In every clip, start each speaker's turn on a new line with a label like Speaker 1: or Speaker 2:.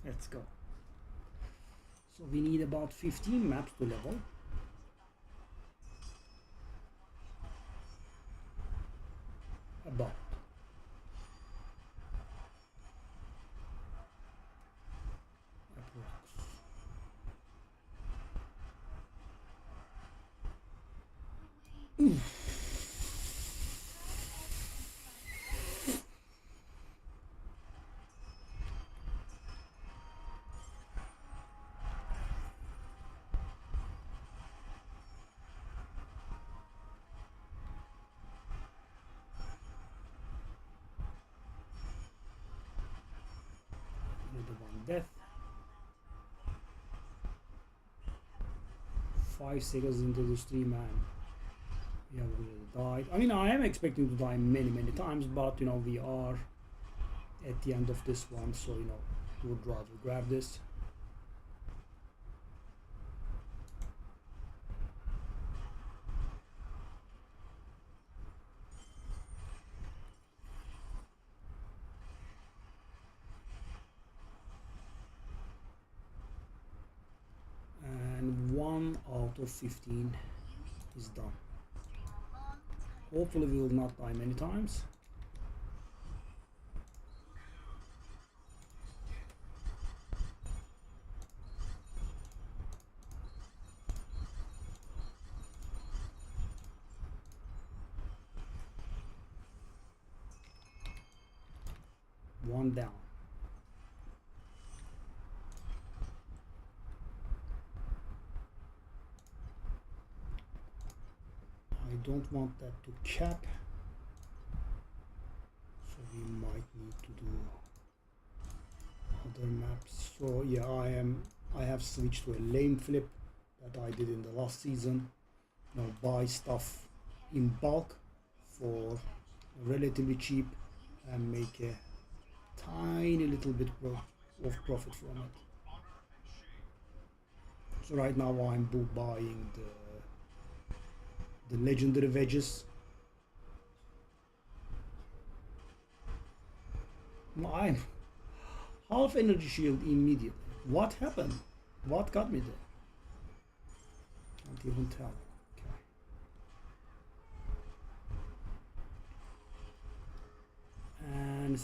Speaker 1: Let's go. So we need about 15 maps to level. About. Death. 5 seconds into the stream, man. We have already died. I mean, I am expecting to die many times, but you know, we are at the end of this one, so you know, would rather grab this. And 1 out of 15 is done. Hopefully we will not die many times. One down. I don't want that to cap, so we might need to do other maps. So yeah, I have switched to a lame flip that I did in the last season. You know, buy stuff in bulk for relatively cheap and make a tiny little bit of profit from it. So right now I'm buying the legendary wedges. I'm half energy shield immediately. What happened? What got me there? Can't even tell. Okay. And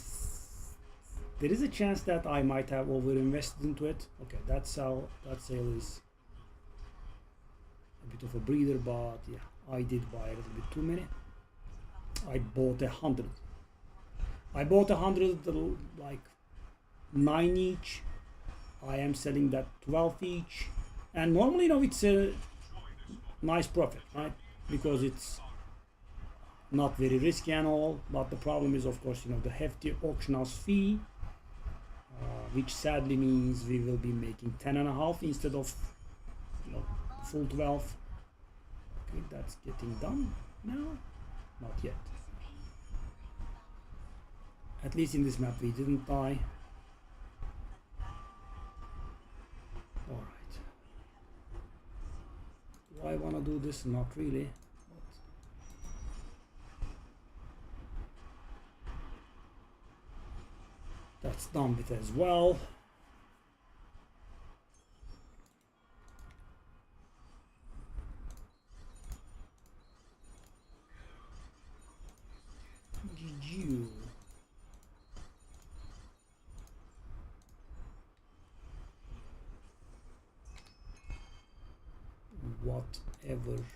Speaker 1: there is a chance that I might have over-invested into it. Okay, that sale is a bit of a breather, but yeah, I did buy a little bit too many. I bought 100. I bought 100, like 9 each. I am selling that 12 each, and normally, you know, it's a nice profit, right? Because it's not very risky and all. But the problem is, of course, you know, the hefty auction house fee, which sadly means we will be making 10.5 instead of, you know, full 12. Okay, that's getting done now. Not yet. At least in this map we didn't die. Alright. Do I want to do this? Not really. That's done with as well. GG. Whatever. Don't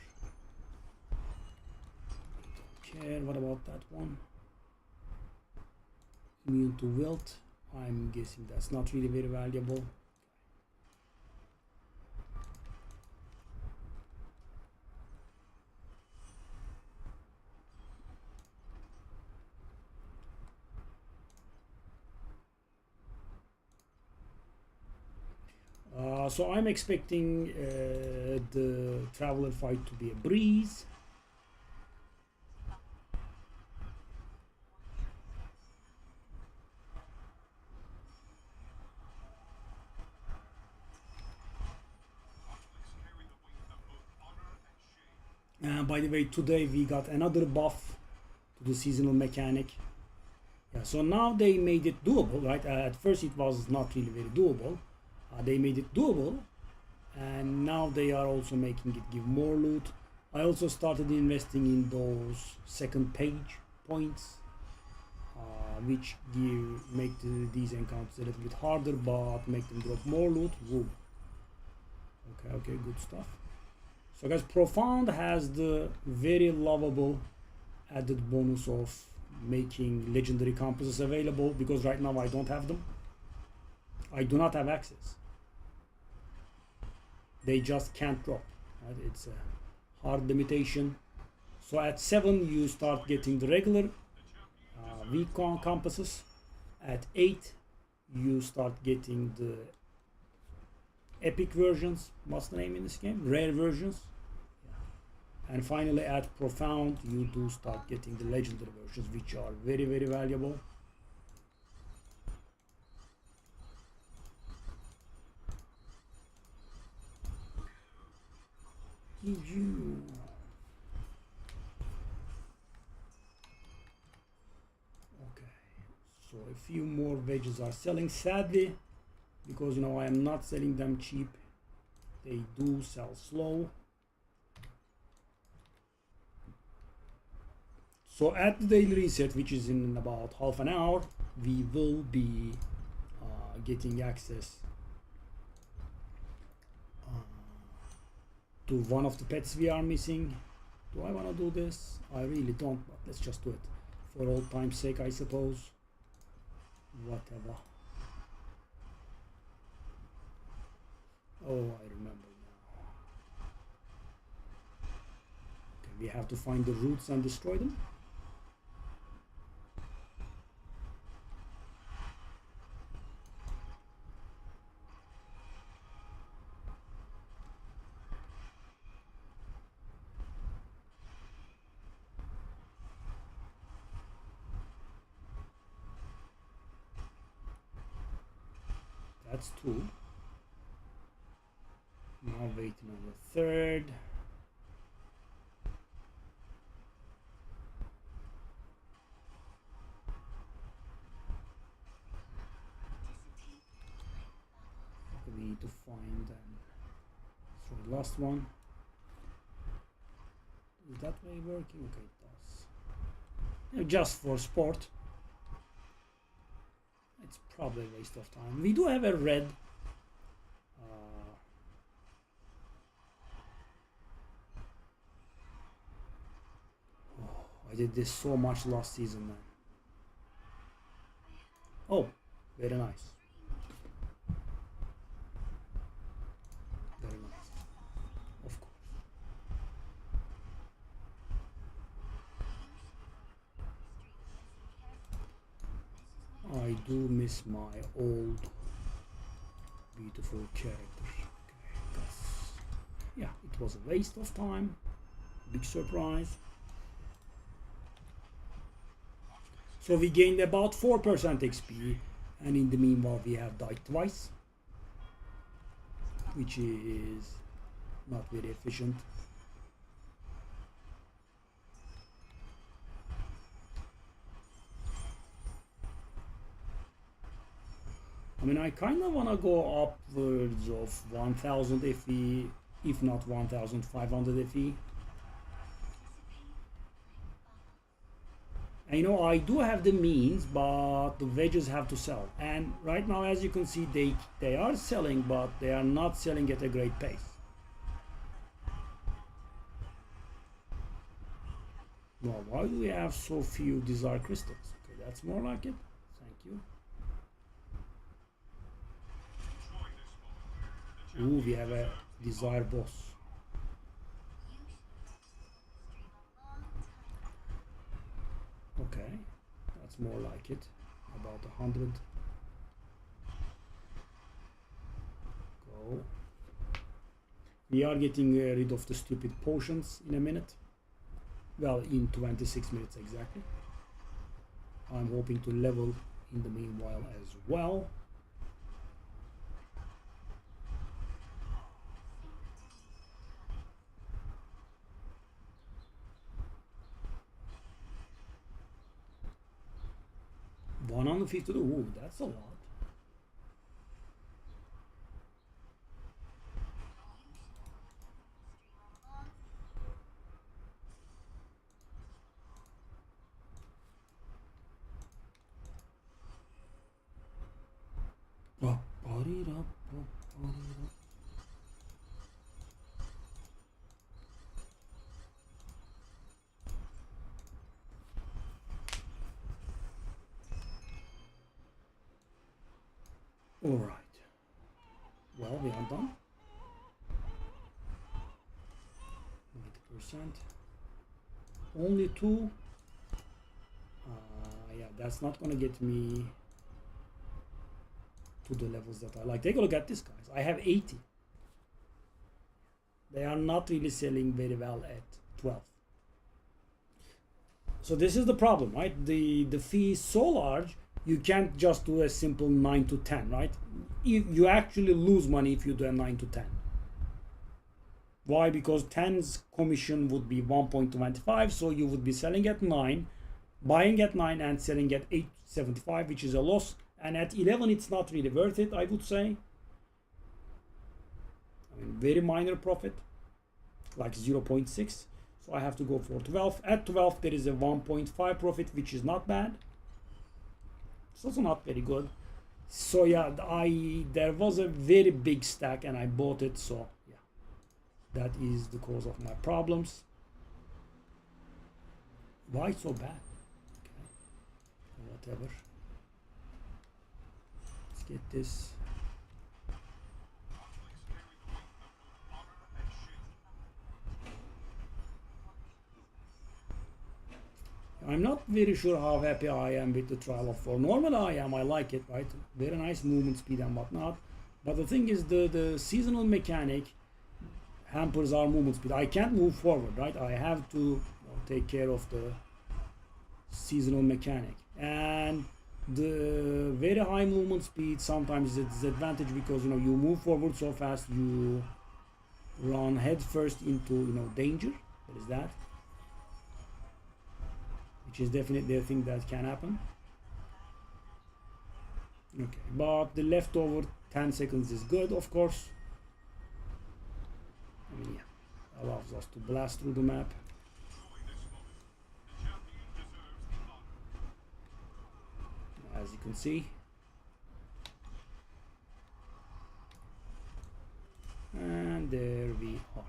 Speaker 1: care. What about that one? Immune to wilt. I'm guessing that's not really very valuable. So I'm expecting the Traveler fight to be a breeze. By the way, today we got another buff to the seasonal mechanic. Yeah, So now they made it doable, right? At first it was not really very doable. They made it doable, and now they are also making it give more loot. I also started investing in those second page points, which make these encounters a little bit harder, but make them drop more loot. Woo. Okay, good stuff. So guys, Profound has the very lovable added bonus of making legendary compasses available, because right now I don't have them. I do not have access. They just can't drop. Right? It's a hard limitation. So at 7 you start getting the regular weak compasses. At 8 you start getting the epic versions. What's the name in this game? Rare versions. And finally at Profound you do start getting the legendary versions, which are very, very valuable. You. Okay, so a few more wedges are selling, sadly, because I am not selling them cheap. They do sell slow. So at the daily reset, which is in about half an hour, we will be getting access to one of the pets we are missing. Do I want to do this? I really don't, but let's just do it for old time's sake, I suppose. Whatever. Oh, I remember now. Okay, we have to find the roots and destroy them. That's 2. Now waiting on the 3rd. We need to find the last one. Is that way working? Okay, it does. Just for sport. It's probably a waste of time. We do have a red. I did this so much last season, man. Oh, very nice. Very nice. Of course. I do miss my old beautiful character. Okay, yeah, it was a waste of time. Big surprise. So we gained about 4% XP, and in the meanwhile we have died twice, which is not very efficient. I mean, I kind of want to go upwards of 1000 FE, if not 1500 FE. And I do have the means, but the wedges have to sell. And right now, as you can see, they are selling, but they are not selling at a great pace. Well, why do we have so few desire crystals? Okay, that's more like it. Thank you. Ooh, we have a desire boss. Okay, that's more like it. About 100. Go. We are getting rid of the stupid potions in a minute. Well, in 26 minutes exactly. I'm hoping to level in the meanwhile as well. 252. Ooh, that's a lot. Oh, body it up, body it up. All right. Well, we are done. 90%. Only 2. Yeah, that's not gonna get me to the levels that I like. Take a look at this, guys. I have 80. They are not really selling very well at 12. So this is the problem, right? The fee is so large, you can't just do a simple 9 to 10, right? You actually lose money if you do a 9 to 10. Why? Because 10's commission would be 1.25, so you would be selling at 9, buying at 9 and selling at 8.75, which is a loss. And at 11, it's not really worth it, I would say. I mean, very minor profit, like 0.6. So I have to go for 12. At 12, there is a 1.5 profit, which is not bad. It's also not very good. So yeah, there was a very big stack and I bought it. So yeah, that is the cause of my problems. Why so bad? Okay, whatever. Let's get this. I'm not very sure how happy I am with the trial of 4. Normally I am, I like it, right? Very nice movement speed and whatnot. But the thing is, the seasonal mechanic hampers our movement speed. I can't move forward, right? I have to take care of the seasonal mechanic. And the very high movement speed sometimes is a disadvantage because, you move forward so fast, you run headfirst into, danger. There is that. Which is definitely a thing that can happen. Okay, but the leftover 10 seconds is good, of course. I mean, yeah, allows us to blast through the map. As you can see. And there we are.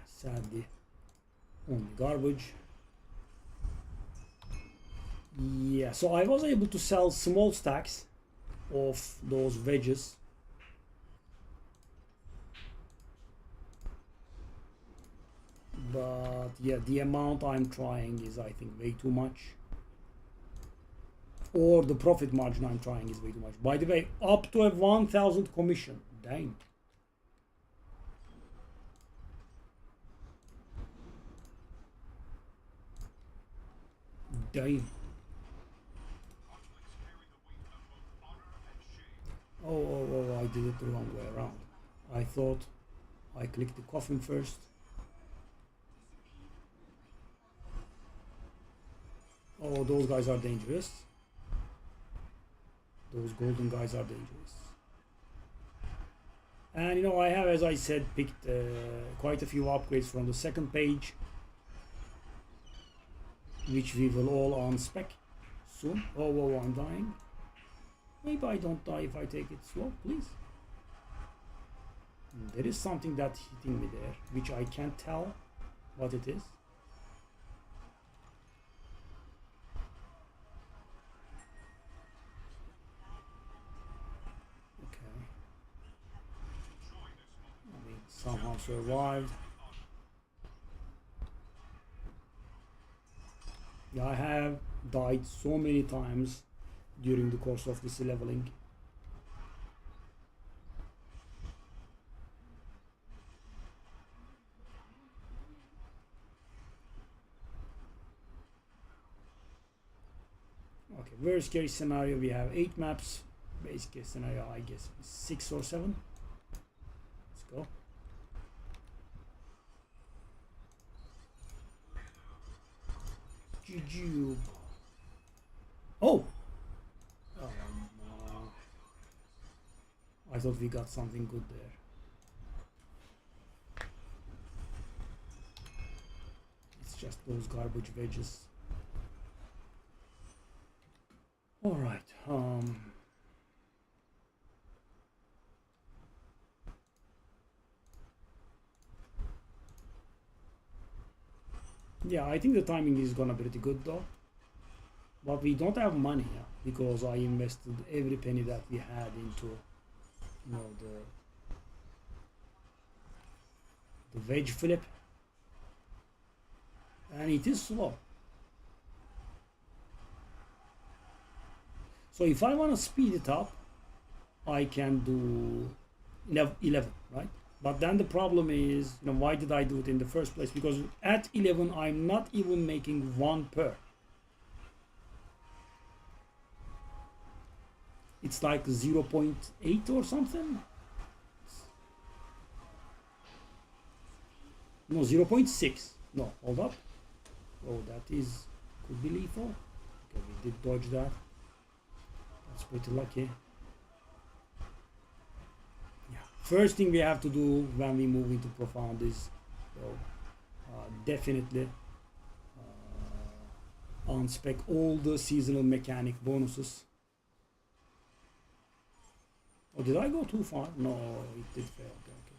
Speaker 1: Sadly, only garbage. Yeah, so I was able to sell small stacks of those wedges. But yeah, the amount I'm trying is, I think, way too much. Or the profit margin I'm trying is way too much. By the way, up to a 1,000 commission. Dang. Damn. Oh, I did it the wrong way around. I thought I clicked the coffin first. Oh, those guys are dangerous. Those golden guys are dangerous. And I have, as I said, picked quite a few upgrades from the second page, which we will all unspec soon. Oh, I'm dying. Maybe I don't die if I take it slow, please. There is something that's hitting me there, which I can't tell what it is. Okay. I mean, somehow survived. Yeah, I have died so many times during the course of this leveling. Okay, very scary scenario. We have 8 maps base case scenario, I guess 6 or 7. Let's go. GG. Oh! Oh no. I thought we got something good there. It's just those garbage wedges. Alright, yeah, I think the timing is gonna be pretty good though. But we don't have money because I invested every penny that we had into, you know, the wedge flip, and it is slow. So if I want to speed it up, I can do 11, right? But then the problem is, you know, why did I do it in the first place? Because at 11, I'm not even making 1 per. It's like 0.8 or something. No, 0.6. No, hold up. Oh, that is, could be lethal. Okay, we did dodge that. That's pretty lucky. Yeah. First thing we have to do when we move into profound is definitely unspec all the seasonal mechanic bonuses. Oh, did I go too far? No, it did fail. Okay, okay.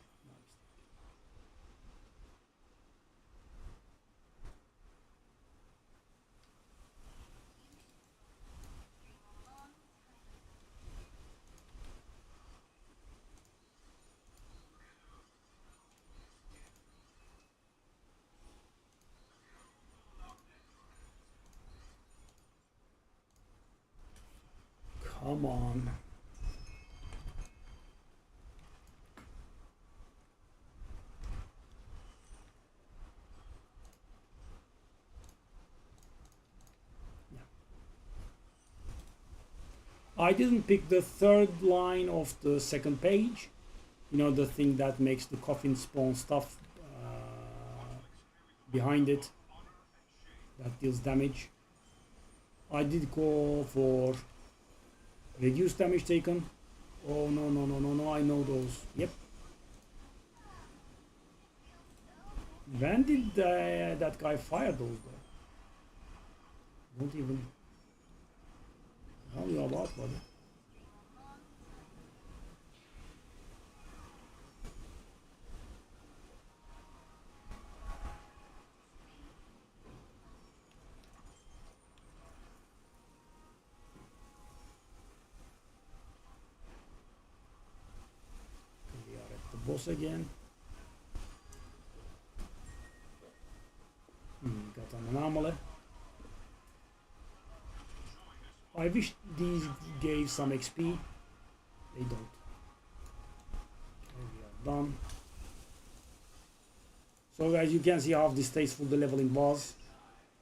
Speaker 1: Come on. I didn't pick the third line of the second page. You know, the thing that makes the coffin spawn stuff behind it that deals damage. I did go for reduced damage taken. Oh no, no, no, no, no, I know those. Yep. When did that guy fire those though? Don't even... How are you about, buddy? We are at the boss again. Got an anomaly. I wish these gave some XP. They don't. Okay, we are done. So as you can see how distasteful the leveling was.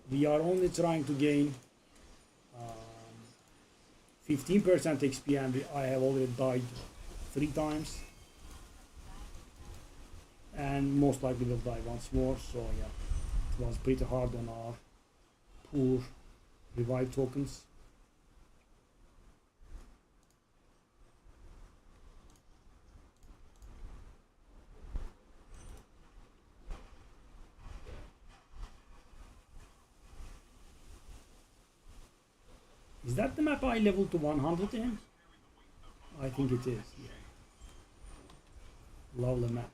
Speaker 1: We are only trying to gain 15% XP and I have already died 3 times. And most likely will die once more, so yeah. It was pretty hard on our poor revive tokens. Is that the map I leveled to 100 in? I think it is, yeah. Lovely map.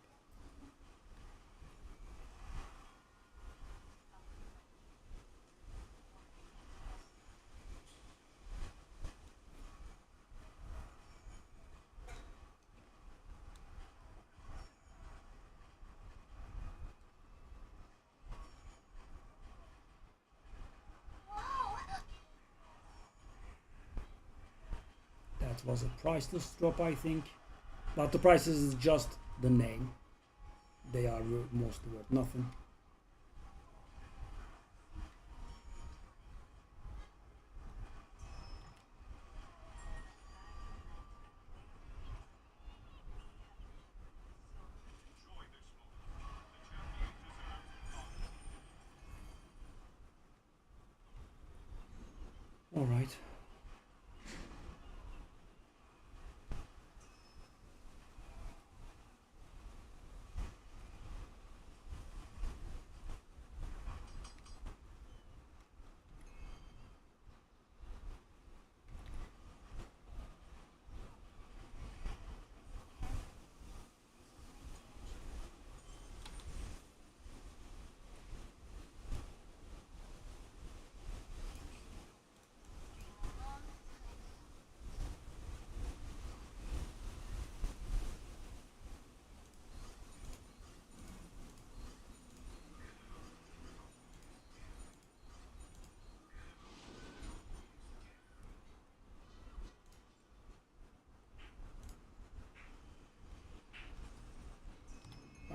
Speaker 1: That was a priceless drop, I think. But the price is just the name. They are mostly worth nothing.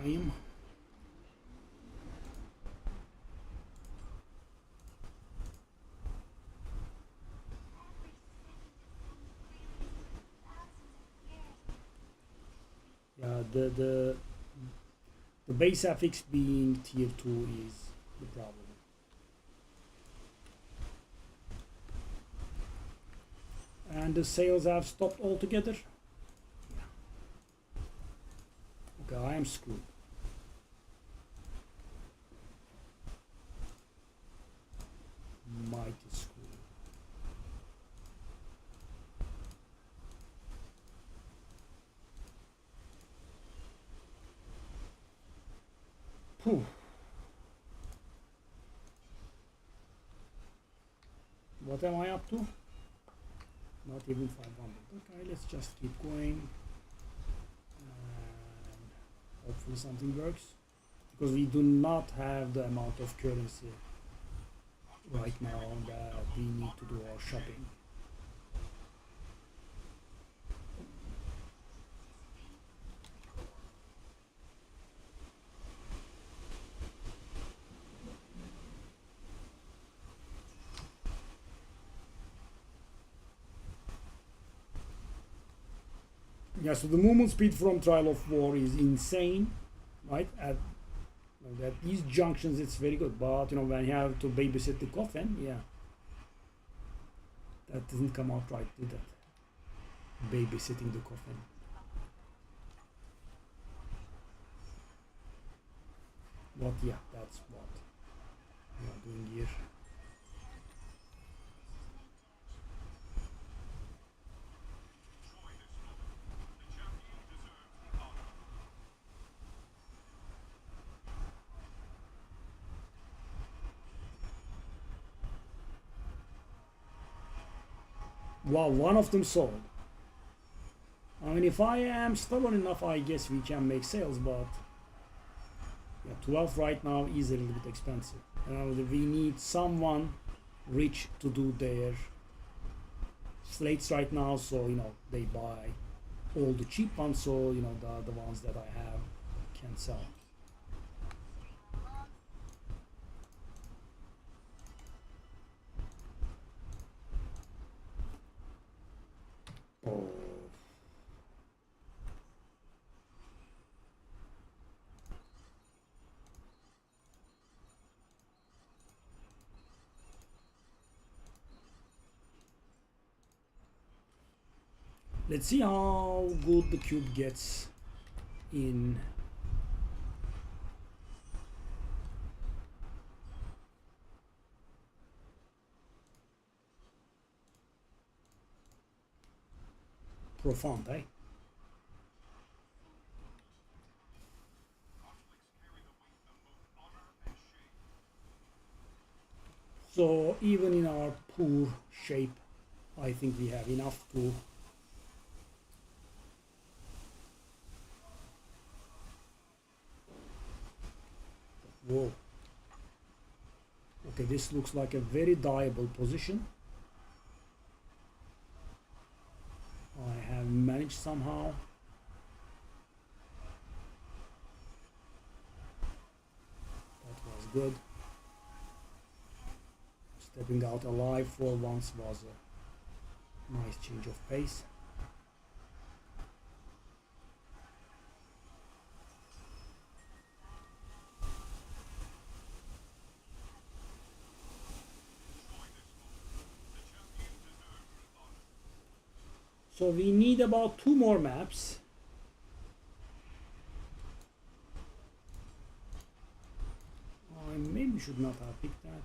Speaker 1: time. Yeah, the base affix being tier 2 is the problem. And the sales have stopped altogether. Yeah. Okay, I am screwed. Mighty screwed. Whew. What am I up to? Not even 500. Okay, let's just keep going. And hopefully something works. Because we do not have the amount of currency right now that we need to do our shopping. Yeah, so the movement speed from Trial of War is insane, right? At these junctions, it's very good, but you know, when you have to babysit the coffin, yeah, that doesn't come out right, did that? Babysitting the coffin. But yeah, that's what we are doing here. Wow, one of them sold. I mean, if I am stubborn enough, I guess we can make sales, but yeah, 12 right now is a little bit expensive. We need someone rich to do their slates right now, so you know, they buy all the cheap ones, so you know, the ones that I have can sell. Oh. Let's see how good the cube gets in profound, eh? So even in our poor shape, I think we have enough to whoa. Okay, this looks like a very diable position. I have managed somehow. That was good. Stepping out alive for once was a nice change of pace. So we need about 2 more maps. I maybe should not have picked that.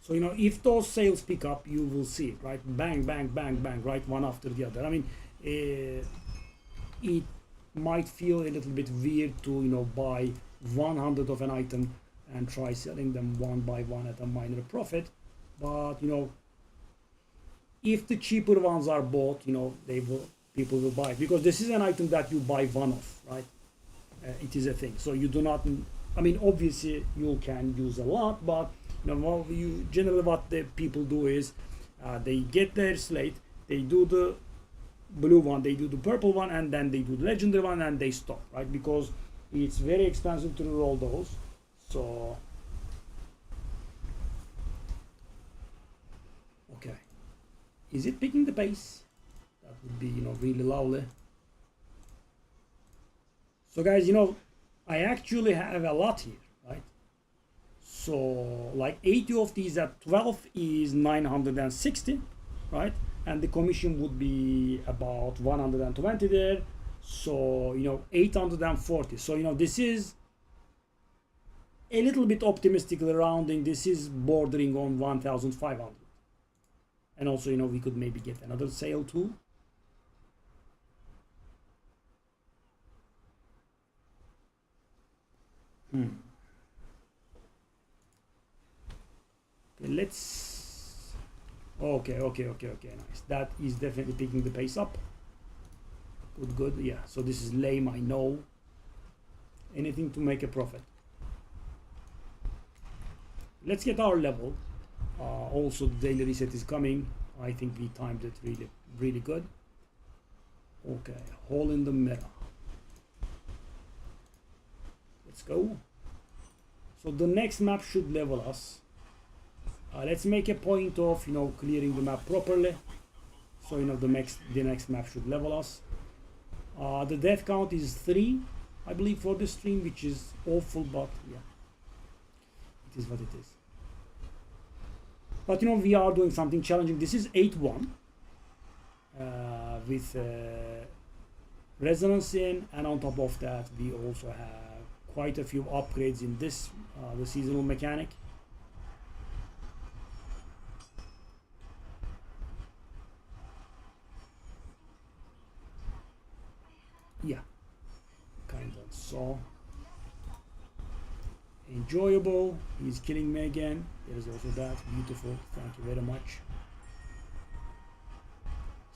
Speaker 1: So you know, if those sales pick up, you will see it, right? Bang, bang, bang, bang, right, one after the other. I mean, it might feel a little bit weird to, you know, buy 100 of an item and try selling them one by one at a minor profit, but you know, if the cheaper ones are bought, you know, people will buy it, because this is an item that you buy one of, right? It is a thing, so you do not I mean, obviously you can use a lot, but you know, generally what the people do is they get their slate, they do the blue one, they do the purple one, and then they do the legendary one, and they stop, right? Because it's very expensive to roll those. So okay, is it picking the pace? That would be, you know, really lovely. So guys, you know, I actually have a lot here, right? So like 80 of these at 12 is 960, right? And the commission would be about 120 there. So, you know, 840. So, you know, this is a little bit optimistically rounding. This is bordering on 1,500. And also, you know, we could maybe get another sale too. Okay, let's. Okay, nice. That is definitely picking the pace up. Good, yeah. So this is lame, I know. Anything to make a profit. Let's get our level. Also, the daily reset is coming. I think we timed it really good. Okay, hole in the mirror. Let's go. So the next map should level us. Let's make a point of, you know, clearing the map properly. So, you know, the next map should level us. The death count is 3, I believe, for the stream, which is awful, but yeah, it is what it is. But you know, we are doing something challenging. This is 8-1 with resonance in, and on top of that, we also have quite a few upgrades in this, the seasonal mechanic. Yeah, kind of. So enjoyable. He's killing me again. There is also that. Beautiful. Thank you very much.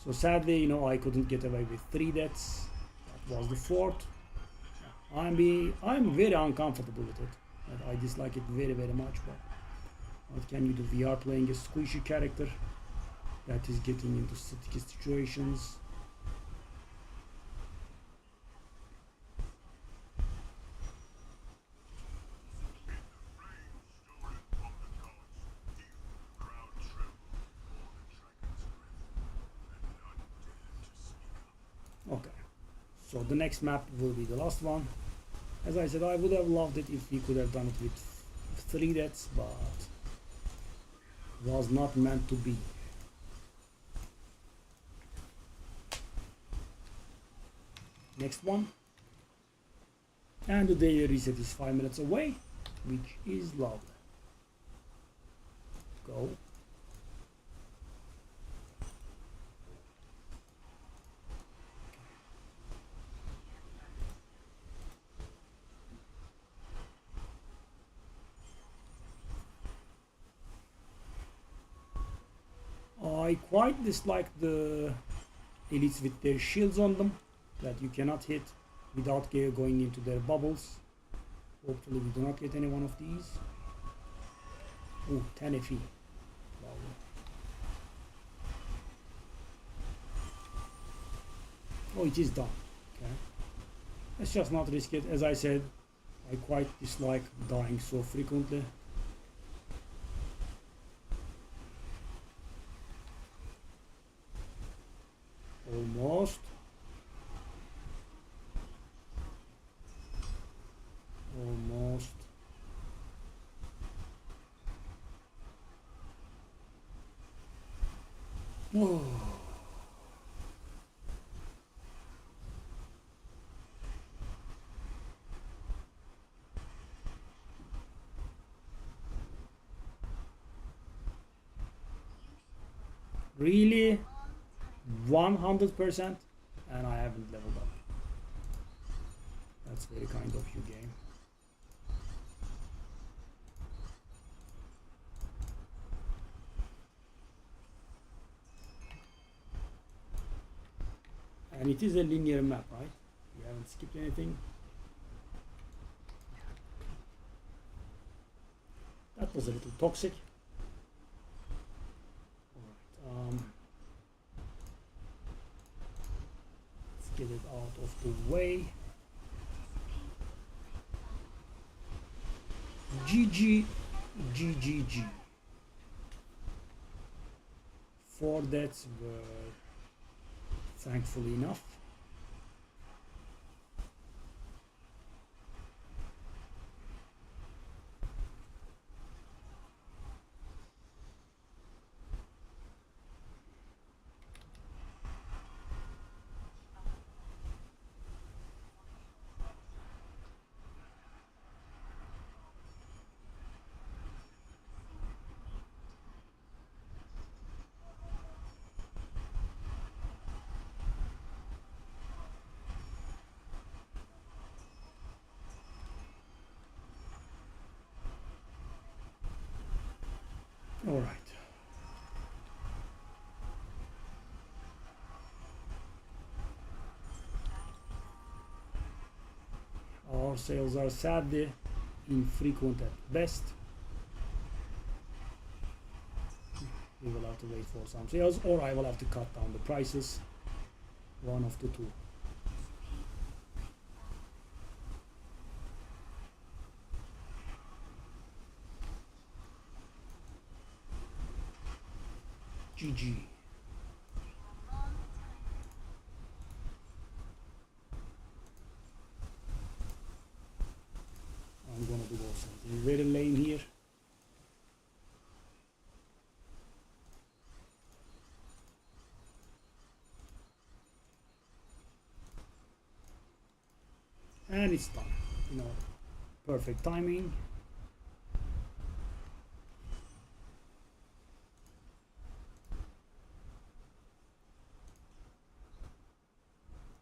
Speaker 1: So sadly, you know, I couldn't get away with 3 deaths. That was the 4th. I'm very uncomfortable with it. I dislike it very much. But what can you do? We are playing a squishy character that is getting into sticky situations. Okay, so the next map will be the last one. As I said, I would have loved it if we could have done it with 3 deaths, but was not meant to be. Next one. And the daily reset is 5 minutes away, which is lovely. Go. I quite dislike the elites with their shields on them that you cannot hit without going into their bubbles. Hopefully we do not get any one of these. Ooh, 10 FE. Lovely. Oh, it is done. Okay. Let's just not risk it. As I said, I quite dislike dying so frequently. Almost. Almost. Oh. Really? 100%? And I haven't leveled up. That's very kind of you, game. And it is a linear map, right? We haven't skipped anything. that was a little toxic. All right, let's get it out of the way. GG, GGG. 4 deaths were thankfully enough. All right. Our sales are sadly infrequent at best. We will have to wait for some sales, or I will have to cut down the prices. One of the two. GG. I'm gonna do something very lame here. And it's done. You know, perfect timing.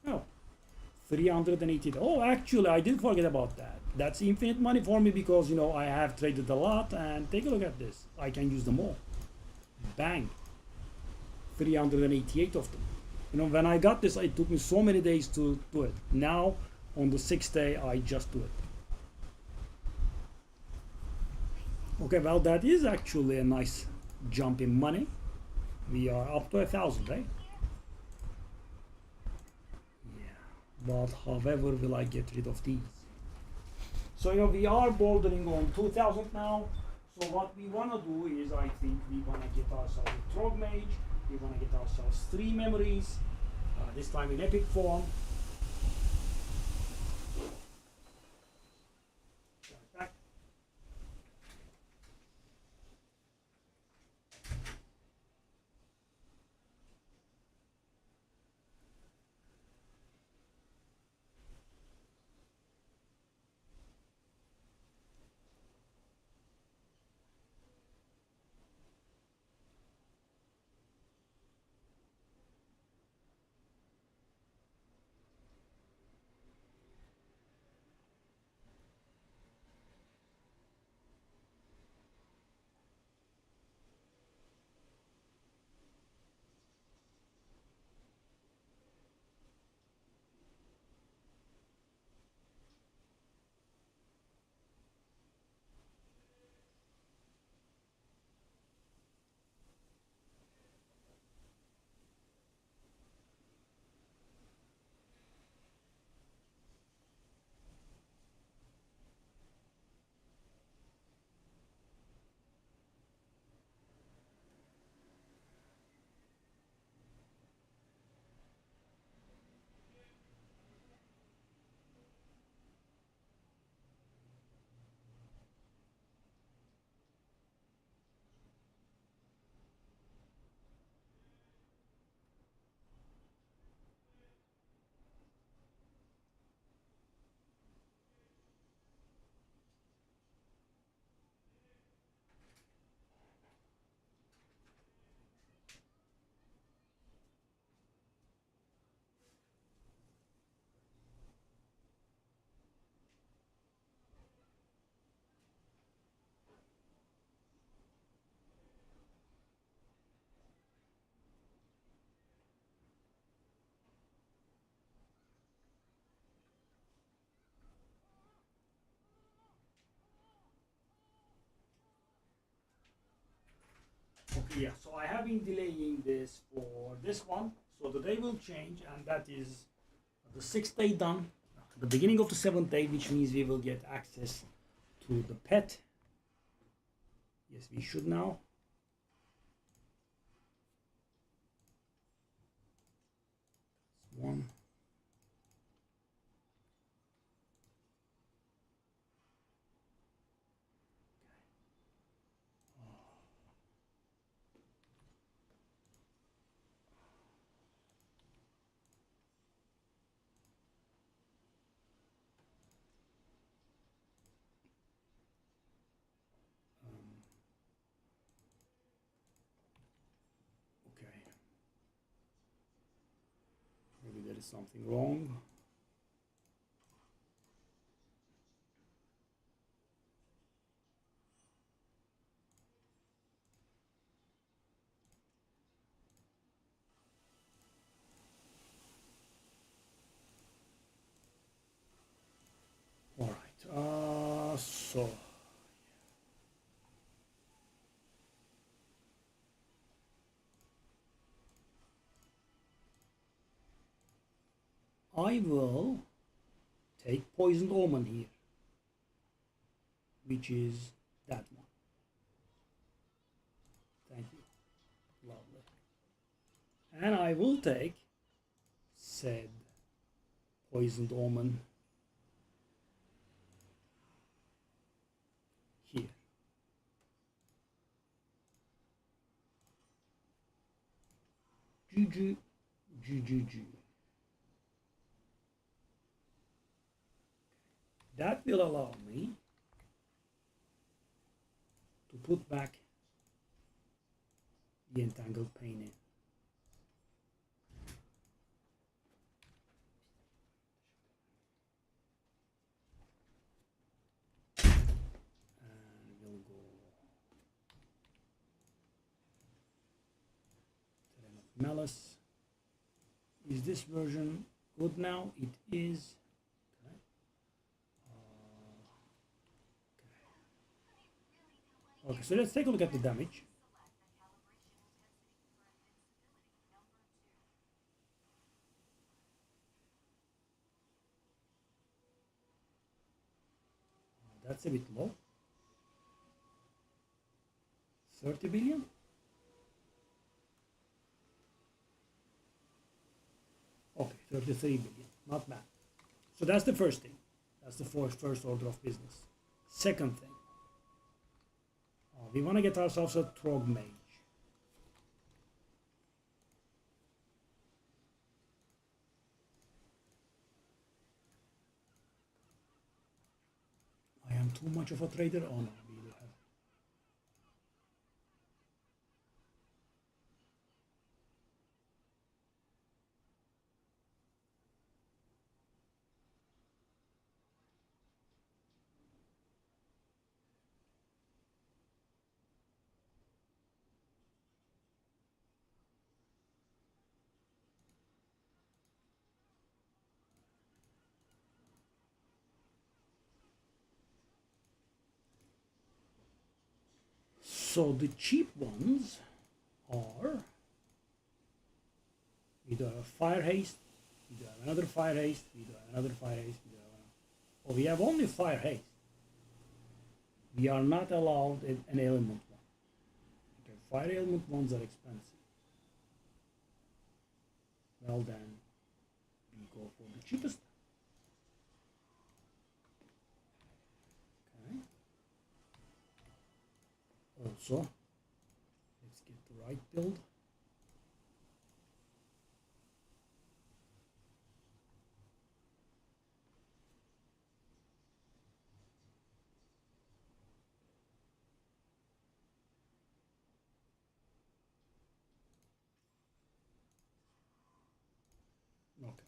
Speaker 1: Oh, 380. Oh, actually, I did forget about that. That's infinite money for me because, you know, I have traded a lot, and take a look at this. I can use them all. Bang. 388 of them. You know, when I got this, it took me so many days to do it. Now, on the 6th day, I just do it. Okay, well, that is actually a nice jump in money. We are up to 1,000, right? But however will I get rid of these? So, you know, we are bordering on 2,000 now. So what we want to do is, I think we want to get ourselves a Trog Mage. We want to get ourselves 3 memories. This time in epic form. Back. Yeah, so I have been delaying this for this one. So the day will change, and that is the 6th day done. The beginning of the 7th day, which means we will get access to the pet. Yes, we should now. That's one. Okay. Maybe there is something wrong. All right. So I will take Poisoned Omen here, which is that one. Thank you. Lovely. And I will take said Poisoned Omen here. Juju, juju. That will allow me to put back the Entangled Pain in. And we'll go Terrain of Malice. Is this version good now? It is. Okay, so let's take a look at the damage. That's a bit low. 30 billion? Okay, 33 billion. Not bad. So that's the first thing. That's the first order of business. Second thing. We want to get ourselves a Trog Mage. I am too much of a trader. Oh no, we do have. So the cheap ones are either a Fire Haste, we have another Fire Haste, we have another Fire Haste, we have another. Oh, we have only Fire Haste. We are not allowed an element one. Okay, fire element ones are expensive. Well then, we go for the cheapest. Okay. Also, let's get the right build. Okay.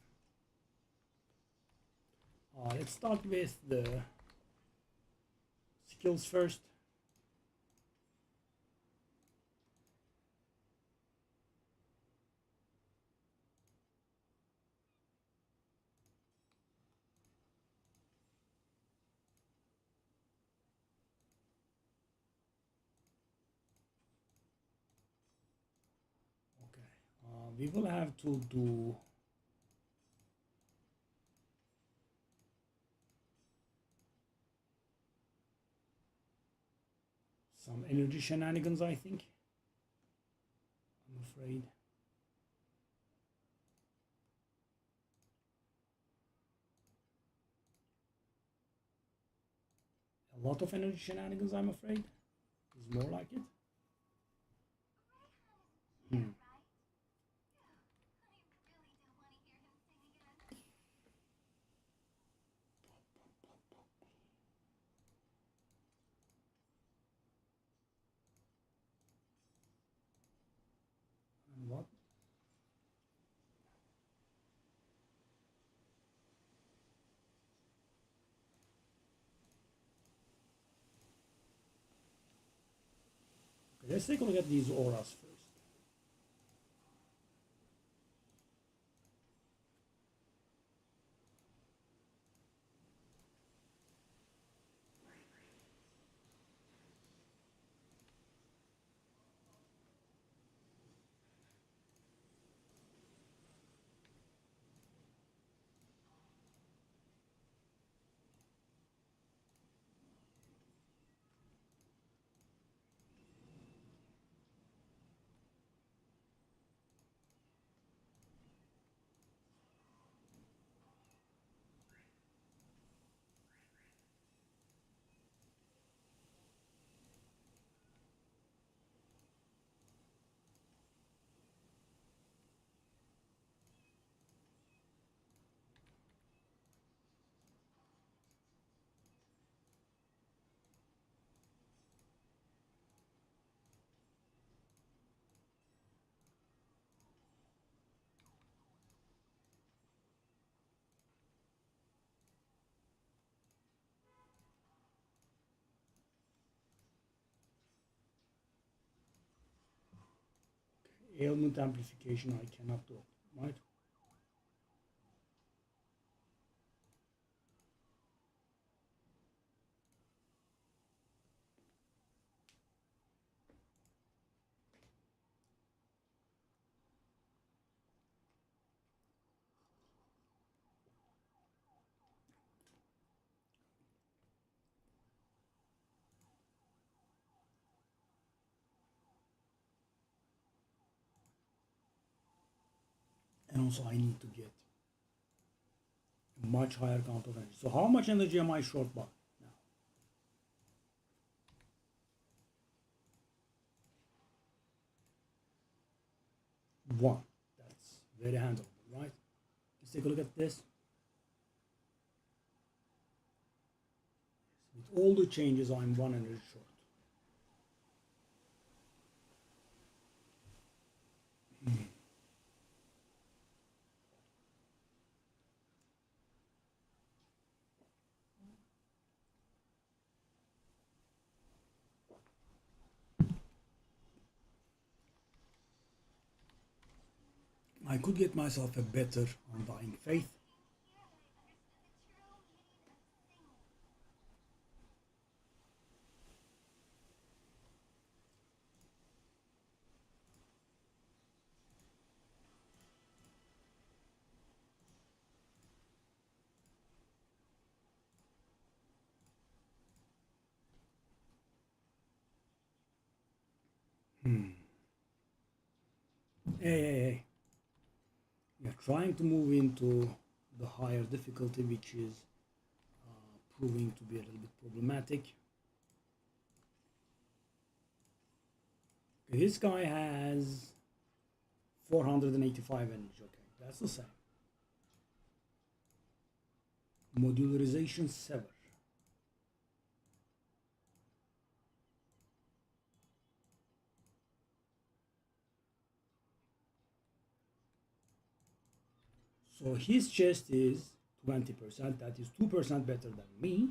Speaker 1: Let's start with the skills first. we will have to do some energy shenanigans, I think. I'm afraid. A lot of energy shenanigans, I'm afraid. Is more like it. And what? Okay, let's take a look at these auras first. Ailment amplification I cannot do, right? And also I need to get a much higher count of energy. So how much energy am I short by now? 1. That's very handleable, right? Let's take a look at this. With all the changes, I'm 1 energy short. I could get myself a better Undying Faith. Hey. We are trying to move into the higher difficulty, which is proving to be a little bit problematic. Okay, this guy has 485 energy. Okay, that's the same. Modularization sever. So his chest is 20%. That is 2% better than me.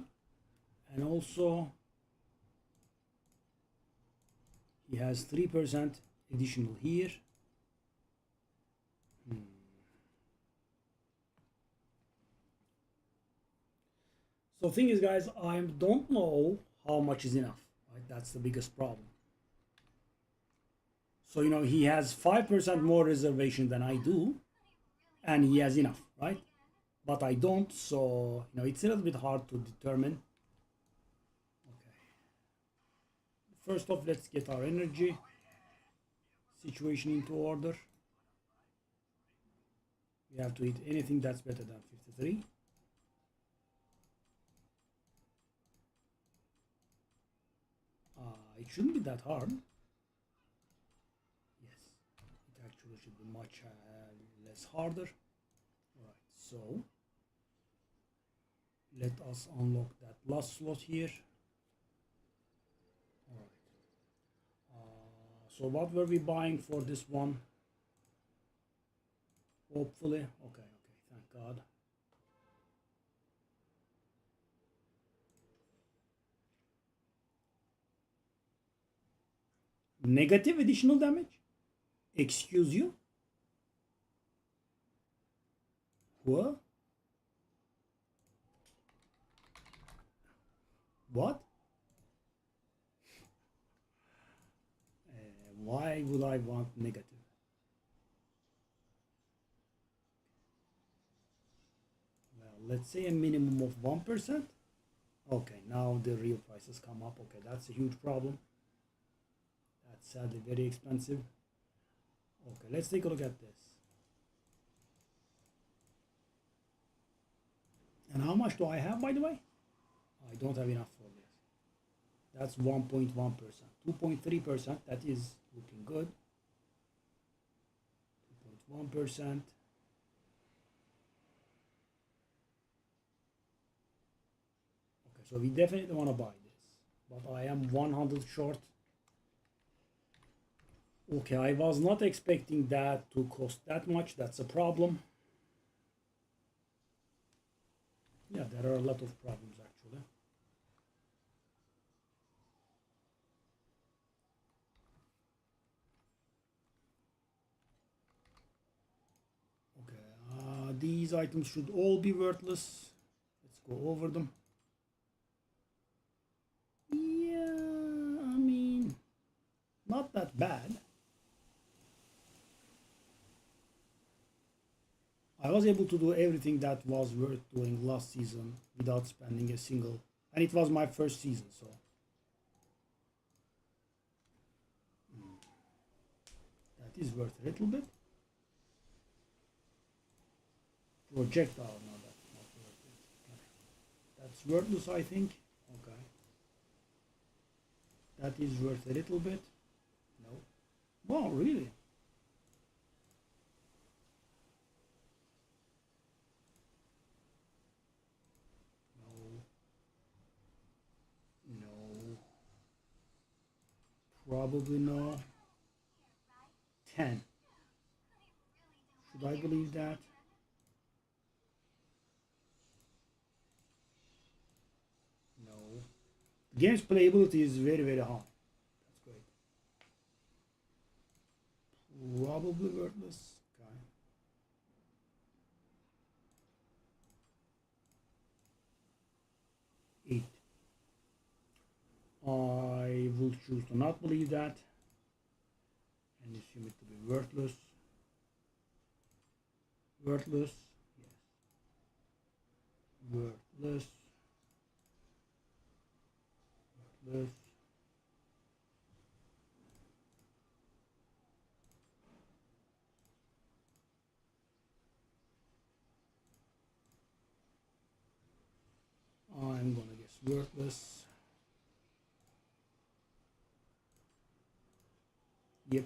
Speaker 1: And also he has 3% additional here. So thing is, guys, I don't know how much is enough. Right? That's the biggest problem. So, you know, he has 5% more reservation than I do, and he has enough, right? But I don't, so, you know, it's a little bit hard to determine. Okay. First off, let's get our energy situation into order. We have to hit anything that's better than 53. It shouldn't be that hard. Yes, it actually should be much less harder. Alright, so let us unlock that last slot here. Alright. So what were we buying for this one? Hopefully. Okay, thank God. Negative additional damage? Excuse you? What? What? Why would I want negative? Well, let's say a minimum of 1%. Okay, now the real prices come up. Okay, that's a huge problem. That's sadly very expensive. Okay, let's take a look at this. And how much do I have, by the way? I don't have enough for this. That's 1.1%. 2.3%, that is looking good. 2.1%. Okay, so we definitely want to buy this. But I am 100 short. Okay, I was not expecting that to cost that much. That's a problem. Yeah, there are a lot of problems actually. Okay, these items should all be worthless. Let's go over them. Yeah, I mean, not that bad. I was able to do everything that was worth doing last season without spending a single, and it was my first season, so. That is worth a little bit. Projectile, no, that's not worth it. Okay. That's worthless, I think. Okay. That is worth a little bit. No. Wow, really? No. Probably no. 10. Should I believe that? No. The game's playability is very, very high. That's great. Probably worthless. Okay. Eight. I will choose to not believe that and assume it to be worthless. Worthless. Yes. Worthless. Worthless. I'm gonna guess worthless. Yep.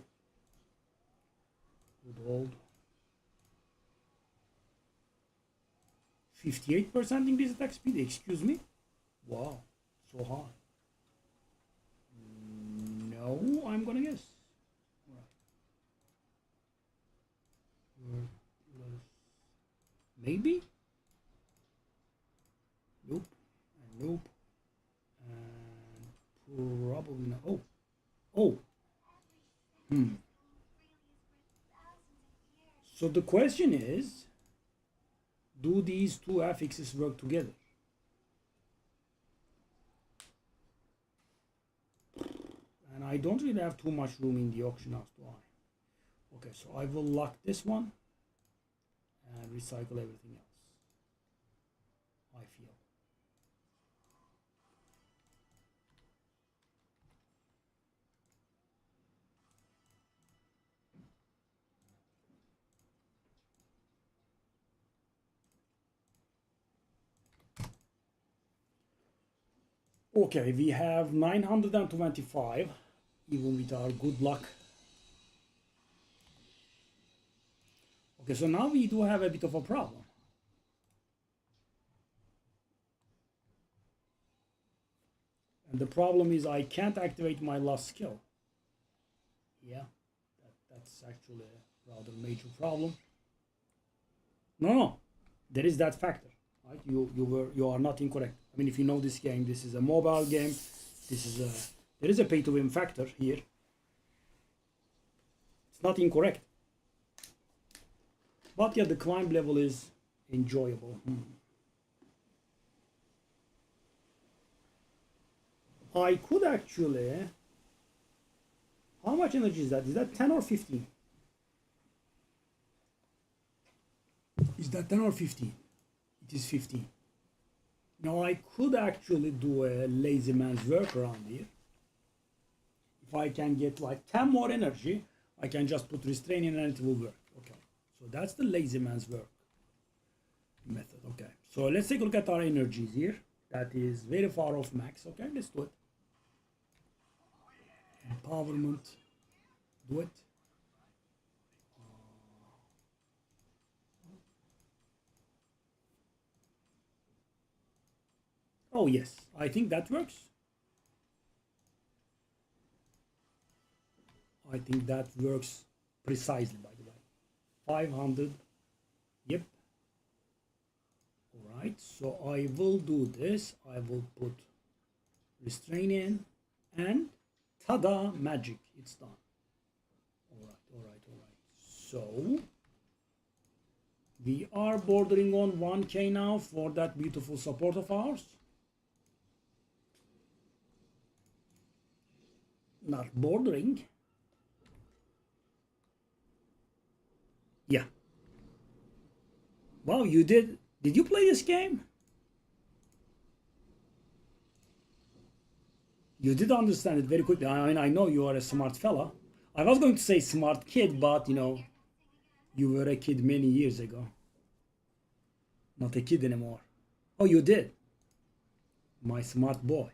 Speaker 1: Good old. 58% increase attack speed. Excuse me? Wow, so high. No, I'm gonna guess. Worthless. Maybe? Nope. And nope. And probably not. Oh. Oh. So the question is, do these two affixes work together? And I I don't really have too much room in the auction house, do I? Okay, so I will lock this one and recycle everything else, I feel. Okay, we have 925, even with our good luck. Okay, so now we do have a bit of a problem. And the problem is I can't activate my last skill. Yeah, that's actually a rather major problem. No, there is that factor, right? You are not incorrect. I mean, if you know this game, this is a mobile game. There is a pay to win factor here. It's not incorrect. But yeah, the climb level is enjoyable. I could actually. How much energy is that? Is that 10 or 15? Is that 10 or 15? It is 15. Now I could actually do a lazy man's work around here. If I can get like 10 more energy, I can just put restraining and it will work. Okay, so that's the lazy man's work method. Okay, so let's take a look at our energies here. That is very far off max. Okay, let's do it. Empowerment, do it. Oh yes, I think that works. I think that works precisely, by the way. 500, yep. All right, so I will do this. I will put restrain in and tada, magic, it's done. All right. So we are bordering on 1K now for that beautiful support of ours. Not bordering. Yeah. Wow, you did. Did you play this game? You did understand it very quickly. I mean, I know you are a smart fella. I was going to say smart kid, but you know, you were a kid many years ago. Not a kid anymore. Oh, you did? My smart boy.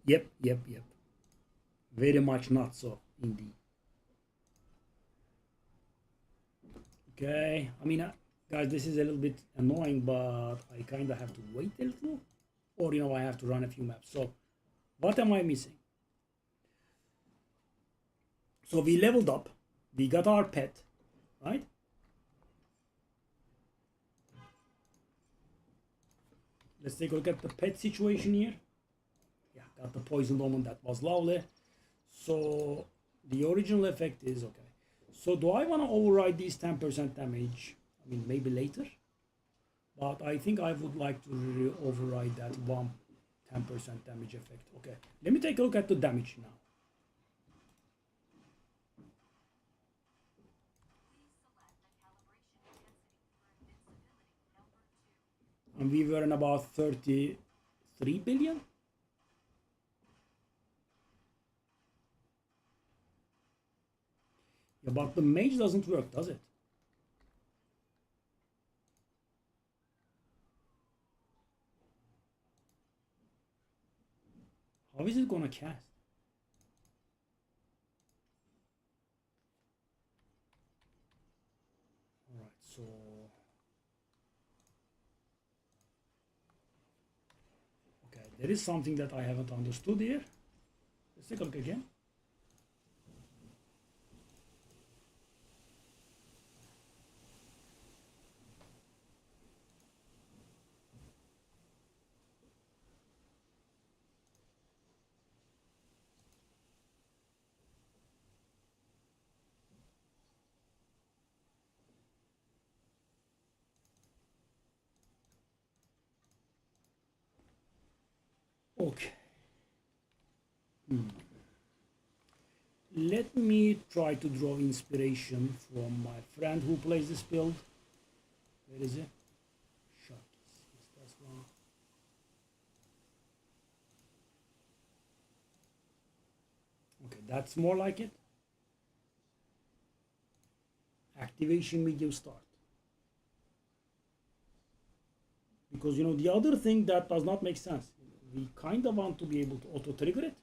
Speaker 1: Yep. Very much not so, indeed. Okay, I mean, guys, this is a little bit annoying, but I kind of have to wait a little. Or, you know, I have to run a few maps. So, what am I missing? So, we leveled up. We got our pet, right? Let's take a look at the pet situation here. Yeah, got the poison omen. That was lovely. So, the original effect is okay. So, do I want to override these 10% damage? I mean, maybe later. But I think I would like to override that 10% damage effect. Okay, let me take a look at the damage now. And we were in about 33 billion. Yeah, but the mage doesn't work, does it? How is it gonna cast? Alright, so okay, there is something that I haven't understood here. Let's take a look again. Okay. let me try to draw inspiration from my friend who plays this build. Where is it? Shucks. Yes, that's one. Okay, that's more like it. Activation medium start. Because you know the other thing that does not make sense. We kind of want to be able to auto trigger it.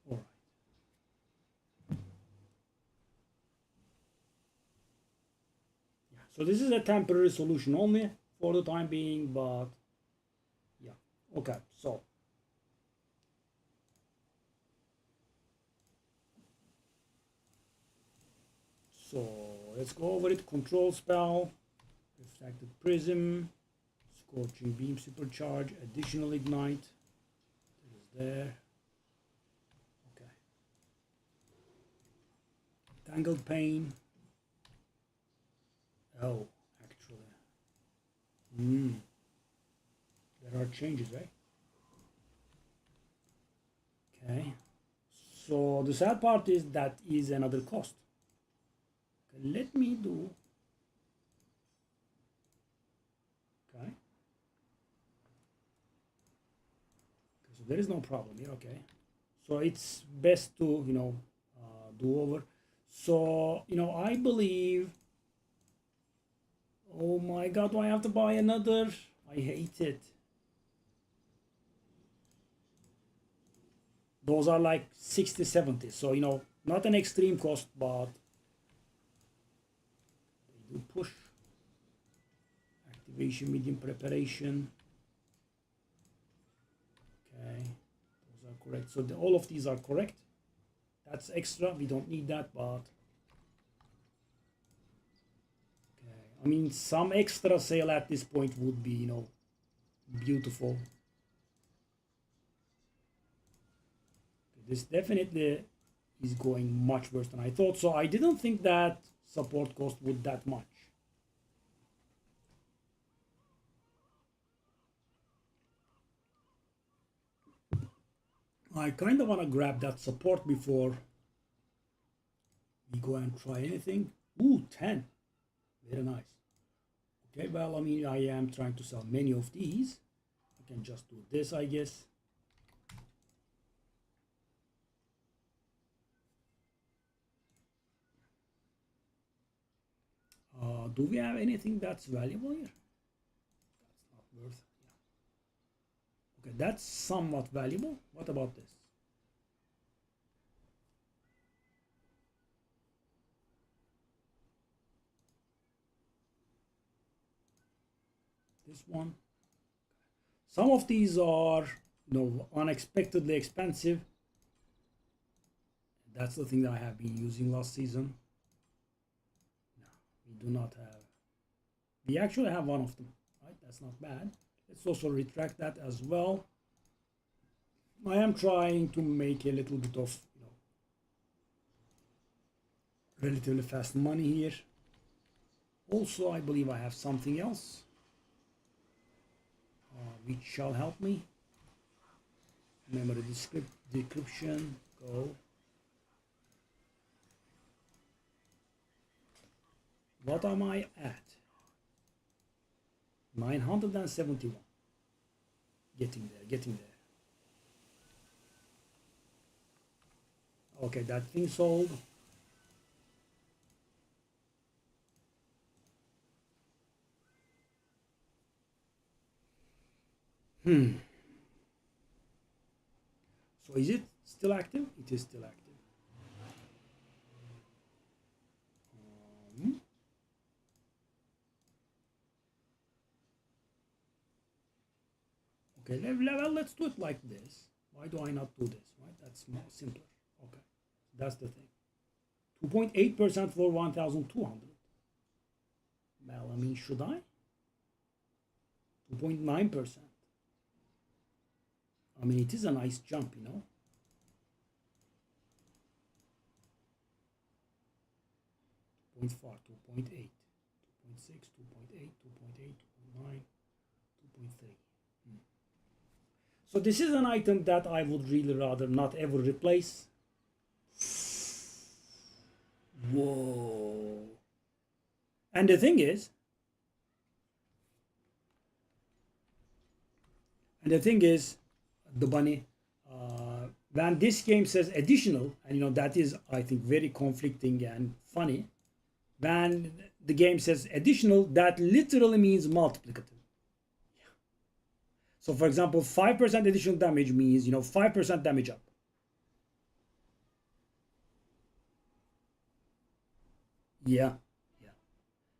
Speaker 1: All right. Yeah. So this is a temporary solution only for the time being, but yeah. Okay. So let's go over it. Control spell, refracted prism, scorching beam supercharge, additional ignite. It is there. Okay. Tangled pain. Oh, actually. There are changes, right? Okay. So the sad part is that is another cost. Okay, let me do. Okay. So there is no problem here. Okay. So it's best to do over. So I believe. Oh my God! Do I have to buy another? I hate it. Those are like 60, 70. So not an extreme cost, but they do push. Activation medium preparation. Okay, those are correct. So all of these are correct. That's extra. We don't need that, but okay. I mean, some extra sale at this point would be, beautiful. This definitely is going much worse than I thought. So I didn't think that support cost would that much. I kind of want to grab that support before we go and try anything. Ooh, 10. Very nice. Okay, well, I mean, I am trying to sell many of these. I can just do this, I guess. Do we have anything that's valuable here? That's not worth it. Yeah. Okay, that's somewhat valuable. What about this? This one. Some of these are, unexpectedly expensive. That's the thing that I have been using last season. No, we do not have. We actually have one of them, right? That's not bad. Let's also retract that as well. I am trying to make a little bit of, relatively fast money here. Also, I believe I have something else which shall help me. Memory decryption, go. What am I at? 971. Getting there. Okay, that thing sold. So is it still active? It is still active. Okay, well, let's do it like this. Why do I not do this? Right, that's more simpler. Okay, that's the thing. 2.8% for 1,200. Well, I mean, should I? 2.9%. I mean, it is a nice jump, 2.4, 2.8, 2.6, 2.8, 2.8, 2.9, 2.3. So this is an item that I would really rather not ever replace. Whoa. And the thing is, the bunny, when this game says additional, and that is, I think, very conflicting and funny. When the game says additional, that literally means multiplicative. So for example, 5% additional damage means 5% damage up. Yeah.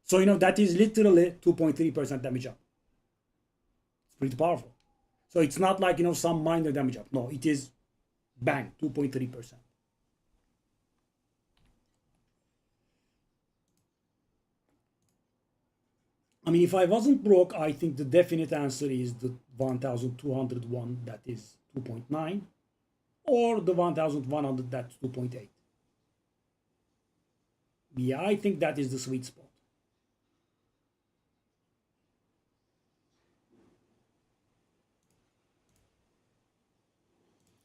Speaker 1: So that is literally 2.3% damage up. It's pretty powerful. So it's not like some minor damage up. No, it is bang, 2.3%. I mean, if I wasn't broke, I think the definite answer is the 1201, that is 2.9, or the 1100, that's 2.8. Yeah, I think that is the sweet spot.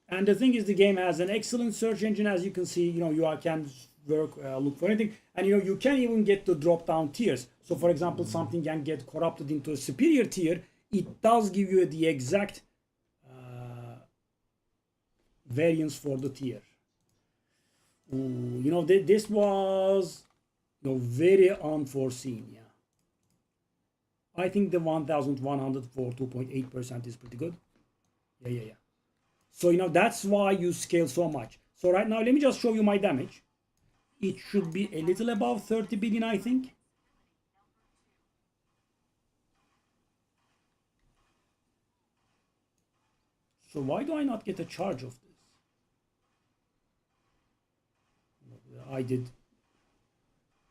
Speaker 1: And the thing is, the game has an excellent search engine. As you can see, you can look for anything, and you can even get the drop down tiers. So for example, something can get corrupted into a superior tier. It does give you the exact variance for the tier. Ooh, this was very unforeseen. Yeah, I think the 1100 for 2.8% is pretty good. Yeah. So that's why you scale so much. So right now, let me just show you my damage. It should be a little above 30 billion, I think. So why do I not get a charge of this? I did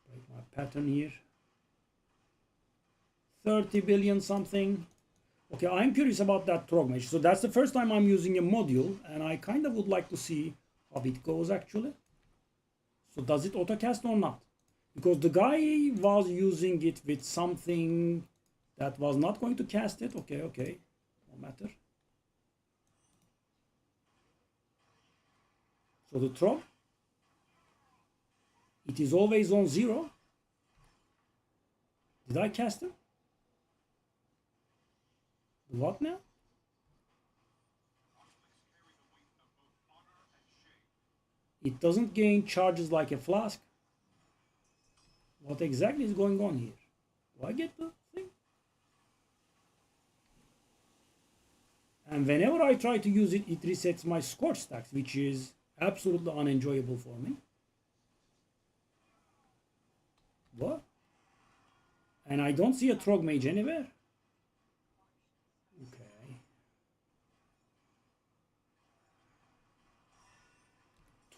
Speaker 1: break my pattern here. 30 billion something. Okay, I'm curious about that Trog Mage. So that's the first time I'm using a module, and I kind of would like to see how it goes actually. So does it autocast or not? Because the guy was using it with something that was not going to cast it. Okay, no matter. So the Trog, it is always on 0. Did I cast him? What now? It doesn't gain charges like a flask. What exactly is going on here? Do I get the thing? And whenever I try to use it, it resets my scorch stacks, which is absolutely unenjoyable for me. What? And I don't see a Trog Mage anywhere. Okay.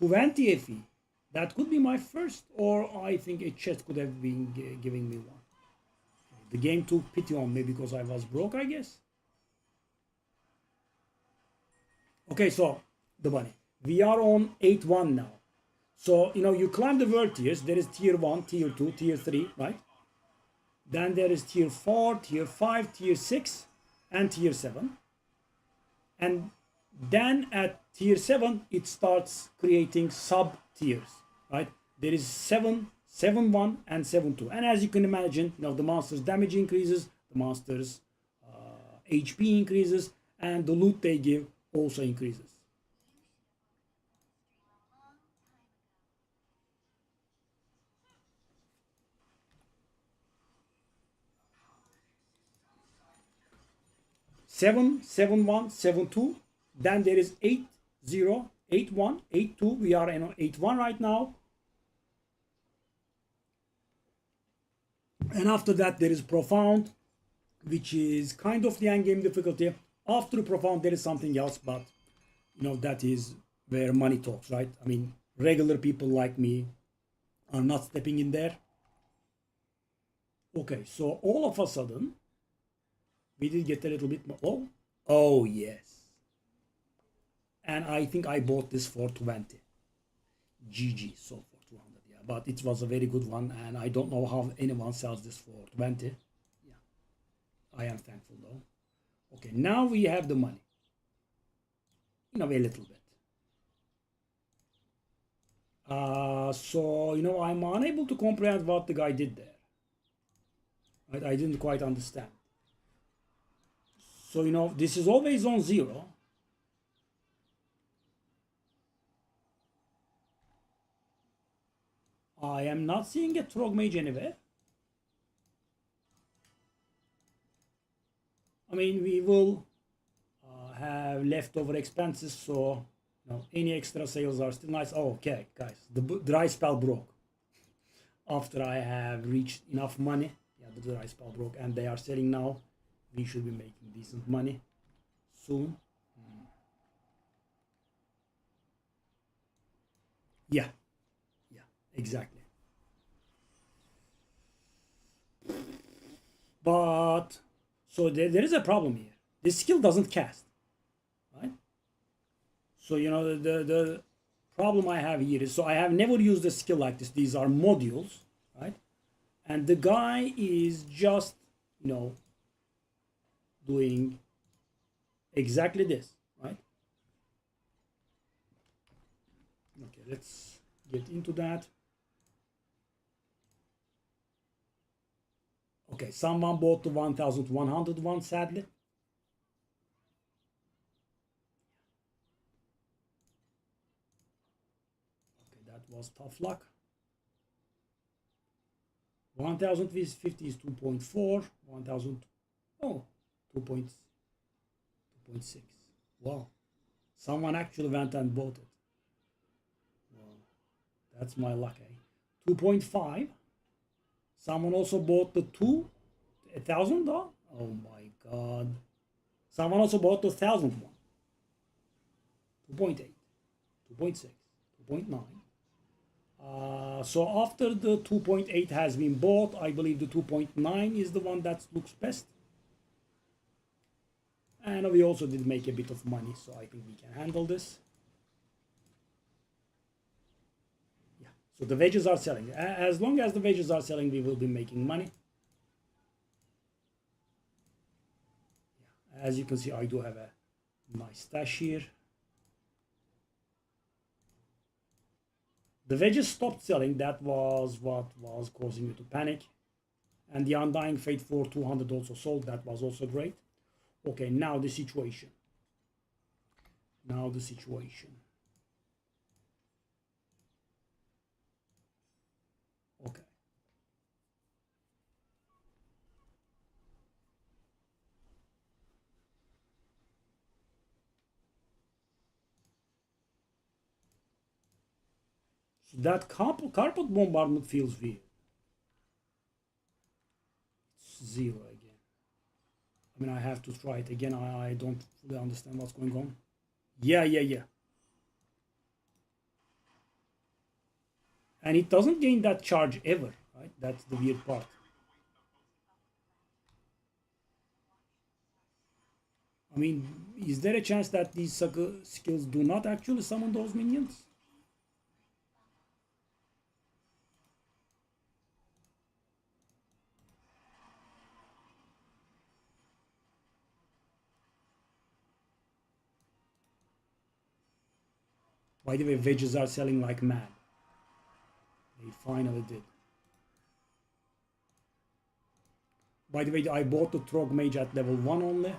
Speaker 1: 20 FE. That could be my first, or I think a chest could have been giving me one. The game took pity on me because I was broke, I guess. Okay, so the bunny. We are on 8-1 now. So, you climb the world tiers. There is tier 1, tier 2, tier 3, right? Then there is tier 4, tier 5, tier 6, and tier 7. And then at tier 7, it starts creating sub tiers, right? There is 7, 7-1, and 7-2. And as you can imagine, the monster's damage increases, the monster's HP increases, and the loot they give also increases. Seven, 7-1, 7-2. Then there is 8-0, 8-1, 8-2. We are in 8-1 right now. And after that, there is Profound, which is kind of the end game difficulty. After Profound, there is something else, but that is where money talks, right? I mean, regular people like me are not stepping in there. Okay, so all of a sudden, we did get a little bit more. Oh yes. And I think I bought this for 20. GG, so for 200. Yeah, but it was a very good one, and I don't know how anyone sells this for 20. Yeah, I am thankful though. Okay, now we have the money. In a way, a little bit. So, I'm unable to comprehend what the guy did there. Right? I didn't quite understand. So, this is always on 0. I am not seeing a Trog Mage anywhere. I mean, we will have leftover expenses, so any extra sales are still nice. Oh, okay, guys, the dry spell broke. After I have reached enough money, yeah, the dry spell broke, and they are selling now. We should be making decent money soon. Yeah, exactly. But so there is a problem here. This skill doesn't cast, right? So the problem I have here is, so I have never used a skill like this. These are modules, right? And the guy is just doing exactly this, right? Okay, let's get into that. Okay, someone bought the 1101, sadly. Okay, that was tough luck. 1050 is 2.4, 1000, oh, 2.6. Wow, someone actually went and bought it. Wow, that's my luck, eh? 2.5. Someone also bought the 1,000 though. Oh my god. Someone also bought the 1,000 one. 2.8, 2.6, 2.9. So after the 2.8 has been bought, I believe the 2.9 is the one that looks best. And we also did make a bit of money, so I think we can handle this. Yeah, so the wedges are selling. As long as the wedges are selling, we will be making money. Yeah. As you can see, I do have a nice stash here. The wedges stopped selling. That was what was causing you to panic. And the Undying Fate for 200 also sold. That was also great. Okay, now the situation. Okay. So that carpet bombardment feels weird. It's 0 again. I mean, I have to try it again. I don't fully understand what's going on. Yeah. And it doesn't gain that charge ever, right? That's the weird part. I mean, is there a chance that these sucker skills do not actually summon those minions? By the way, wedges are selling like mad. They finally did. By the way, I bought the Trog Mage at level 1 only.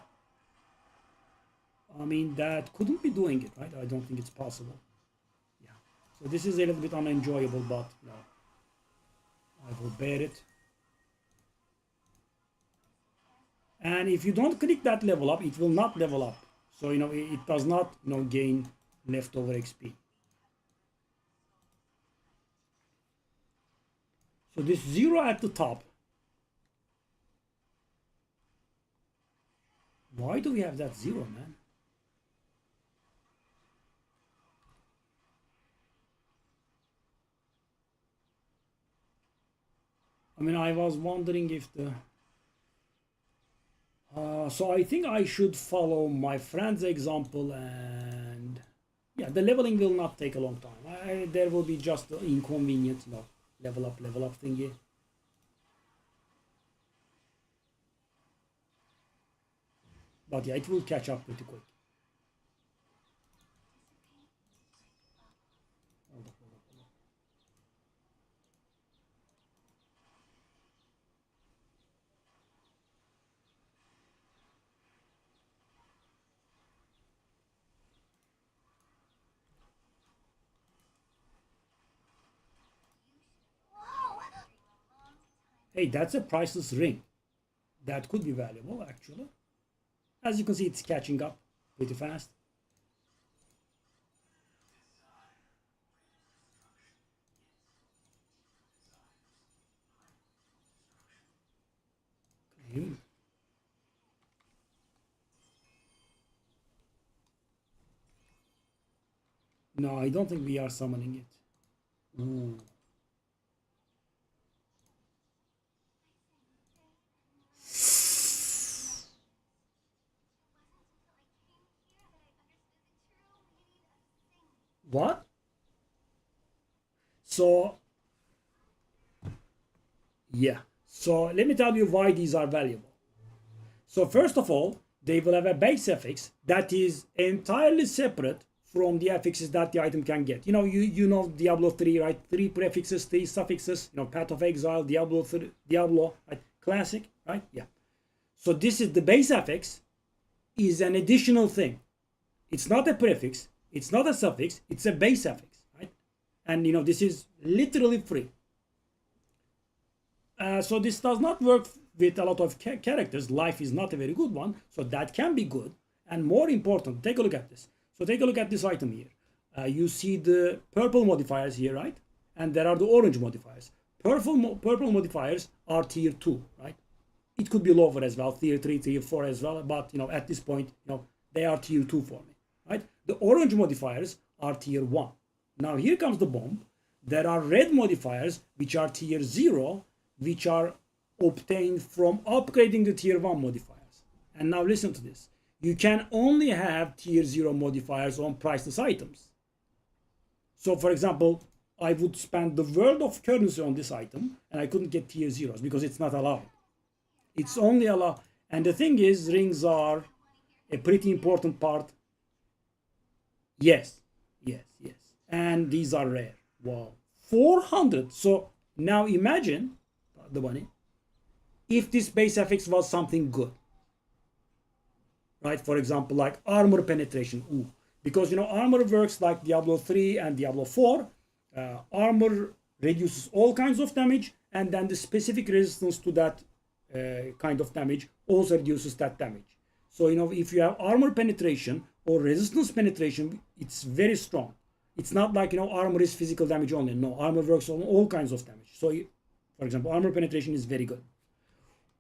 Speaker 1: I mean, that couldn't be doing it, right? I don't think it's possible. Yeah. So this is a little bit unenjoyable, but I will bear it. And if you don't click that level up, it will not level up. So, it does not, gain leftover XP. So this 0 at the top. Why do we have that 0, man? I mean, I was wondering if the... so I think I should follow my friend's example, and yeah, the leveling will not take a long time. There will be just the inconvenient, Level up thingy. But yeah, it will catch up pretty quick. Hold up. Hey, that's a priceless ring. That could be valuable, actually. As you can see, it's catching up pretty fast. Okay. No, I don't think we are summoning it. Ooh. What? So, yeah. So let me tell you why these are valuable. So first of all, they will have a base affix that is entirely separate from the affixes that the item can get. You know Diablo 3, right? 3 prefixes, 3 suffixes, Path of Exile, Diablo 3, Diablo, right? Classic, right? Yeah. So this is the base affix is an additional thing. It's not a prefix, it's not a suffix, it's a base affix, right? And this is literally free. So this does not work with a lot of characters. Life is not a very good one, so that can be good. And more important, take a look at this. So take a look at this item here. You see the purple modifiers here, right? And there are the orange modifiers. Purple modifiers are tier 2, right? It could be lower as well, tier 3, tier 4 as well, but at this point, they are tier 2 for me, right? The orange modifiers are tier 1. Now here comes the bomb. There are red modifiers, which are tier 0, which are obtained from upgrading the tier 1 modifiers. And now listen to this. You can only have tier 0 modifiers on priceless items. So for example, I would spend the world of currency on this item and I couldn't get tier 0s because it's not allowed. It's only allowed. And the thing is, rings are a pretty important part. Yes. And these are rare. Wow. 400. So now imagine the money if this base affix was something good, right? For example, like armor penetration. Ooh. Because armor works like Diablo 3 and Diablo 4. Armor reduces all kinds of damage, and then the specific resistance to that kind of damage also reduces that damage. So if you have armor penetration or resistance penetration, it's very strong. It's not like armor is physical damage only. No, armor works on all kinds of damage. So for example, armor penetration is very good.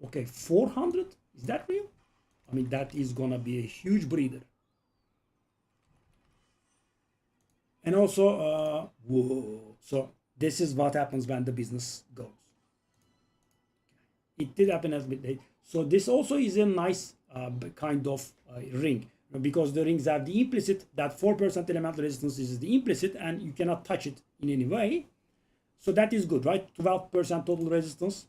Speaker 1: Okay, 400? Is that real? I mean, that is gonna be a huge breather. And also, whoa. So this is what happens when the business goes. It did happen as bit late. So this also is a nice kind of ring, because the rings have the implicit, that 4% elemental resistance is the implicit, and you cannot touch it in any way. So that is good, right? 12% total resistance.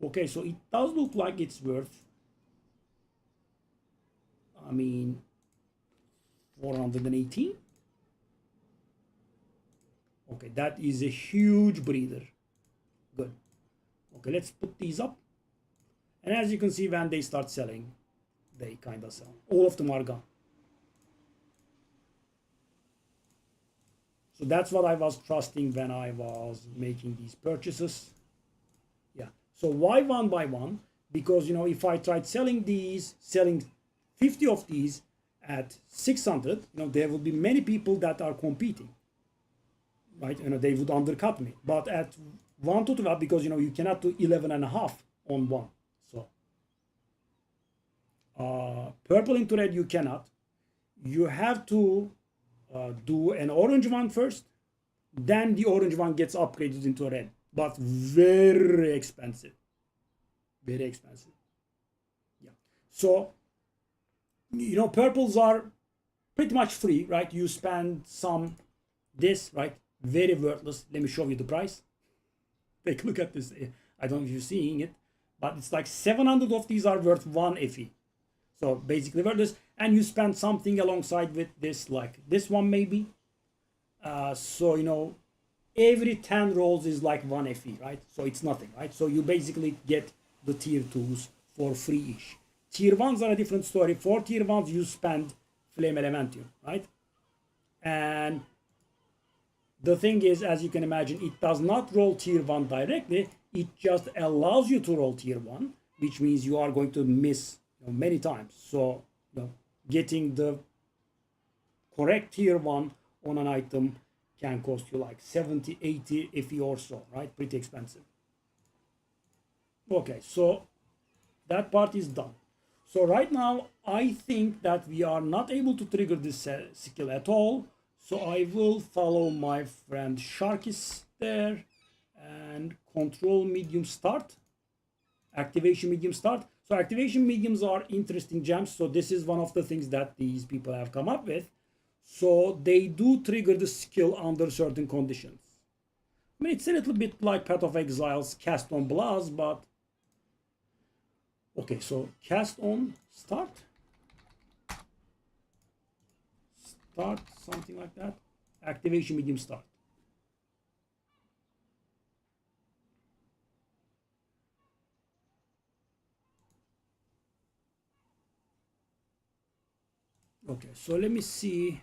Speaker 1: Okay, so it does look like it's worth, I mean, 418. Okay, that is a huge breather. Good. Okay, let's put these up. And as you can see, when they start selling, they kind of sell. All of them are gone. So that's what I was trusting when I was making these purchases. Yeah. So why one by one? Because if I tried selling 50 of these at 600, there will be many people that are competing, right? They would undercut me. But at 1 to 12, because you cannot do 11.5 on one. So purple into red you cannot. You have to do an orange one first, then the orange one gets upgraded into red, but very expensive. Yeah. So purples are pretty much free, right? You spend some this, right? Very worthless. Let me show you the price. Take a look at this. I don't know if you're seeing it, but it's like 700 of these are worth 1 FE. So basically worth this, and you spend something alongside with this, like this one maybe. So, you know, every 10 rolls is like 1 FE, right? So it's nothing, right? So you basically get the tier 2s for free-ish. Tier 1s are a different story. For tier 1s, you spend Flame Elementium, right? And the thing is, as you can imagine, it does not roll tier 1 directly. It just allows you to roll tier 1, which means you are going to miss, you know, many times. So, you know, getting the correct tier 1 on an item can cost you like 70, 80 FE or so, right? Pretty expensive. Okay, so that part is done. So right now, I think that we are not able to trigger this skill at all. So I will follow my friend Sharkis there and control medium start. Activation medium start. So activation mediums are interesting gems. So this is one of the things that these people have come up with. So they do trigger the skill under certain conditions. I mean, it's a little bit like Path of Exile's Cast on Blast, but okay, so cast on start, something like that. Activation medium start. Okay, so let me see,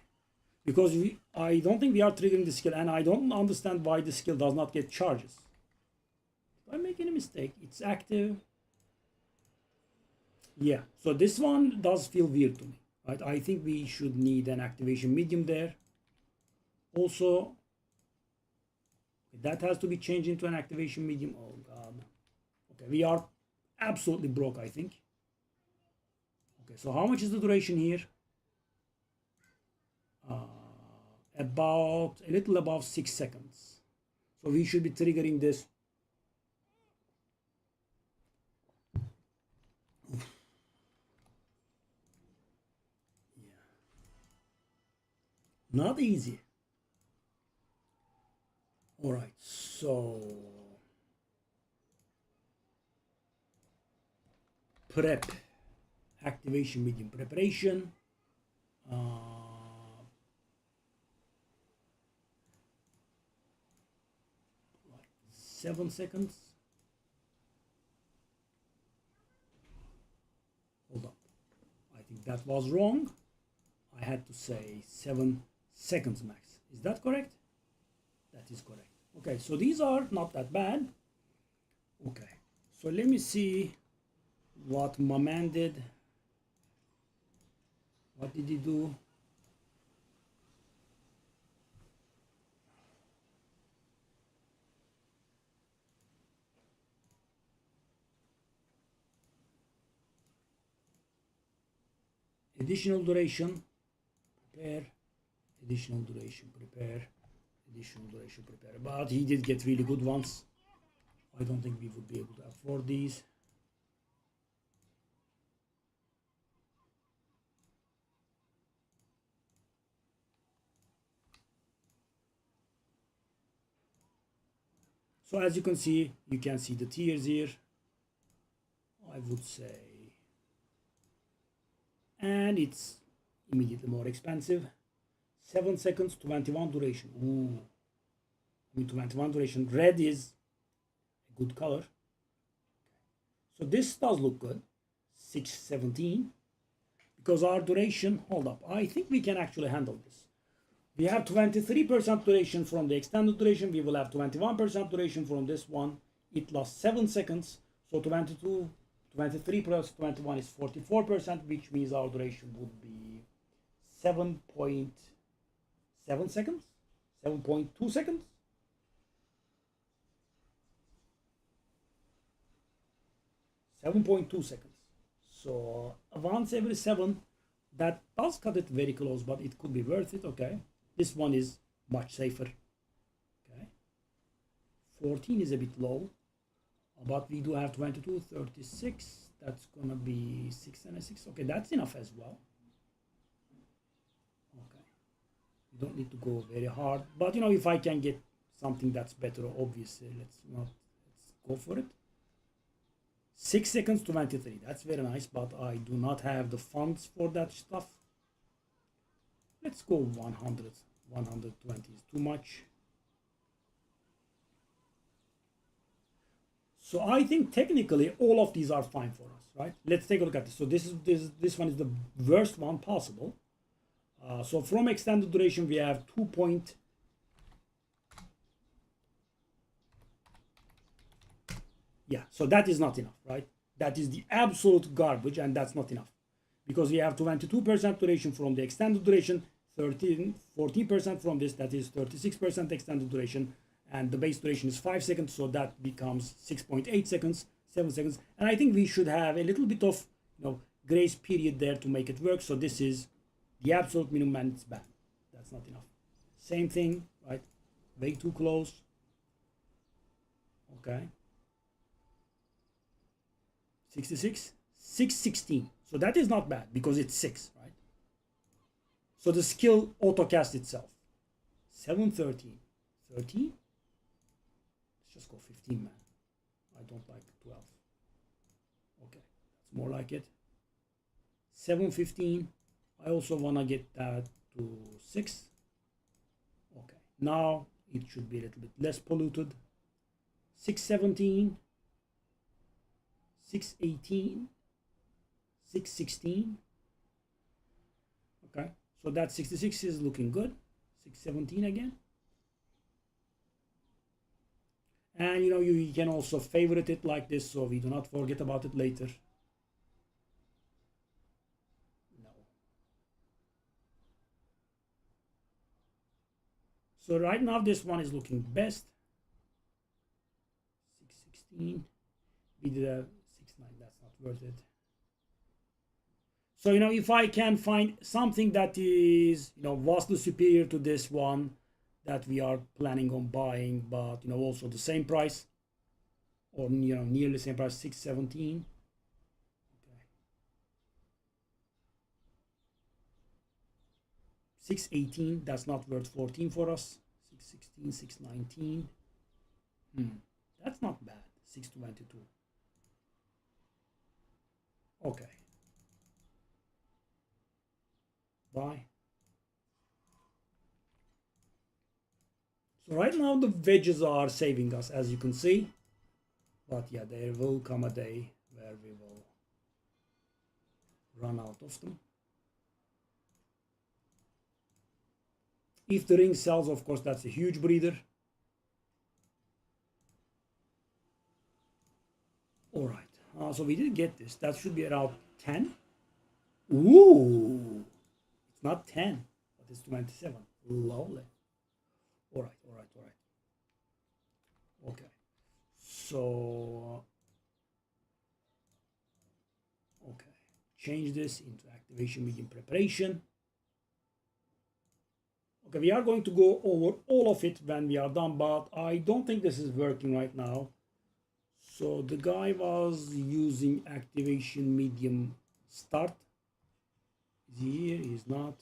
Speaker 1: because I don't think we are triggering the skill, and I don't understand why the skill does not get charges. Did I make any mistake? It's active. Yeah, so this one does feel weird to me, right? I think we should need an activation medium there. Also, that has to be changed into an activation medium. Oh God. Okay, we are absolutely broke, I think. Okay, so how much is the duration here? About a little above 6 seconds. So we should be triggering this. Yeah. Not easy. All right, so prep, activation medium preparation. 7 seconds. Hold up. I think that was wrong. I had to say 7 seconds max. Is that correct? That is correct. Okay, so these are not that bad. Okay, so let me see what my man did. What did he do? Additional duration, prepare, additional duration, prepare, additional duration, prepare. But he did get really good ones. I don't think we would be able to afford these. So as you can see the tiers here. I would say, and it's immediately more expensive. 7 seconds, 21 duration. Ooh, I mean 21 duration. Red is a good color. So this does look good. 617. Because our duration, hold up, I think we can actually handle this. We have 23% duration from the extended duration. We will have 21% duration from this one. It lasts 7 seconds. So 23 plus 21 is 44%, which means our duration would be 7.7 seconds, 7.2 seconds. So once every 7, that does cut it very close, but it could be worth it. Okay, this one is much safer. Okay, 14 is a bit low, but we do have 22, 36. That's gonna be 6 and a 6. Okay, that's enough as well. Okay, you don't need to go very hard, but you know, if I can get something that's better, obviously let's not Go for it. 6 seconds to 23. That's very nice, but I do not have the funds for that stuff. Let's go 100. 120 is too much. So I think technically all of these are fine for us, right? Let's take a look at this. So this one is the worst one possible. So from extended duration we have 2 point. Yeah, so that is not enough, right? That is the absolute garbage, and that's not enough because we have 22% duration from the extended duration, 14% from this, that is 36% extended duration, and the base duration is 5 seconds, so that becomes 6.8 seconds, 7 seconds, and I think we should have a little bit of grace period there to make it work. So this is the absolute minimum and it's bad. That's not enough. Same thing, right? Way too close. Okay. 66, 616. So that is not bad because it's 6, right? So the skill auto-cast itself. 713. 13? Let's just go 15, man. I don't like 12. Okay, that's more like it. 715. I also want to get that to 6. Okay, now it should be a little bit less polluted. 617. 618, 616. Okay, so that 66 is looking good. 617 again. And you can also favorite it like this so we do not forget about it later. No. So right now this one is looking best. 616. We did a 6.9, that's not worth it. So if I can find something that is vastly superior to this one that we are planning on buying, but also the same price, or nearly the same price, 617. Okay. 618, that's not worth 14 for us. 616, 619. That's not bad. 622. Okay. Bye. So right now the wedges are saving us, as you can see. But yeah, there will come a day where we will run out of them. If the ring sells, of course, that's a huge breather. All right. So we did get this. That should be around 10. Ooh. It's not 10, but it's 27. Lovely. All right. Okay. So, okay. Change this into activation medium preparation. Okay, we are going to go over all of it when we are done, but I don't think this is working right now. So the guy was using activation medium start. Is he here? He's not.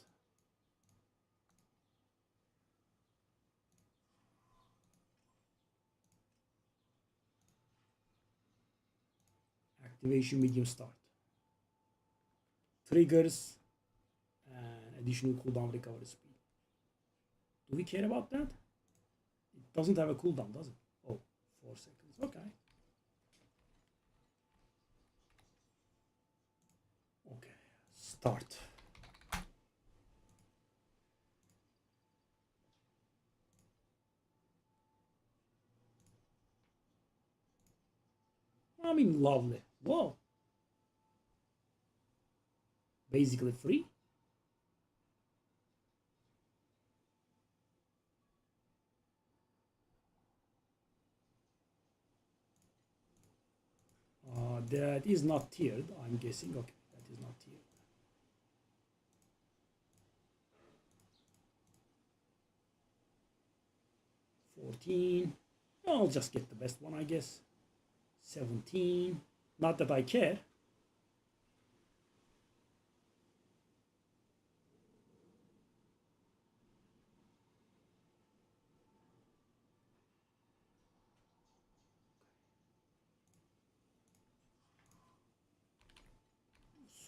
Speaker 1: Activation medium start. Triggers and additional cooldown recovery speed. Do we care about that? It doesn't have a cooldown, does it? Oh, 4 seconds. Okay. Okay, start. I mean, lovely. Whoa. Basically free. That is not tiered, I'm guessing. Okay, that is not tiered. 14. I'll just get the best one, I guess. 17. Not that I care.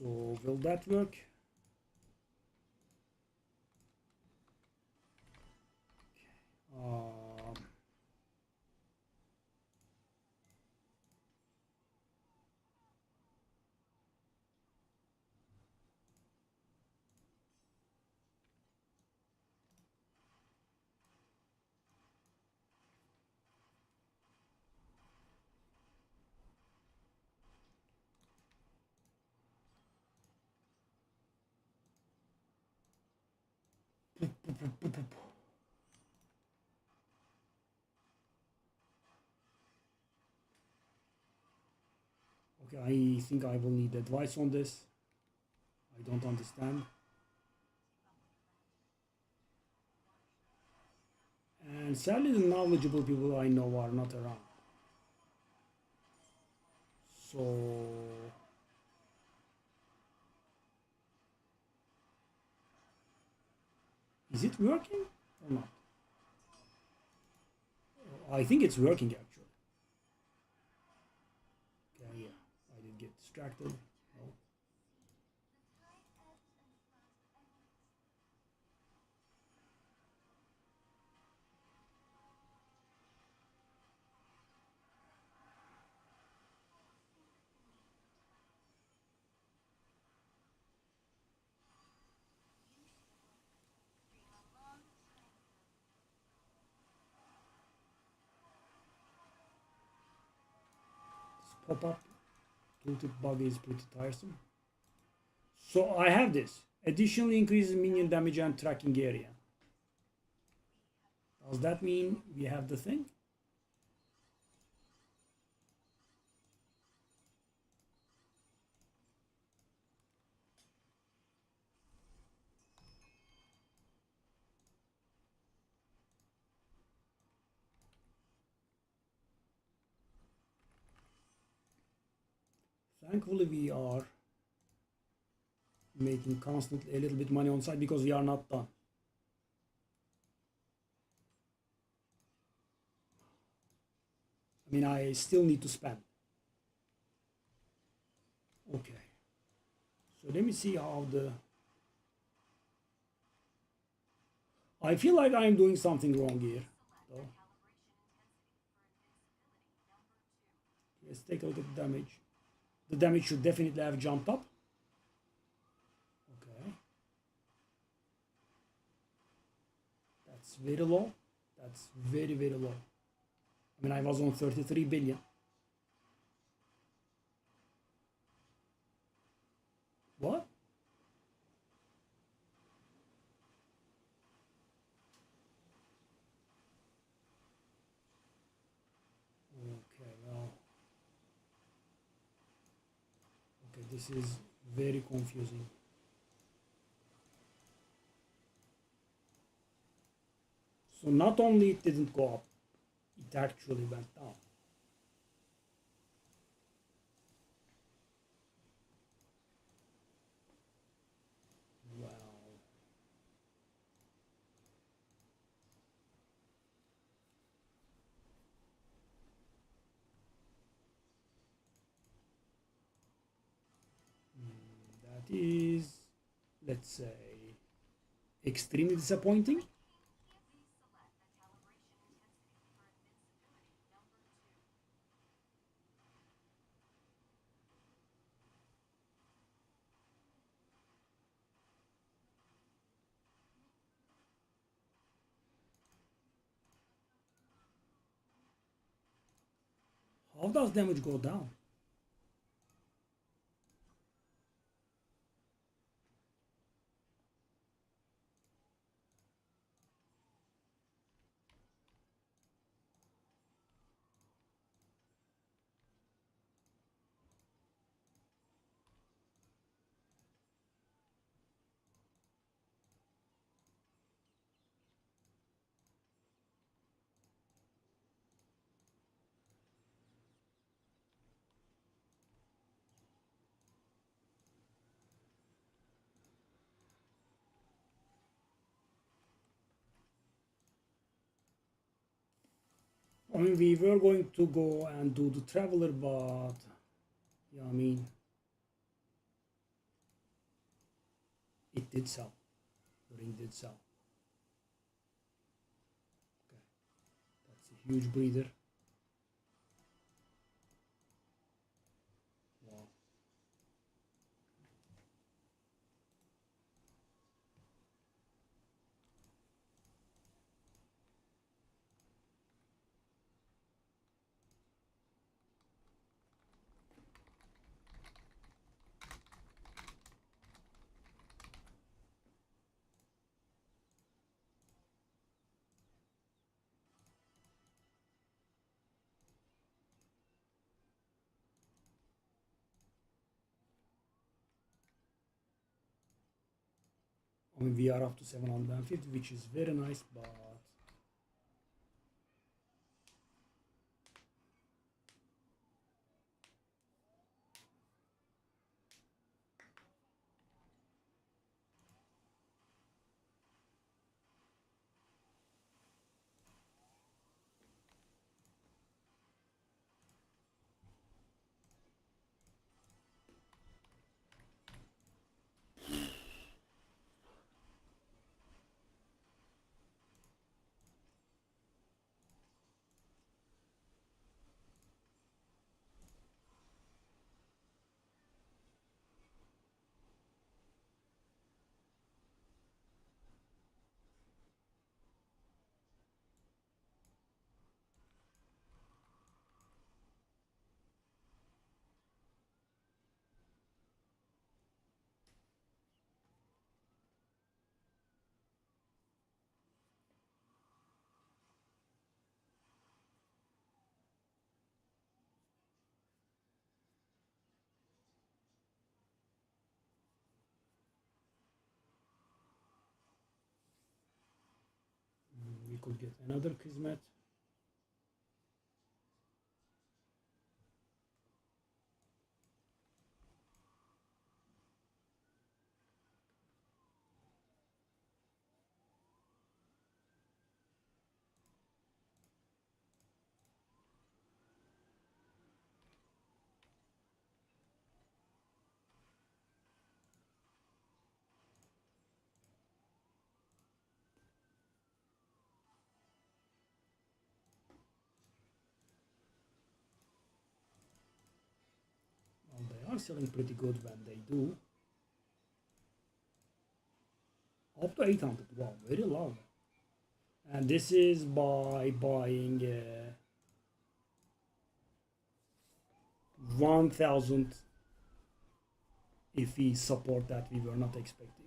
Speaker 1: So will that work? Okay, I think I will need advice on this. I don't understand. And sadly, the knowledgeable people I know are not around. So, is it working or not? I think it's working actually. Okay, yeah, I did get distracted. No. This pop-up tooltip bug is pretty tiresome. So I have this. Additionally increases minion damage and tracking area. Does that mean we have the thing? Thankfully we are making constantly a little bit money on side because we are not done. I mean, I still need to spend. Okay. So let me see how the... I feel like I'm doing something wrong here. Though. Let's take a look at the damage. The damage should definitely have jumped up. Okay. That's very low. That's very, very low. I mean, I was on 33 billion. What? Okay, well. Okay, this is very confusing. So not only it didn't go up, it actually went down. Wow. That is, let's say, extremely disappointing. How does damage go down? I mean, we were going to go and do the traveler, but yeah, I mean, It did sell. The ring did sell. Okay, that's a huge breather. Wow. I mean, we are up to 750, which is very nice, but we could get another Kismet. Well, they are selling pretty good when they do. Up to 800. Wow, very low. And this is by buying 1000 if we support that we were not expecting.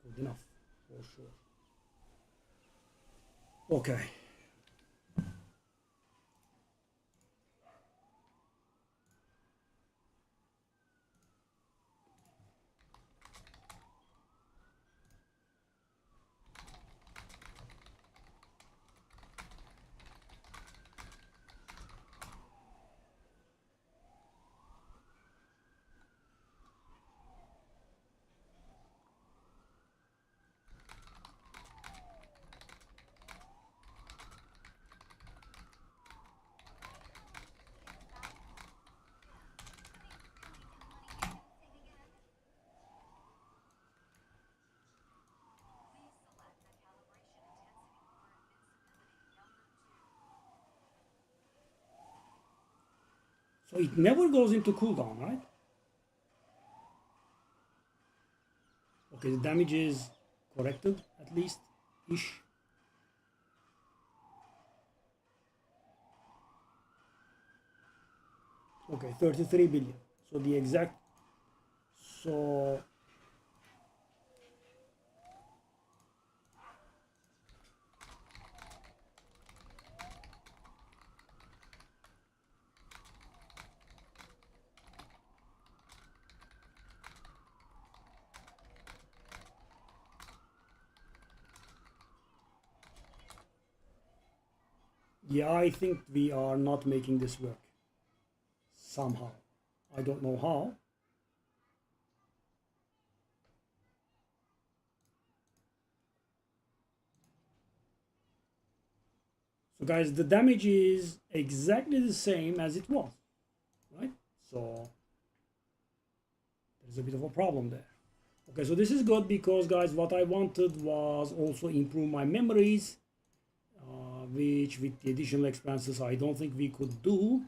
Speaker 1: Good enough, for sure. Okay. So it never goes into cooldown, right? Okay, the damage is corrected at least ish. Okay, 33 billion. So the exact, so yeah, I think we are not making this work somehow. I don't know how. So guys, the damage is exactly the same as it was, right? So there's a bit of a problem there. Okay, so this is good because guys, what I wanted was also improve my memories, which with the additional expenses I don't think we could do,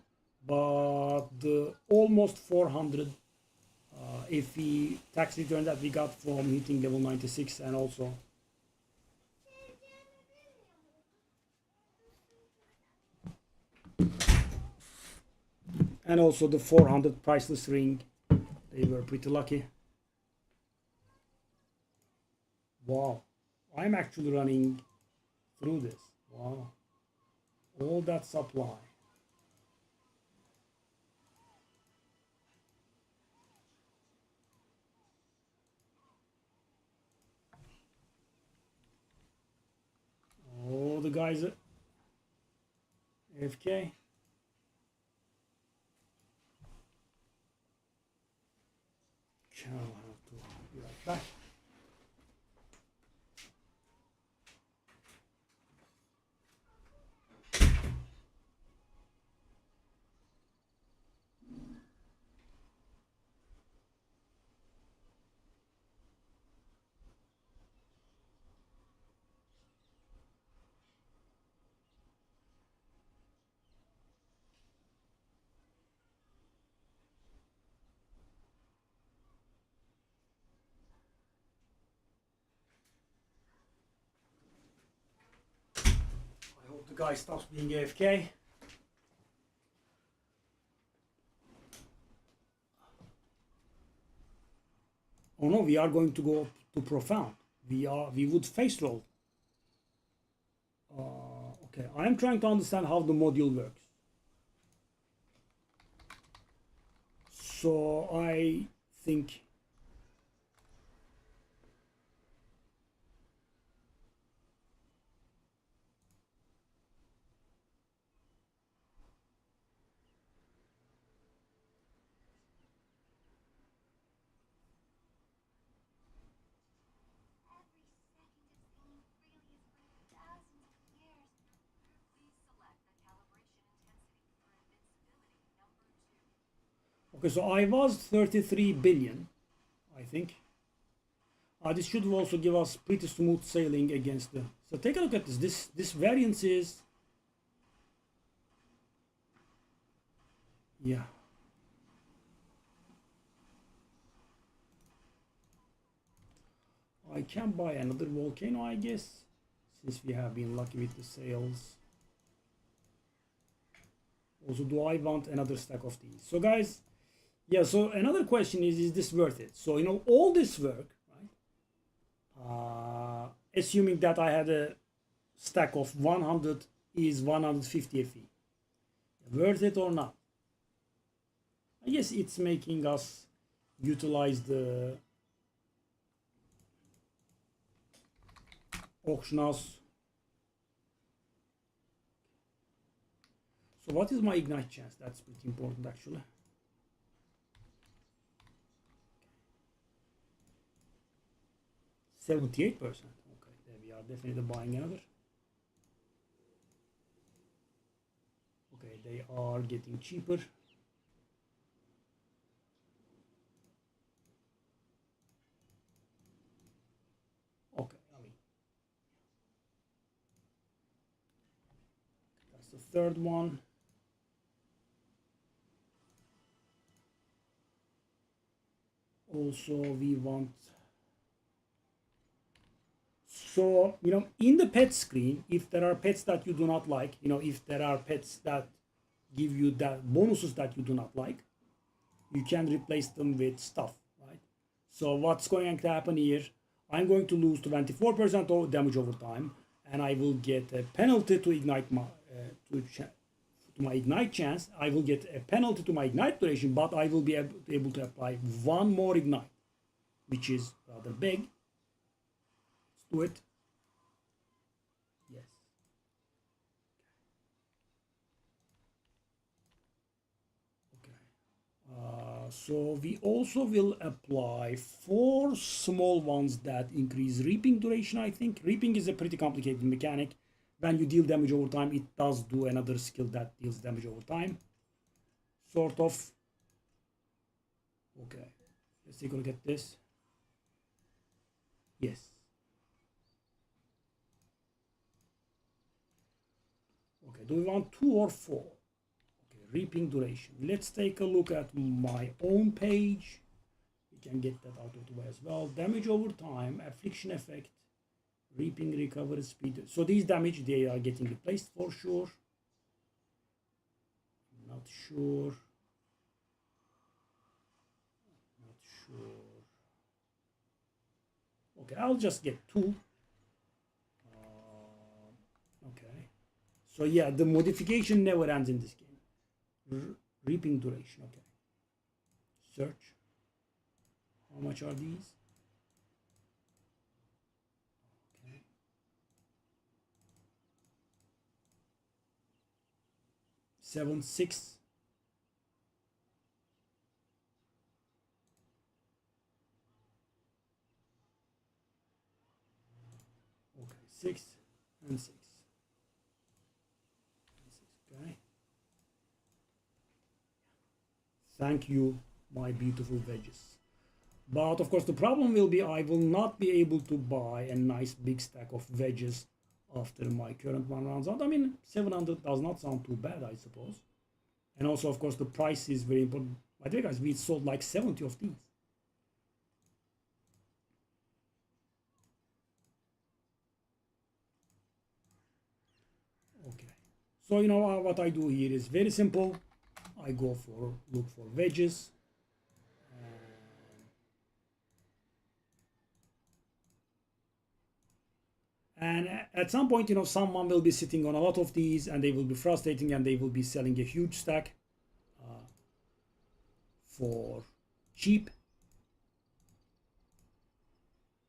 Speaker 1: but the almost 400 FE tax return that we got from hitting level 96, and also the 400 priceless ring, they were pretty lucky. Wow, I'm actually running through this. Wow, all that supply. Oh, the guys at AFK. I'll have to be right back. I hope the guy stops being AFK. Oh no, we are going to go to profound. We would face roll. Okay, I am trying to understand how the module works. So I think okay, so I was 33 billion, I think. This should also give us pretty smooth sailing against the. So take a look at this. This variance is. Yeah. I can buy another volcano, I guess, since we have been lucky with the sales. Also, do I want another stack of these? So guys, yeah, so another question is this worth it? So, all this work, right? Assuming that I had a stack of 100 is 150 FE. Worth it or not? I guess it's making us utilize the auction house. So what is my ignite chance? That's pretty important actually. 78%. Okay, then we are definitely buying another. Okay, they are getting cheaper. Okay, I mean, that's the third one. Also, we want. So, in the pet screen, if there are pets that you do not like, if there are pets that give you that bonuses that you do not like, you can replace them with stuff, right? So what's going to happen here? I'm going to lose 24% of damage over time, and I will get a penalty to ignite my to my ignite chance. I will get a penalty to my ignite duration, but I will be able to apply one more ignite, which is rather big. Let's do it. Yes. So we also will apply 4 small ones that increase reaping duration, I think. Reaping is a pretty complicated mechanic. When you deal damage over time, it does do another skill that deals damage over time. Sort of. Okay, let's take a look at this. Yes. Okay, do we want 2 or 4? Okay, reaping duration. Let's take a look at my own page. We can get that out of the way as well. Damage over time, affliction effect, reaping recovery speed. So these damage, they are getting replaced for sure. Not sure. Not sure. Okay, I'll just get 2. Okay. So yeah, the modification never ends in this game. Reaping duration. Okay. Search. How much are these? Okay. 7, 6. Okay, 6 and 6. Okay. Thank you, my beautiful veggies. But of course, the problem will be I will not be able to buy a nice big stack of veggies after my current one runs out. I mean, 700 does not sound too bad, I suppose. And also, of course, the price is very important. By the way, guys, we sold like 70 of these. Okay. So, you know, what I do here is very simple. I go for, look for veggies. And at some point, you know, someone will be sitting on a lot of these and they will be frustrating and they will be selling a huge stack for cheap.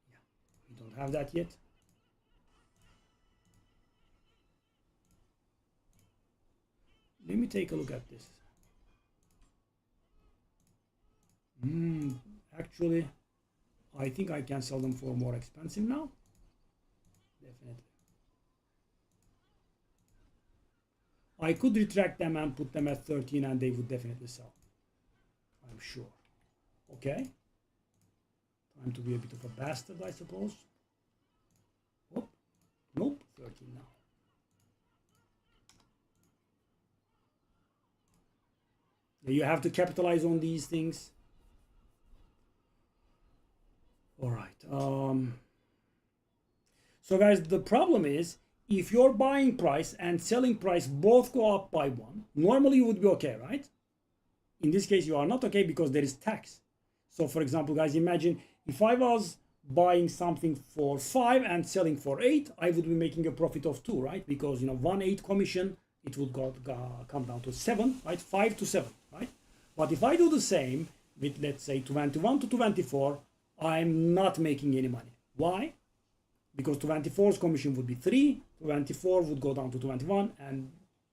Speaker 1: Yeah, we don't have that yet. Let me take a look at this. Actually, I think I can sell them for more expensive now. Definitely. I could retract them and put them at 13 and they would definitely sell. I'm sure. Okay. Time to be a bit of a bastard, I suppose. Oh, nope, 13 now. You have to capitalize on these things. All right. So guys, the problem is if your buying price and selling price both go up by 1, normally you would be okay, right? In this case, you are not okay because there is tax. So for example, guys, imagine if I was buying something for 5 and selling for 8, I would be making a profit of 2, right? Because, you know, 1/8 commission, it would come down to 7, right? 5 to 7, right? But if I do the same with, let's say, 21 to 24, I'm not making any money. Why? Because 24's commission would be 3, 24 would go down to 21, and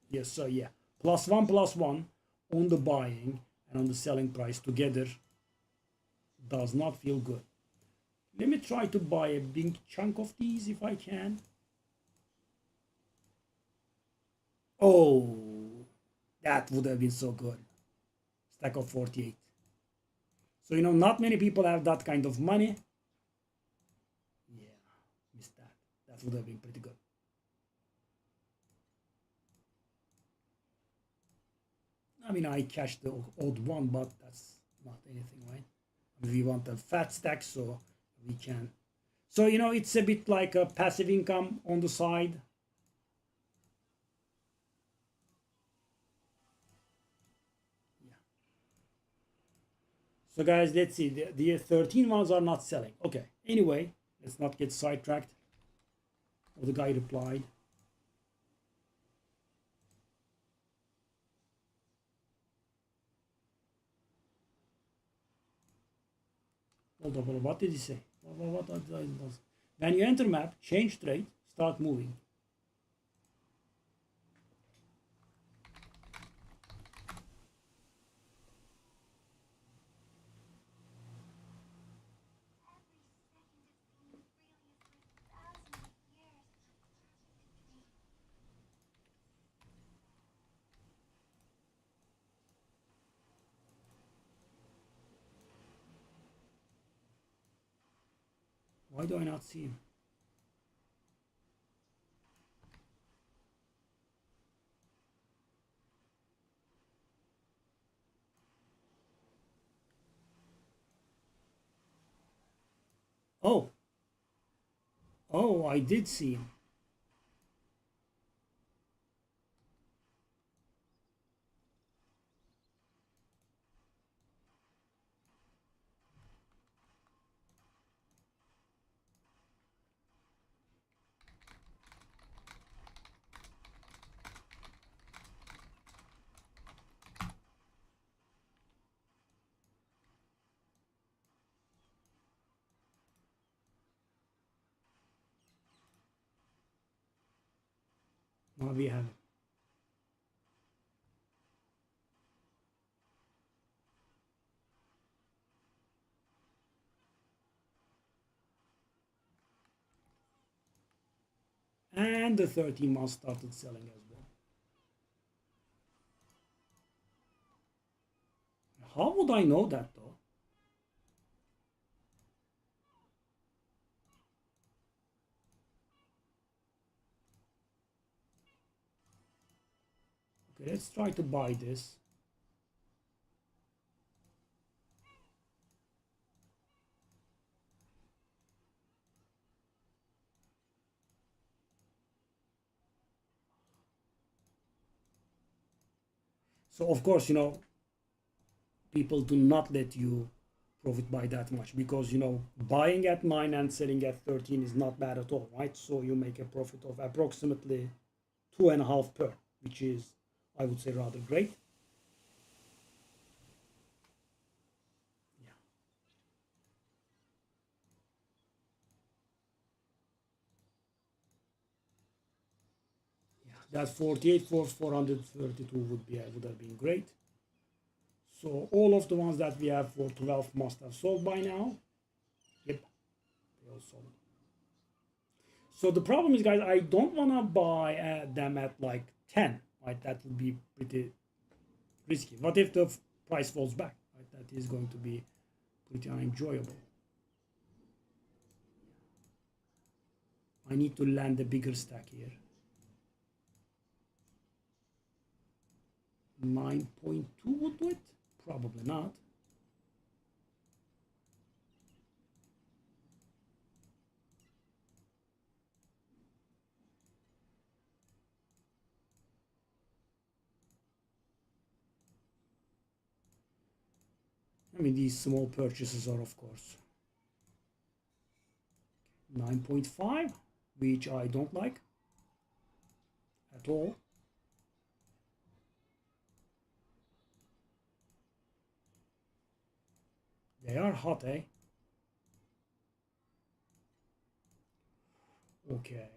Speaker 1: yes, so yeah, +1 on the buying and on the selling price together does not feel good. Let me try to buy a big chunk of these if I can. Oh, that would have been so good. Stack of 48. So, you know, not many people have that kind of money. Yeah, missed that. That would have been pretty good. I mean, I cashed the odd one, but that's not anything, right? We want a fat stack, so we can. So, you know, it's a bit like a passive income on the side. Yeah. So, guys, let's see. The 13 ones are not selling. Okay. Anyway, let's not get sidetracked. Oh, the guy replied. Hold on, what did he say? What when you enter map, change trade, start moving. Why do I not see him? Oh, oh, I did see him. Now we have him. And the 13 months started selling as well. How would I know that though? Okay, let's try to buy this. So of course, people do not let you profit by that much because buying at 9 and selling at 13 is not bad at all, right? So you make a profit of approximately 2.5 per, which is, I would say, rather great. Yeah, yeah, that 48 for 432 would have been great. So all of the ones that we have for 12 must have sold by now. Yep, they all sold. So the problem is, guys, I don't want to buy them at like 10, right? That would be pretty risky. What if the price falls back? Right? That is going to be pretty unenjoyable. I need to land a bigger stack here. 9.2 would do it? Probably not. I mean, these small purchases are, of course, 9.5, which I don't like at all. They are hot, eh? Okay,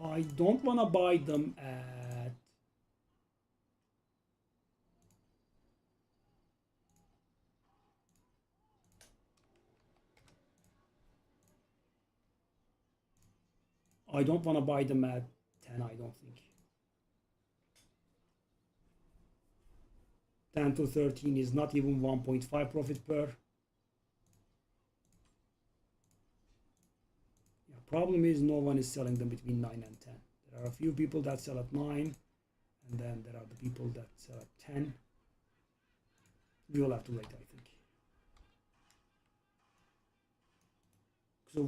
Speaker 1: I don't want to buy them at... I don't want to buy them at 10, I don't think. 10 to 13 is not even 1.5 profit per. Yeah, problem is no one is selling them between 9 and 10. There are a few people that sell at 9, and then there are the people that sell at 10. We will have to wait, I think. So,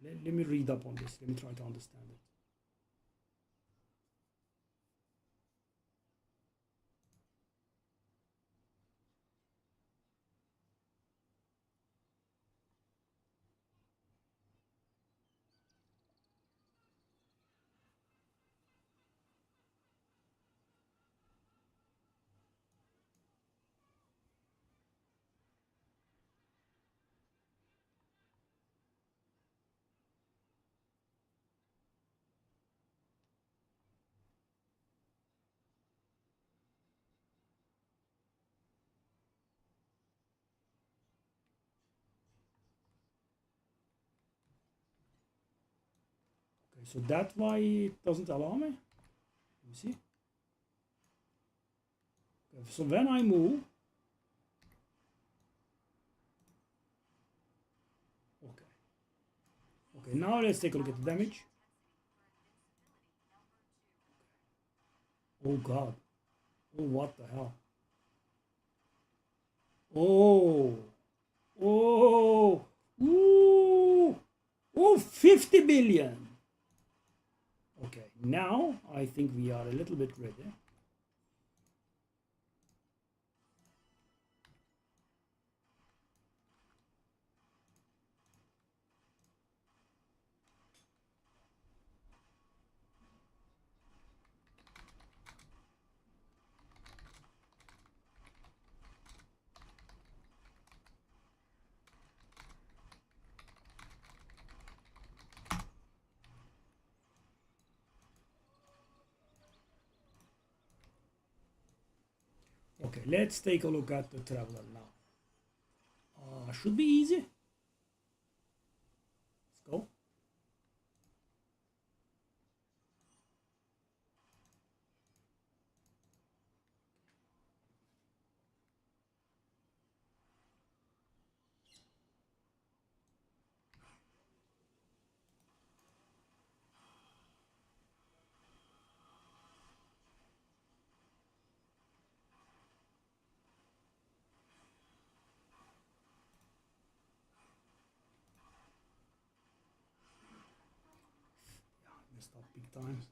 Speaker 1: let me read up on this. Let me try to understand it. Okay, so that's why it doesn't allow me. Let me see. Okay, so when I move, okay, Okay, now let's take a look at the damage. Oh god. Oh, what the hell? Oh. Oh. Ooh. Oh, 50 billion. Okay, now I think we are a little bit ready. Okay, let's take a look at the traveler now. Should be easy. Let's go. Yeah, messed up big time.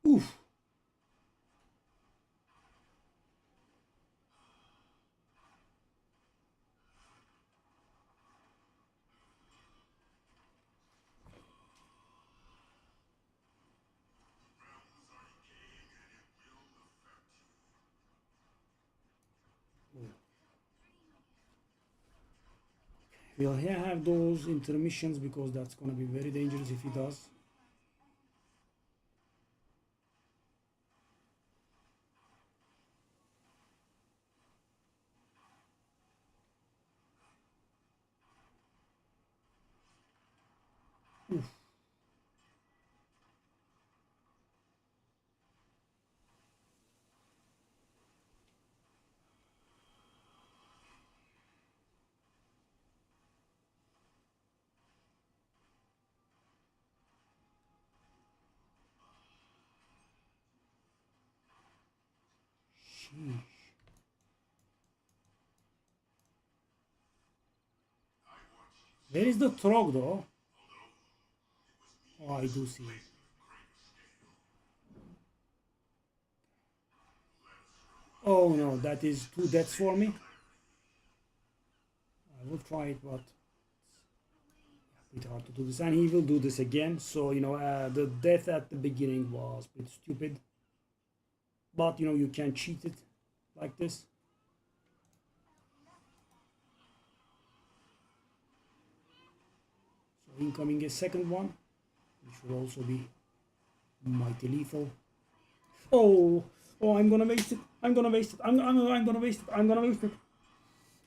Speaker 1: Oof. We'll have those intermissions because that's gonna be very dangerous if he does. Oof. Sheesh. Where is the Trog though? Oh, I do see it. Oh no, that is 2 deaths for me. I will try it, but it's hard to do this. And he will do this again. So, the death at the beginning was a bit stupid. But, you can cheat it like this. So, incoming a second one, which will also be mighty lethal. Oh, I'm gonna waste it. I'm gonna waste it. I'm gonna waste it. I'm gonna waste it.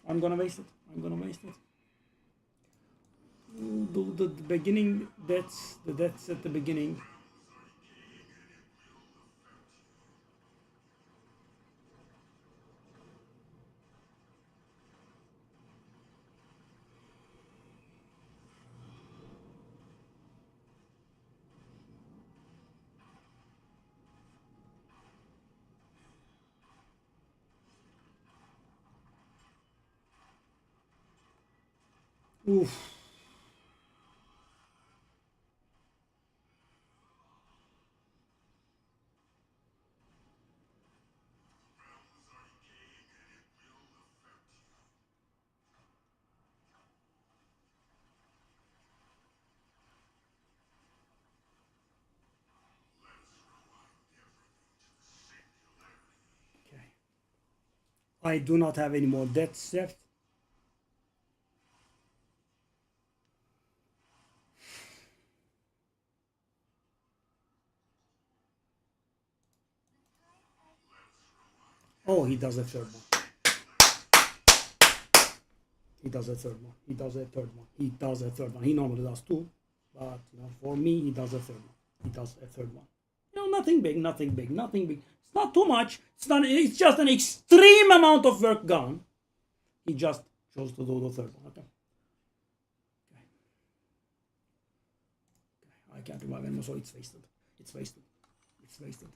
Speaker 1: I'm gonna waste it. I'm gonna waste it. The beginning, that's the deaths at the beginning. Oof. I do not have any more deaths left. Oh, he does a third one. He does a third one. He does a third one. He does a third one. He normally does two, but you know, for me, he does a third one. He does a third one. You know, nothing big, nothing big, nothing big. It's not too much. It's not. It's just an extreme amount of work gone. He just chose to do the third one. Okay. I can't revive anymore, so it's wasted. It's wasted. It's wasted.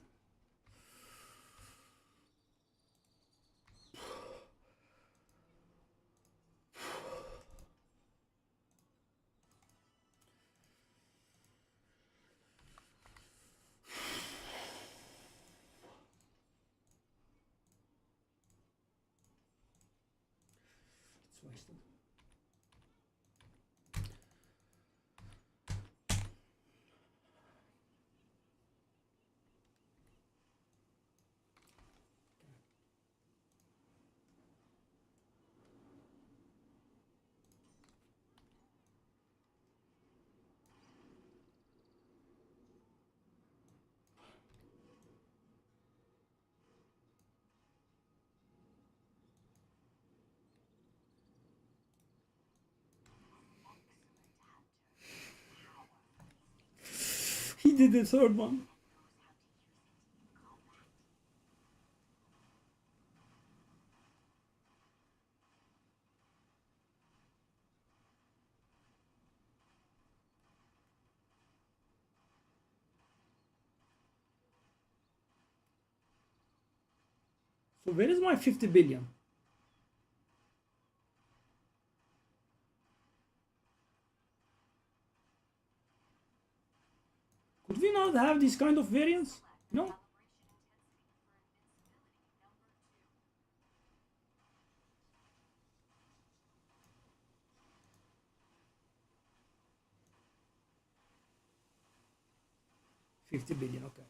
Speaker 1: It's wasted. He did the third one. So where is my 50 billion? Could we not have this kind of variance? No? $50 billion, okay.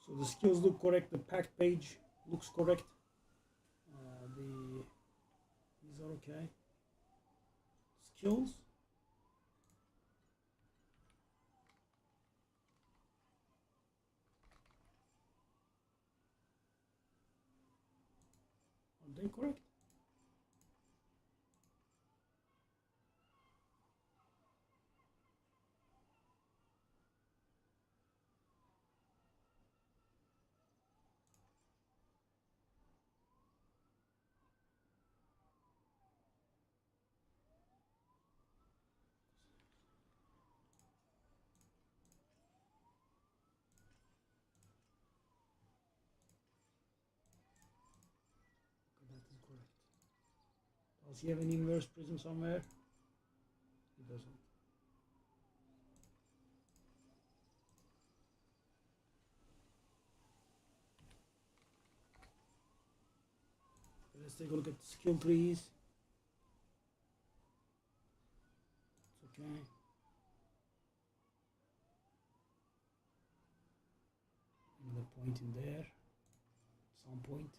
Speaker 1: So the skills look correct, the packed page looks correct. These are okay. Skills. Are they correct? Okay, that is correct. Does he have an inverse prism somewhere? He doesn't. Let's take a look at skill trees. point in there. Some point.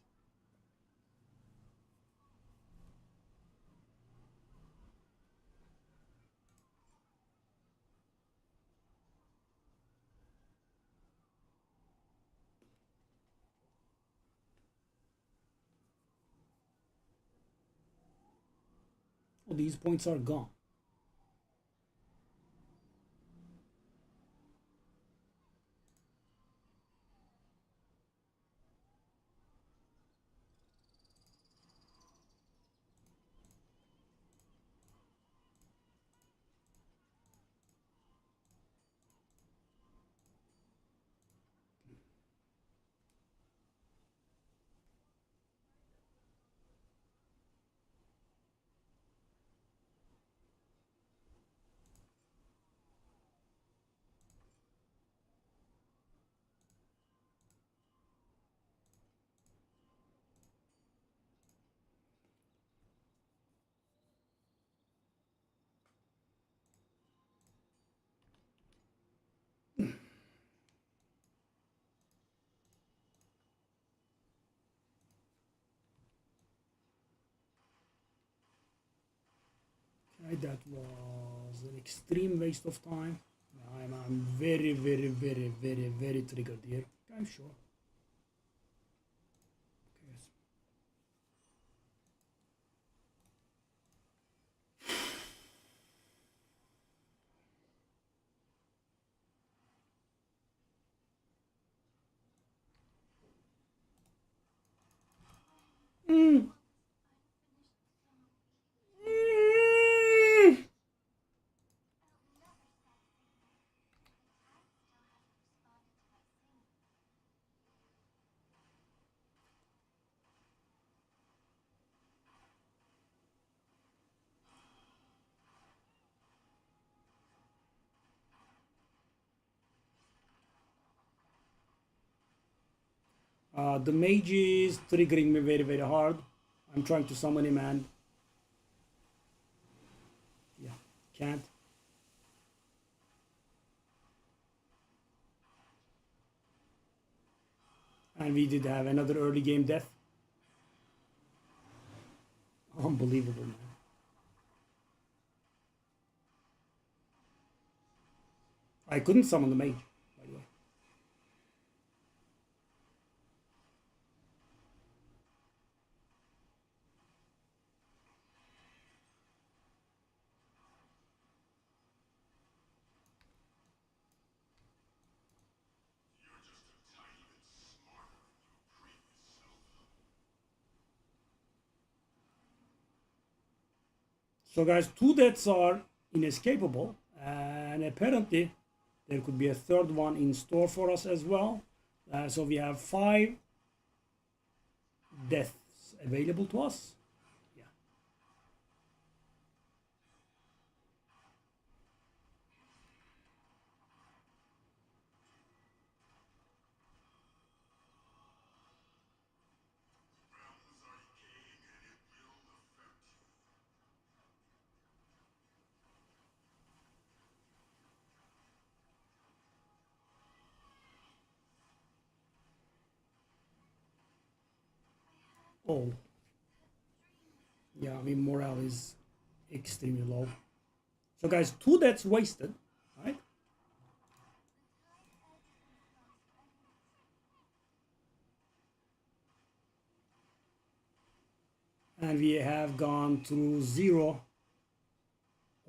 Speaker 1: Oh, these points are gone. Okay, that was an extreme waste of time. I'm very, very, very, very, very triggered here. I'm sure. Okay. The mage is triggering me very, very hard. I'm trying to summon him and yeah, can't. And we did have another early game death. Unbelievable, man. I couldn't summon the mage, by the way. So guys, 2 deaths are inescapable, and apparently there could be a third one in store for us as well. So we have 5 deaths available to us. Yeah. Oh. Yeah, I mean, morale is extremely low. So guys, 2 deaths wasted, right? And we have gone through 0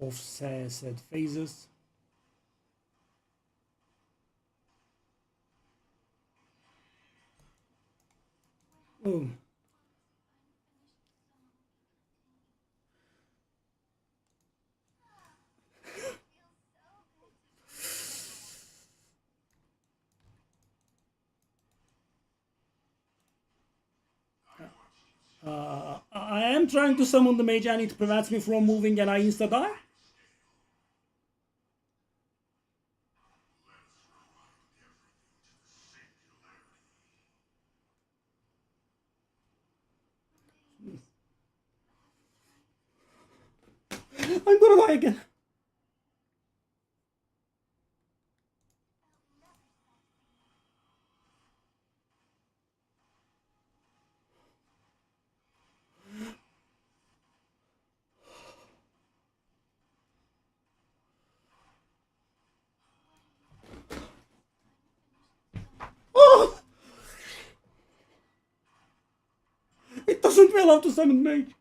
Speaker 1: of said phases. Oh. I am trying to summon the mage and it prevents me from moving and I insta die. I'm gonna die again. love to summon mage.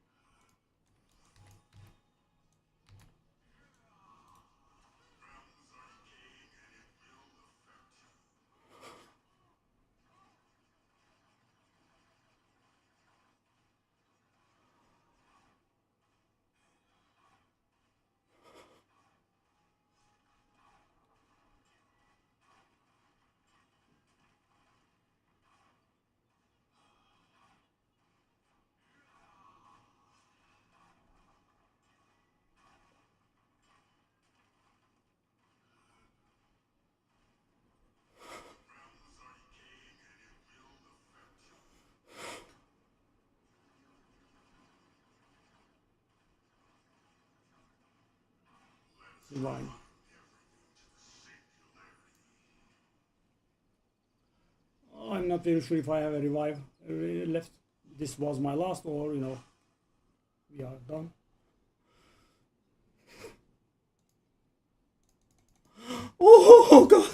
Speaker 1: Divine. I'm not very sure if I have a revive left. This was my last, or you know, we are done. Oh God!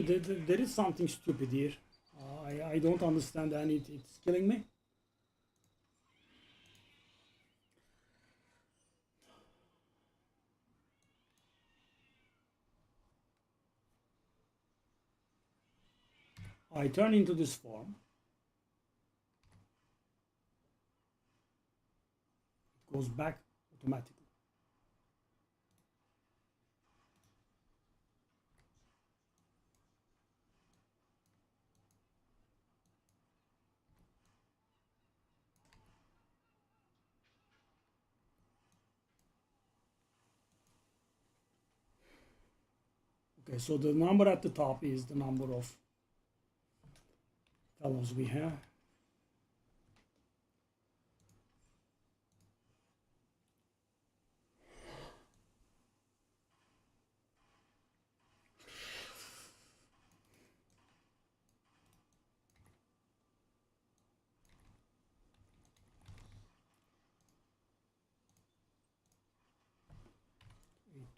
Speaker 1: There is something stupid here. I don't understand, and it's killing me. I turn into this form. It goes back automatically. Okay, so the number at the top is the number of fellows we have.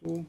Speaker 1: Two.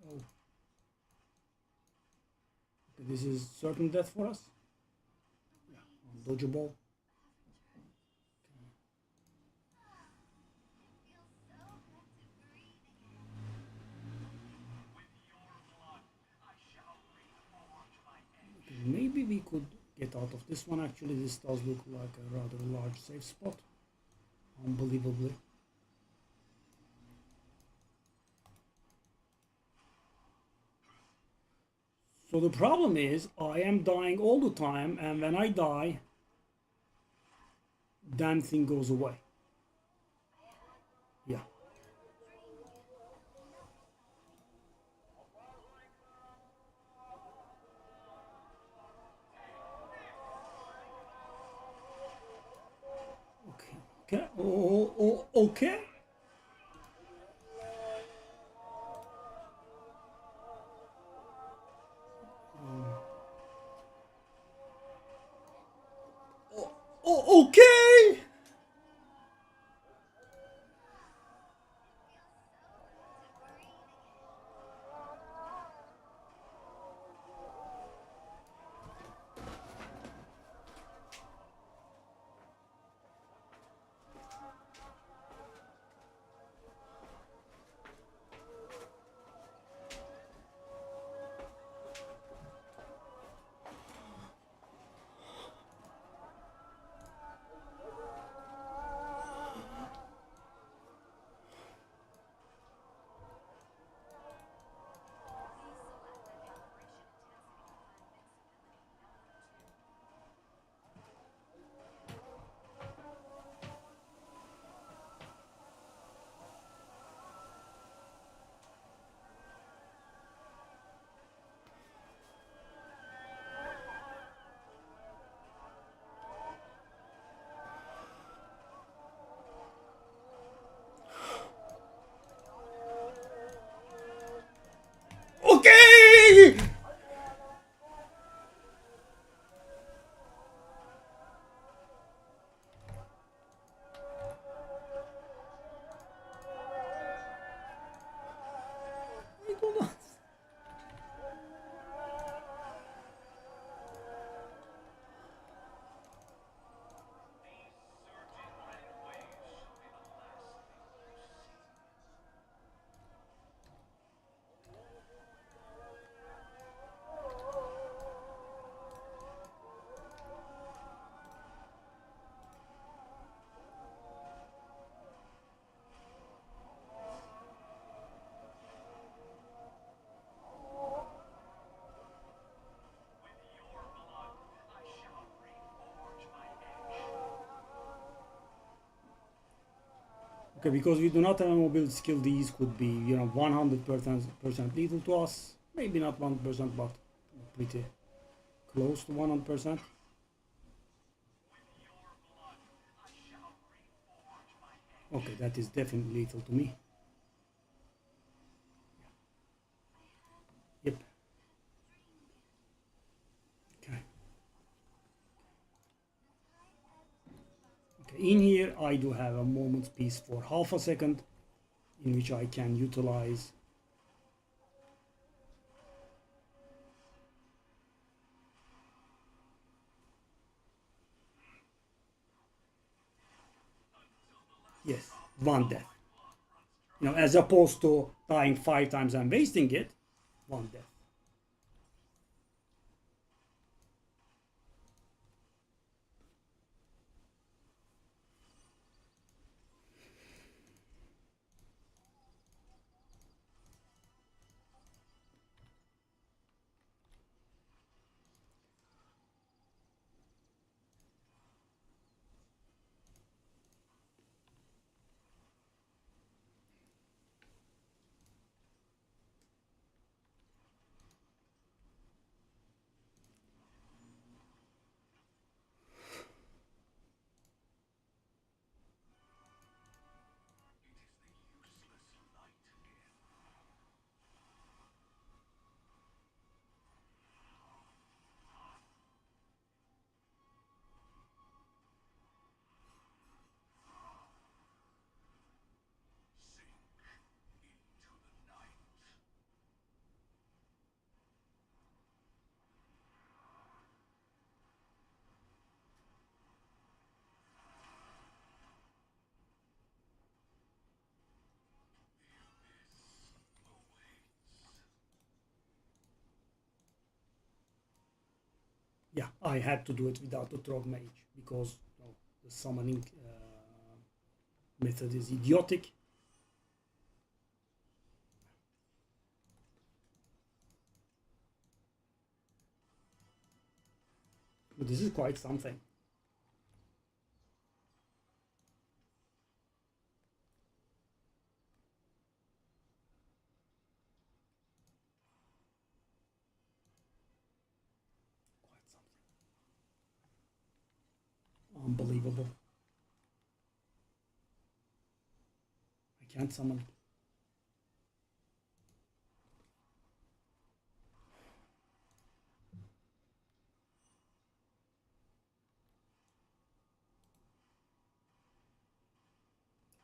Speaker 1: Oh. Okay, this is certain death for us. Yeah, dodgeable. Okay, maybe we could get out of this one. Actually, this does look like a rather large safe spot. Unbelievably. So the problem is I am dying all the time, and when I die, damn thing goes away. Yeah. Okay. Okay. Okay. Okay. Okay. I do not. Okay, because we do not have a mobility skill, these could be, 100% lethal to us. Maybe not 100%, but pretty close to 100%. Okay, that is definitely lethal to me. Yep. Okay. Okay, in here I do have a moment's piece for half a second in which I can utilize yes, one death. You know, as opposed to dying 5 times and wasting it, one death. Yeah, I had to do it without the Trog Mage because you know, the summoning method is idiotic. But this is quite something. Quite something. Unbelievable. I can't summon.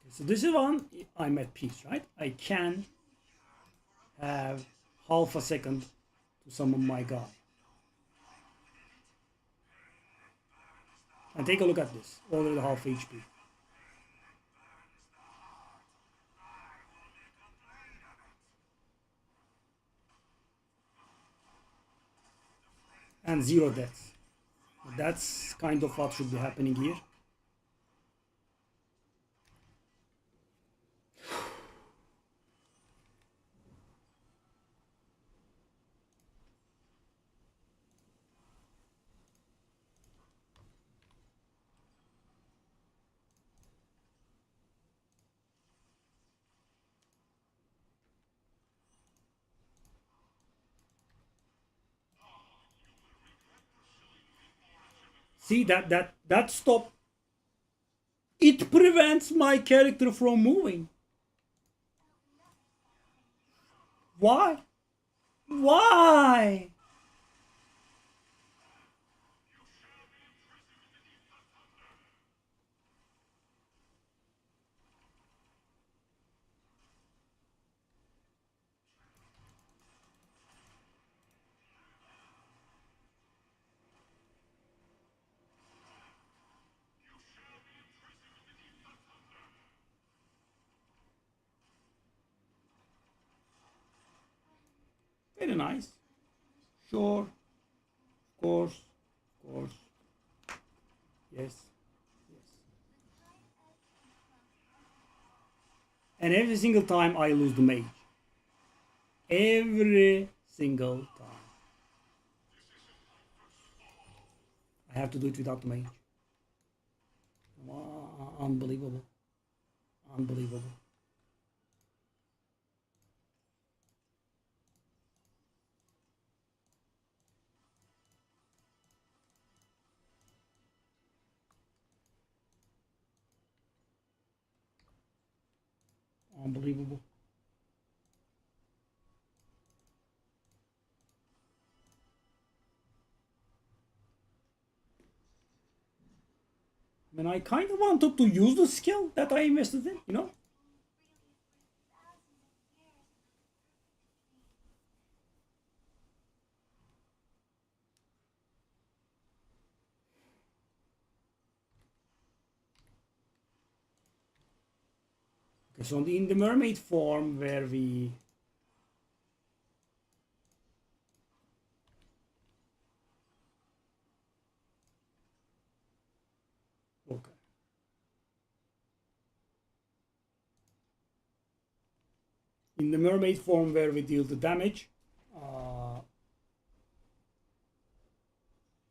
Speaker 1: Okay, so this is one I'm at peace, right? I can have half a second to summon my guy. And take a look at this. Already half HP. And 0 deaths. That's kind of what should be happening here. See that stop. It prevents my character from moving. Why? Why? Very nice. Sure. Of course. Of course. Yes. Yes. And every single time I lose the mage. Every single time. I have to do it without the mage. Unbelievable. Unbelievable. Unbelievable. And I kind of wanted to use the skill that I invested in, you know? Okay, so in the mermaid form where we... Okay. In the mermaid form where we deal the damage,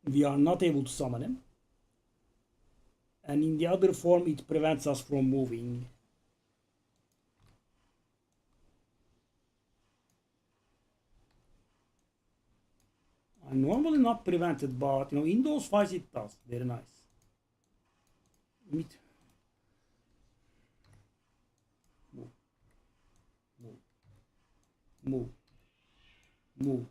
Speaker 1: we are not able to summon him. And in the other form, it prevents us from moving. I'm normally not prevented, but you know, in those fights it does. Very nice. Move, move, move, move.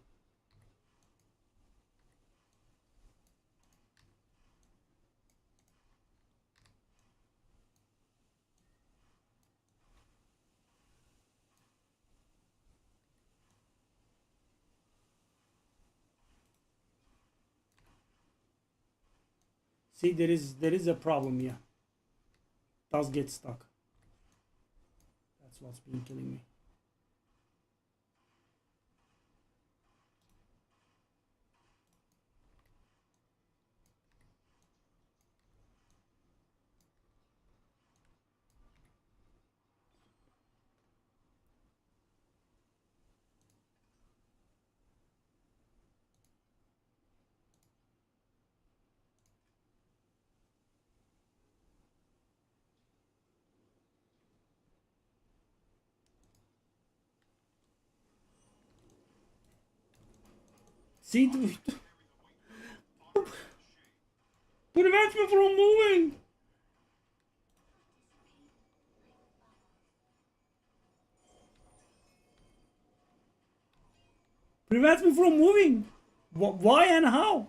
Speaker 1: See, there is a problem here. Does get stuck. That's what's been killing me. See, prevent me from moving. Prevent me from moving. Why and how?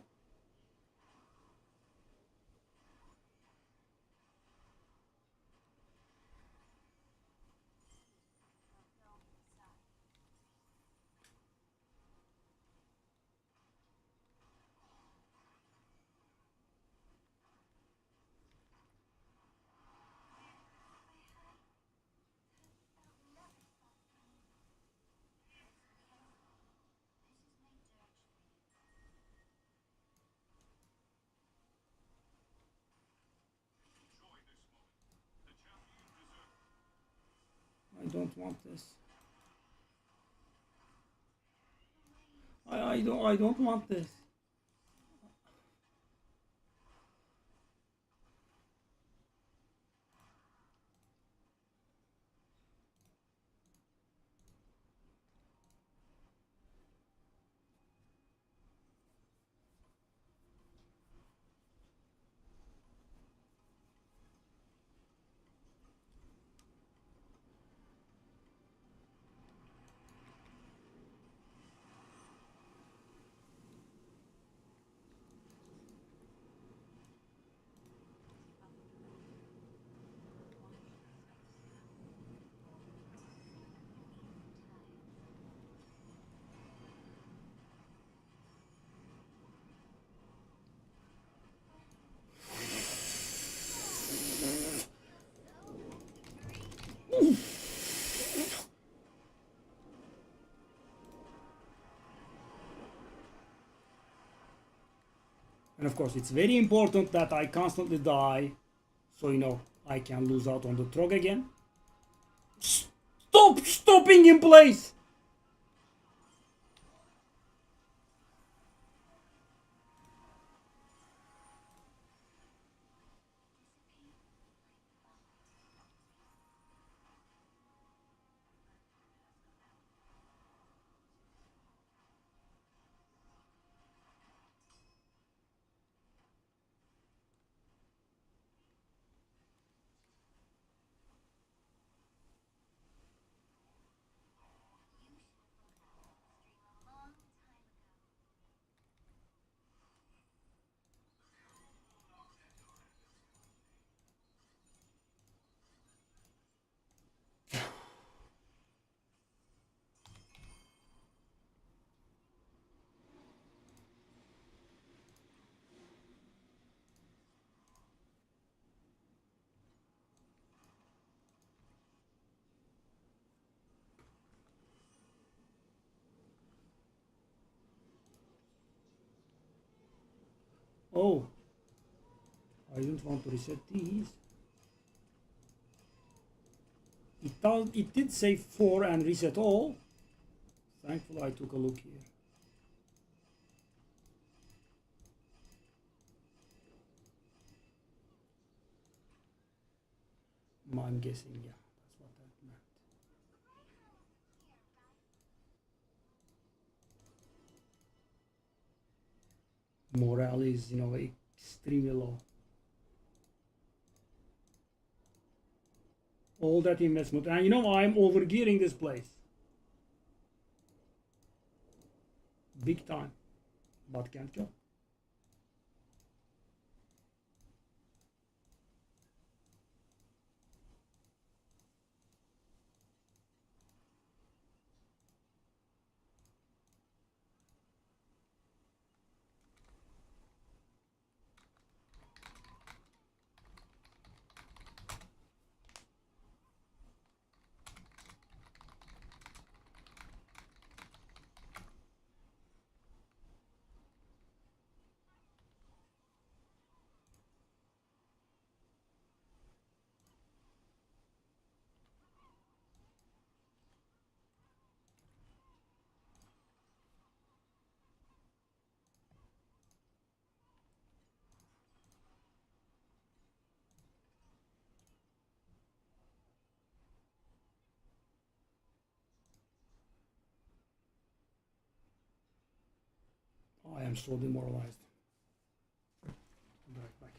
Speaker 1: I don't want this. I don't want this. And of course, it's very important that I constantly die, so you know I can lose out on the trog again. Stop stopping in place! Oh, I don't want to reset these. It did say 4 and reset all. Thankfully I took a look here. I'm guessing, yeah, that's what that meant. Morale is, extremely low. All that investment, and I'm overgearing this place. Big time, but can't go. I am so demoralized. I'll be right back.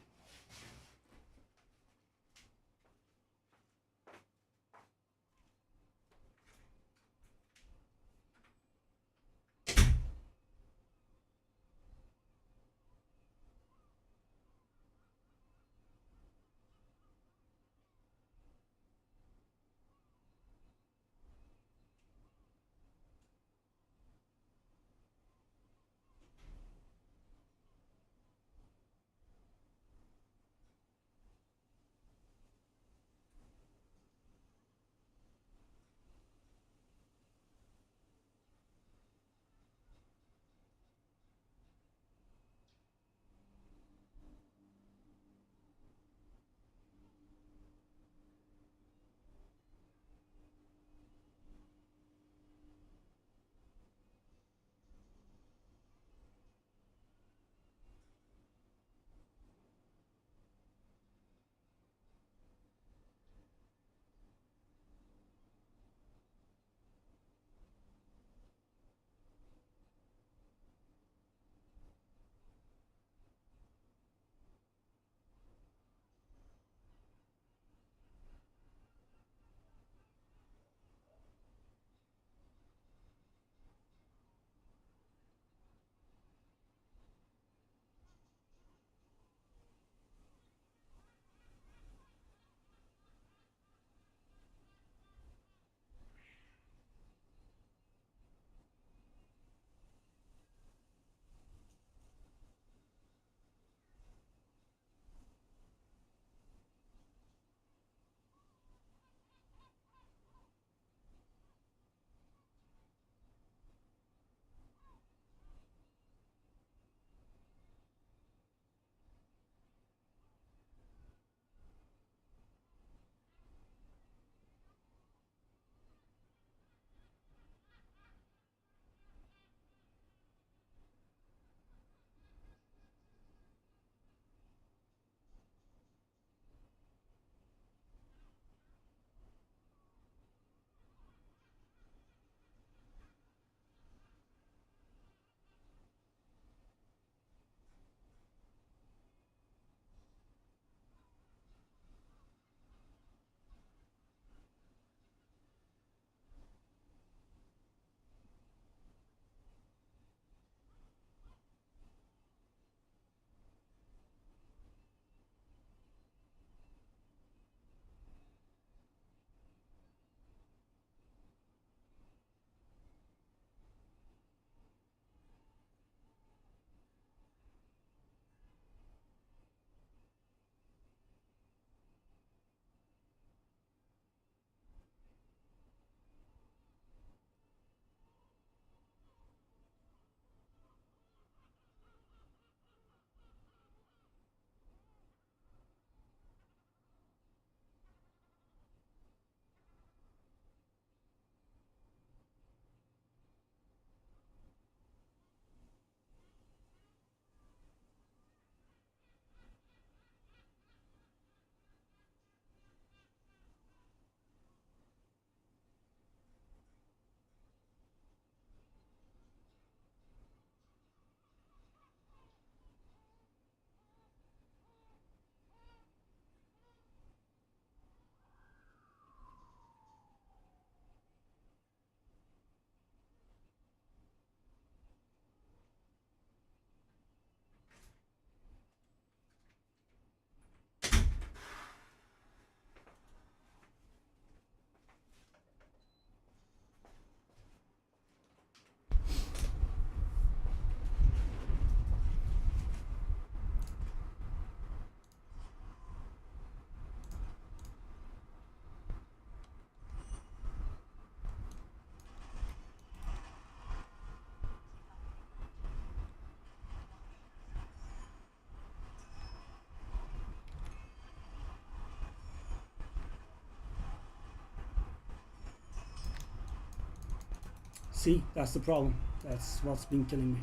Speaker 1: See, that's the problem. That's what's been killing me.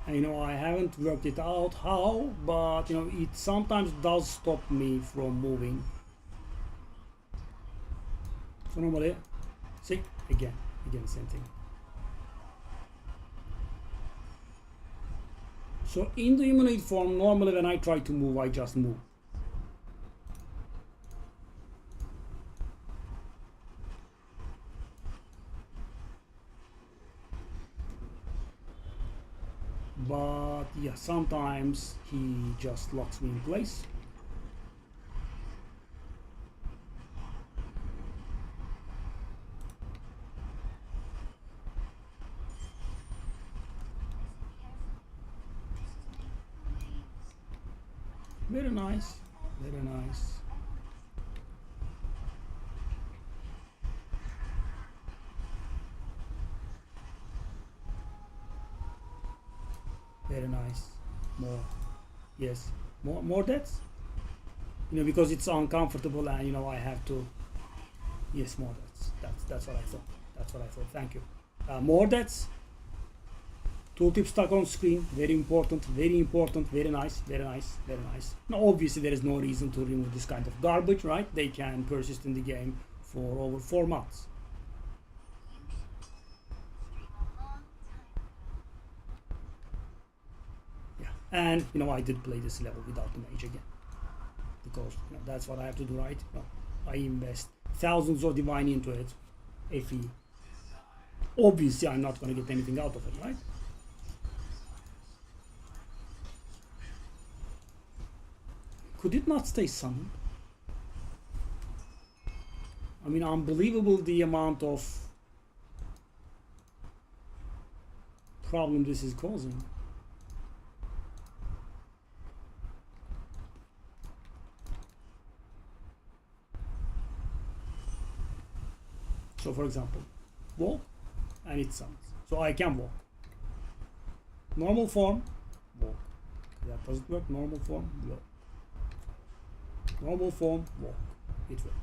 Speaker 1: And, I haven't worked it out how, but it sometimes does stop me from moving. So normally, see, again, same thing. So in the humanoid form, normally when I try to move, I just move. But yeah, sometimes he just locks me in place. Very nice, very nice. Very nice. More. Yes. More deaths? Because it's uncomfortable and I have to. Yes, more deaths. That's what I thought. That's what I thought. Thank you. More deaths. Tooltip stuck on screen. Very important. Very important. Very nice. Very nice. Very nice. Now, obviously, there is no reason to remove this kind of garbage, right? They can persist in the game for over 4 months. And I did play this level without the mage again, because that's what I have to do, right? I invest thousands of divine into it. FE. Obviously, I'm not going to get anything out of it, right? Could it not stay summoned? I mean, unbelievable the amount of problem this is causing. So for example, walk and it summons. So I can walk. Normal form, walk. That doesn't work. Normal form, walk. Normal form, walk. It works.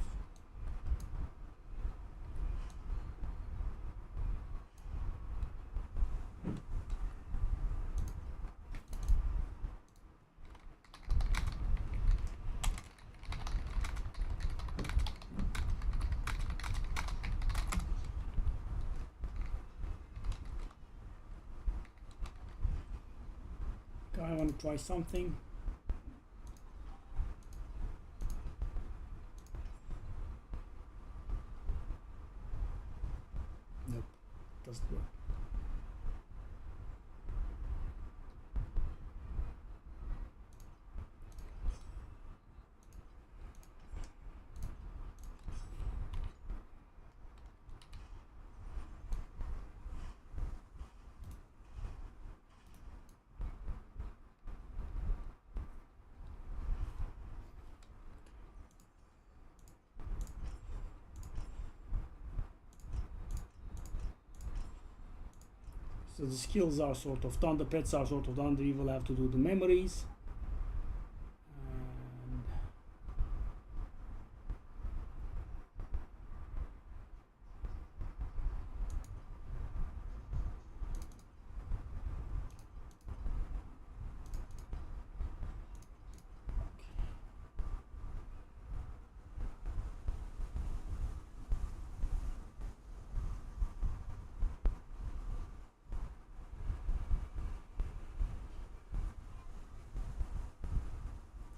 Speaker 1: I want to try something. Nope, doesn't work. So the skills are sort of done, the pets are sort of done, we will have to do the memories.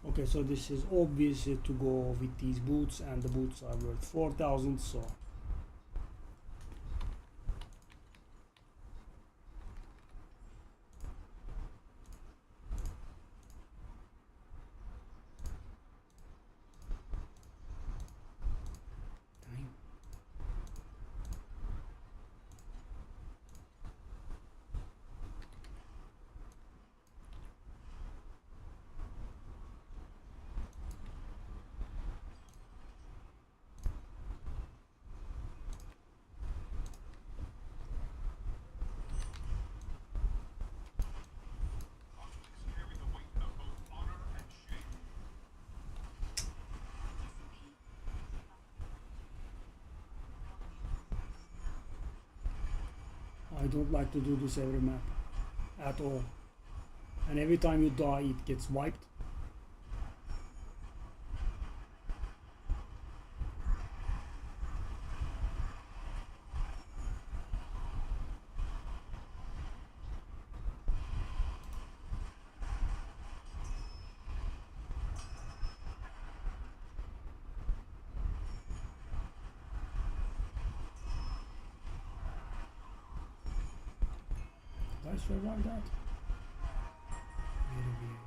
Speaker 1: Okay, so this is obvious to go with these boots, and the boots are worth 4,000, so I don't like to do this every map at all. And every time you die, it gets wiped. Did I survive that? Very weird.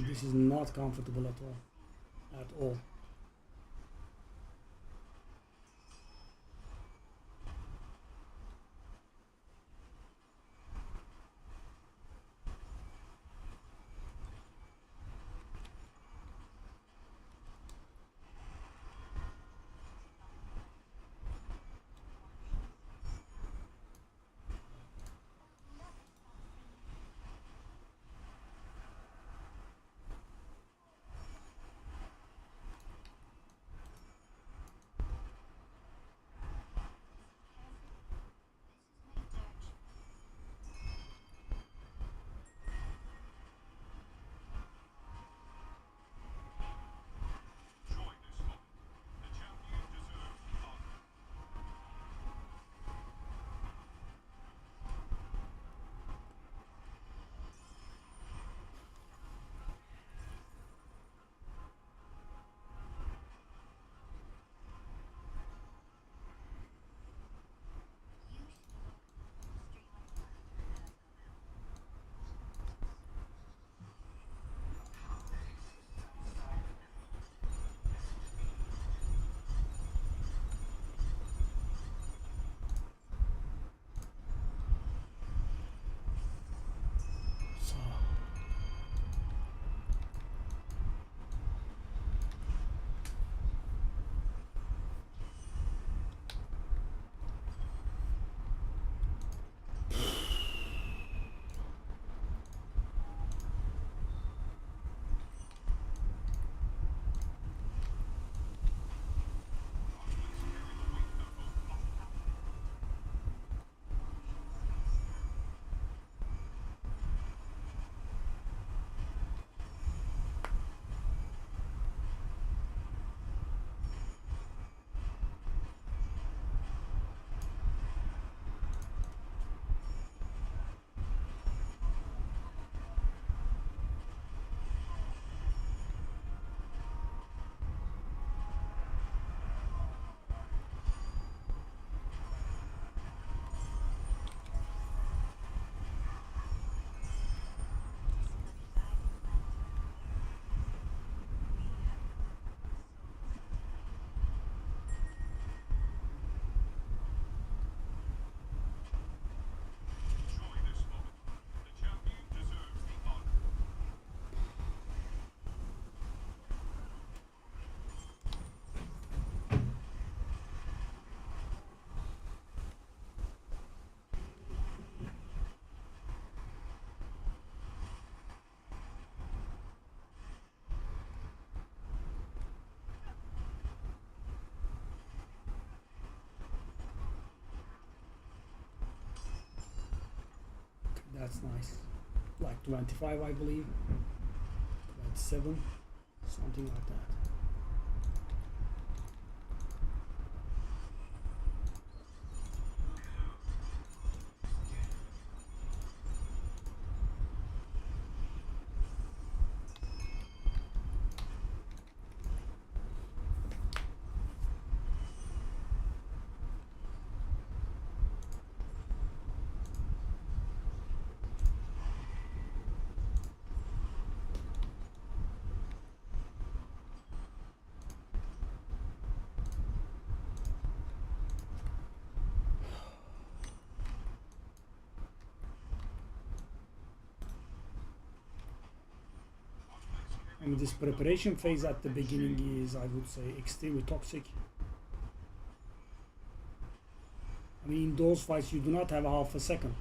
Speaker 1: This is not comfortable at all. At all. That's nice. Like 25, I believe. 27, something like that. I mean, this preparation phase at the beginning is, I would say, extremely toxic. I mean, in those fights, you do not have a half a second.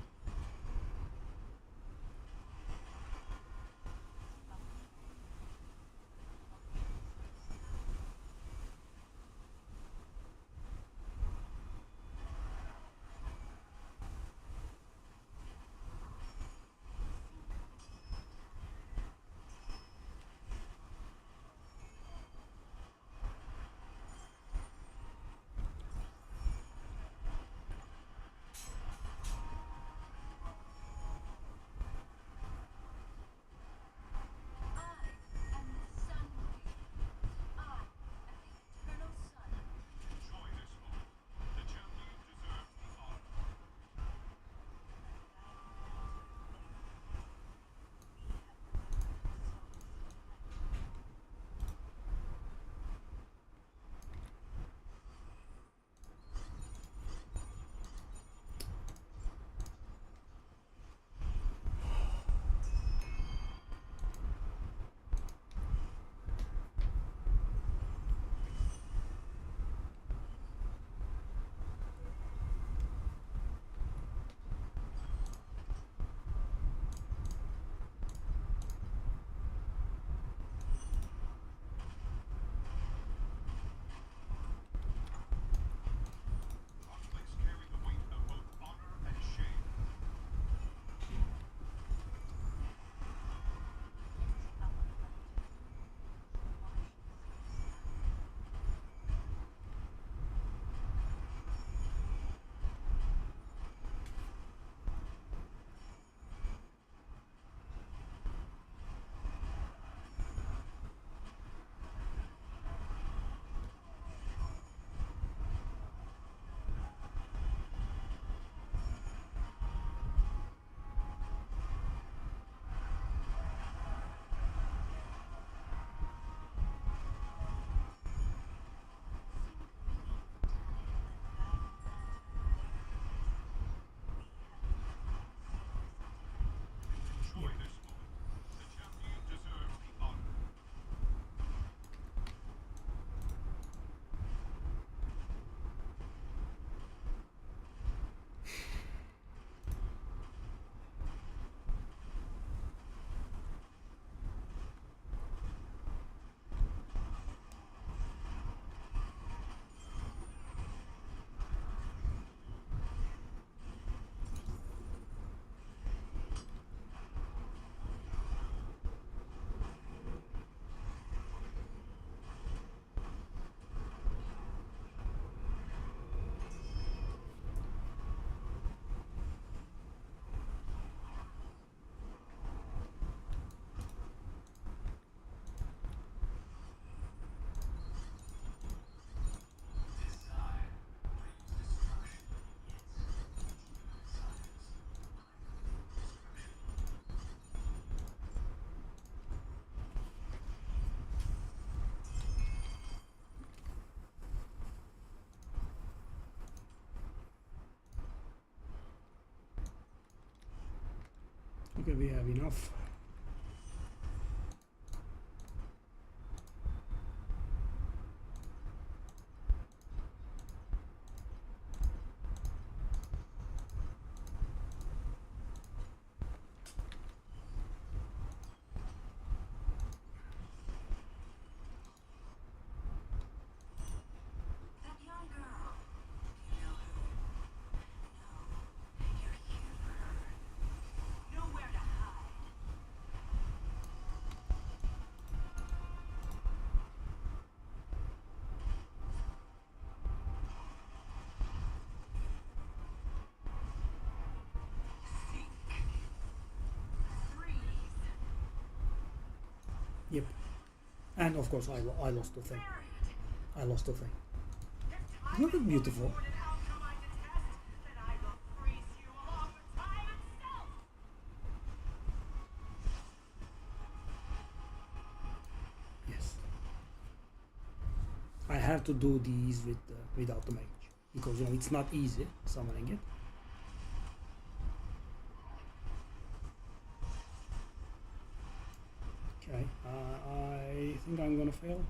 Speaker 1: Okay, we have enough. Yep. And of course I lost the thing. I lost the thing. Isn't it beautiful? Yes. I have to do these with without the mage because you know it's not easy summoning it. Okay, I think I'm gonna fail.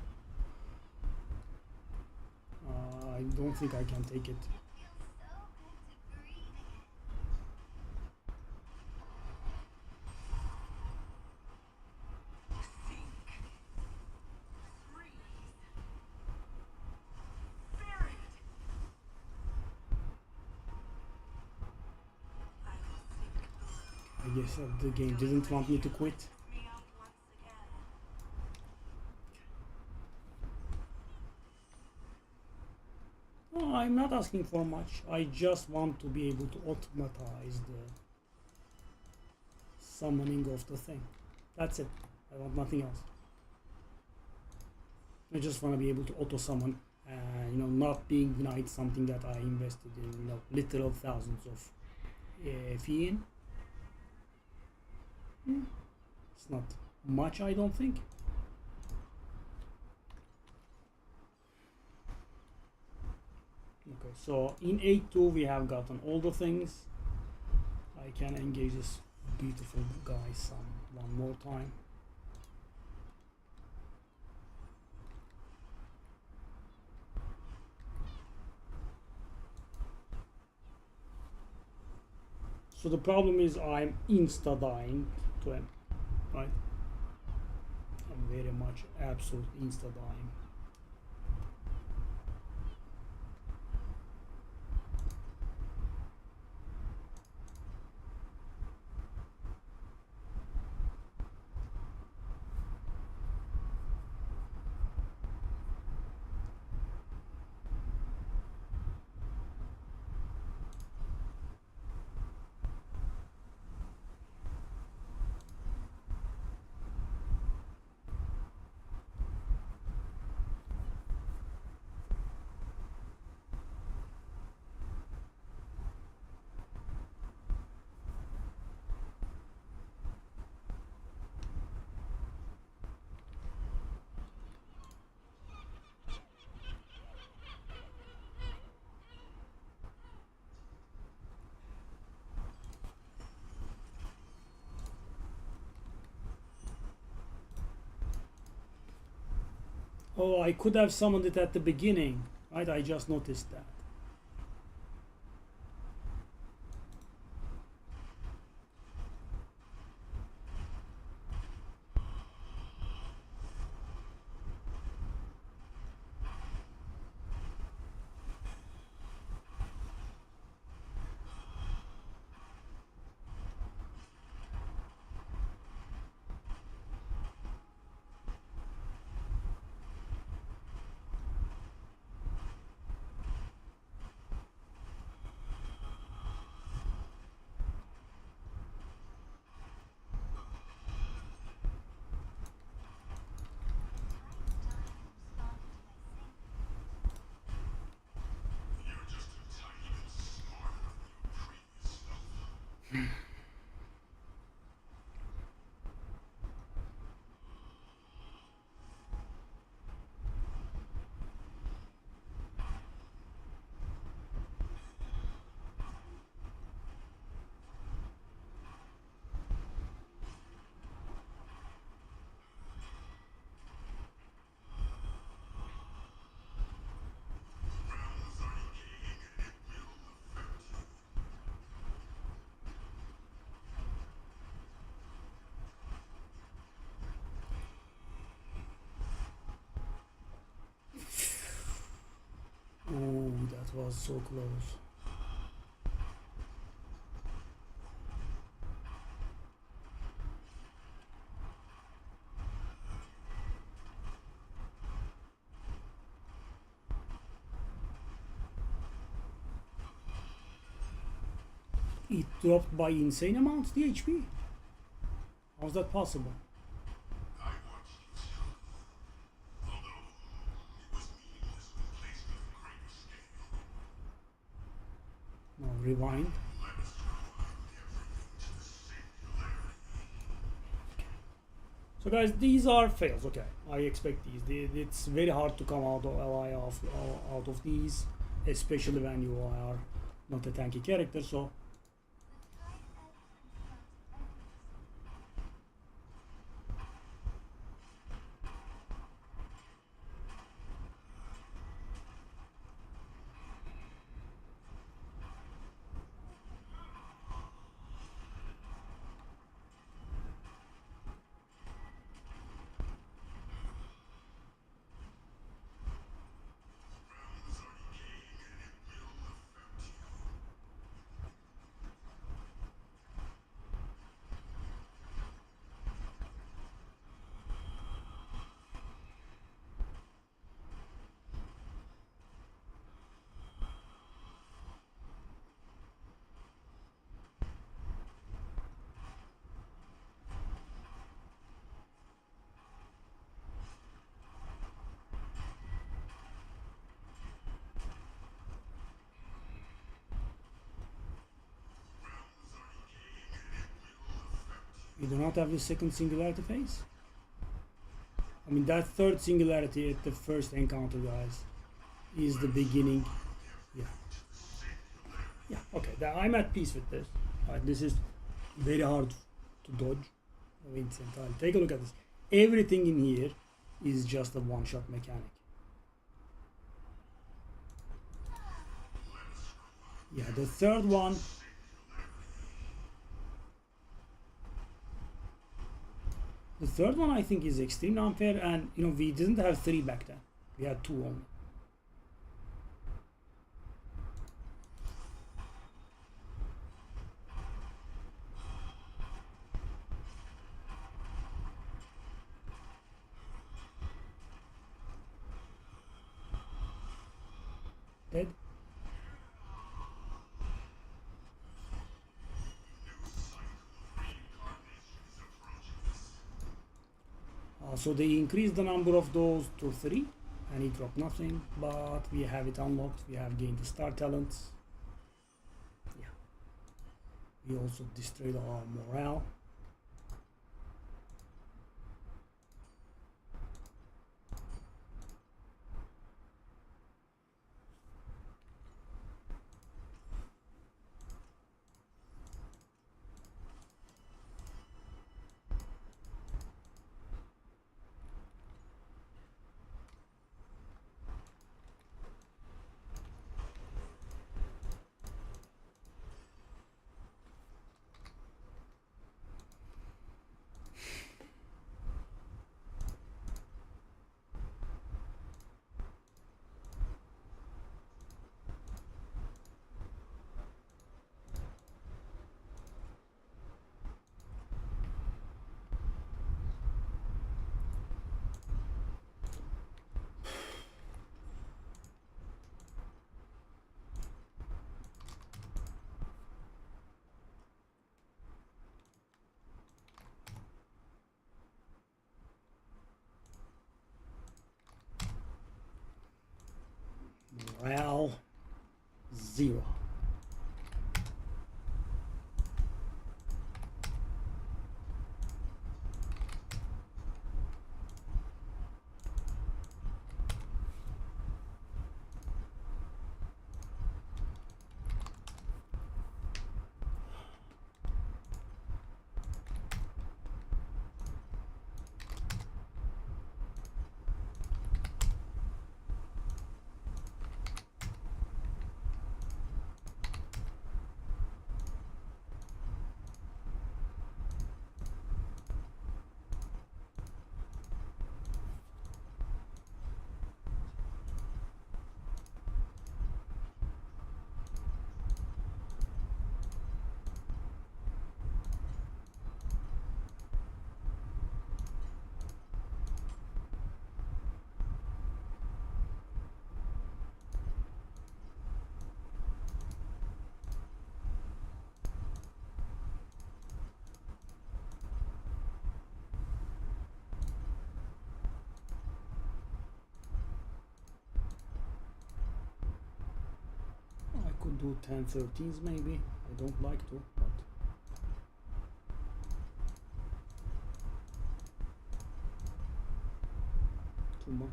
Speaker 1: I don't think I can take it. I guess the game didn't want me to quit. No, I'm not asking for much. I just want to be able to automatize the summoning of the thing. That's it. I want nothing else. I just want to be able to auto summon and you know not being denied something that I invested in, you know, literal thousands of fee in. It's not much, I don't think. Okay, so in 8-2 we have gotten all the things. I can engage this beautiful guy one more time. So the problem is I'm insta dying to him, right? I'm very much absolute insta dying. Oh, I could have summoned it at the beginning, right? I just noticed that. Oh, that was so close. It dropped by insane amounts the HP. How's that possible?
Speaker 2: I want you
Speaker 1: rewind. So guys, these are fails. Okay, I expect these. It's very hard to come out of LI out of these, especially when you are not a tanky character. So we do not have the second singularity phase. I mean, that third singularity at the first encounter, guys, is the beginning. Yeah. Yeah, okay, I'm at peace with this. This is very hard to dodge. I mean, it's entirely. Take a look at this. Everything in here is just a one-shot mechanic. Yeah, the third one. The third one I think is extremely unfair, and you know, we didn't have 3 back then. We had 2 only. Dead. So they increased the number of those to 3, and he dropped nothing, but we have it unlocked. We have gained the star talents. Yeah. We also destroyed our morale. Morale 0. could do 10-13s maybe. I don't like to, but too much.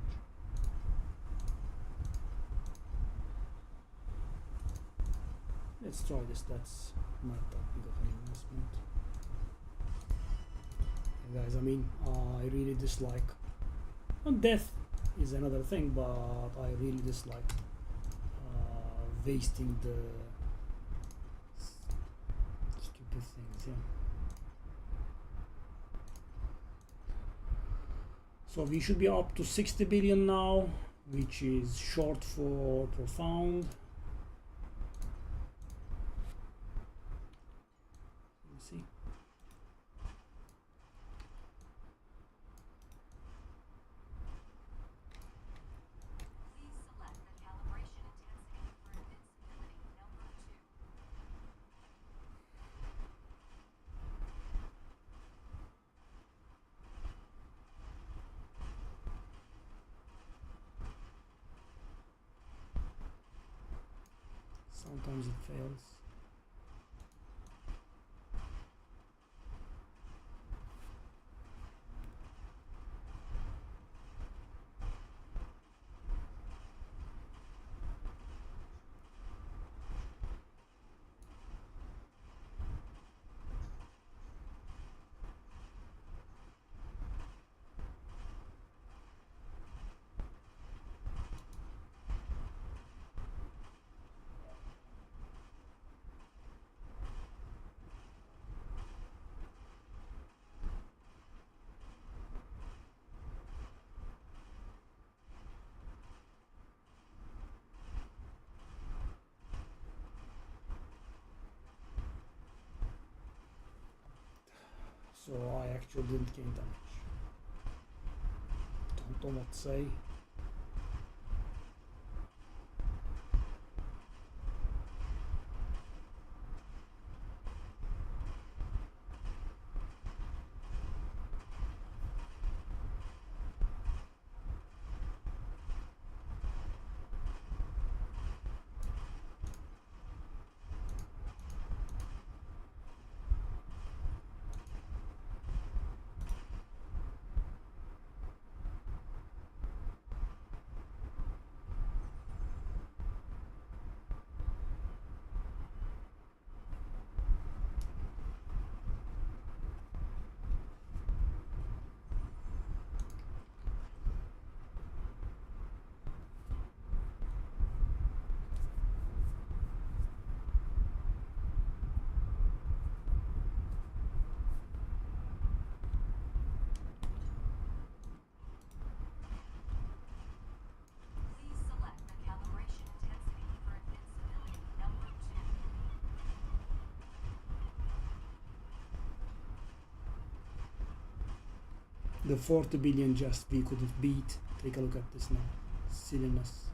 Speaker 1: Let's try this. That's not that big of an investment. And guys, I mean, I really dislike, and death is another thing, but I really dislike wasting the stupid things, yeah. So we should be up to 60 billion now, which is short for profound. Let's see. Sometimes it fails. So I actually didn't gain damage. Don't know what to say. The 40 billion just we couldn't beat. Take a look at this now. Silliness.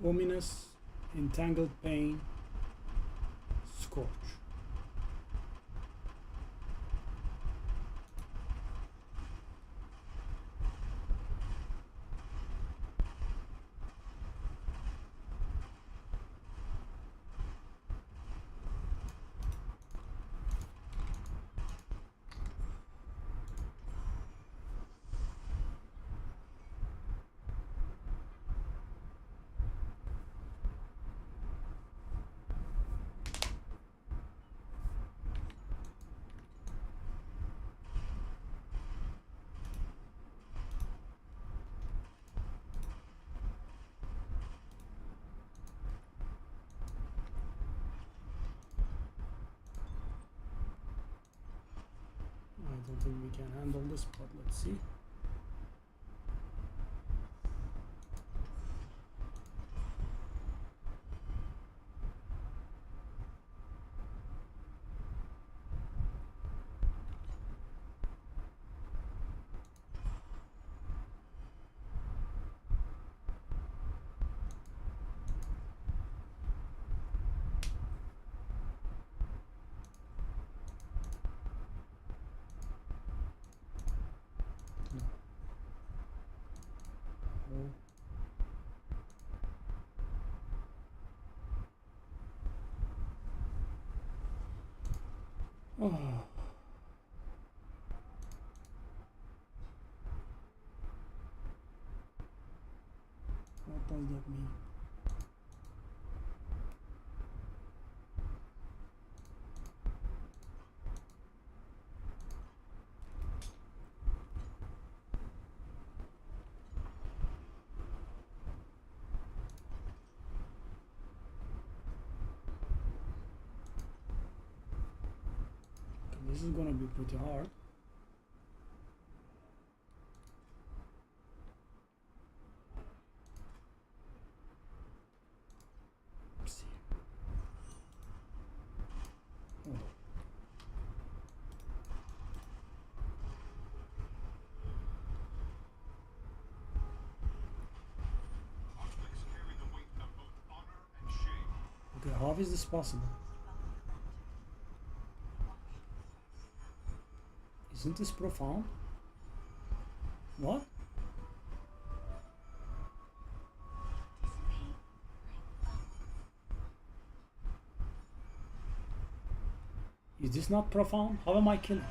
Speaker 1: Ominous, entangled pain, scorch. don't think we can handle this, but let's see. Oh. What does that mean? This is gonna be pretty hard. Let's see. Oh. Okay, how is this possible? Isn't this profound? What? Is this not profound? How am I killing?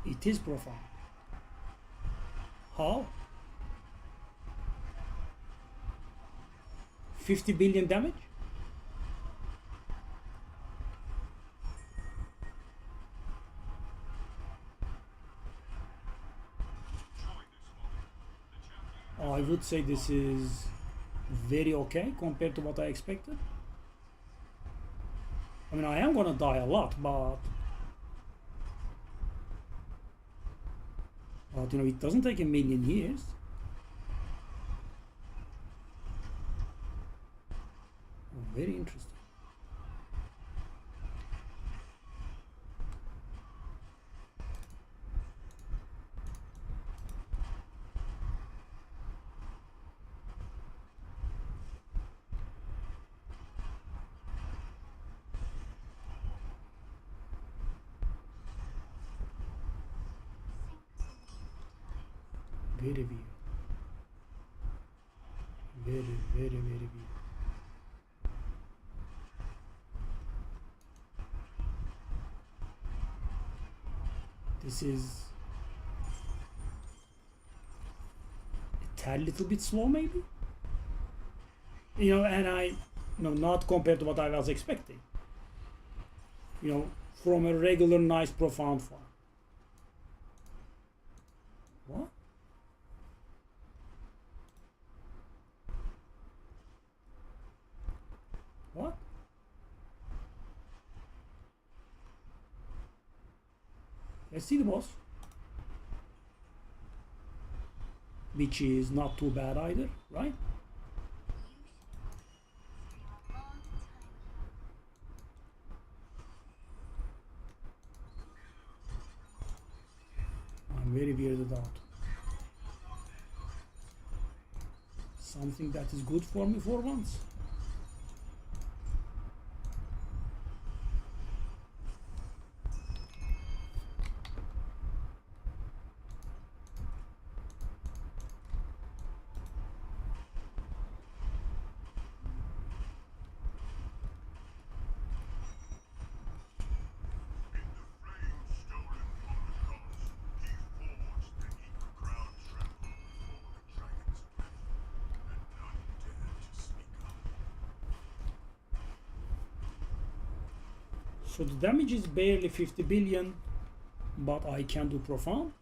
Speaker 1: It is profound. How? 50 billion damage? I would say this is very okay compared to what I expected. I mean, I am gonna die a lot, but you know, it doesn't take a million years. Very interesting. Very weird. Very, very, very weird. This is a tad little bit slow, maybe. You know, and not compared to what I was expecting. You know, from a regular, nice, profound farm. What? What? Let's see the boss. Which is not too bad either, right? I'm very weirded out. Something that is good for me for once. So the damage is barely 50 billion, but I can do profound.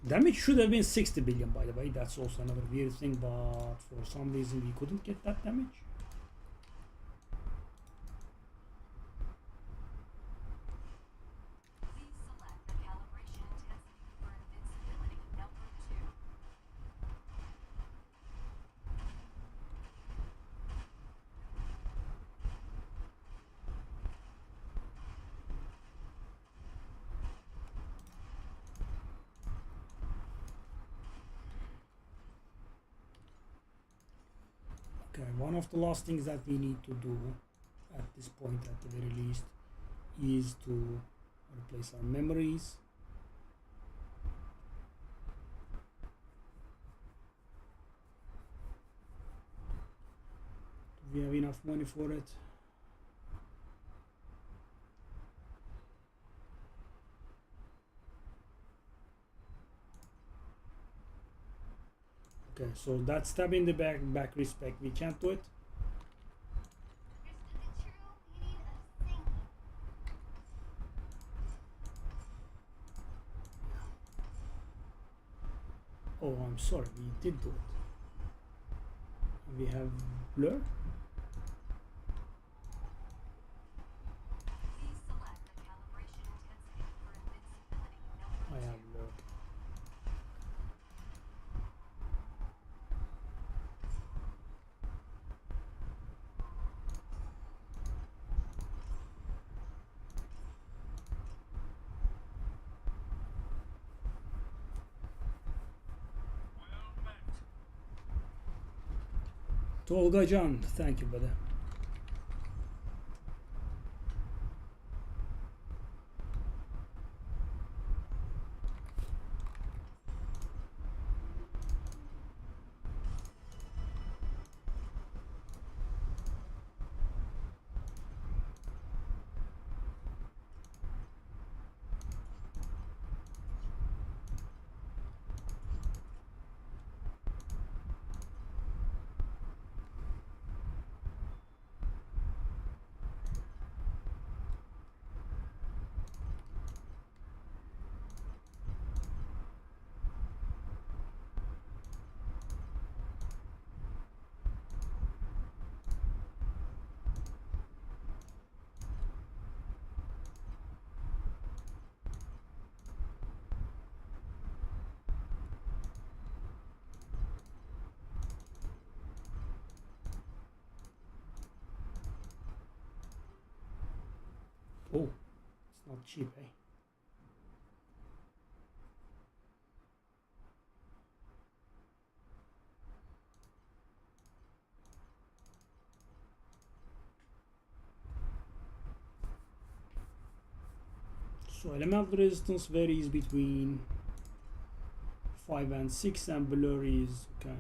Speaker 1: Damage should have been 60 billion, by the way. That's also another weird thing, but for some reason we couldn't get that damage. Okay, one of the last things that we need to do at this point, at the very least, is to replace our memories. Do we have enough money for it? Okay, so that stab in the back respect, we can't do it. Oh, I'm sorry, we did do it. We have blur. I have blur. Tolga Can, thank you, brother. Oh, it's not cheap, eh? So elemental resistance varies between 5 and 6, and blur is okay.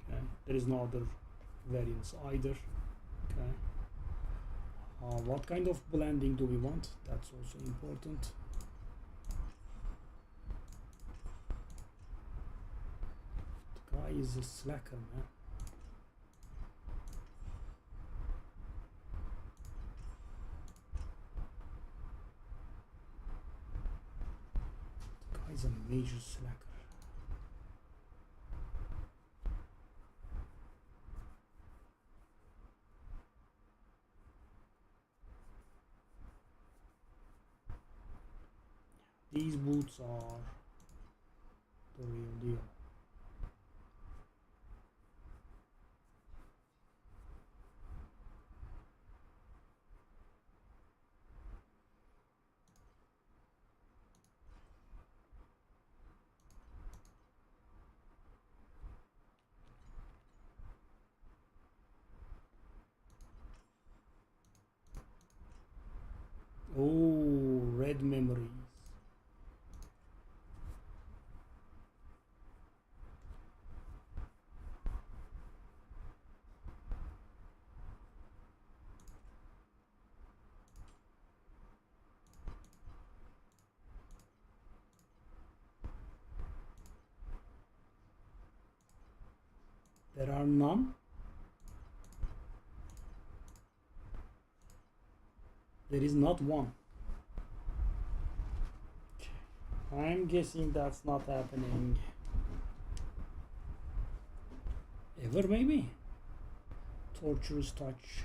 Speaker 1: Okay, there is no other variance either. Okay. What kind of blending do we want? That's also important. The guy is a slacker, man. The guy is a major slacker. These boots are the real deal. Oh, red memories. There are none. There is not one. Okay. I'm guessing that's not happening ever, maybe. Torturous touch.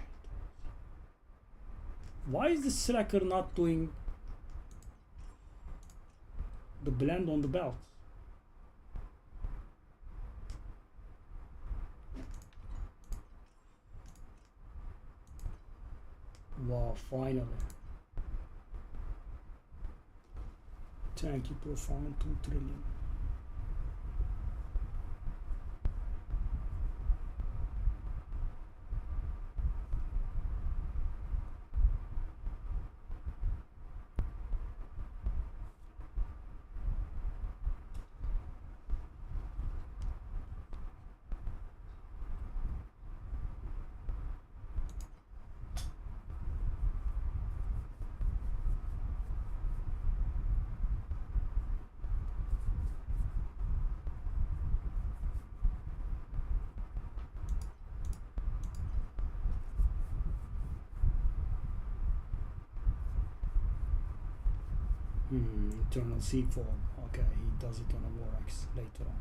Speaker 1: Why is the slacker not doing the blend on the belt? Wow, finally. Thank you, Profound 2 trillion. Eternal Sequel. Okay, he does it on a Vorax later on.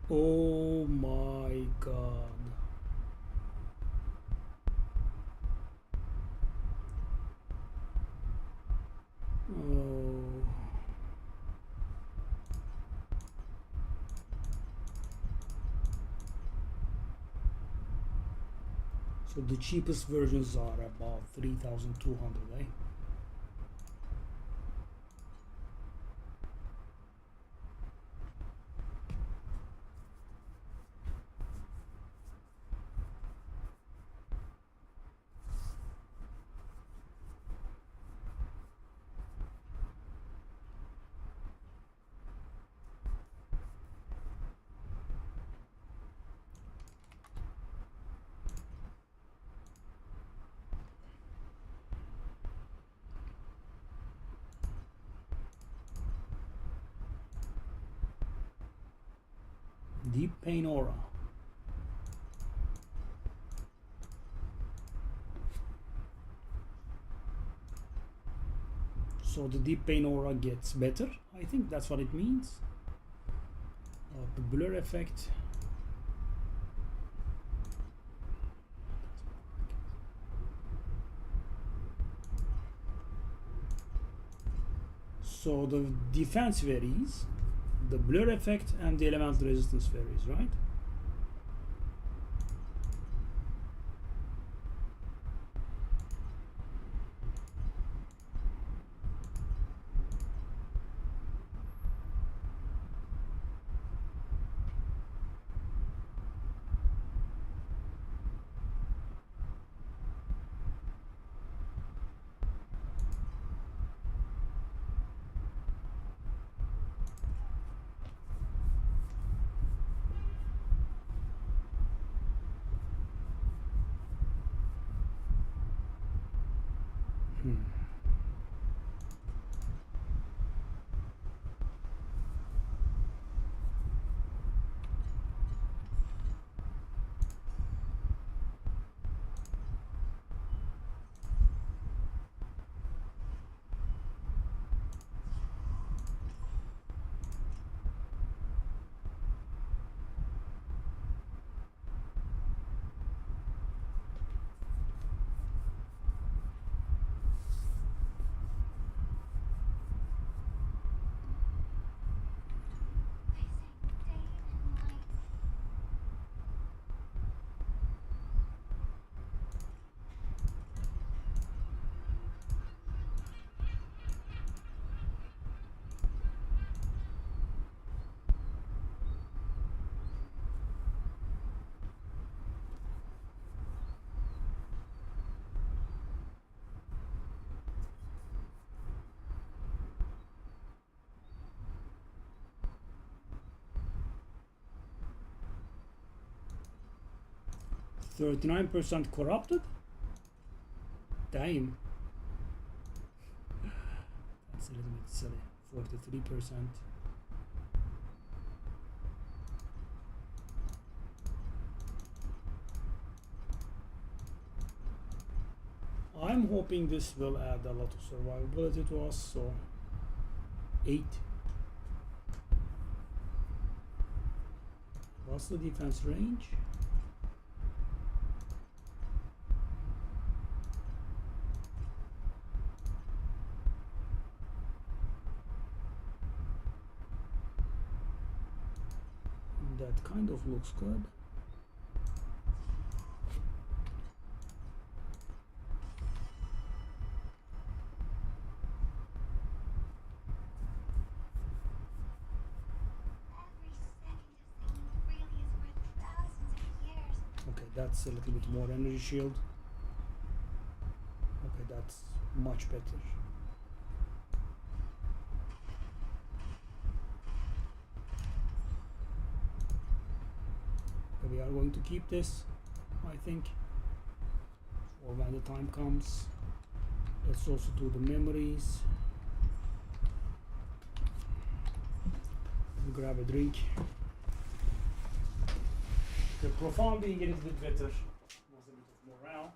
Speaker 1: Oh my god. Oh. So the cheapest versions are about 3,200, eh? Deep Pain Aura. So the Deep Pain Aura gets better. I think that's what it means. The blur effect. So the defense varies, the blur effect and the elemental resistance varies, right? 39% corrupted? Damn. That's a little bit silly. 43%. I'm hoping this will add a lot of survivability to us, so 8. What's the defense range? That kind of looks good. That's a little bit more energy shield. Okay, that's much better. Okay, we are going to keep this, I think, for when the time comes. Let's also do the memories. Grab a drink. The profound being a little bit better, was a bit of morale.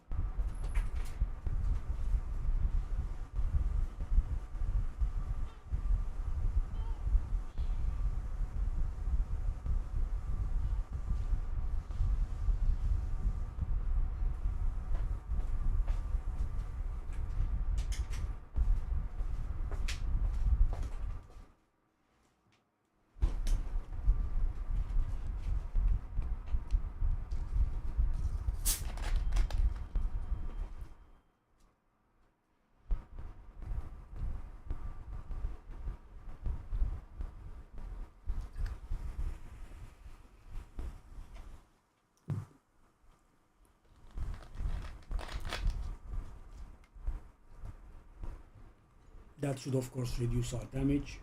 Speaker 1: That should of course reduce our damage.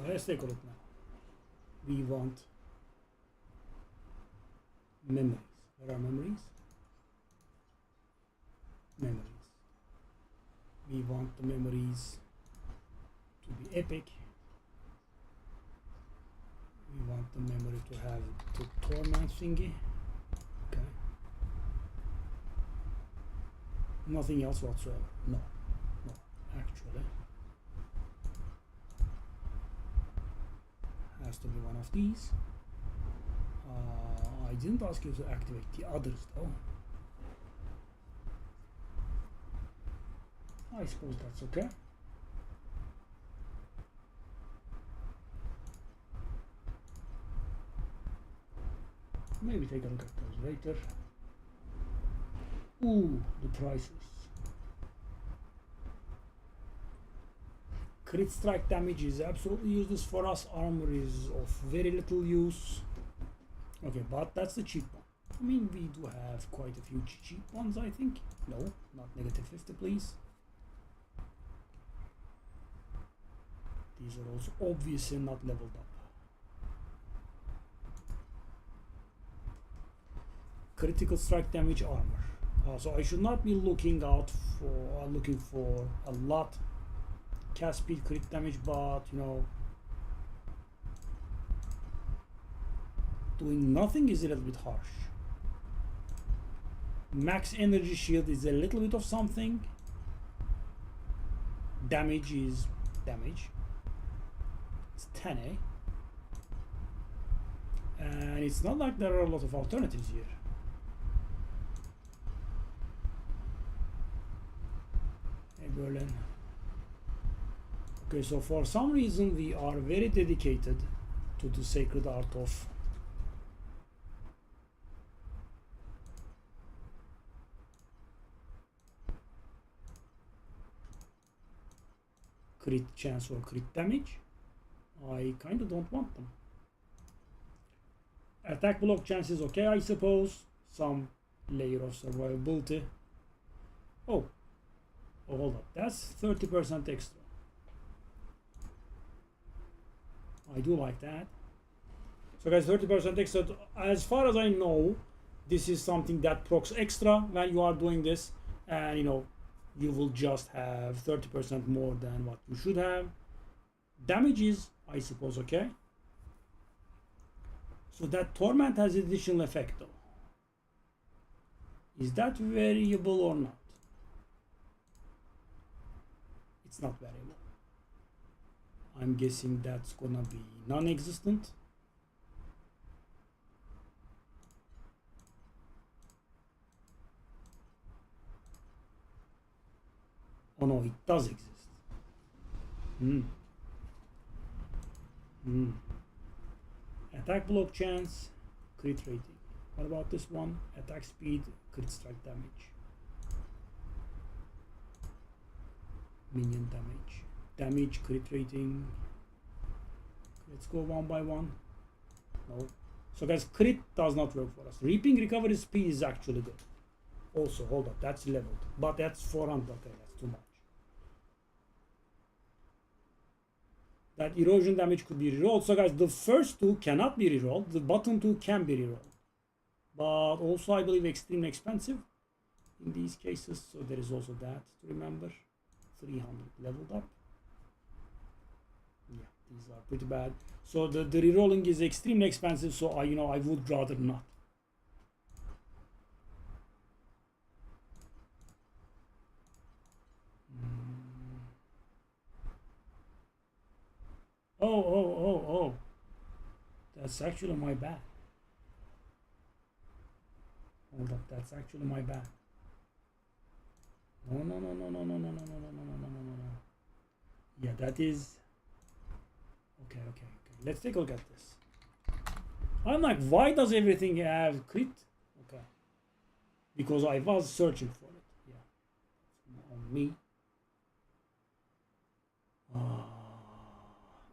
Speaker 1: Let's take a look now. We want Memories. Where are memories? Memories. We want the memories to be epic. We want the memory to have the torment thingy. Okay. Nothing else whatsoever. No. No. Actually. Has to be one of these. I didn't ask you to activate the others though. I suppose that's okay. Maybe take a look at those later. Ooh, the prices. Crit strike damage is absolutely useless for us. Armor is of very little use. Okay, but that's the cheap one. I mean, we do have quite a few cheap ones, I think. No, not negative 50, please. These are also obviously not leveled up. Critical strike damage armor. So I should not be looking for a lot cast speed crit damage, but you know, doing nothing is a little bit harsh. Max energy shield is a little bit of something. Damage is damage. It's 10A. And it's not like there are a lot of alternatives here. Hey Berlin. Okay, so for some reason we are very dedicated to the sacred art of crit chance or crit damage. I kind of don't want them. Attack block chance is okay, I suppose. Some layer of survivability. Oh, hold up. That's 30% extra. I do like that. So guys, 30% extra. As far as I know, this is something that procs extra when you are doing this, and you know, you will just have 30% more than what you should have. Damage is, I suppose, okay. So that torment has additional effect though. Is that variable or not? It's not variable. I'm guessing that's gonna be non-existent. Oh no, it does exist. Attack block chance, crit rating. What about this one? Attack speed, crit strike damage. Minion damage. Damage, crit rating. Let's go one by one. No. So guys, crit does not work for us. Reaping recovery speed is actually good. Also, hold up, that's leveled. But that's 400, okay, that's too much. That erosion damage could be rerolled. So guys, the first two cannot be rerolled. The bottom two can be rerolled. But also I believe extremely expensive in these cases. So there is also that to remember. 300 leveled up. Yeah, these are pretty bad. So the rerolling is extremely expensive. So I would rather not. Oh. That's actually my bad. Hold up, that's actually my bad. No. Yeah, that is... Okay. Let's take a look at this. I'm like, why does everything have crit? Okay. Because I was searching for it. Yeah. On me.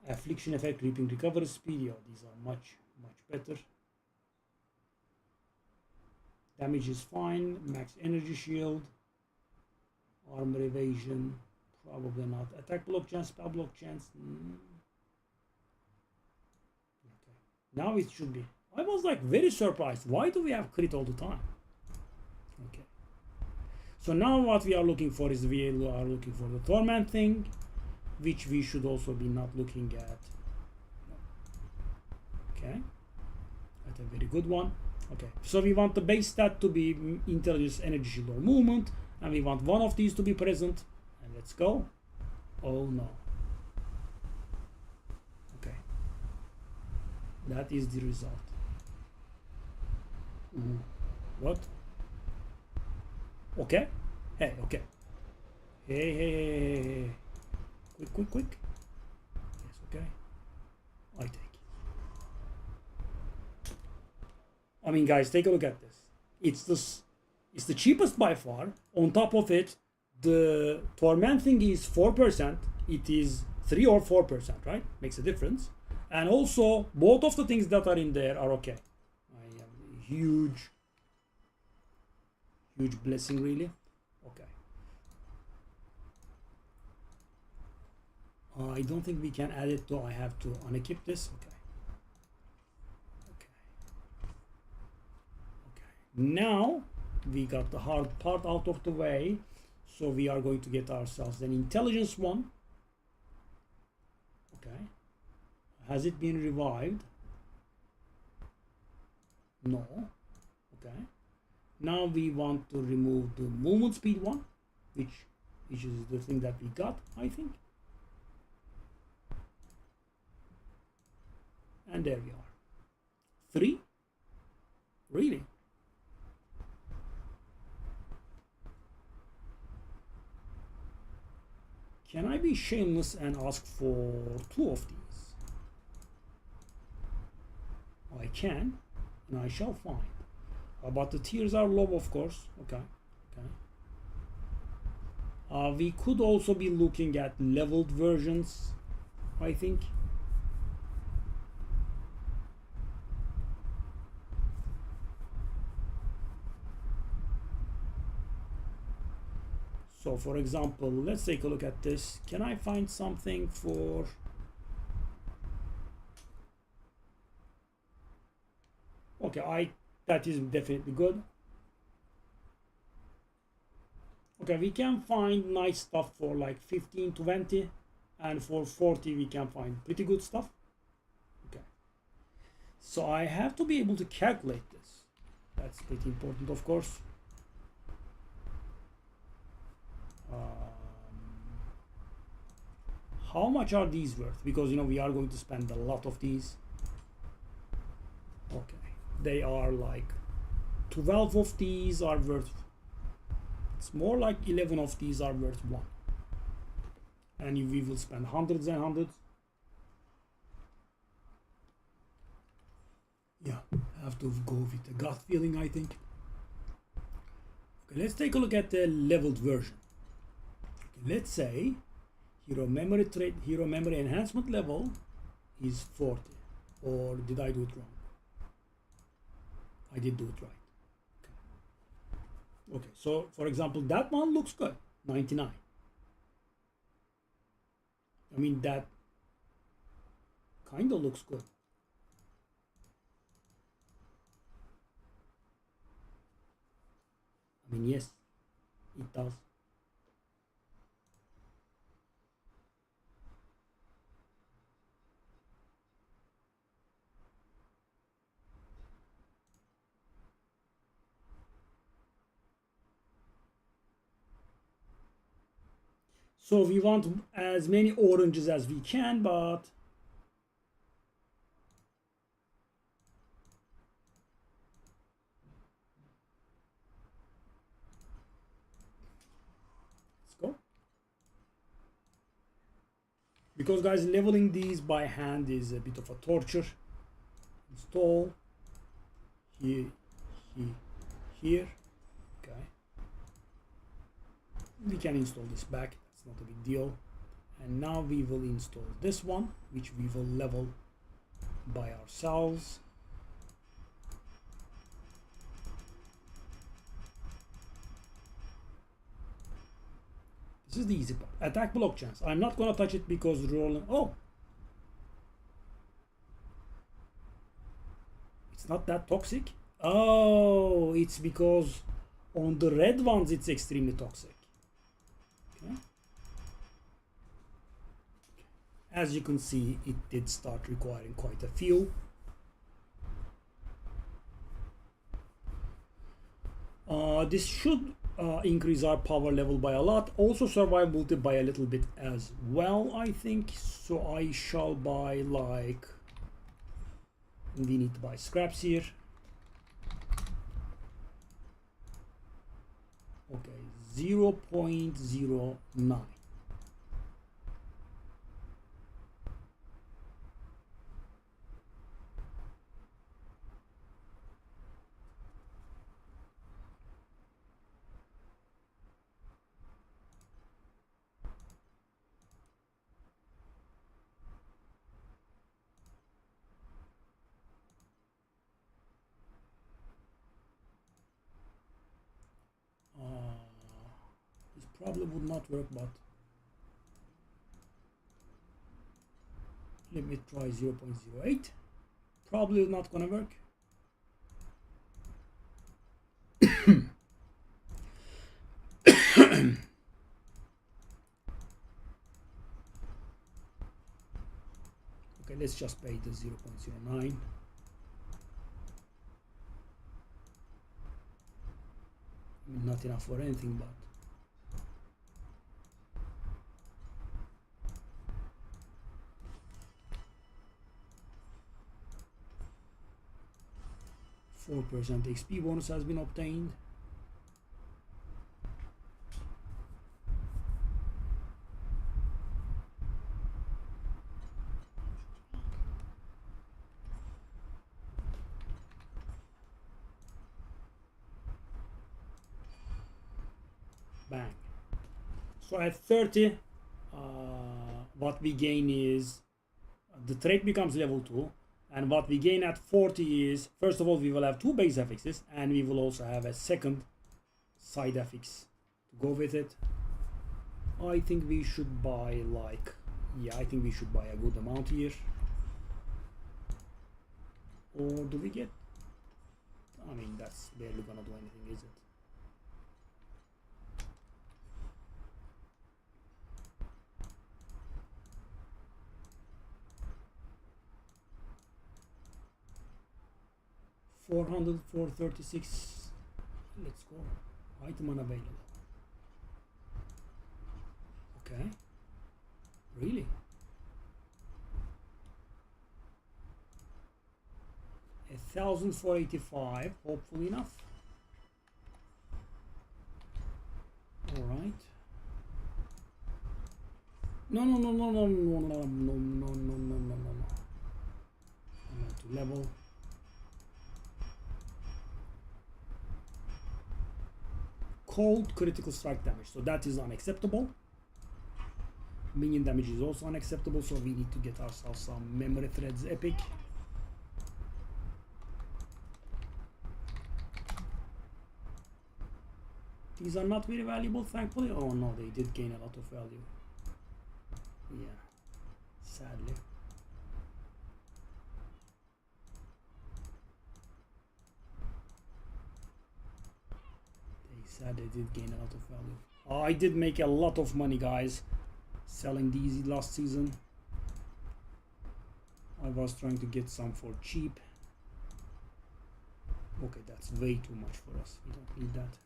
Speaker 1: Affliction effect, reaping recovery speed. Yeah, these are much better. Damage is fine. Max energy shield. Armor evasion. Probably not. Attack block chance, spell block chance. Okay. Now it should be. I was like very surprised. Why do we have crit all the time? Okay. So now what we are looking for is we are looking for the torment thing, which we should also be not looking at. Okay. That's a very good one. Okay. So we want the base stat to be intelligence, energy, shield, or movement, and we want one of these to be present. And let's go. Oh no. Okay. That is the result. What? Okay. Hey, okay. Hey. Quick. Yes, okay. I take it. I mean, guys, take a look at this. It's the cheapest by far. On top of it, the torment thing is 4%. It is 3 or 4%, right? Makes a difference. And also, both of the things that are in there are okay. I am huge blessing, really. Okay. I don't think we can add it, though. I have to unequip this. Okay. Now we got the hard part out of the way, so we are going to get ourselves an intelligence one. Okay. Has it been revived? No. Okay. Now we want to remove the movement speed one, which is the thing that we got, I think. And there we are. 3? Really? Can I be shameless and ask for 2 of these? I can, and I shall find. But the tiers are low, of course. Okay. We could also be looking at leveled versions, I think. So for example, let's take a look at this. Can I find something for... Okay, that is definitely good. Okay, we can find nice stuff for like 15, 20, and for 40 we can find pretty good stuff. Okay. So I have to be able to calculate this. That's pretty important, of course. How much are these worth? Because we are going to spend a lot of these. Okay, they are like 12 of these are worth, it's more like 11 of these are worth 1, and we will spend hundreds and hundreds. Yeah, have to go with the gut feeling, I think. Okay, let's take a look at the leveled version. Okay, let's say hero memory enhancement level is 40. Or did I do it wrong? I did do it right. Okay, so for example, that one looks good, 99. I mean, that kind of looks good. I mean, yes, it does. So we want as many oranges as we can, but let's go. Because guys, leveling these by hand is a bit of a torture. Install here. Okay. We can install this back. Not a big deal. And now we will install this one, which we will level by ourselves. This is the easy part. Attack block chance. I'm not gonna touch it because rolling. Oh, it's It's not that toxic. Oh, it's because on the red ones it's extremely toxic. Okay. As you can see, it did start requiring quite a few. This should increase our power level by a lot, also survivability by a little bit as well, I think. So I shall buy, like, we need to buy scraps here. Okay, 0.09. This probably would not work, but let me try 0.08. Probably not gonna work. Okay, let's just pay the 0.09. I mean, not enough for anything, but %4 XP bonus has been obtained. Bang. So at 30, what we gain is the trait becomes level 2, and what we gain at 40 is, first of all, we will have 2 base affixes, and we will also have a second side affix to go with it. I think we should buy, like, yeah, I think we should buy a good amount here. Or do we get, I mean, that's barely gonna do anything, is it? $400, $436. Let's go. Item unavailable. Okay. Really? $1,485. Hopefully enough. All right. No. I'm to level. Cold critical strike damage, so that is unacceptable. Minion damage is also unacceptable, so we need to get ourselves some memory threads epic. These are not very valuable, thankfully. Oh no, they did gain a lot of value. Yeah, sadly. They did gain a lot of value. I did make a lot of money, guys, selling these last season. I was trying to get some for cheap. Okay, that's way too much for us. We don't need that.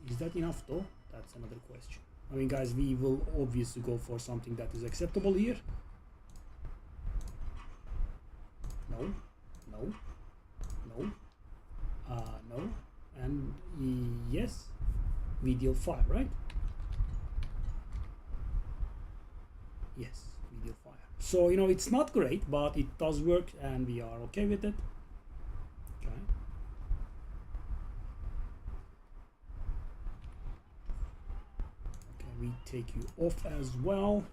Speaker 1: Is that enough though? That's another question. I mean, guys, we will obviously go for something that is acceptable here. No. And yes, we deal 5, right? Yes, we deal 5. So, you know, it's not great, but it does work and we are okay with it. Okay. Okay, we take you off as well.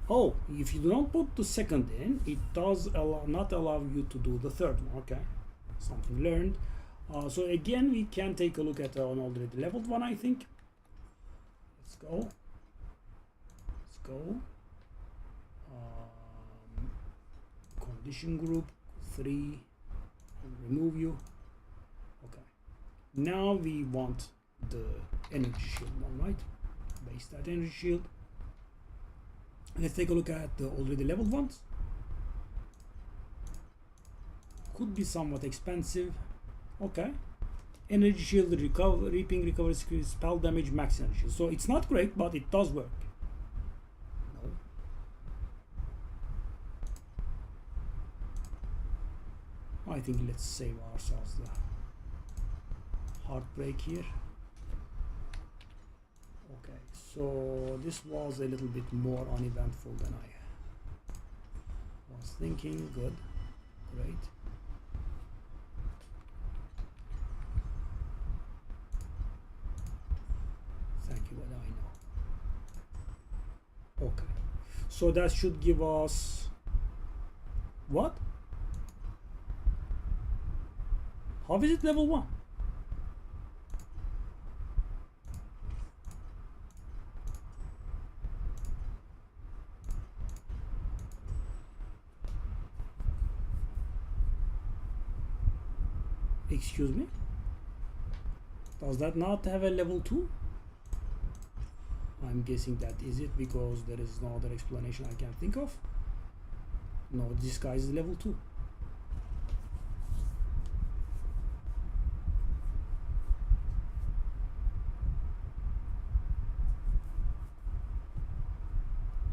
Speaker 1: Oh, if you do not put the second in, it does not allow you to do the third one. Okay, something learned. So again, we can take a look at an already leveled one, I think. Let's go. Condition group 3. I'll remove you. Okay. Now we want the energy shield one, right? Base that energy shield. Let's take a look at the already leveled ones. Could be somewhat expensive. Okay. Energy shield, reaping, recovery, spell damage, max energy shield. So it's not great, but it does work. No. I think let's save ourselves the heartbreak here. Okay, so this was a little bit more uneventful than I was thinking. Good, great. Thank you, but I know. Okay, so that should give us what? How is it level 1? Excuse me? Does that not have a level 2? I'm guessing that is it because there is no other explanation I can think of. No, this guy is level 2.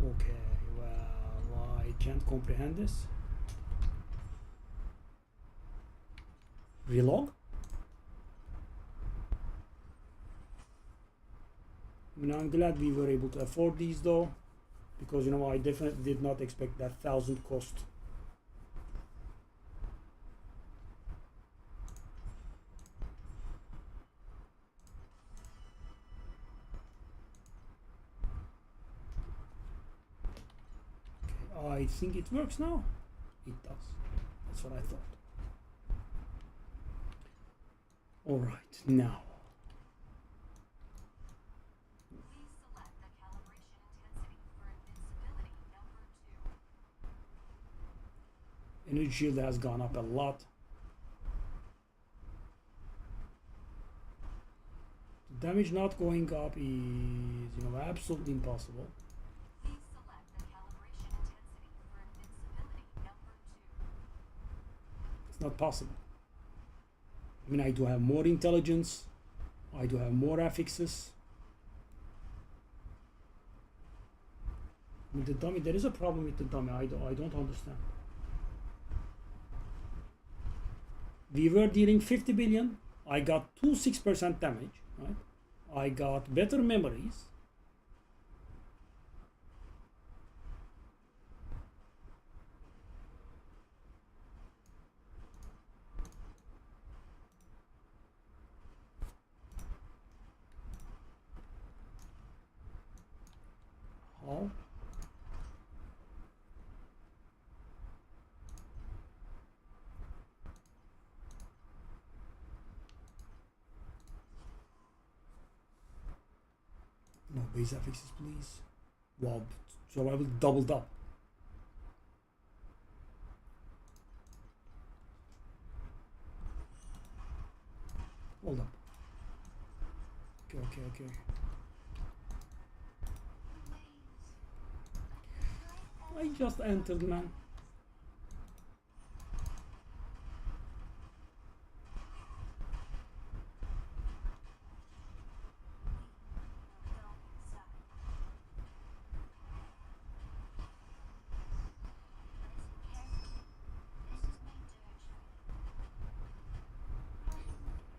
Speaker 1: Okay, well, I can't comprehend this. Relog? I mean, I'm glad we were able to afford these though, because you know I definitely did not expect that 1,000 cost. Okay, I think it works now. It does. That's what I thought. All right, now. Energy shield has gone up a lot. The damage not going up is, you know, absolutely impossible. It's not possible. I mean, I do have more intelligence. I do have more affixes. With the dummy, there is a problem with the dummy. I don't understand. We were dealing 50 billion. I got 6% damage, right? I got better memories. How? No base affixes, please. Wow, so I will doubled up. Hold up. Okay. I just entered, man.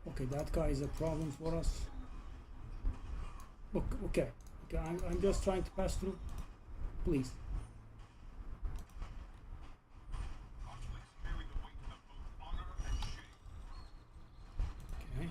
Speaker 1: Okay, that guy is a problem for us. Okay, I'm just trying to pass through. Please. Okay.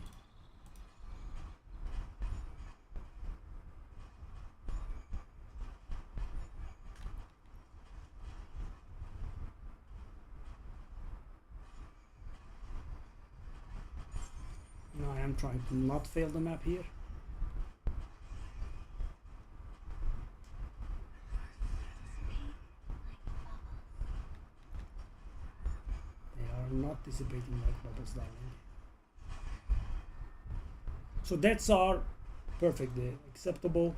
Speaker 1: Now I am trying to not fail the map here. They not dissipating like bubbles, darling. So that's our perfectly acceptable.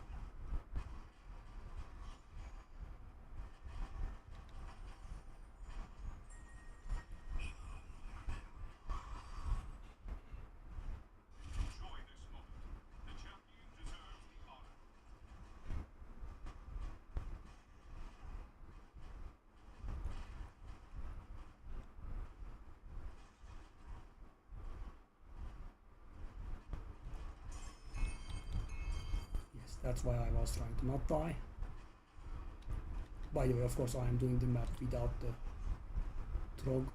Speaker 1: That's why I was trying to not die. By the way, of course, I am doing the map without the Trog.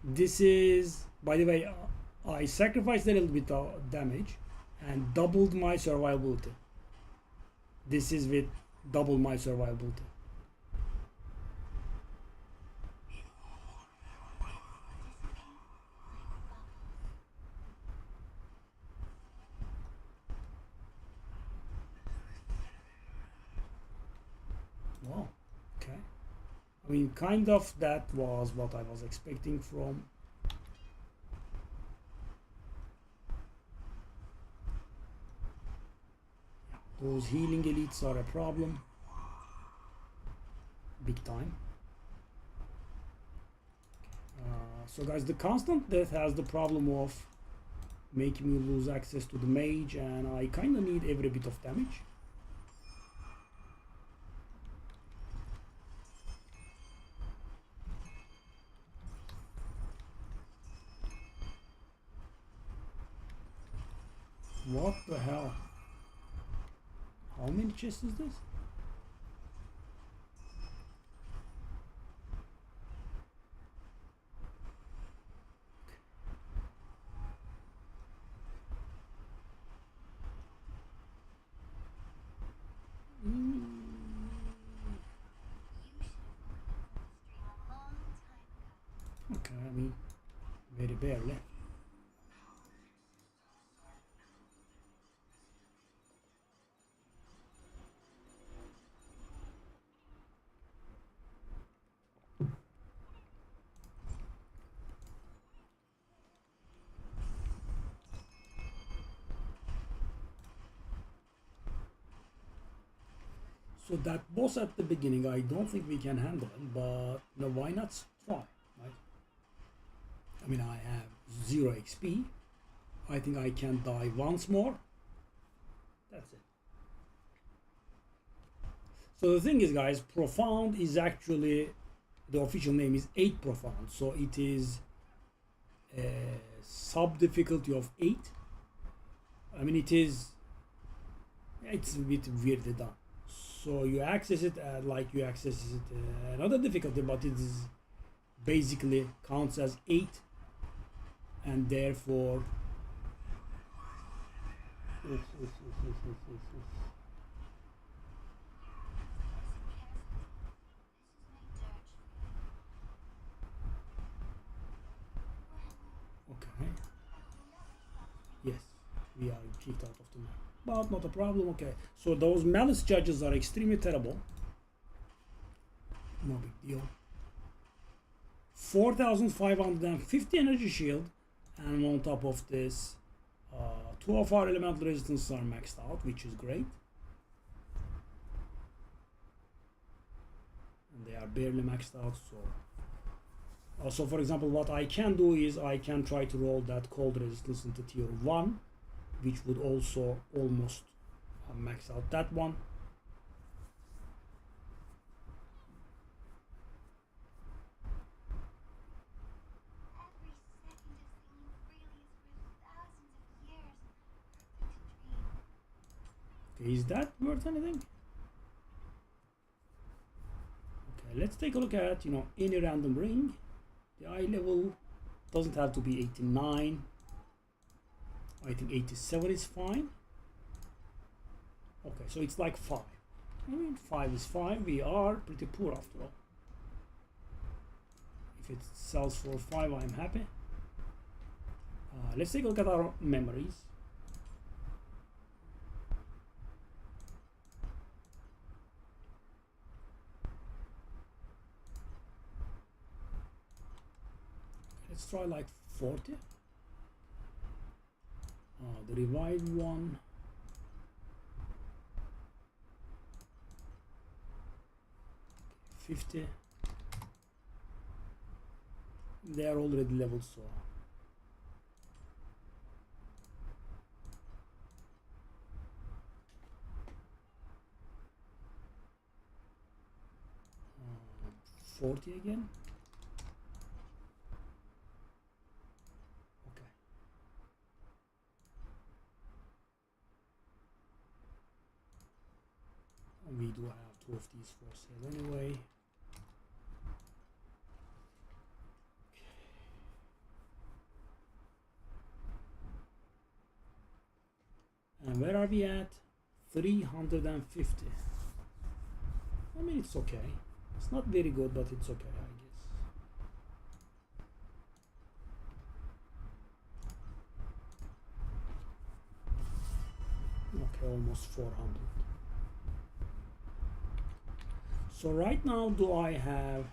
Speaker 1: This is, by the way, I sacrificed a little bit of damage and doubled my survivability. This is with double my survivability. Wow, okay. I mean, kind of that was what I was expecting from. Those healing elites are a problem. Big time. So guys, the constant death has the problem of making me lose access to the mage, and I kind of need every bit of damage. What the hell? How many chests is this? Okay, I mean, very barely. So that boss at the beginning, I don't think we can handle him, but you know, why not try, right? I mean, I have 0 XP. I think I can die once more. That's it. So the thing is, guys, Profound is actually, the official name is 8 Profound. So it is a sub difficulty of 8. I mean, it's a bit weirdly done. So you access it like you access it another difficulty, but it is basically counts as 8, and therefore okay, yes, we are kicked out of the map, but not a problem. Okay, so those malice judges are extremely terrible. No big deal. 4550 energy shield, and on top of this 2 of our elemental resistances are maxed out, which is great, and they are barely maxed out. So also, for example, what I can do is I can try to roll that cold resistance into tier 1, which would also almost max out that one. Okay, is that worth anything? Okay, let's take a look at, any random ring. The eye level doesn't have to be 89. I think 87 is fine. Okay, so it's like 5. I mean, 5 is fine. We are pretty poor after all. If it sells for 5, I'm happy. Let's take a look at our memories. Let's try like 40. The revived one. Okay, 50. They are already leveled, so 40 again. Okay. And we do have 2 of these for sale anyway. And where are we at? 350. I mean, it's okay. It's not very good, but it's okay, I guess. Okay, almost 400. So right now, do I have...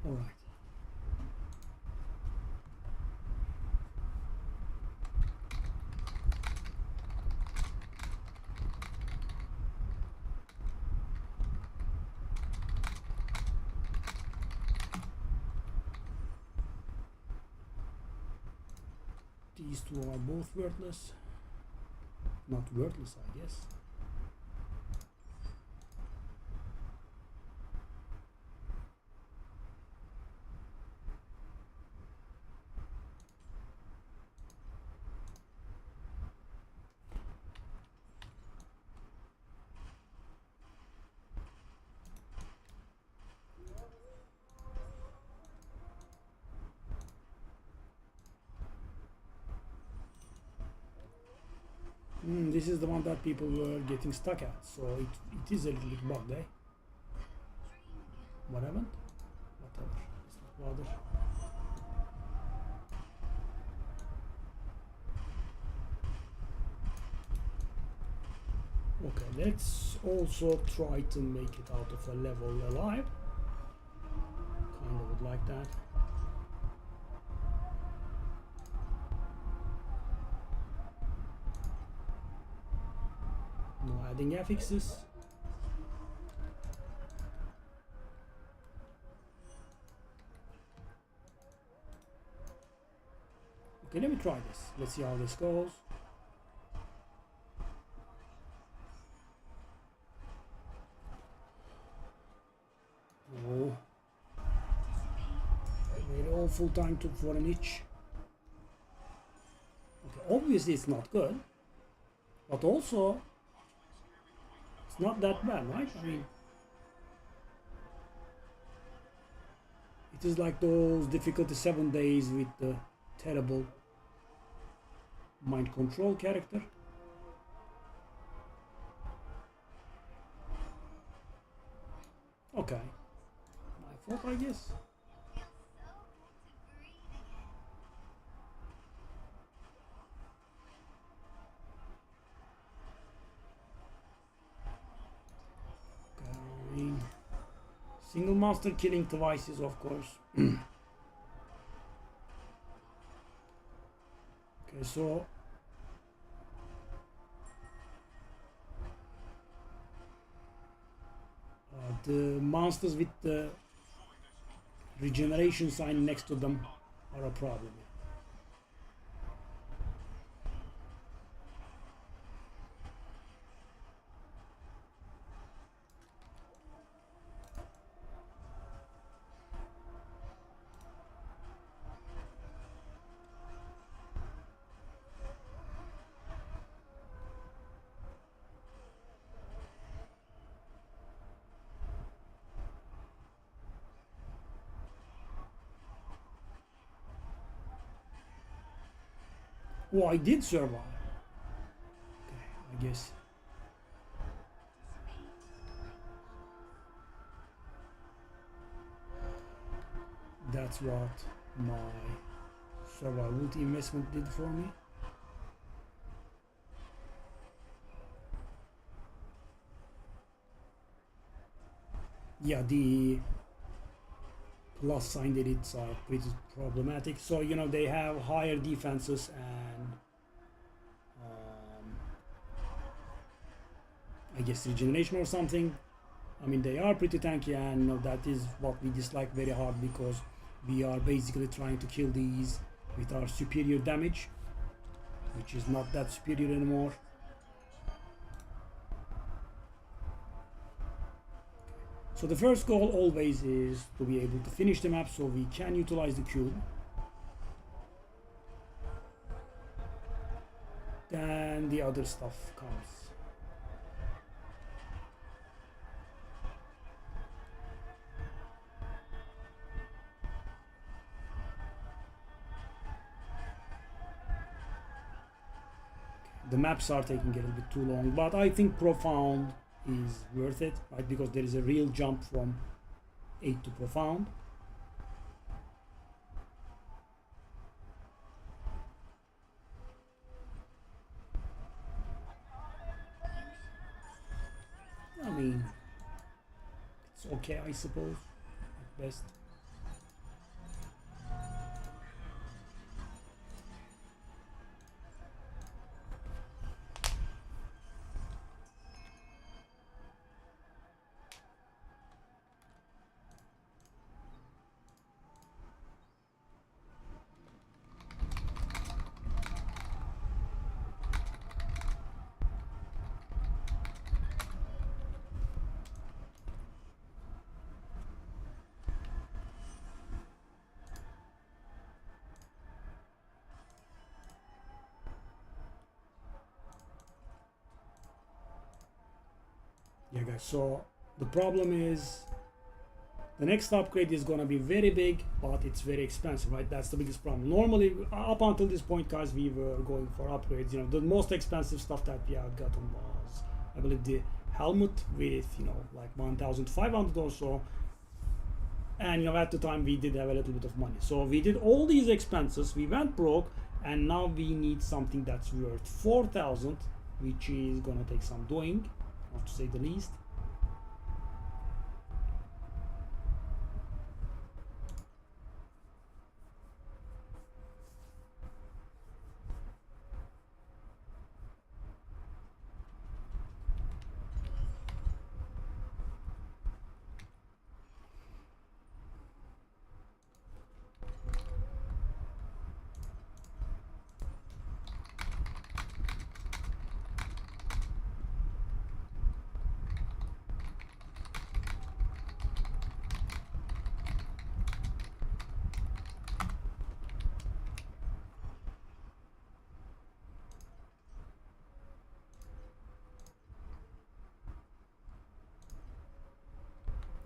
Speaker 1: All right. These two are both worthless. Not worthless, I guess. this is the one that people were getting stuck at. So it is a little bit bugged, eh? What happened? Whatever. Let's not bother. Okay, let's also try to make it out of a level alive. Kind of would like that. No adding affixes. Okay, let me try this. Let's see how this goes. Oh, very awful time to for an itch. Okay, obviously it's not good, but also it's not that bad, right? I mean, it is like those difficulty 7 days with the terrible mind control character. Okay, my fault, I guess. Okay, single monster killing devices, of course. Okay, so the monsters with the regeneration sign next to them are a problem. Oh, I did survive. Okay, I guess. That's what my survival investment did for me. Yeah, the plus sign edits are pretty problematic. So, you know, they have higher defenses and I guess regeneration or something. I mean, they are pretty tanky, and that is what we dislike very hard, because we are basically trying to kill these with our superior damage, which is not that superior anymore. So the first goal always is to be able to finish the map so we can utilize the cube. Then the other stuff comes. The maps are taking a little bit too long, but I think Profound is worth it, right? Because there is a real jump from 8 to Profound. I mean, it's okay, I suppose, at best. Yeah, guys, so the problem is The next upgrade is gonna be very big, but it's very expensive, right? That's the biggest problem. Normally, up until this point, guys, we were going for upgrades. You know, the most expensive stuff that we had gotten was, I believe, the helmet with, you know, like 1,500 or so. And, you know, at the time we did have a little bit of money. So we did all these expenses, we went broke, and now we need something that's worth 4,000, which is gonna take some doing, to say the least.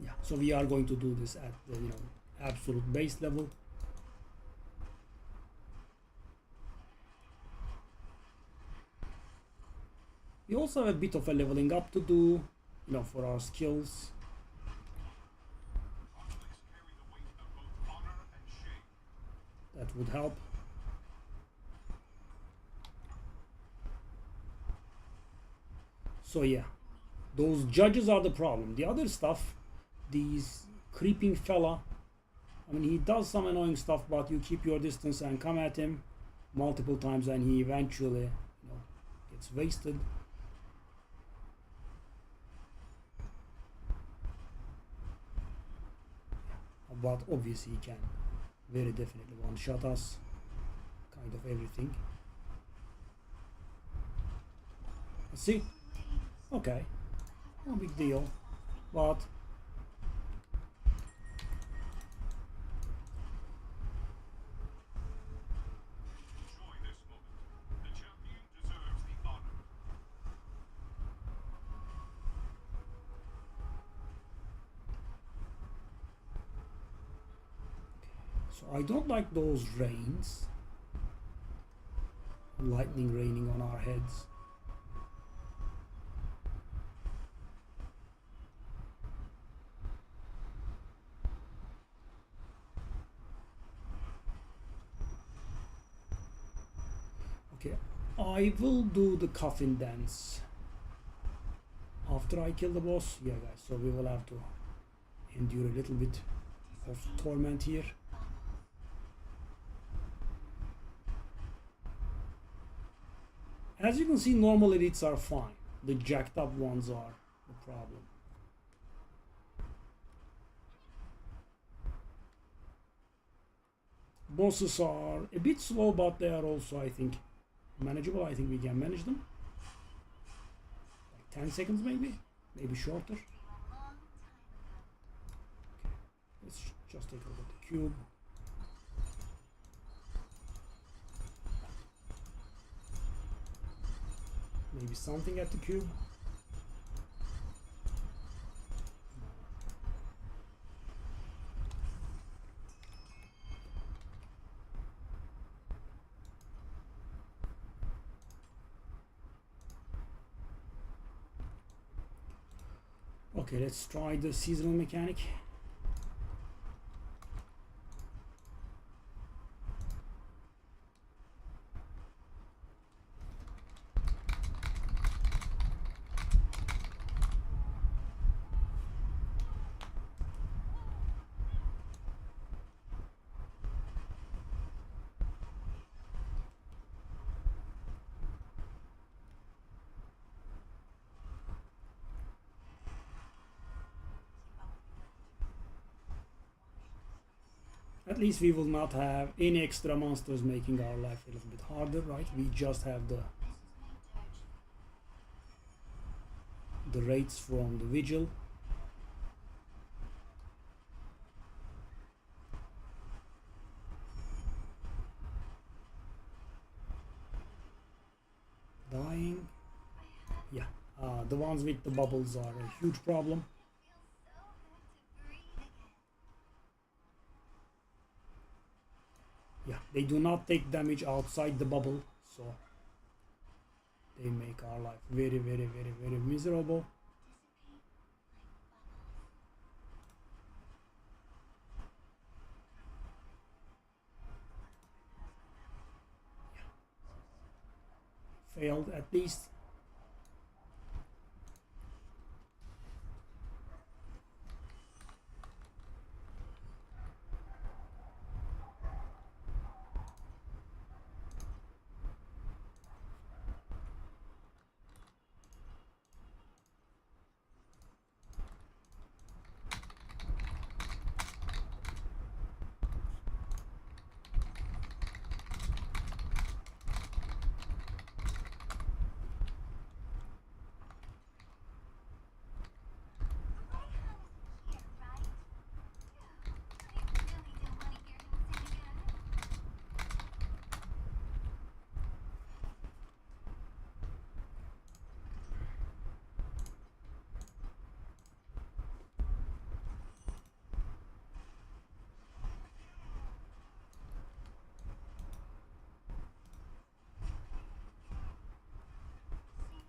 Speaker 1: Yeah, so we are going to do this at the, you know, absolute base level. We also have a bit of a leveling up to do, you know, for our skills. That would help. So yeah, those judges are the problem. The other stuff, these creeping fella, I mean, he does some annoying stuff, but you keep your distance and come at him multiple times and he eventually, you know, gets wasted. But obviously he can very definitely one-shot us, kind of everything. Let's see. Okay, no big deal, but so I don't like those rains, lightning raining on our heads. Okay, I will do the coffin dance after I kill the boss. Yeah, guys, so we will have to endure a little bit of torment here. As you can see, normal elites are fine. The jacked up ones are the problem. Bosses are a bit slow, but they are also, I think, manageable. I think we can manage them. Like 10 seconds maybe shorter. Okay. Let's just take a look at the cube. Maybe something at the cube. Okay, let's try the seasonal mechanic. At least we will not have any extra monsters making our life a little bit harder, right? We just have the rates from the vigil. Dying. Yeah, the ones with the bubbles are a huge problem. Yeah, they do not take damage outside the bubble, so they make our life very, very, very, very miserable. Failed at least.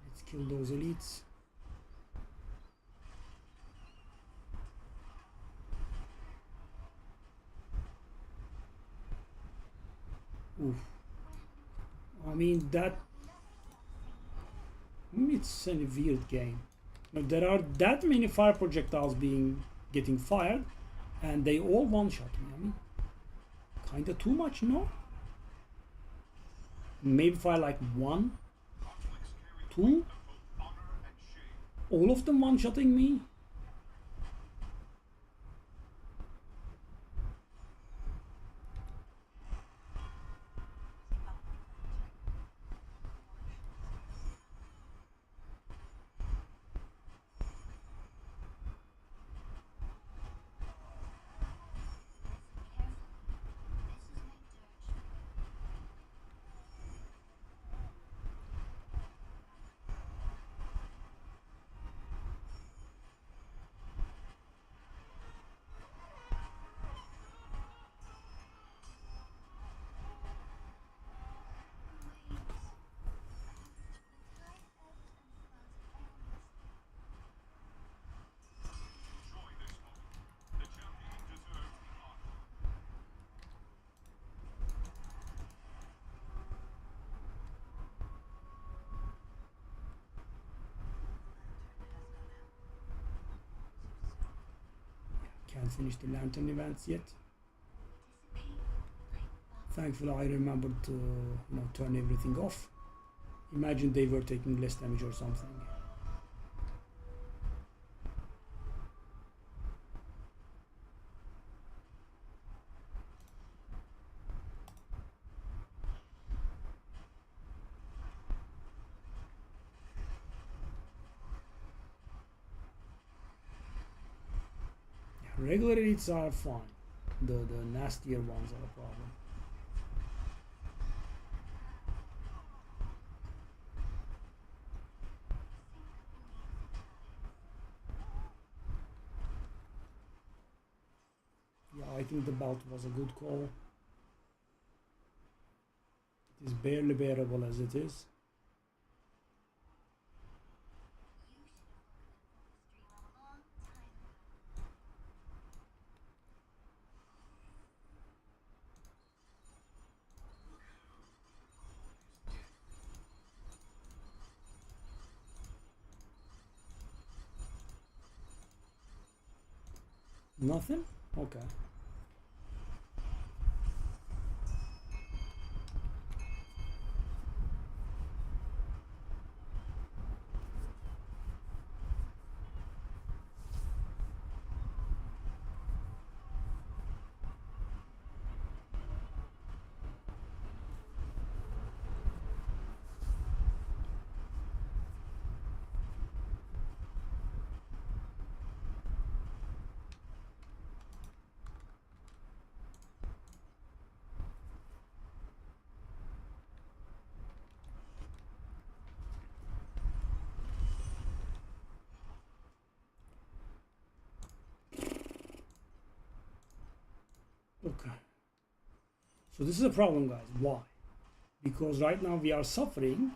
Speaker 1: Let's kill those elites. Oof. I mean that it's a weird game. Now, there are that many fire projectiles getting fired, and they all one-shot me. I mean, kinda too much, no? Maybe fire like one, two, all of them one-shotting me. Can't finish the lantern events yet. Thankfully, I remembered to turn everything off. Imagine they were taking less damage or something. Regular elites are fine. The nastier ones are a problem. Yeah, I think the belt was a good call. It is barely bearable as it is. Nothing? Okay. Okay. So this is a problem, guys. Why? Because right now we are suffering,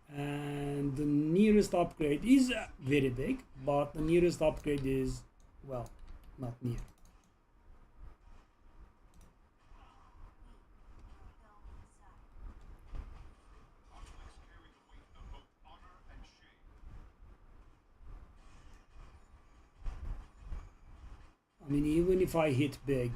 Speaker 1: and the nearest upgrade is very big, but the nearest upgrade is, well, not near. I mean, even if I hit big,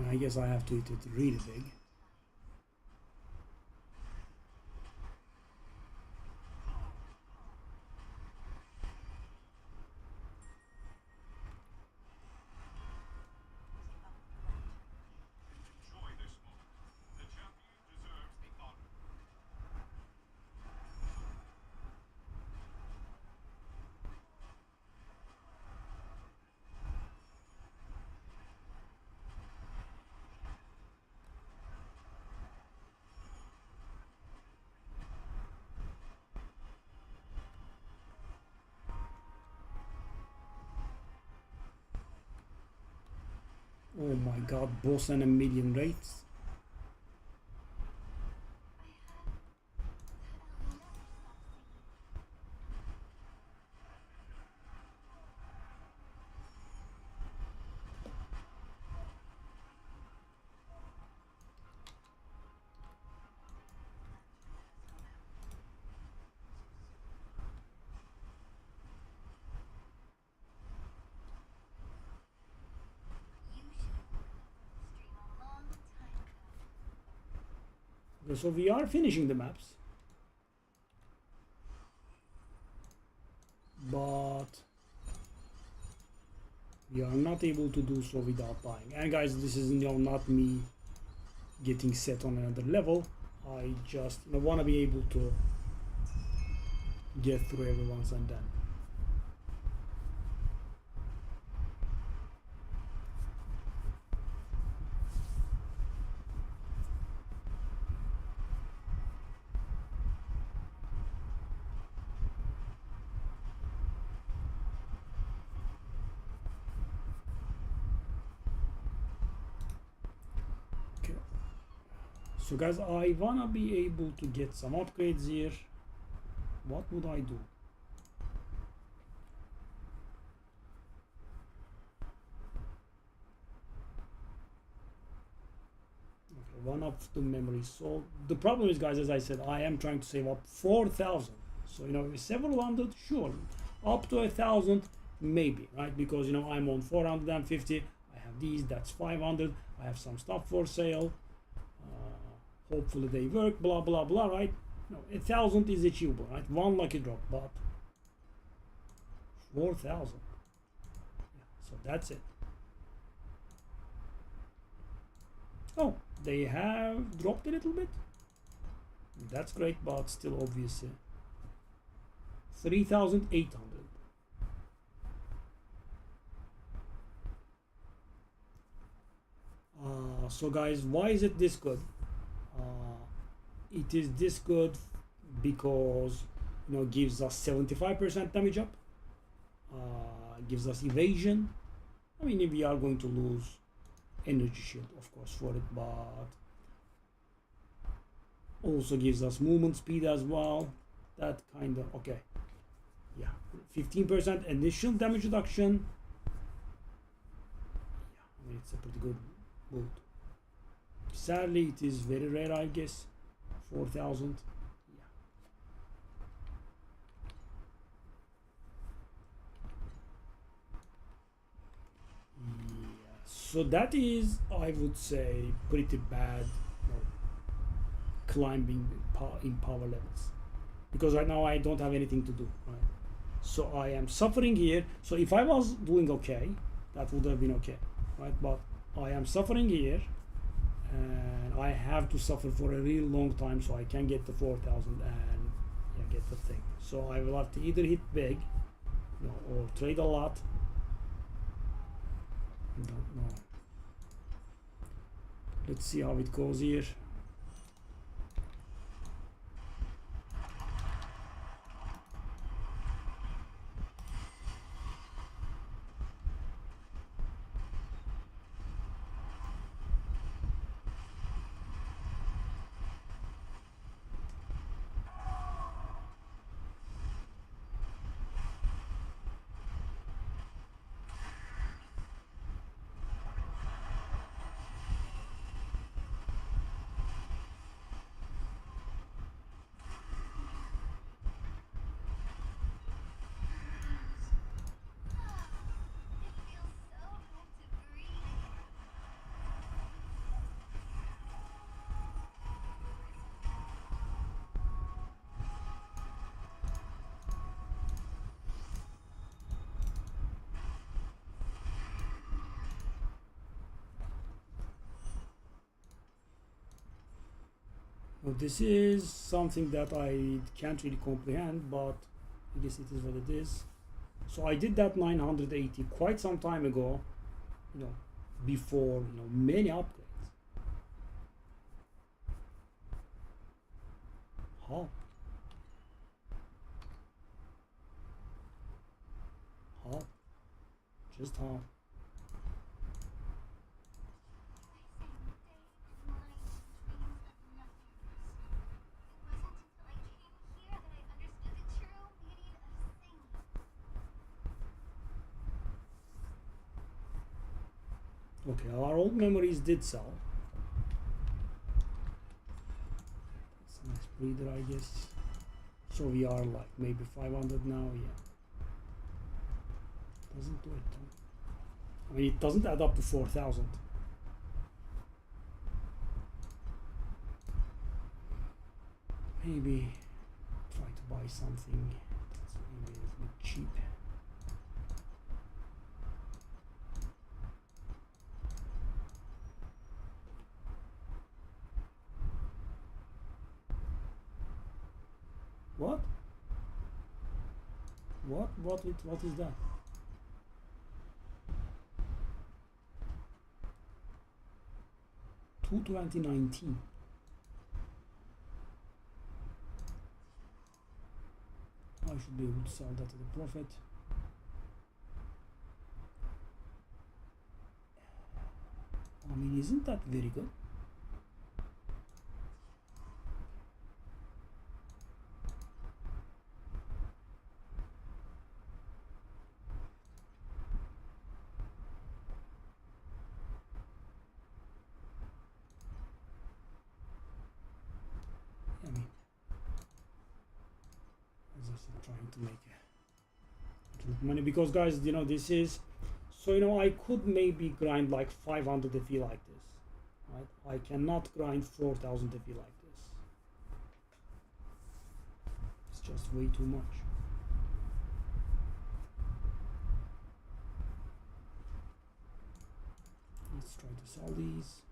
Speaker 1: I guess I have to hit it really big. Oh my god, boss and a million rates. So we are finishing the maps, but we are not able to do so without dying. And guys, this is not me getting set on another level. I just want to be able to get through every once and then. So guys, I wanna be able to get some upgrades here. What would I do? Okay, one up the memory. So the problem is, guys, as I said, I am trying to save up 4,000. So several hundred, sure. Up to 1,000, maybe, right? Because I'm on 450. I have these. That's 500. I have some stuff for sale. Hopefully they work, blah blah blah, right? 1,000 is achievable, right? One lucky drop, but 4,000. Yeah, so that's it. Oh, they have dropped a little bit. That's great, but still obviously 3,800. So guys, why is it this good? It is this good because gives us 75% damage up, gives us evasion. I mean, we are going to lose energy shield, of course, for it, but also gives us movement speed as well. That kind of okay. Yeah, 15% initial damage reduction. Yeah, I mean, it's a pretty good build. Sadly, it is very rare, I guess. 4,000. Yeah. So that is, I would say, pretty bad climbing in power levels, because right now I don't have anything to do, right? So I am suffering here. So if I was doing okay, that would have been okay, right? But I am suffering here, and I have to suffer for a real long time so I can get the 4,000 and get the thing. So I will have to either hit big, you know, or trade a lot. I don't know. Let's see how it goes here. Well, this is something that I can't really comprehend, but I guess it is what it is. So I did that 980 quite some time ago, you know, before, you know, many upgrades. How? How? Just how? Okay, our old memories did sell. It's a nice breather, I guess. So we are like maybe 500 now, yeah. Doesn't do it, huh? I mean, it doesn't add up to 4,000. Maybe try to buy something that's maybe a little bit cheap. What? What is that? To 2019. I should be able to sell that at a profit. I mean, isn't that very good? I mean, as I said, trying to make a little money because, guys, you know, this is so, you know, I could maybe grind like 500 if you like this, right? I cannot grind 4,000 if you like this. It's just way too much. Let's try to sell these.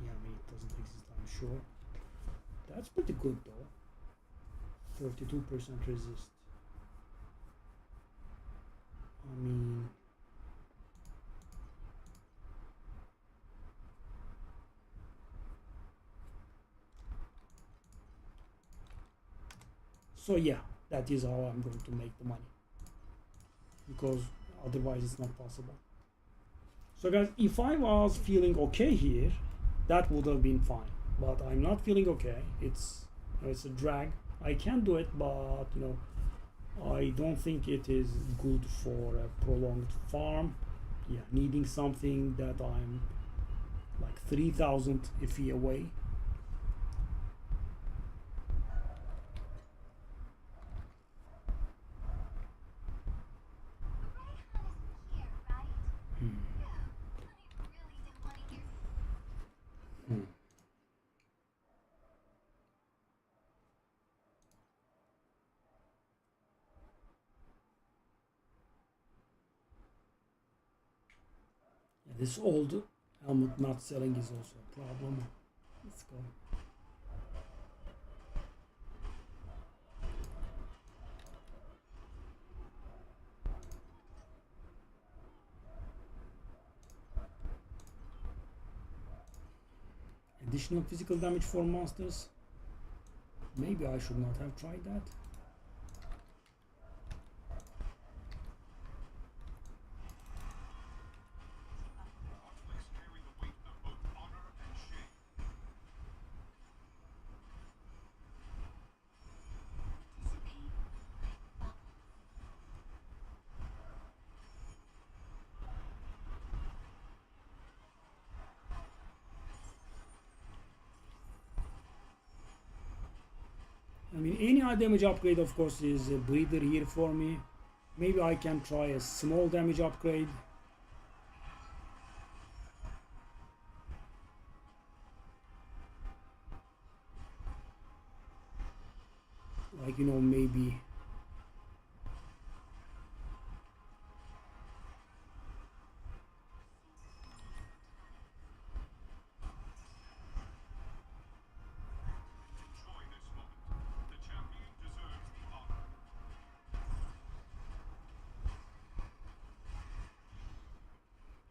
Speaker 1: Yeah, I mean, it doesn't exist, I'm sure. That's pretty good though. 32% resist. I mean, so yeah, that is how I'm going to make the money, because otherwise it's not possible. So guys, if I was feeling okay here, that would have been fine, but I'm not feeling okay. It's, you know, it's a drag. I can do it, but you know, I don't think it is good for a prolonged farm. Yeah, needing something that I'm like 3,000 FE away. This old Helmet not selling is also a problem. Let's go. Additional physical damage for monsters. Maybe I should not have tried that. I mean, any high damage upgrade, of course, is a breather here for me. Maybe I can try a small damage upgrade. Like, you know, maybe...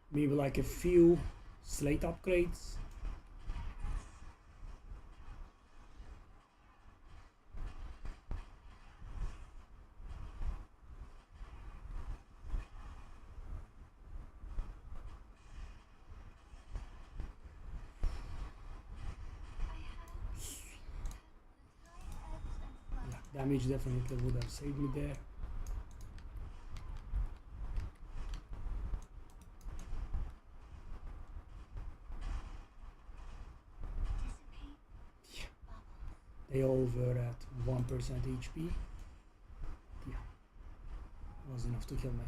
Speaker 1: maybe like a few slate upgrades. Yeah, damage definitely would have saved me there. They all were at 1% HP. Yeah, was enough to kill me.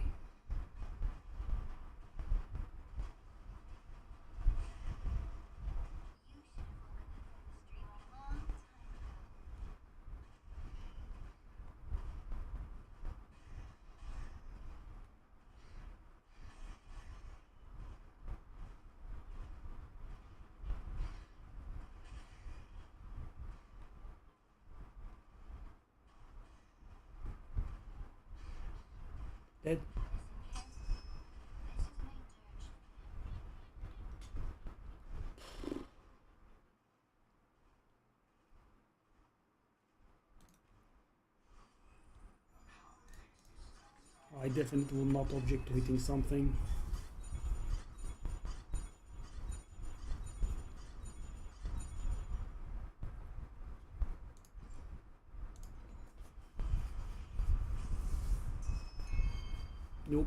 Speaker 1: Dead. I definitely will not object to hitting something. Nope.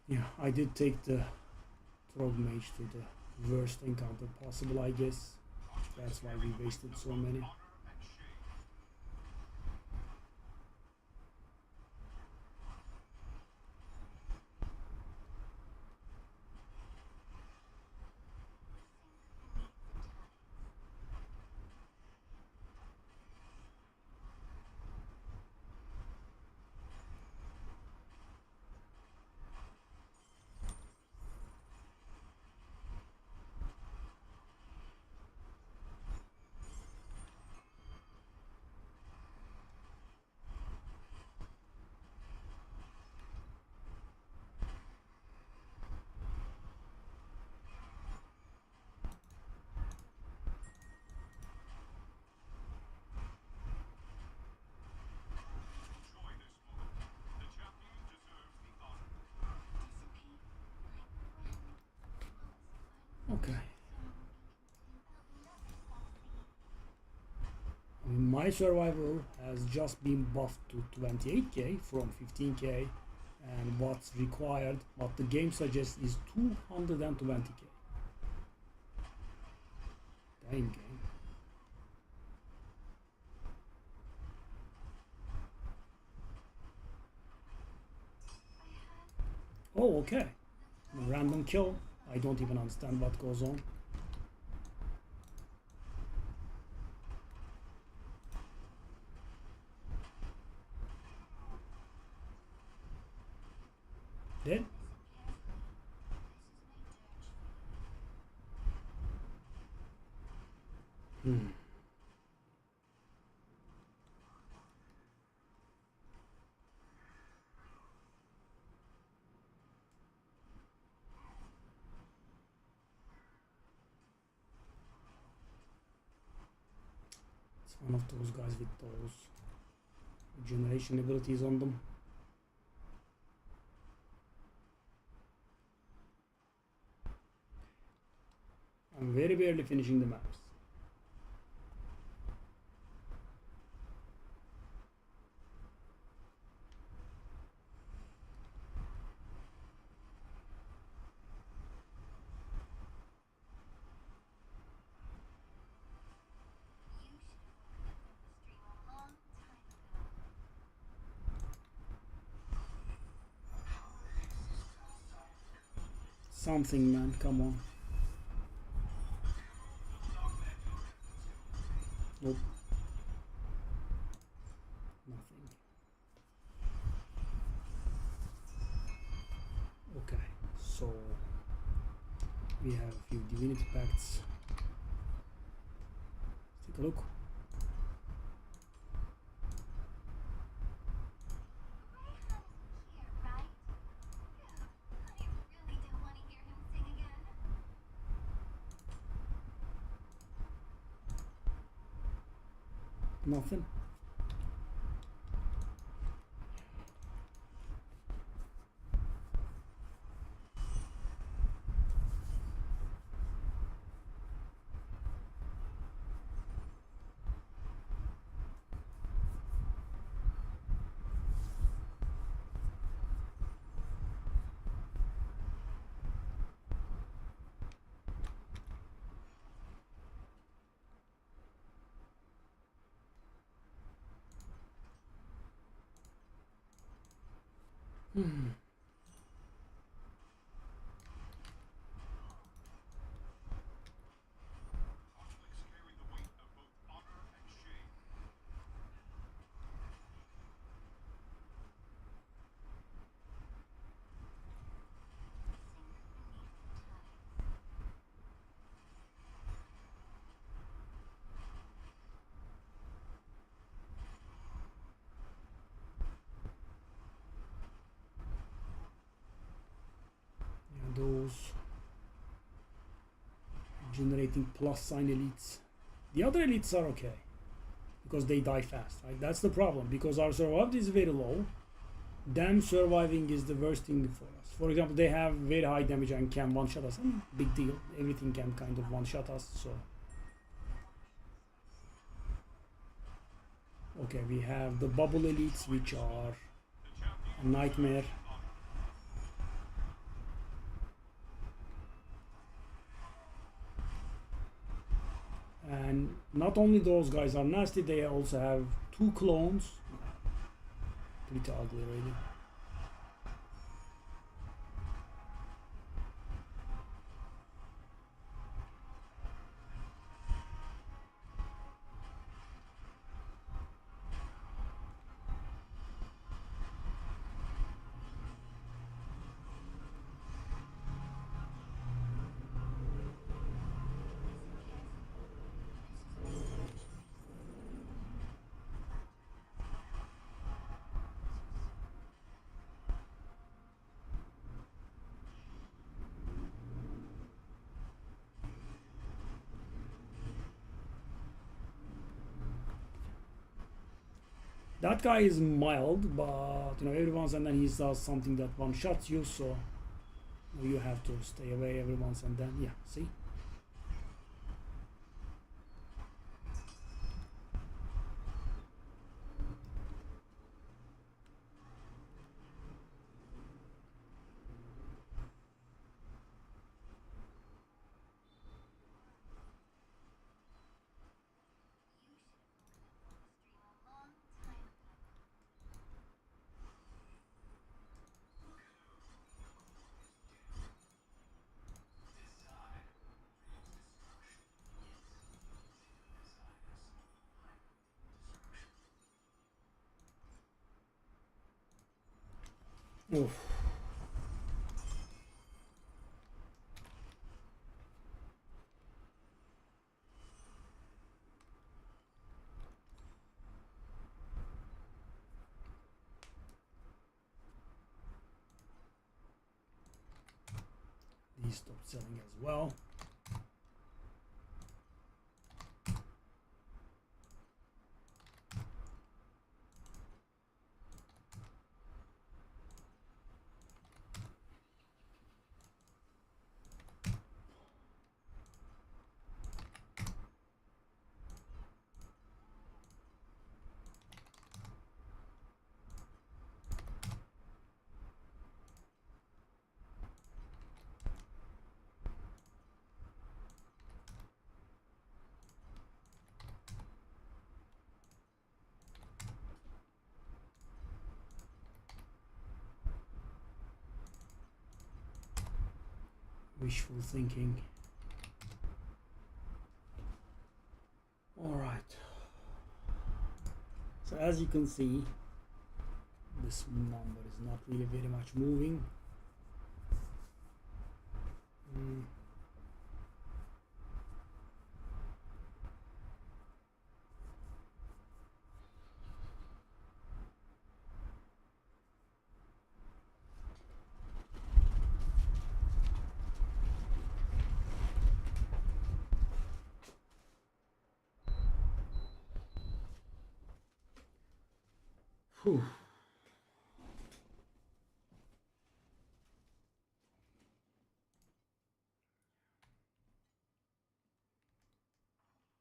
Speaker 1: Yeah, I did take the Trog Mage to the worst encounter possible, I guess. That's why we wasted so many. my survival has just been buffed to 28k from 15k, and what's required, what the game suggests, is 220k. Damn game. Oh, okay. Random kill. I don't even understand what goes on. Dead? Hmm. It's one of those guys with those generation abilities on them. I'm very barely finishing the maps. Something, man, come on. Nope. Nothing. Okay, so we have a few divinity pacts. Let's take a look. Nothing. Hmm. Those generating plus sign elites. The other elites are okay because they die fast, right? That's the problem, because our survival is very low. Them surviving is the worst thing for us. For example, they have very high damage and can one-shot us. I mean, big deal. Everything can kind of one-shot us, so. Okay, we have the bubble elites, which are a nightmare. And not only those guys are nasty, they also have 2 clones. Pretty ugly, really. That guy is mild, but you know, every once and then he does something that one shots you, so you have to stay away every once and then. Yeah, see? Oof. These stopped selling as well. Wishful thinking. All right. So as you can see, this number is not really very much moving. Whew.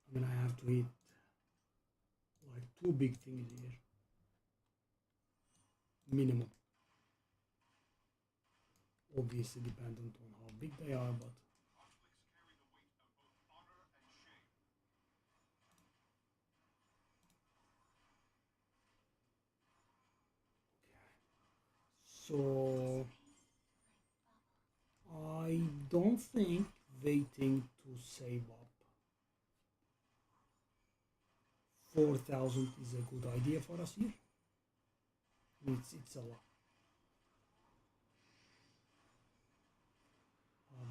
Speaker 1: I mean, I have to hit like two big things here, minimum. Obviously dependent on how big they are, but so I don't think waiting to save up 4,000 is a good idea for us here. It's a lot.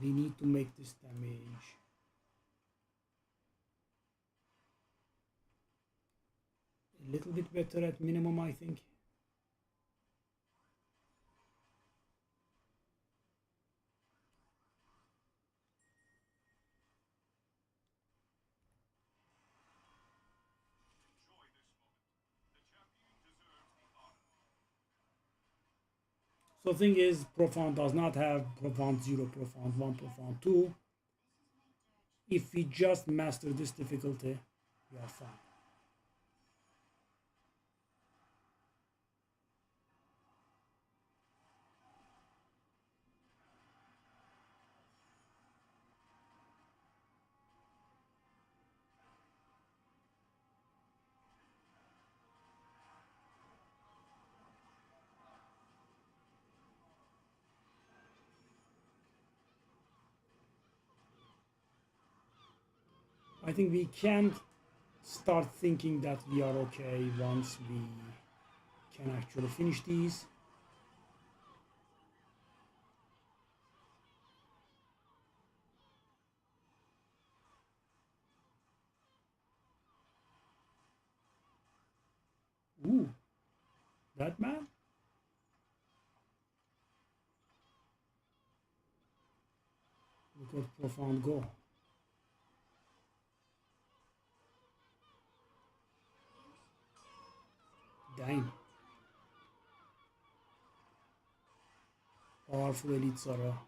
Speaker 1: We need to make this damage a little bit better at minimum, I think. So the thing is, Profound does not have Profound 0, Profound 1, Profound 2. If we just master this difficulty, we are fine. I think we can start thinking that we are okay once we can actually finish these. Ooh, that man? Look at Profound go. Damn. Powerful elites are a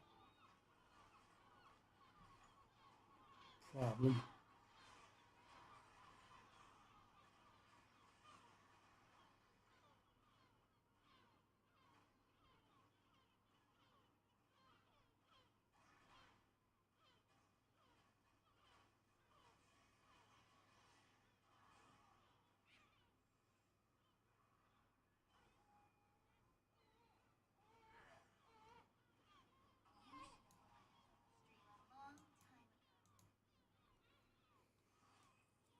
Speaker 1: problem.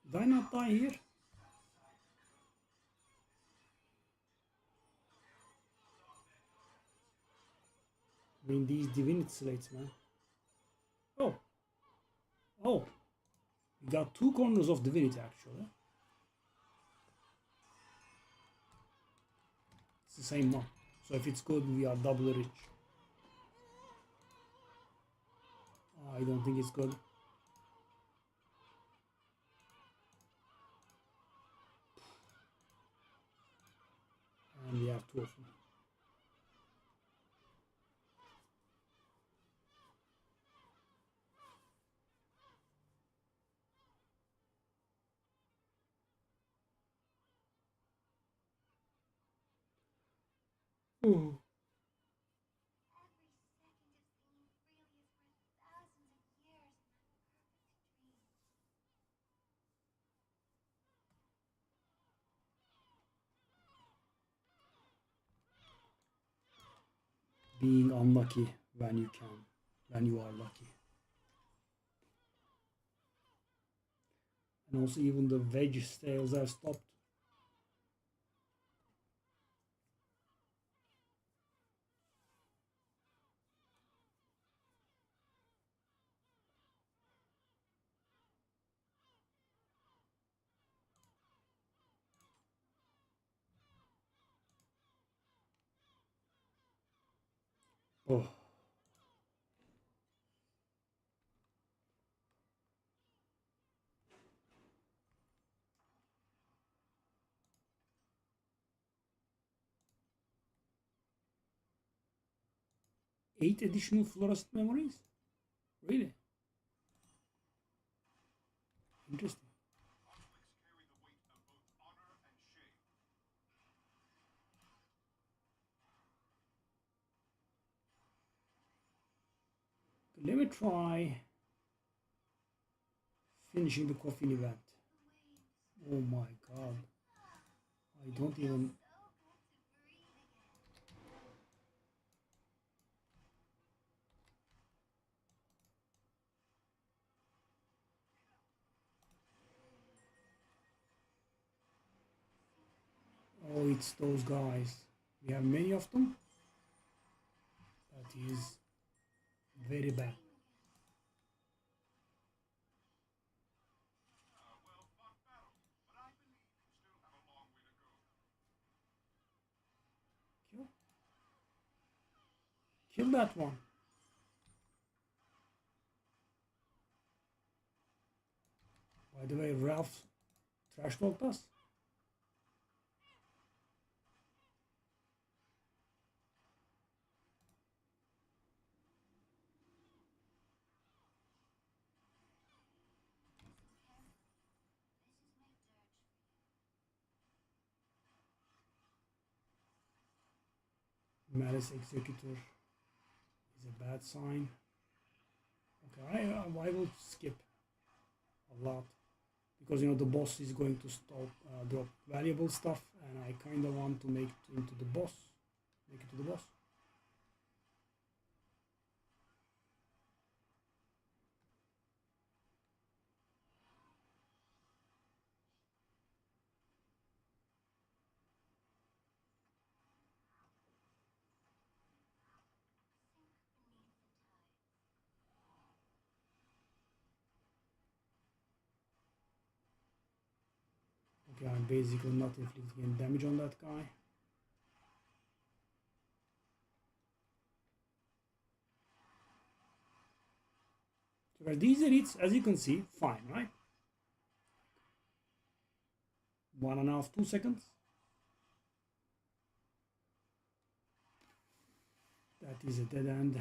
Speaker 1: Did I not die here? I mean, these divinity slates, man. Oh. Oh. We got 2 corners of divinity, actually. It's the same one. So if it's good, we are double rich. I don't think it's good. And we have 2 of them. Ooh. Being unlucky when you can, when you are lucky. And also even the veg sales have stopped. Oh. Eight additional fluorescent memories? Really? Interesting. Let me try finishing the coffin event. Oh my god. I don't even... Oh, it's those guys. We have many of them. That is very bad. Kill. Kill that one. By the way, Ralph trash talked us. Malice Executor is a bad sign. Okay, I will skip a lot because you know the boss is going to stop drop valuable stuff, and I kind of want to make it into the boss. Make it to the boss. Okay, I'm basically not inflicting any damage on that guy. So these elites, as you can see, fine, right? 1.5, 2 seconds. That is a dead end.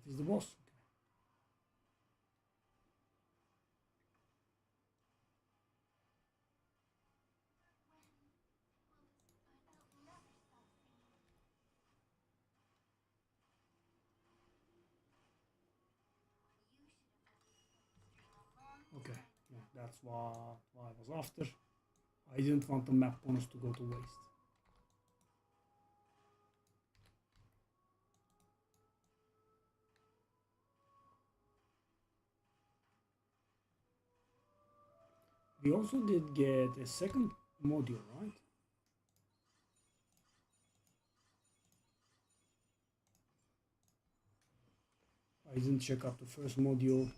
Speaker 1: That is the boss. Okay, yeah, that's what I was after. I didn't want the map bonus to go to waste. We also did get a second module, right? I didn't check out the first module.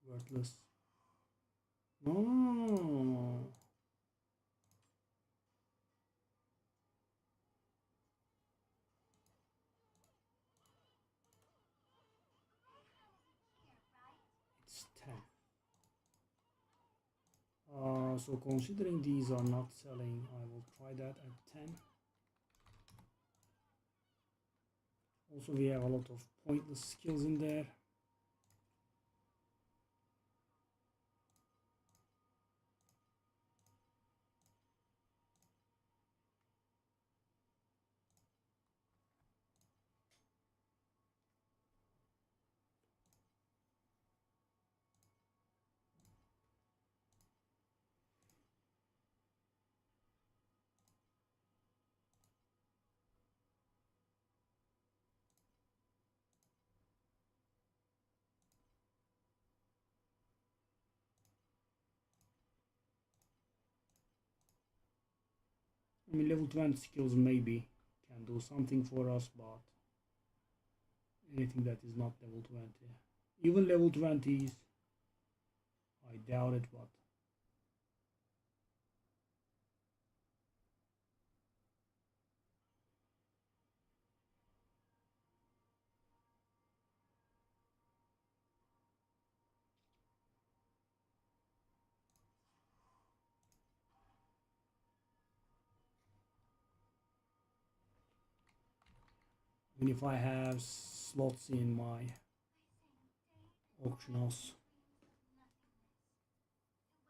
Speaker 1: Worthless. Oh. It's 10. So considering these are not selling, I will try that at 10. Also, we have a lot of pointless skills in there. I mean, level 20 skills maybe can do something for us, but anything that is not level 20. Even level 20s, I doubt it, but even if I have slots in my auction house,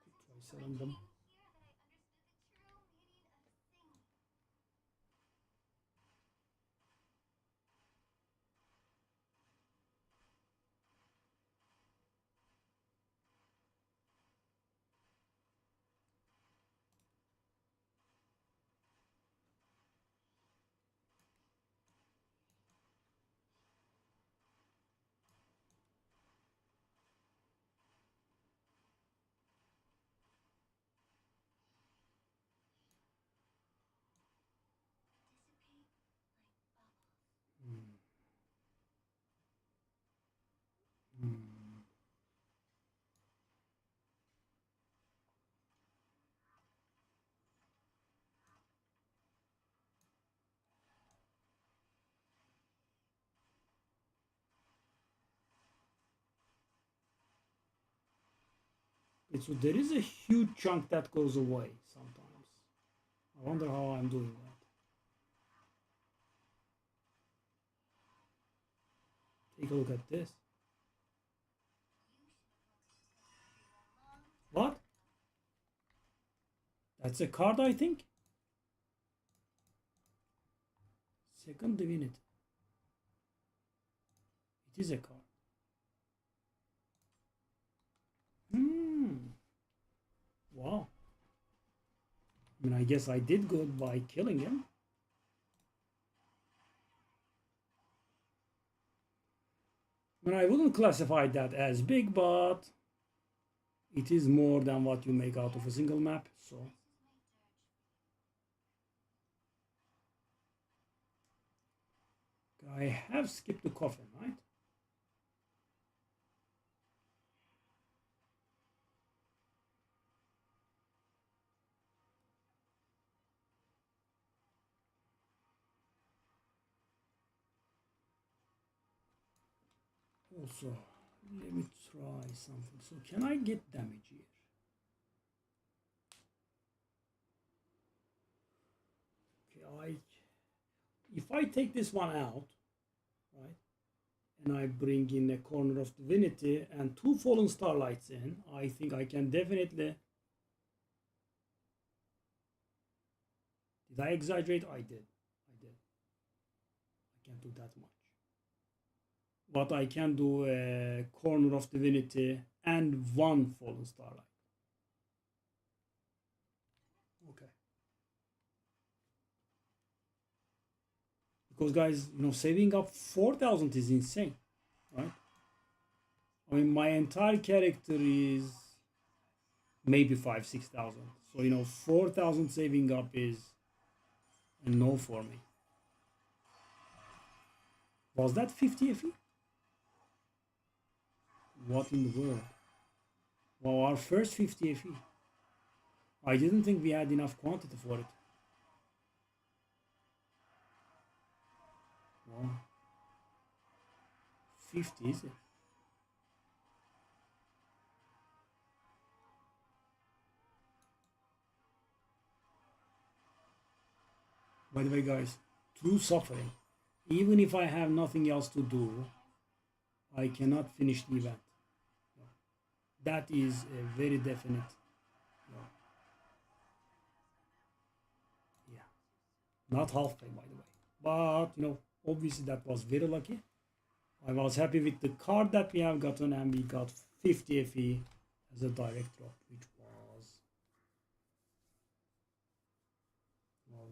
Speaker 1: try selling them. Hmm. So there is a huge chunk that goes away sometimes. I wonder how I'm doing that. Take a look at this. What? That's a card, I think. Second divinity. It is a card. Wow. I mean, I guess I did good by killing him. I mean, I wouldn't classify that as big, but it is more than what you make out of a single map, so. I have skipped the coffin, right? Also, let me try something. So can I get damage here? Okay, if I take this one out, right, and I bring in a corner of divinity and 2 fallen starlights in, I think I can definitely. Did I exaggerate? I did. I can't do that much. But I can do a corner of divinity and 1 fallen starlight. Because guys, you know, saving up 4,000 is insane, right? I mean, my entire character is maybe 5,000-6,000. So, you know, 4,000 saving up is a no for me. Was that 50 FE? What in the world? Well, our first 50 FE. I didn't think we had enough quantity for it. Well, 50 is it? By the way, guys, true suffering. Even if I have nothing else to do, I cannot finish the event. That is a very definite. Yeah, not halfway, by the way. But you know, obviously that was very lucky. I was happy with the card that we have gotten, and we got 50 FE as a direct drop, which was well,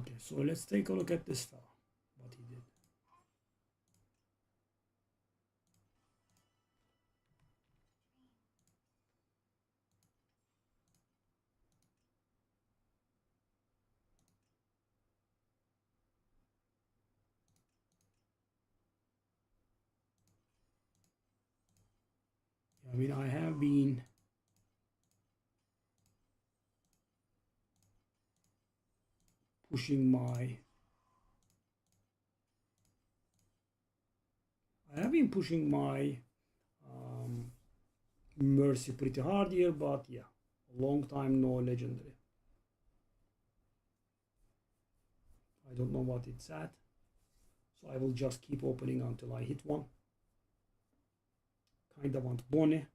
Speaker 1: okay. So let's take a look at this fella, what he did. I mean, I have been pushing my mercy pretty hard here, but yeah, a long time no legendary. I don't know what it's at, so I will just keep opening until I hit one. Kinda want Bonnie.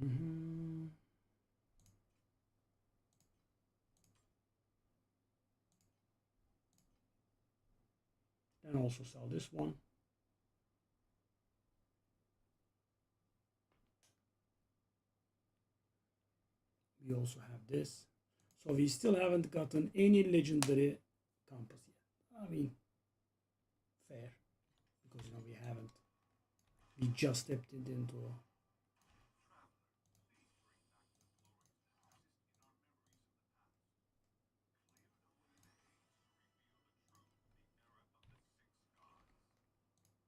Speaker 1: Mm-hmm. Then also sell this one. We also have this. So we still haven't gotten any legendary compass yet. I mean, fair, because you know we haven't. We just stepped it into.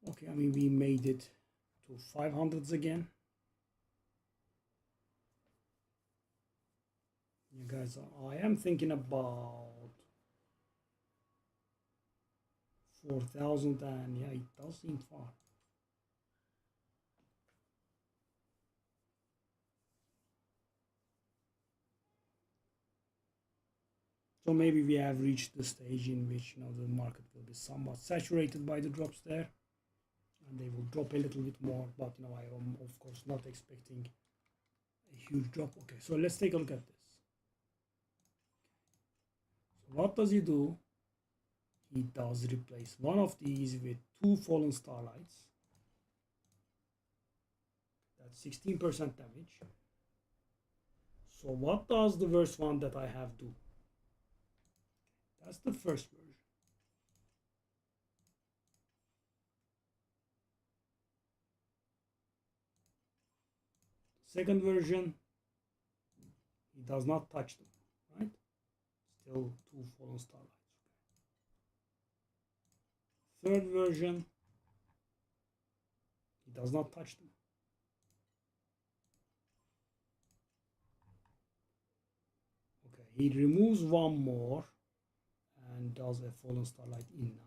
Speaker 1: Okay, I mean we made it to 500s again. You guys, I am thinking about 4,000, and yeah, it does seem far. So maybe we have reached the stage in which you know the market will be somewhat saturated by the drops there, and they will drop a little bit more. But you know I am of course not expecting a huge drop. Okay, so let's take a look at this. So what does he do? He does replace one of these with two fallen starlights. That's 16% damage. So what does the worst one that I have do? That's the first version. Second version, he does not touch them, right? Still two fallen starlights. third version, he does not touch them. Okay, he removes one more and does a Fallen Starlight in now.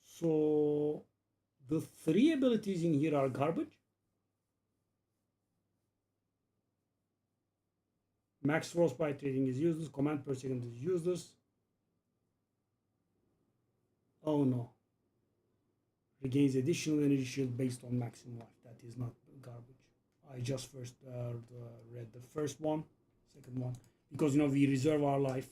Speaker 1: So the three abilities in here are garbage. Max Frostbite rating is useless. Command per second is useless. Oh no. Regains additional energy shield based on maximum life. That is not garbage. I just first read the first one, second one, because we reserve our life.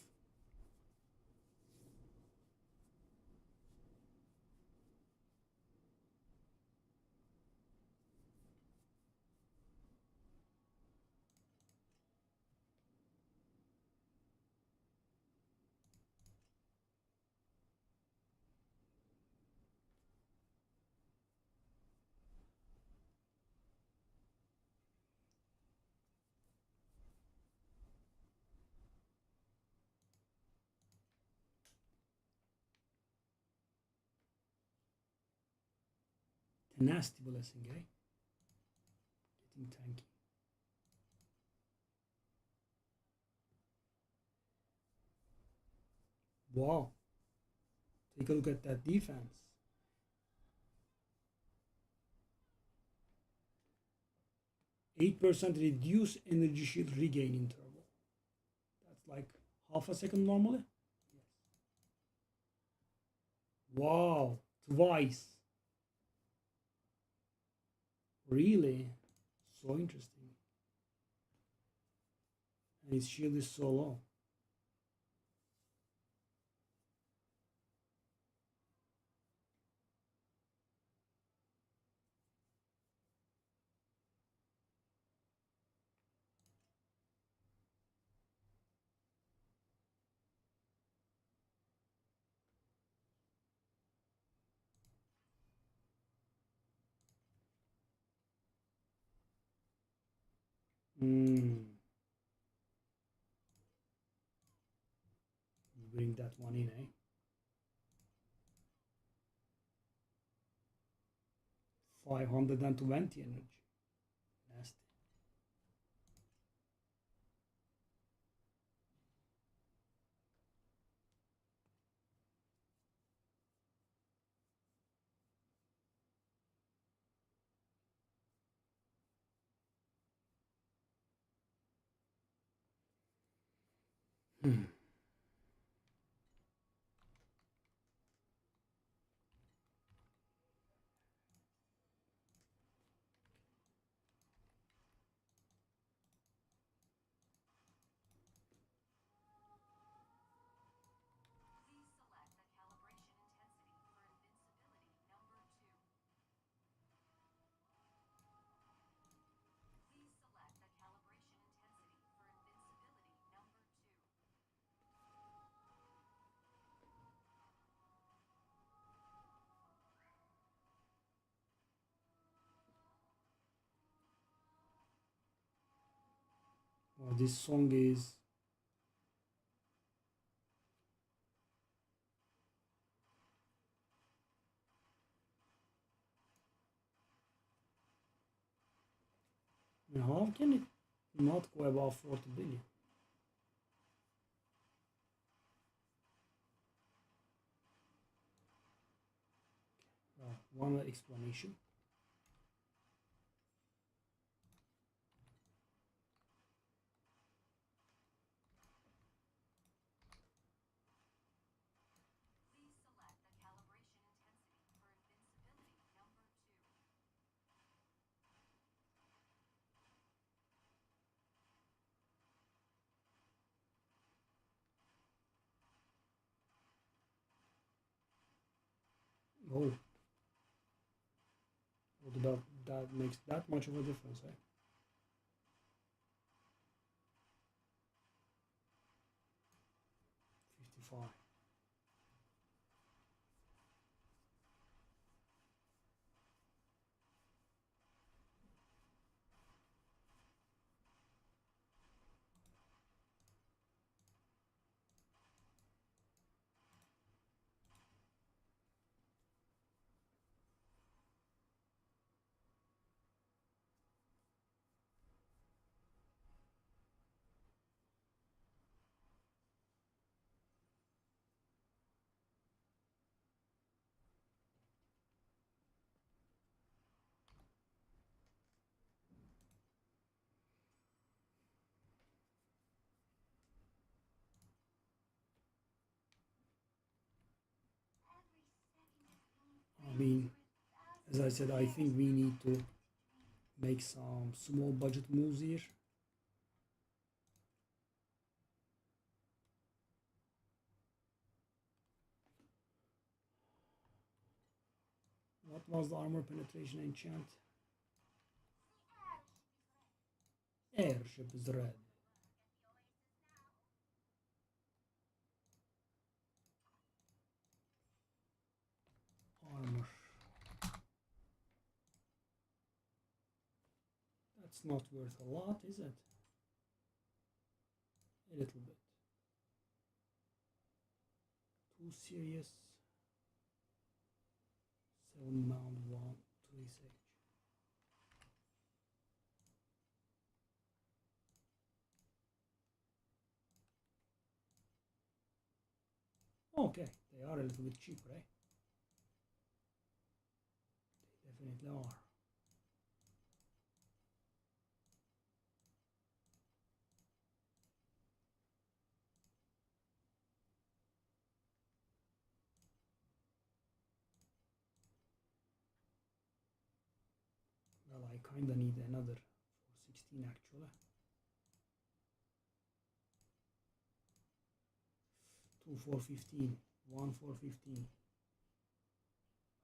Speaker 1: Nasty blessing, eh? Getting tanky. Wow. Take a look at that defense. 8% reduce energy shield regain interval. That's like half a second normally. Yes. Wow, twice. Really? So interesting. And his shield is so low. Bring that one in, eh? 520 energy. Nasty. Well, this song is how can it not go above 40 billion? One explanation. Oh, that makes that much of a difference, eh? 55. As I said, I think we need to make some small budget moves here. What was the armor penetration enchant? Airship is red. Armor. That's not worth a lot, is it? A little bit. Too serious. 7 mount 1 to research. Okay, they are a little bit cheaper, eh? They definitely are. Well, I kinda need another 416 actually. 2 415, 1 415.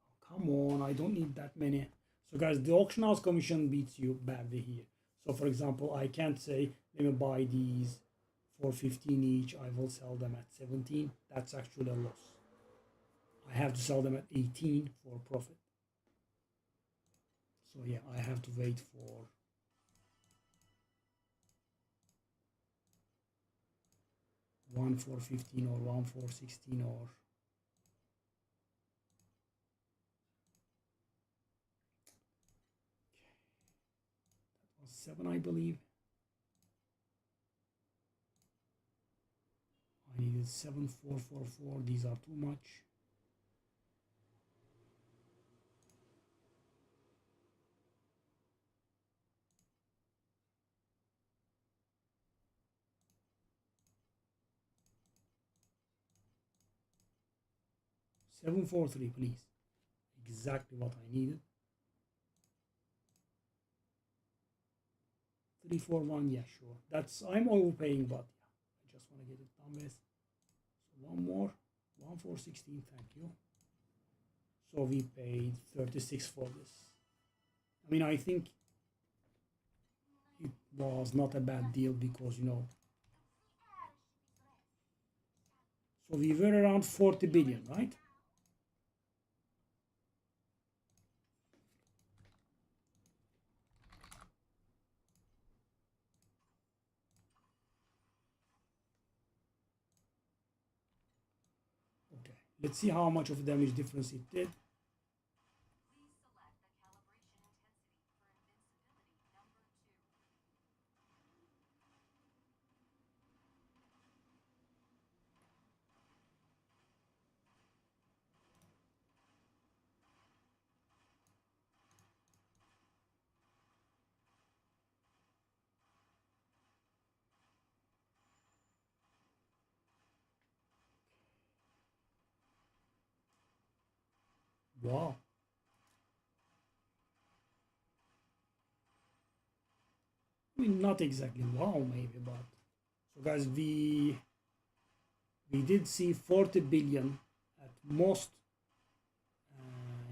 Speaker 1: Oh, come on, I don't need that many. So guys, the auction house commission beats you badly here. So for example, I can't say, let me buy these for 15 each, I will sell them at 17. That's actually a loss. I have to sell them at 18 for profit. So yeah, I have to wait for 1 415 or 1 416 or 7, I believe. I needed 7 4 4 4. These are too much. Seven 4 3, please. Exactly what I needed. 3 4 1. Yeah, sure. That's, I'm overpaying, but yeah, I just want to get it done with. So one more. 1 4 16. Thank you. So we paid 36 for this. I mean, I think it was not a bad deal because, you know, so we were around 40 billion, right? Okay, let's see how much of damage difference it did. Wow. I mean, not exactly wow, maybe, but so guys, we did see 40 billion at most.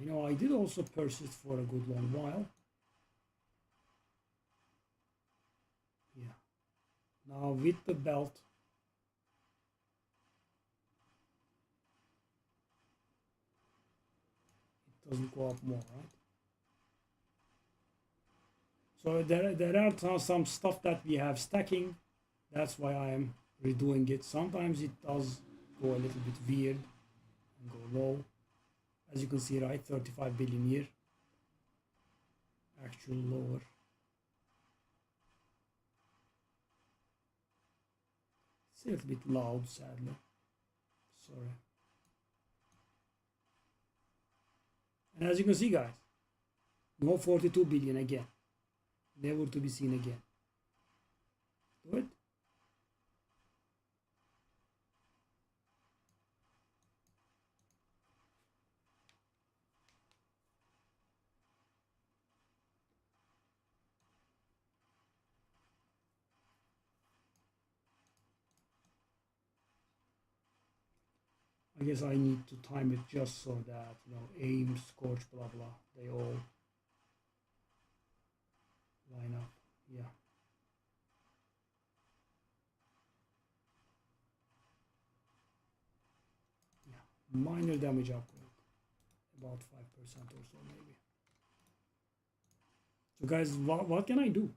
Speaker 1: You know, I did also persist for a good long while. Yeah. Now with the belt, it doesn't go up more, right? So there are some stuff that we have stacking. That's why I am redoing it. Sometimes it does go a little bit weird and go low. As you can see, right, 35 billion here. Actual lower. It's a little bit loud, sadly. Sorry. And as you can see, guys, no 42 billion again. Never to be seen again. Do it. guess I need to time it just so that, you know, aim, scorch, blah blah, they all line up. Yeah. Yeah. Minor damage upgrade. About 5% or so maybe. So guys, what can I do?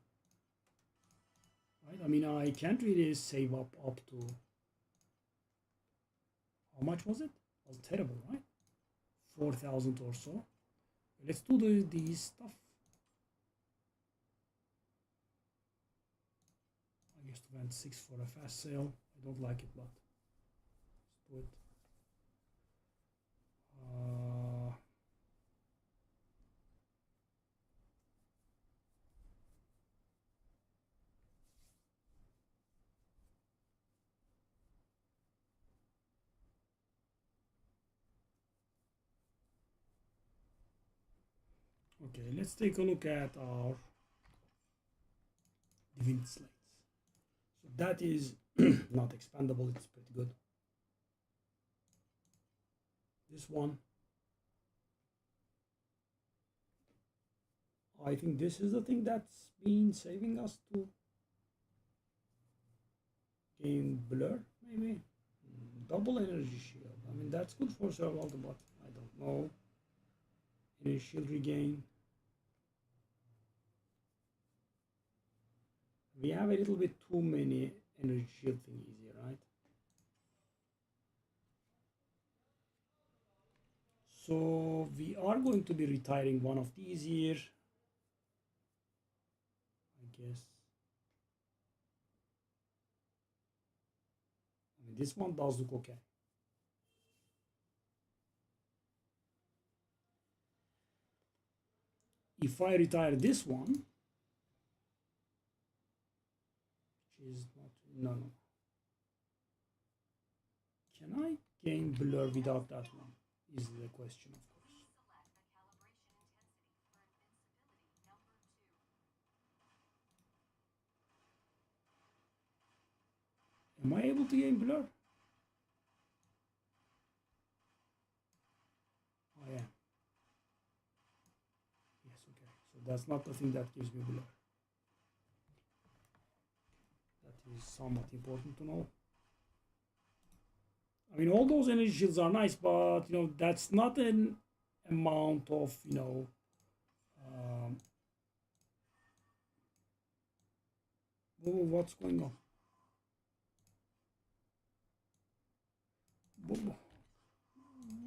Speaker 1: Right? I mean, I can't really save up to, how much was it? It was terrible, right? 4,000 or so. Let's do these stuff. I guess to went 6 for a fast sale. I don't like it, but let's do it. Okay, let's take a look at our divinity slates. So that is not expandable, it's pretty good. This one, I think this is the thing that's been saving us to gain blur, maybe. Double energy shield. I mean, that's good for several, but I don't know. Energy shield regain. We have a little bit too many energy shield thingies here, right? So we are going to be retiring one of these here, I guess. I mean, this one does look okay. If I retire this one, which is not, no. Can I gain blur without that one? Is the question, of course. Am I able to gain blur? I am. Yes, okay. So that's not the thing that gives me blur. That is somewhat important to know. I mean, all those energy shields are nice, but you know, that's not an amount of, you know, what's going on?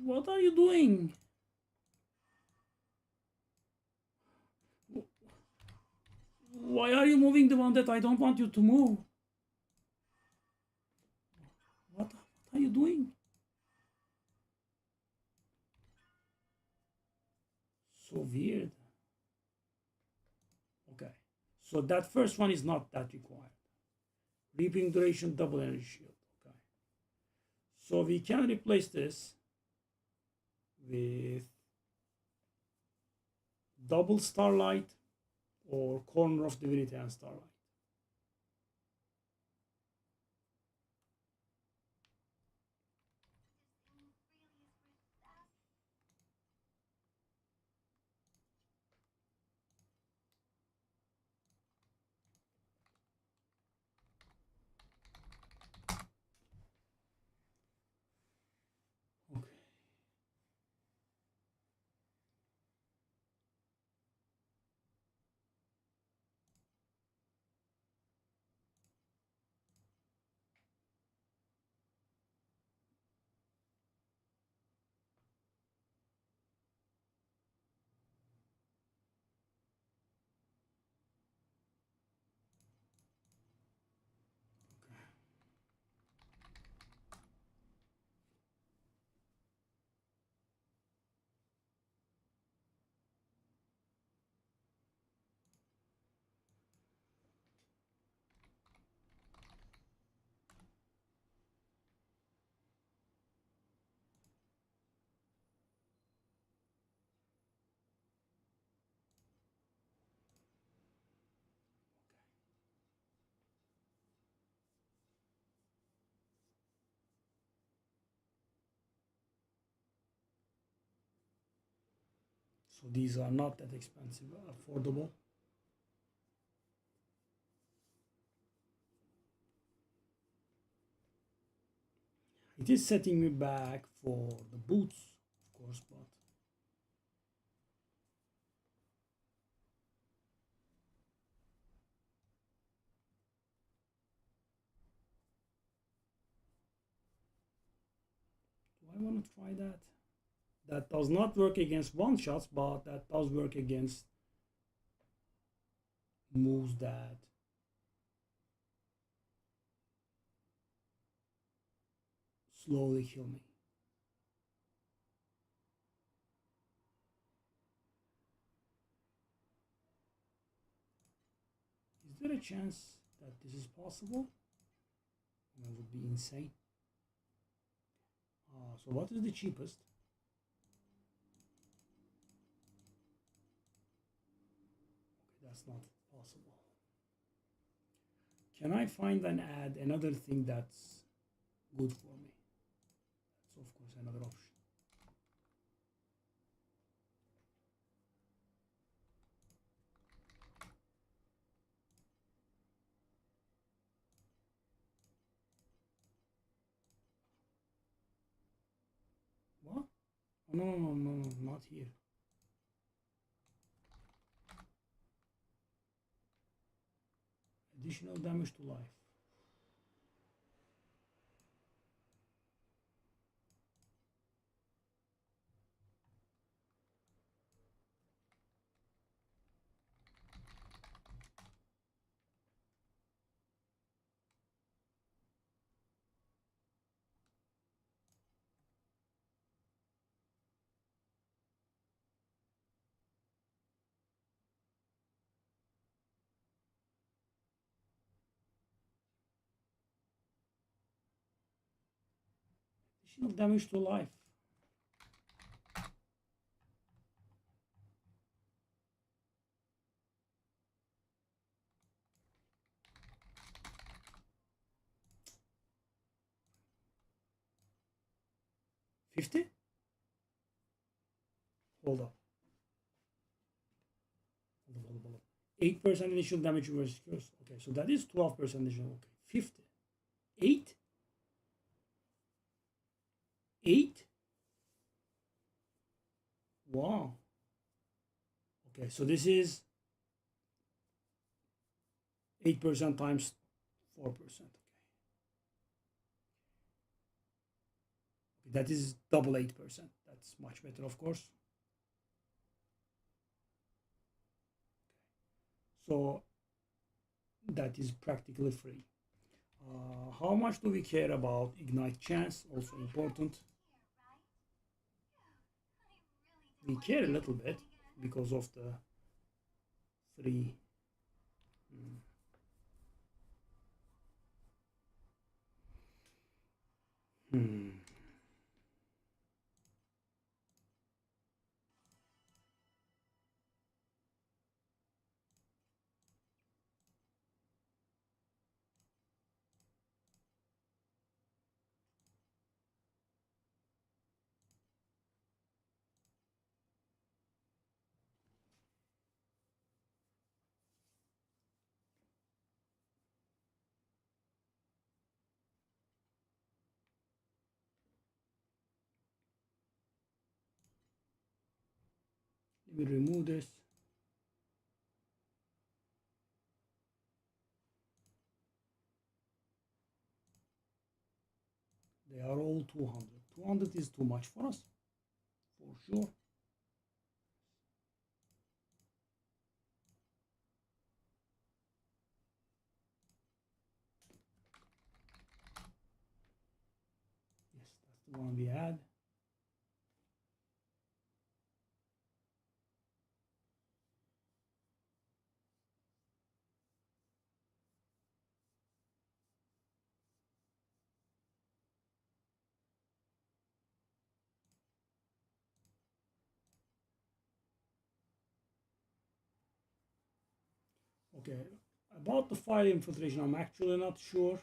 Speaker 1: What are you doing? Why are you moving the one that I don't want you to move? What are you doing? So weird. Okay. So that first one is not that required. Reaping duration, double energy shield. Okay. So we can replace this with double starlight or corner of divinity and starlight. Okay. So these are not that expensive, affordable. It is setting me back for the boots, of course, but do I want to try that? That does not work against one shots, but that does work against moves that slowly kill me. Is there a chance that this is possible? That would be insane. So what is the cheapest? Okay, that's not possible. Can I find and add another thing that's good for me? That's of course another option. What? Oh, no, not here. Additional damage to life. Additional damage to life. $50? Hold up. 8% initial damage versus curse. Okay, so that is 12% initial. Okay, 50. 8? 8? Wow. Okay, so this is 8% times 4%. Okay. That is double 8%. That's much better, of course. So that is practically free. How much do we care about ignite chance? Also important. We care a little bit because of the free. Let me remove this. They are all 200. 200 is too much for us, for sure. Yes, that's the one we had. Okay, about the fire infiltration, I'm actually not sure.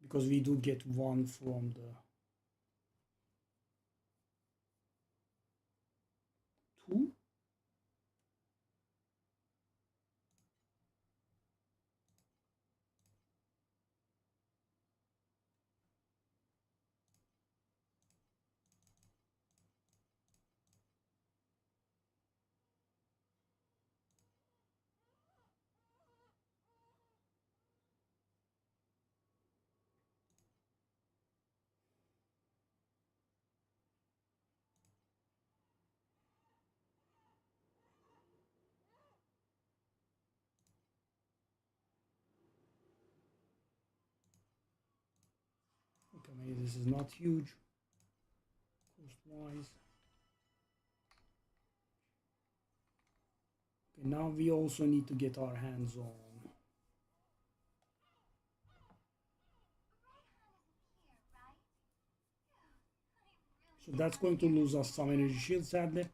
Speaker 1: because we do get one from the two. Okay, maybe this is not huge cost-wise. Okay, now we also need to get our hands on. So that's going to lose us some energy shield, sadly.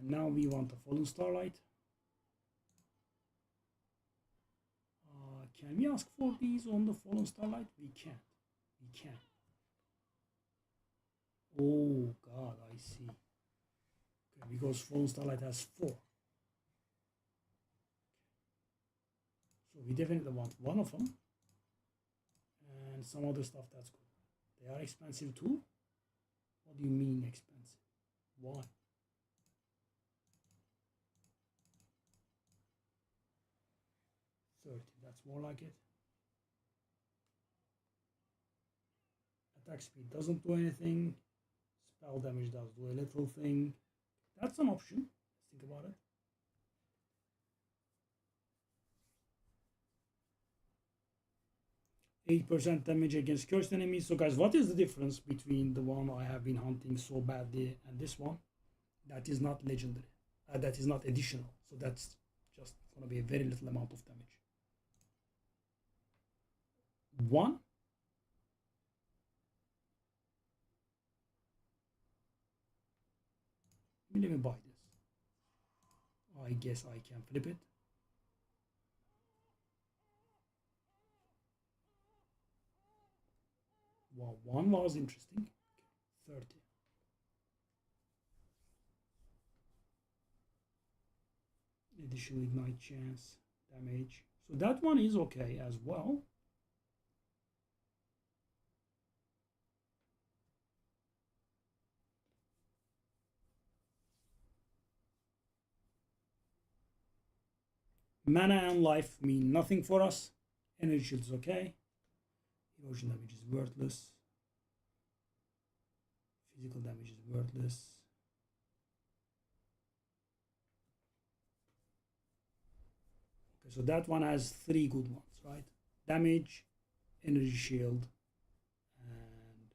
Speaker 1: Now we want a fallen starlight. Can we ask for these on the fallen starlight? We can't. We can. Oh God, I see. Okay, because fallen starlight has 4. So we definitely want one of them. And some other stuff, that's good. They are expensive too? What do you mean expensive? Why? $30, that's more like it. Attack speed doesn't do anything. Spell damage does do a little thing. That's an option. Let's think about it. %8 damage against cursed enemies. So guys, what is the difference between the one I have been hunting so badly and this one? That is not legendary. That is not additional. So that's just going to be a very little amount of damage. 1. Let me buy this. I guess I can flip it. Wow, 1 was interesting. Okay, 30. Additional ignite chance, damage. So that one is okay as well. Mana and life mean nothing for us. Energy shield is okay. Erosion damage is worthless. Physical damage is worthless. Okay, so that one has 3 good ones, right? Damage, energy shield, and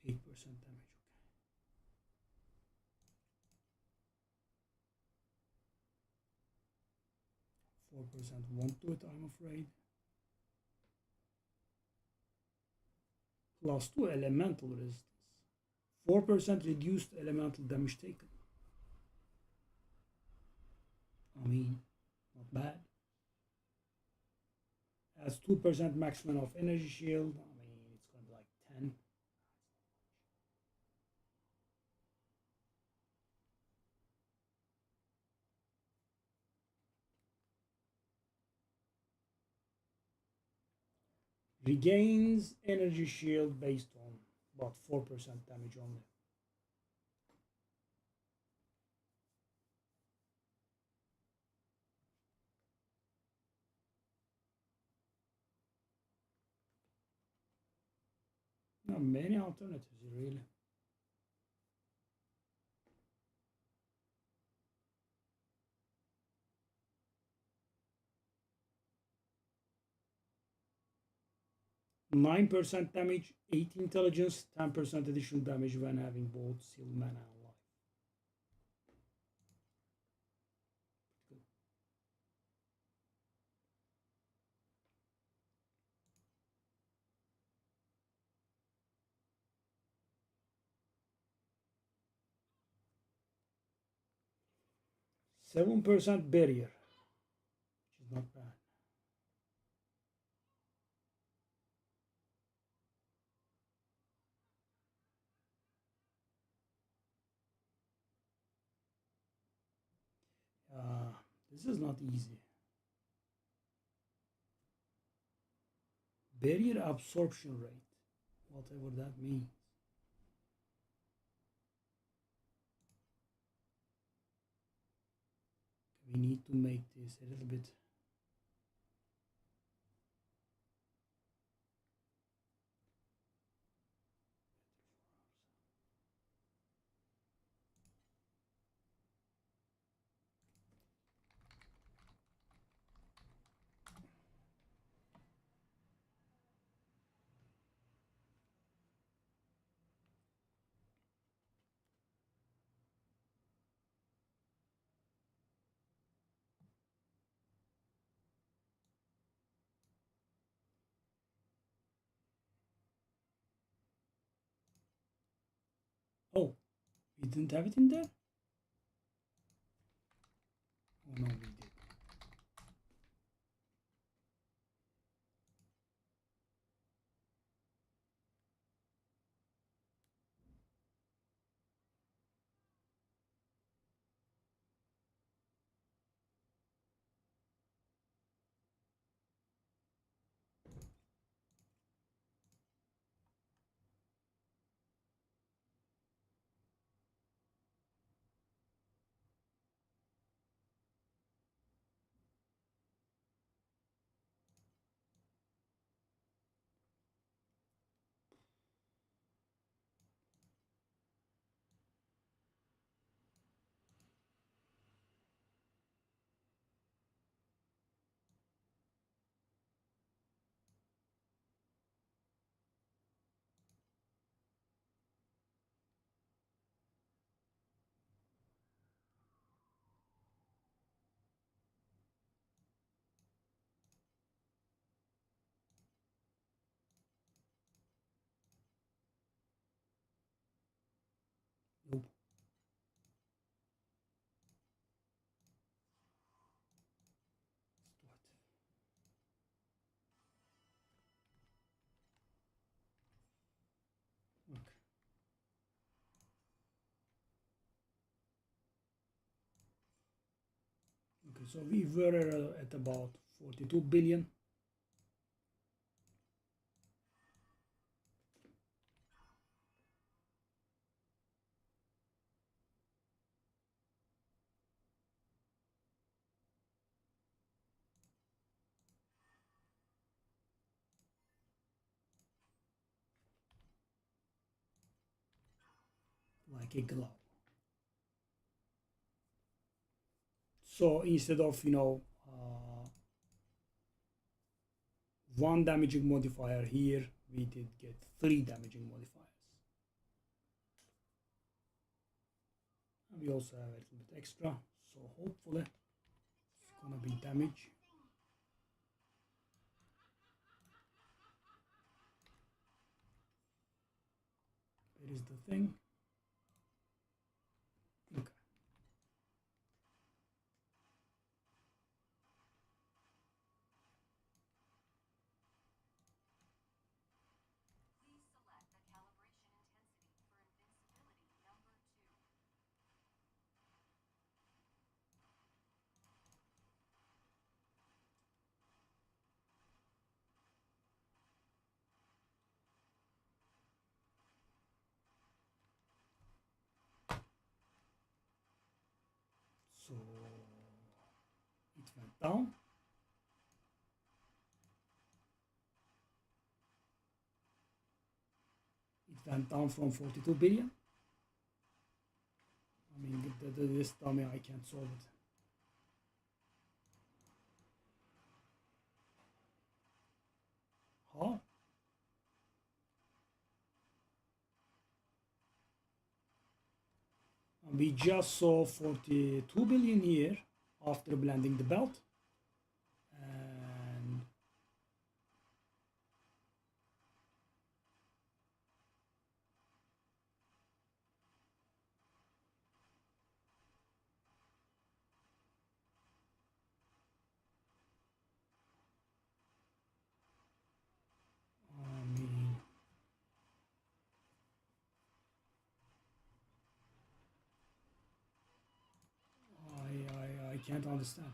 Speaker 1: 8% damage. Okay. 4% won't do it, I'm afraid. +2 elemental resistance. 4% reduced elemental damage taken. I mean, not bad. Has 2% maximum of energy shield. I mean, it's going to be like 10. Regains energy shield based on about 4% damage only. Not many alternatives, really. %9 damage, 8 intelligence, 10% additional damage when having both sealed mana and life. Good. 7% barrier, which is not bad. This is not easy. Barrier absorption rate, whatever that means. We need to make this a little bit oh, we didn't have it in there? Oh no, we did. Nope. Okay. Okay, so we were at about 42 billion. Like a glove. So instead of, one damaging modifier here, we did get 3 damaging modifiers. And we also have a little bit extra, so hopefully it's gonna be damage. Here is the thing. Okay. So it went down. It went down from 42 billion. I mean, this dummy, I can't solve it. How? And we just saw 42 billion here after blending the belt. And can't understand.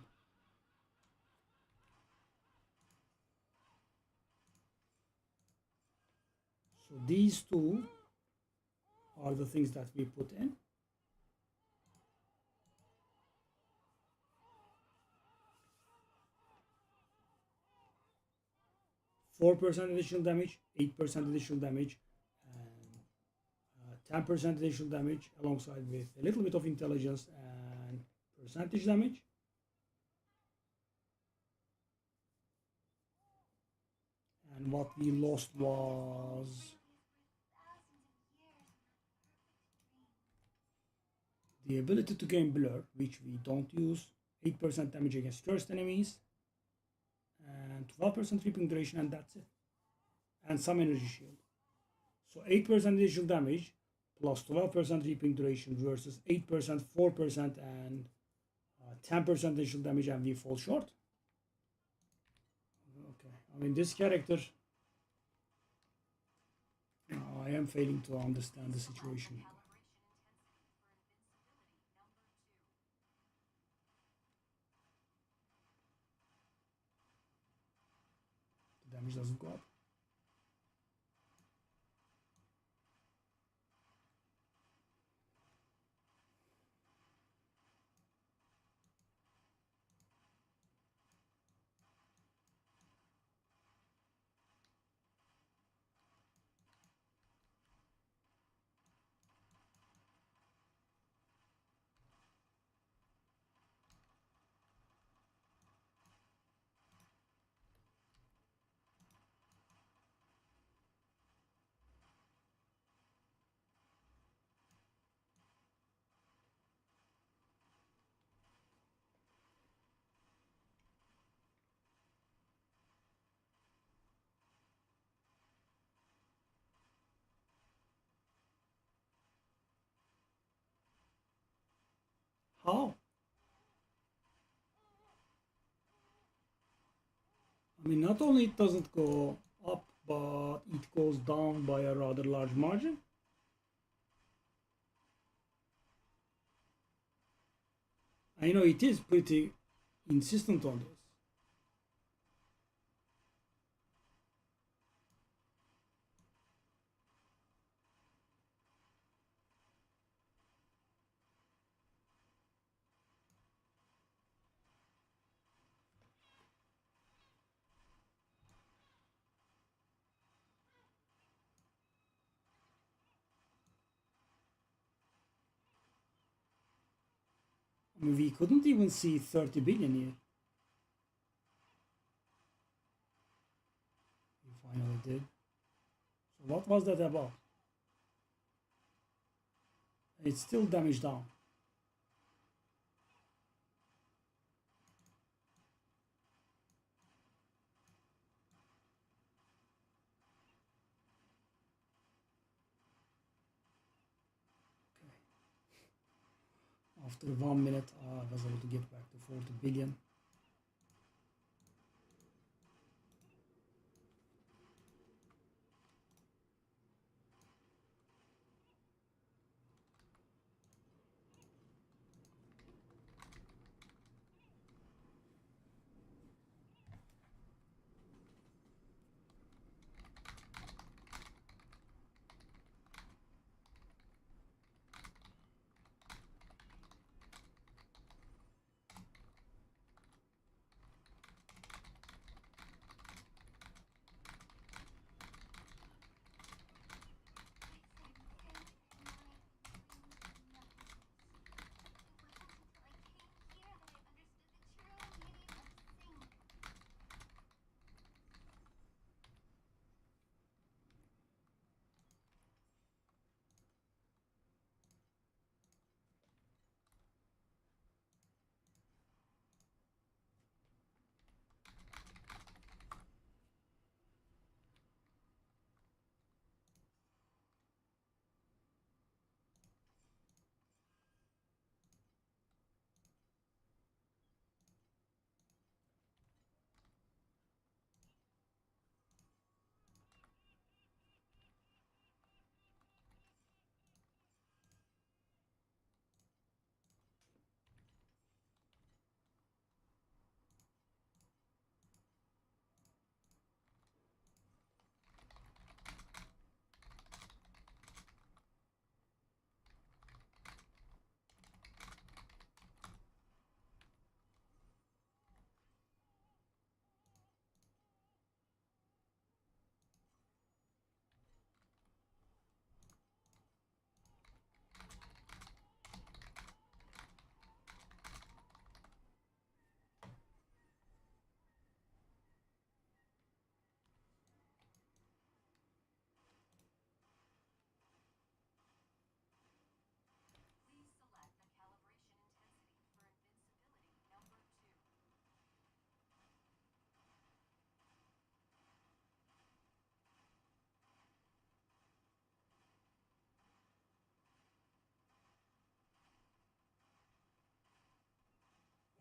Speaker 1: So these two are the things that we put in. 4% additional damage, 8% additional damage, and 10% additional damage, alongside with a little bit of intelligence and percentage damage. And what we lost was the ability to gain blur, which we don't use, 8% damage against cursed enemies, and 12% reaping duration, and that's it. And some energy shield. So 8% additional damage plus 12% reaping duration versus 8%, 4%, and 10% additional damage, and we fall short. Okay, I mean, this character, I am failing to understand the situation. The damage doesn't go up. How? I mean, not only it doesn't go up, but it goes down by a rather large margin. I know it is pretty insistent on this. I mean, we couldn't even see 30 billion here. We finally did. So what was that about? It's still damage down. After 1 minute, I was able to get back to 40 billion.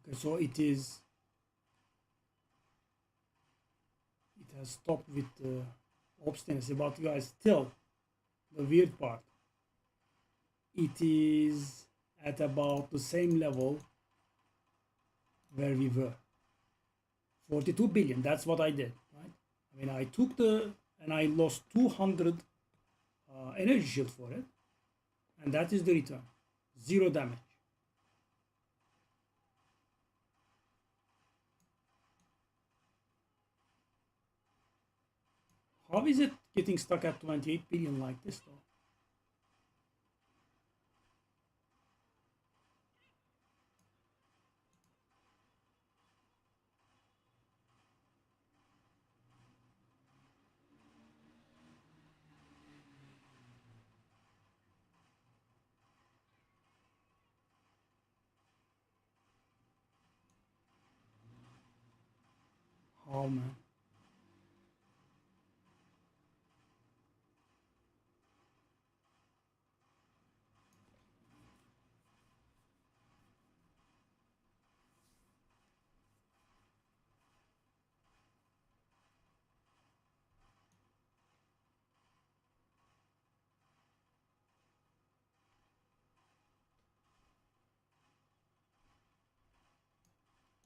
Speaker 1: Okay, so it has stopped with obstinacy, but guys, still the weird part, it is at about the same level where we were. 42 billion, that's what I did, right? I mean, I took and I lost 200 energy shield for it, and that is the return. Zero damage. How is it getting stuck at 28 billion like this though? How, man?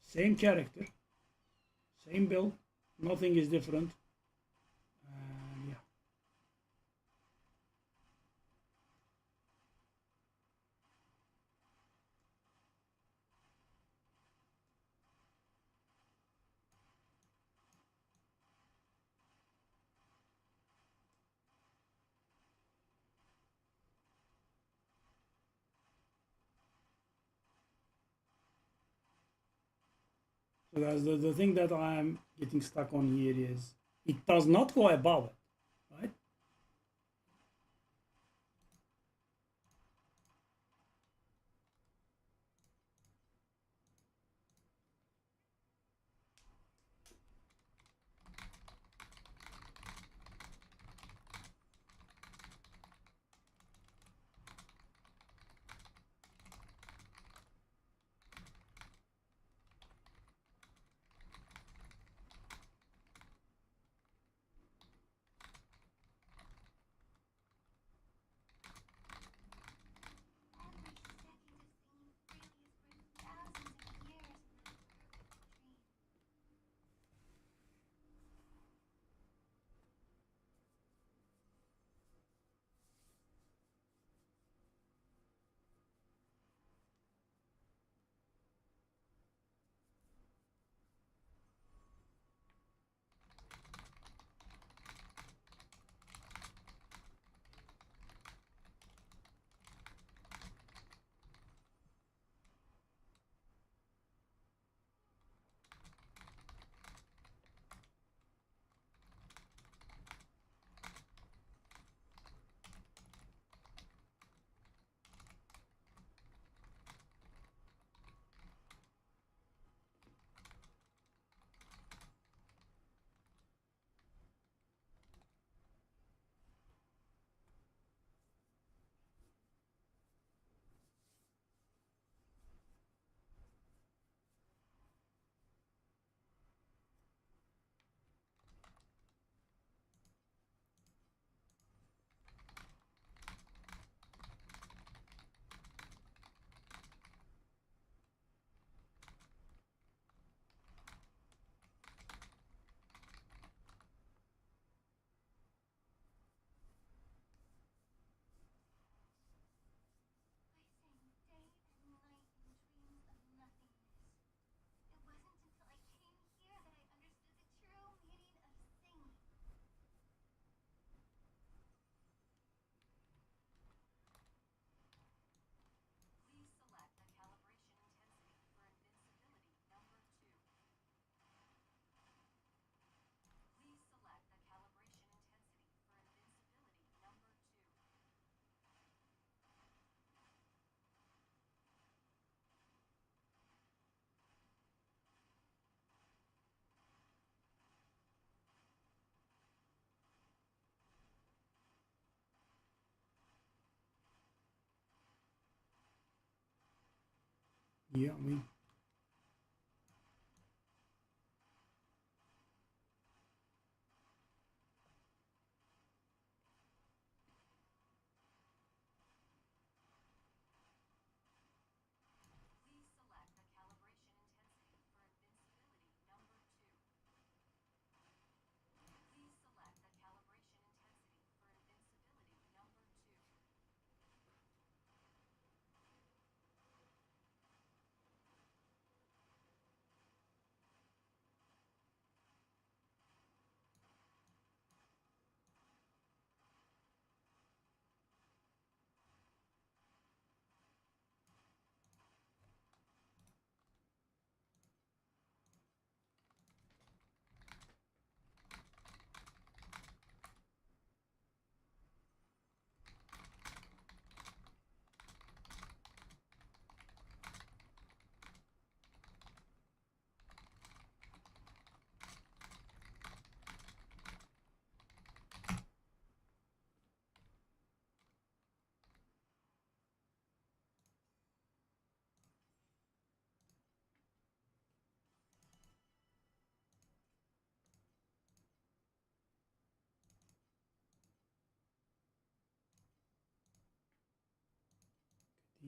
Speaker 1: Same character, same build, nothing is different. Yeah. So guys, the thing that I'm getting stuck on here is it does not go above it, right? Yeah, I mean,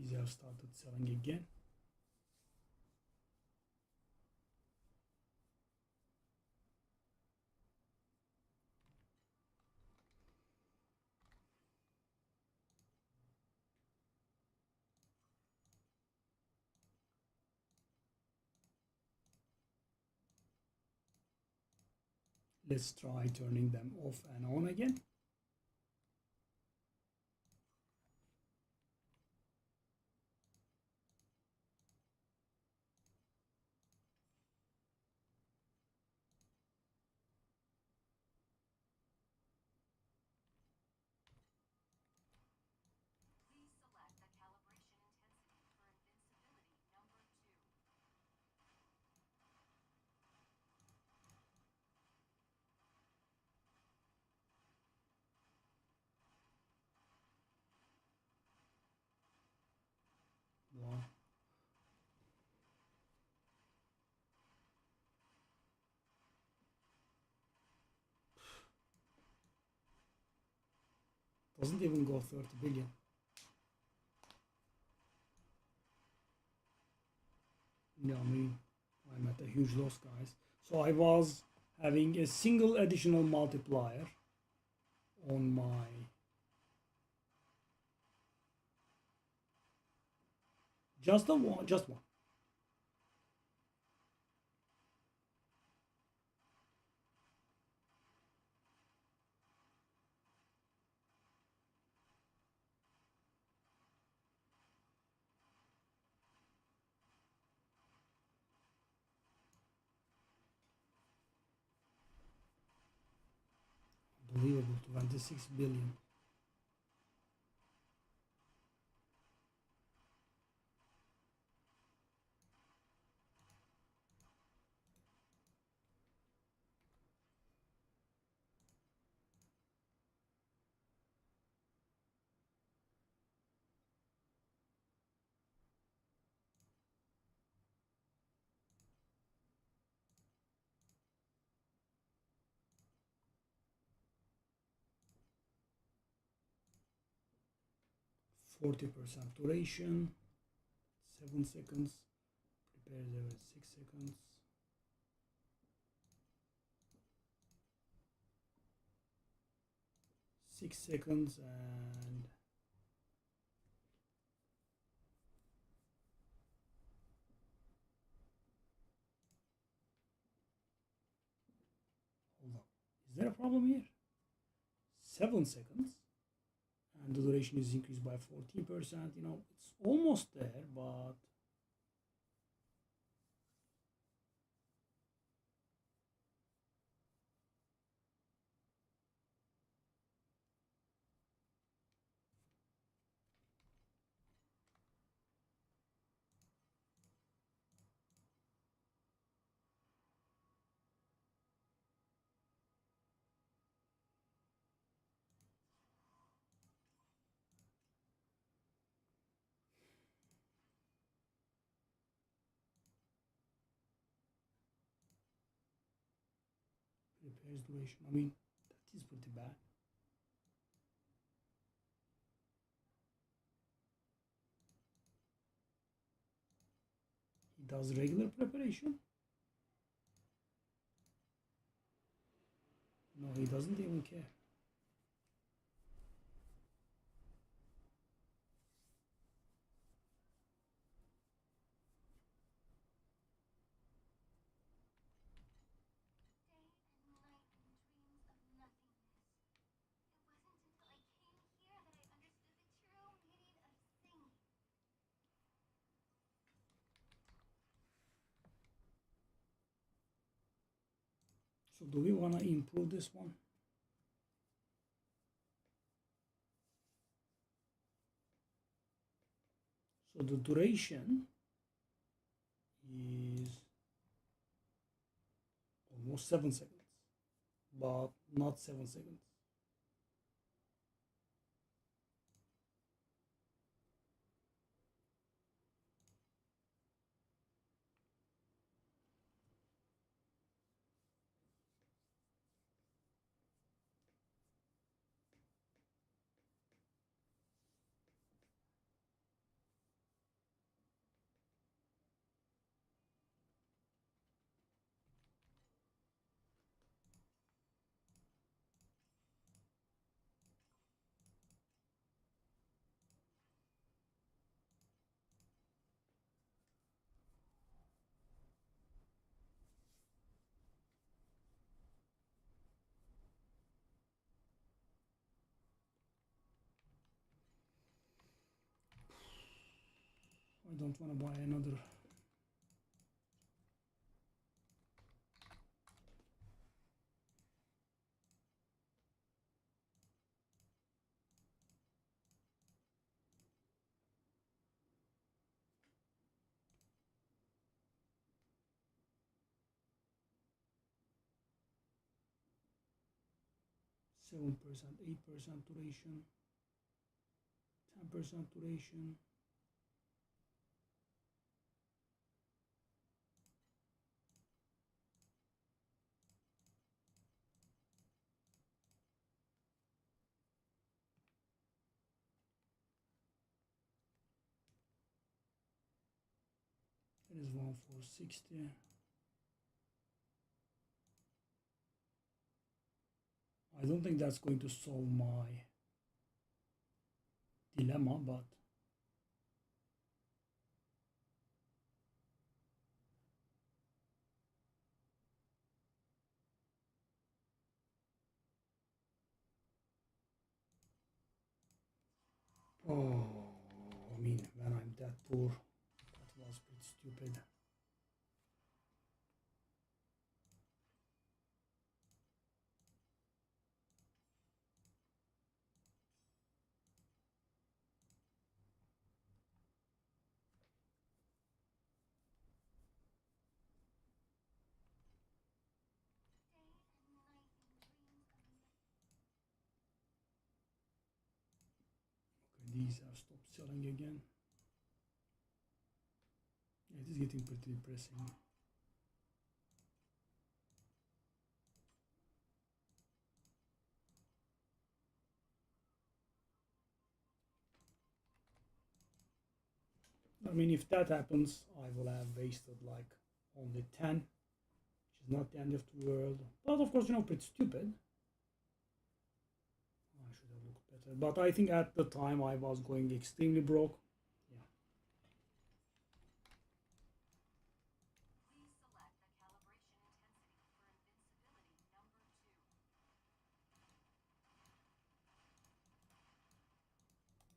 Speaker 1: These have started selling again. Let's try turning them off and on again.
Speaker 2: Please select the calibration intensity for invincibility number 2.
Speaker 1: Wow. Doesn't even go 30 billion. No, I mean, I'm at a huge loss, guys. So I was having a single additional multiplier on my just one. Unbelievable, 26 billion. %, duration, 7 seconds, prepare there 6 seconds. 6 seconds and hold on. Is there a problem here? 7 seconds and the duration is increased by 14%. You know, it's almost there, but repairs duration. I mean, that is pretty bad. He does regular preparation. No, he doesn't even care.
Speaker 2: Day and night in dreams of nothingness. It wasn't until I came here that I understood the true meaning of singing.
Speaker 1: So do we want to improve this one? So the duration is almost 7 seconds, but not 7 seconds. don't want to buy another. Seven percent, 8% duration, 10% duration. There is one for 60. I don't think that's going to solve my dilemma, but oh, I mean, when I'm that poor, that was pretty stupid. Okay, these have stopped selling again. Yeah, it is getting pretty depressing. I mean, if that happens, I will have wasted like only 10, which is not the end of the world. But of course, you know, pretty stupid. I should have looked better. But I think at the time I was going extremely broke. Yeah.
Speaker 3: Please select the calibration intensity for invincibility number 2.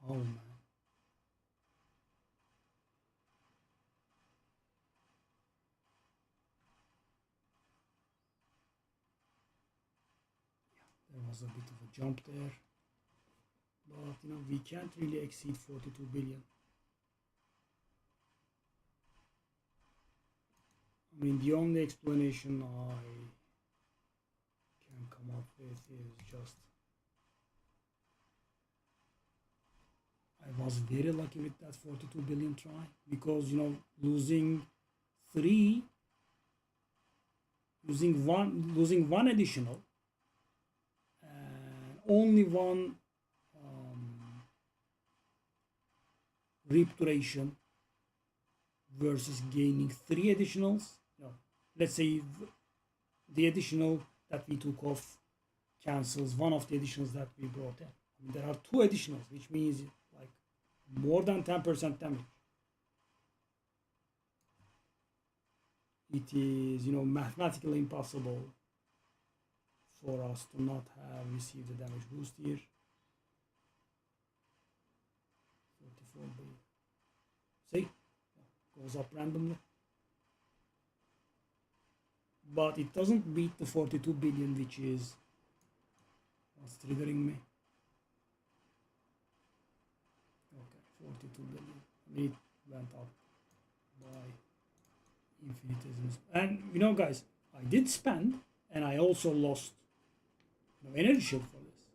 Speaker 1: Oh man. There was a bit of a jump there. But you know, we can't really exceed 42 billion. I mean, the only explanation I can come up with is just I was very lucky with that 42 billion try, because you know, losing three, losing one additional, and only one reap duration versus gaining three additionals. You know, let's say the additional that we took off cancels one of the additionals that we brought in. I mean, there are two additionals, which means like more than 10% damage. It is, you know, mathematically impossible for us to not have received the damage boost here. 44 billion. See? Goes up randomly. But it doesn't beat the 42 billion, which is what's triggering me. Okay, 42 billion. I mean, it went up by infinitesimals. And you know, guys, I did spend, and I also lost, you know, energy shield for this.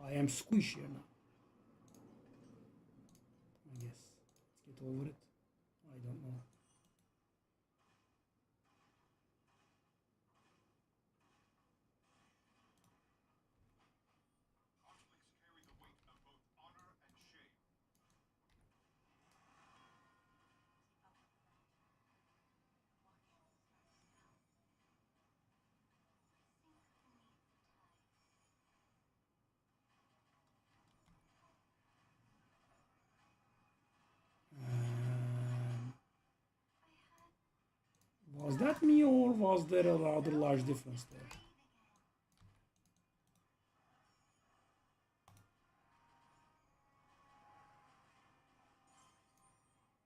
Speaker 1: I am squishier now. I guess. Let's get over it. I don't know.
Speaker 4: Conflicts carry the weight of both honor and shame.
Speaker 3: Keep up with the match. Watch. Now.
Speaker 1: or was there a rather large difference there?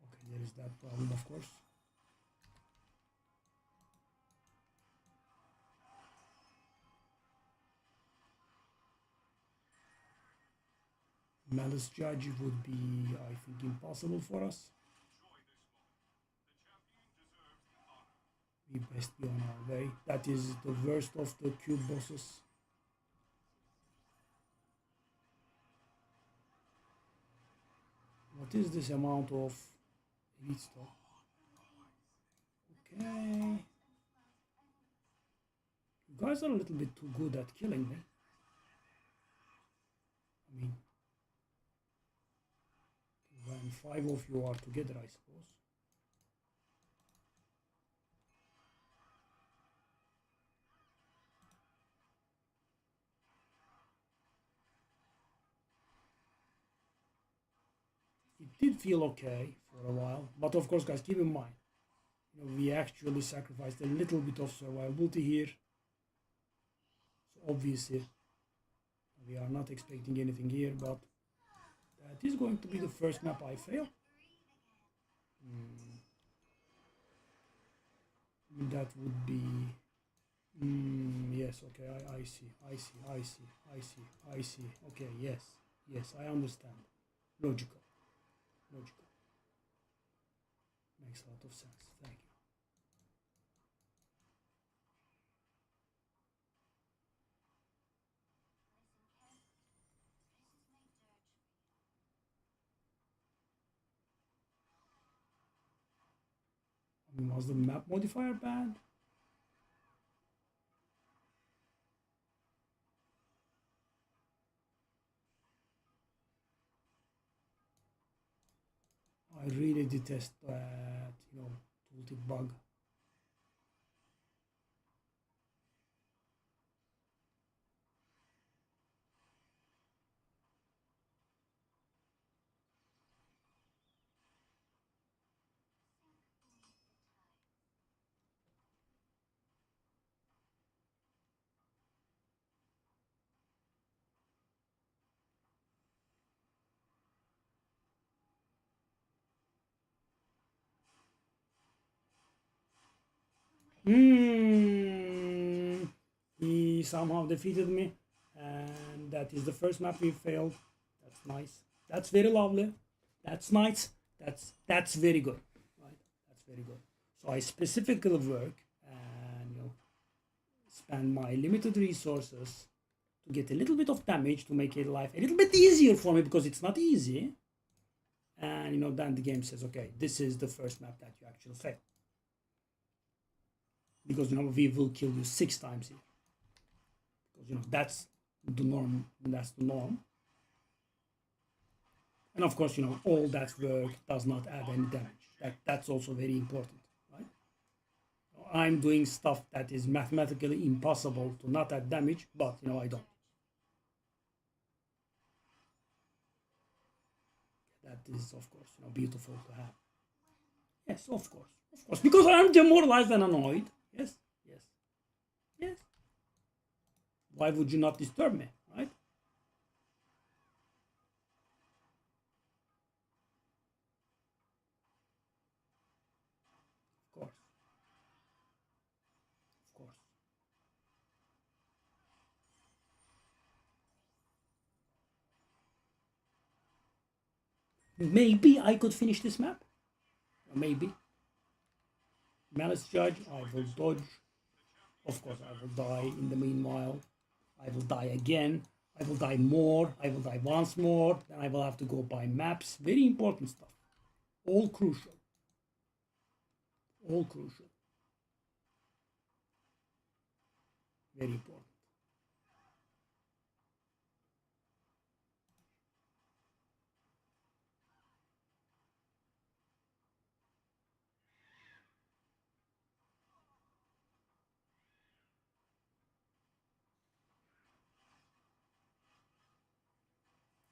Speaker 1: Okay, there is that problem, of course. Malice Judge would be, I think, impossible for us. We best be on our way. That is the worst of the cube bosses. What is this amount of elite stuff? Okay. You guys are a little bit too good at killing me. I mean, when 5 of you are together, I suppose. It did feel okay for a while, but of course, guys, keep in mind, we actually sacrificed a little bit of survivability here. So obviously, we are not expecting anything here, but that is going to be the first map I fail. That would be... yes, okay, I see. Okay, yes, I understand. Logical. Makes a lot of sense. Thank you. I mean, was the map modifier bad? I really detest that, tooltip bug. He somehow defeated me, and that is the first map we failed. That's nice. That's very lovely. That's nice. That's very good. Right? That's very good. So I specifically work and spend my limited resources to get a little bit of damage to make life a little bit easier for me, because it's not easy. And then the game says, okay, this is the first map that you actually fail. Because we will kill you 6 times here. Because that's the norm. That's the norm. And of course, all that work does not add any damage. That's also very important, right? I'm doing stuff that is mathematically impossible to not add damage, but I don't. That is, of course, beautiful to have. Yes, of course, because I'm demoralized and annoyed. Yes. Why would you not disturb me, right? Of course. Maybe I could finish this map. Maybe. Malice Judge, I will dodge. Of course, I will die in the meanwhile. I will die again. I will die more. I will die once more. Then I will have to go by maps. Very important stuff. All crucial. Very important.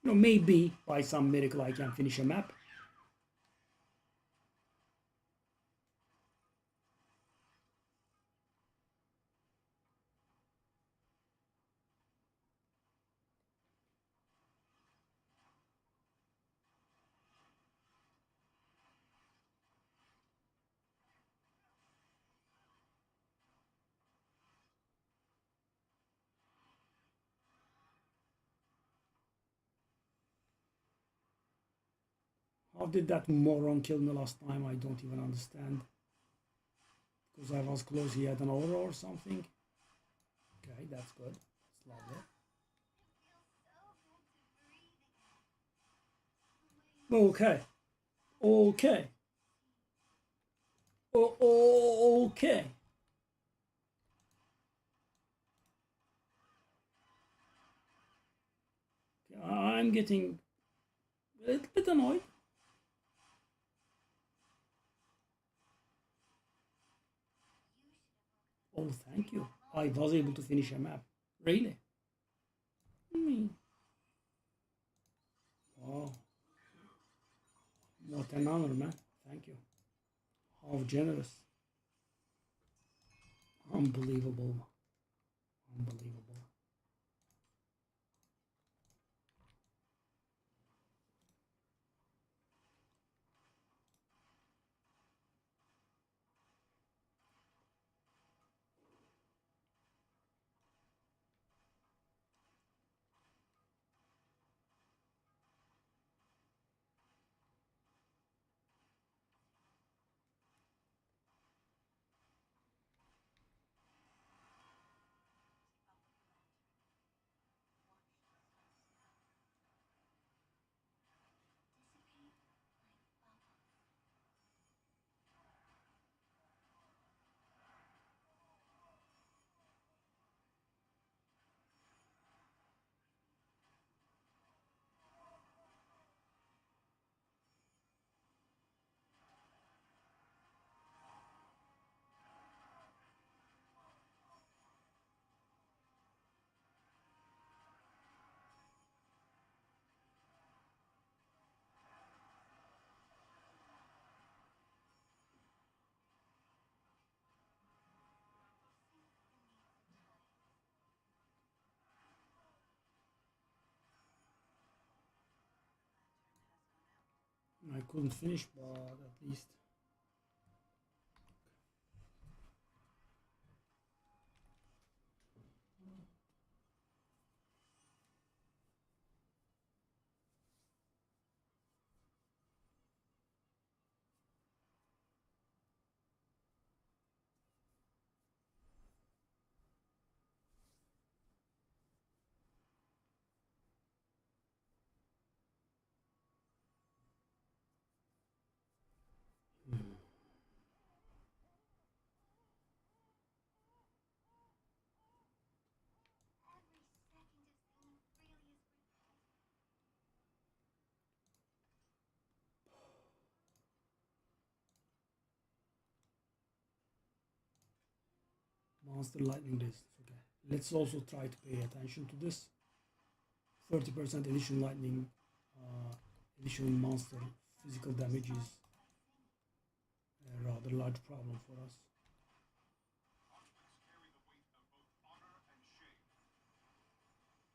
Speaker 1: Maybe by some miracle I can finish a map. How did that moron kill me last time? I don't even understand. Because I was close, he had an aura or something. Okay, that's good. That's lovely. Okay. Okay. Okay. I'm getting a little bit annoyed. Oh, thank you. I was able to finish a map. Really? Wow. What an honor, man. Thank you. How generous. Unbelievable. Unbelievable. I couldn't finish, but at least. Monster lightning resistance. Okay. Let's also try to pay attention to this. 30% additional lightning, additional monster physical damage is a rather large problem for us.
Speaker 4: Conflicts carry the weight of both honor and shame. Enjoy this moment.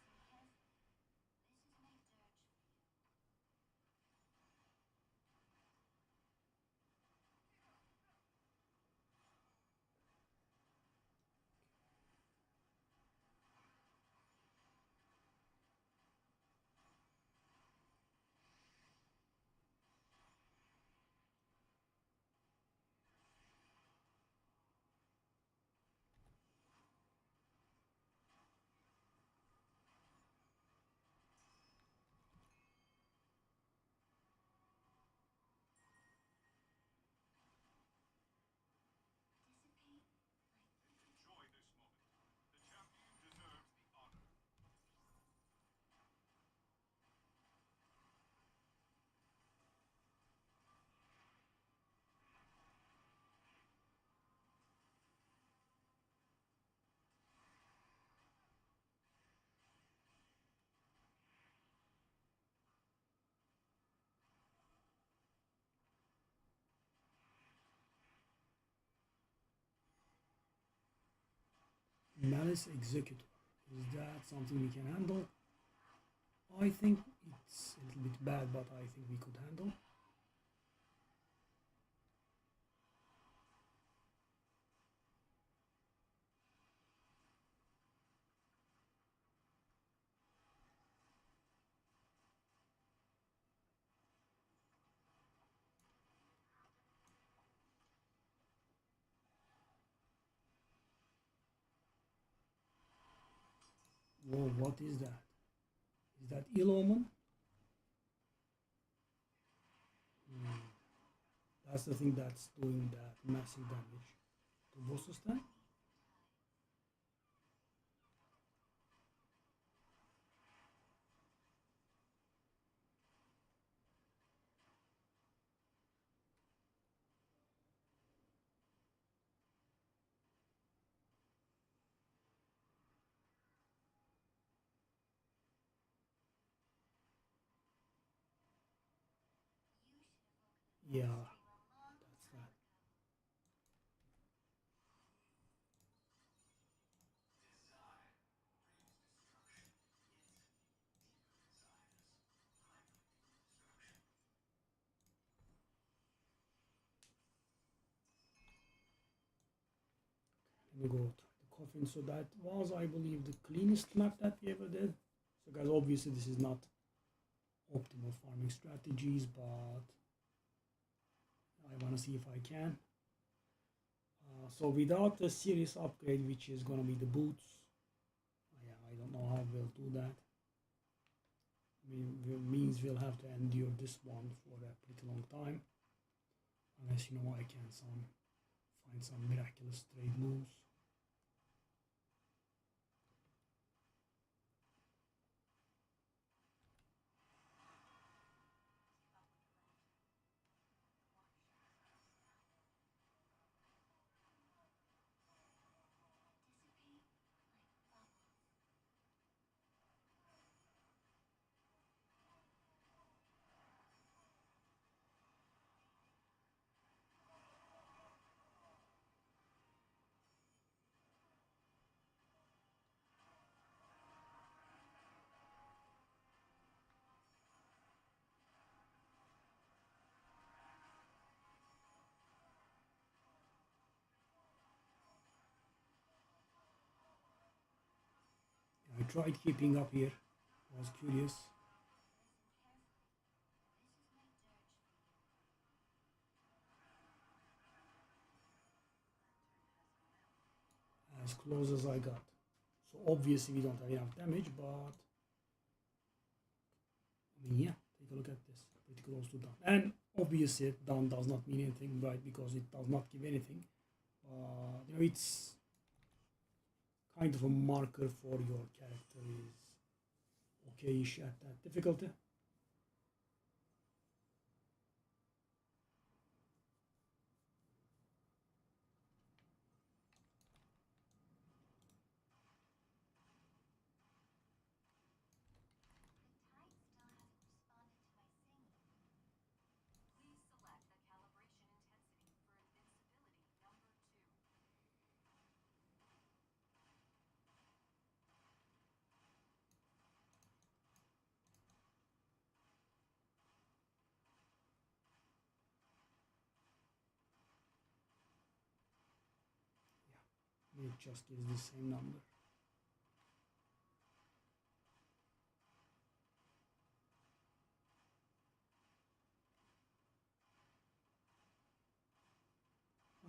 Speaker 4: The champion deserves the honor.
Speaker 1: Malice Executor. Is that something we can handle? I think it's a little bit bad, but I think we could handle. Whoa, what is that? Is that ill omen? Hmm. That's the thing that's doing that massive damage to bosses then? Yeah, that's that. Let me go try the coffin. So that was, I believe, the cleanest map that we ever did. So guys, obviously this is not optimal farming strategies, but I want to see if I can. So without a serious upgrade, which is gonna be the boots, yeah, I don't know how we'll do that. Means we'll have to endure this one for a pretty long time, unless I can find some miraculous trade moves. I tried keeping up here. I was curious. As close as I got. So obviously we don't have enough damage, but I mean, yeah, take a look at this. Pretty close to done. And obviously done does not mean anything, right? Because it does not give anything. It's kind of a marker for your character is okay-ish at that difficulty.
Speaker 3: Please select the calibration intensity for invincibility number 2.
Speaker 1: Yeah, it just gives the same number.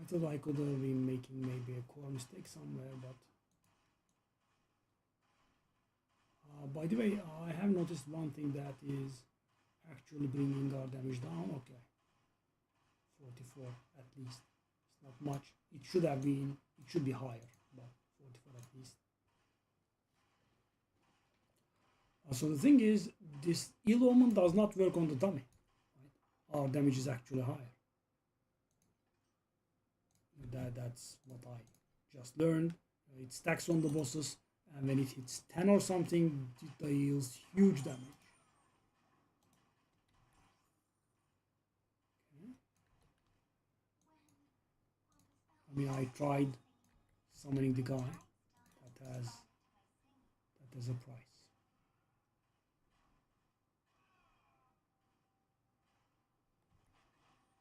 Speaker 1: I thought I could have been making maybe a core mistake somewhere, but by the way, I have noticed one thing that is actually bringing our damage down. Okay, 44 at least. It's not much. It should have been. It should be higher, but 44 at least. So the thing is, this ill omen does not work on the dummy. Right? Our damage is actually higher. That's what I just learned. It stacks on the bosses, and when it hits 10 or something, it deals huge damage. Okay. I mean, I tried summoning the guy that has a price.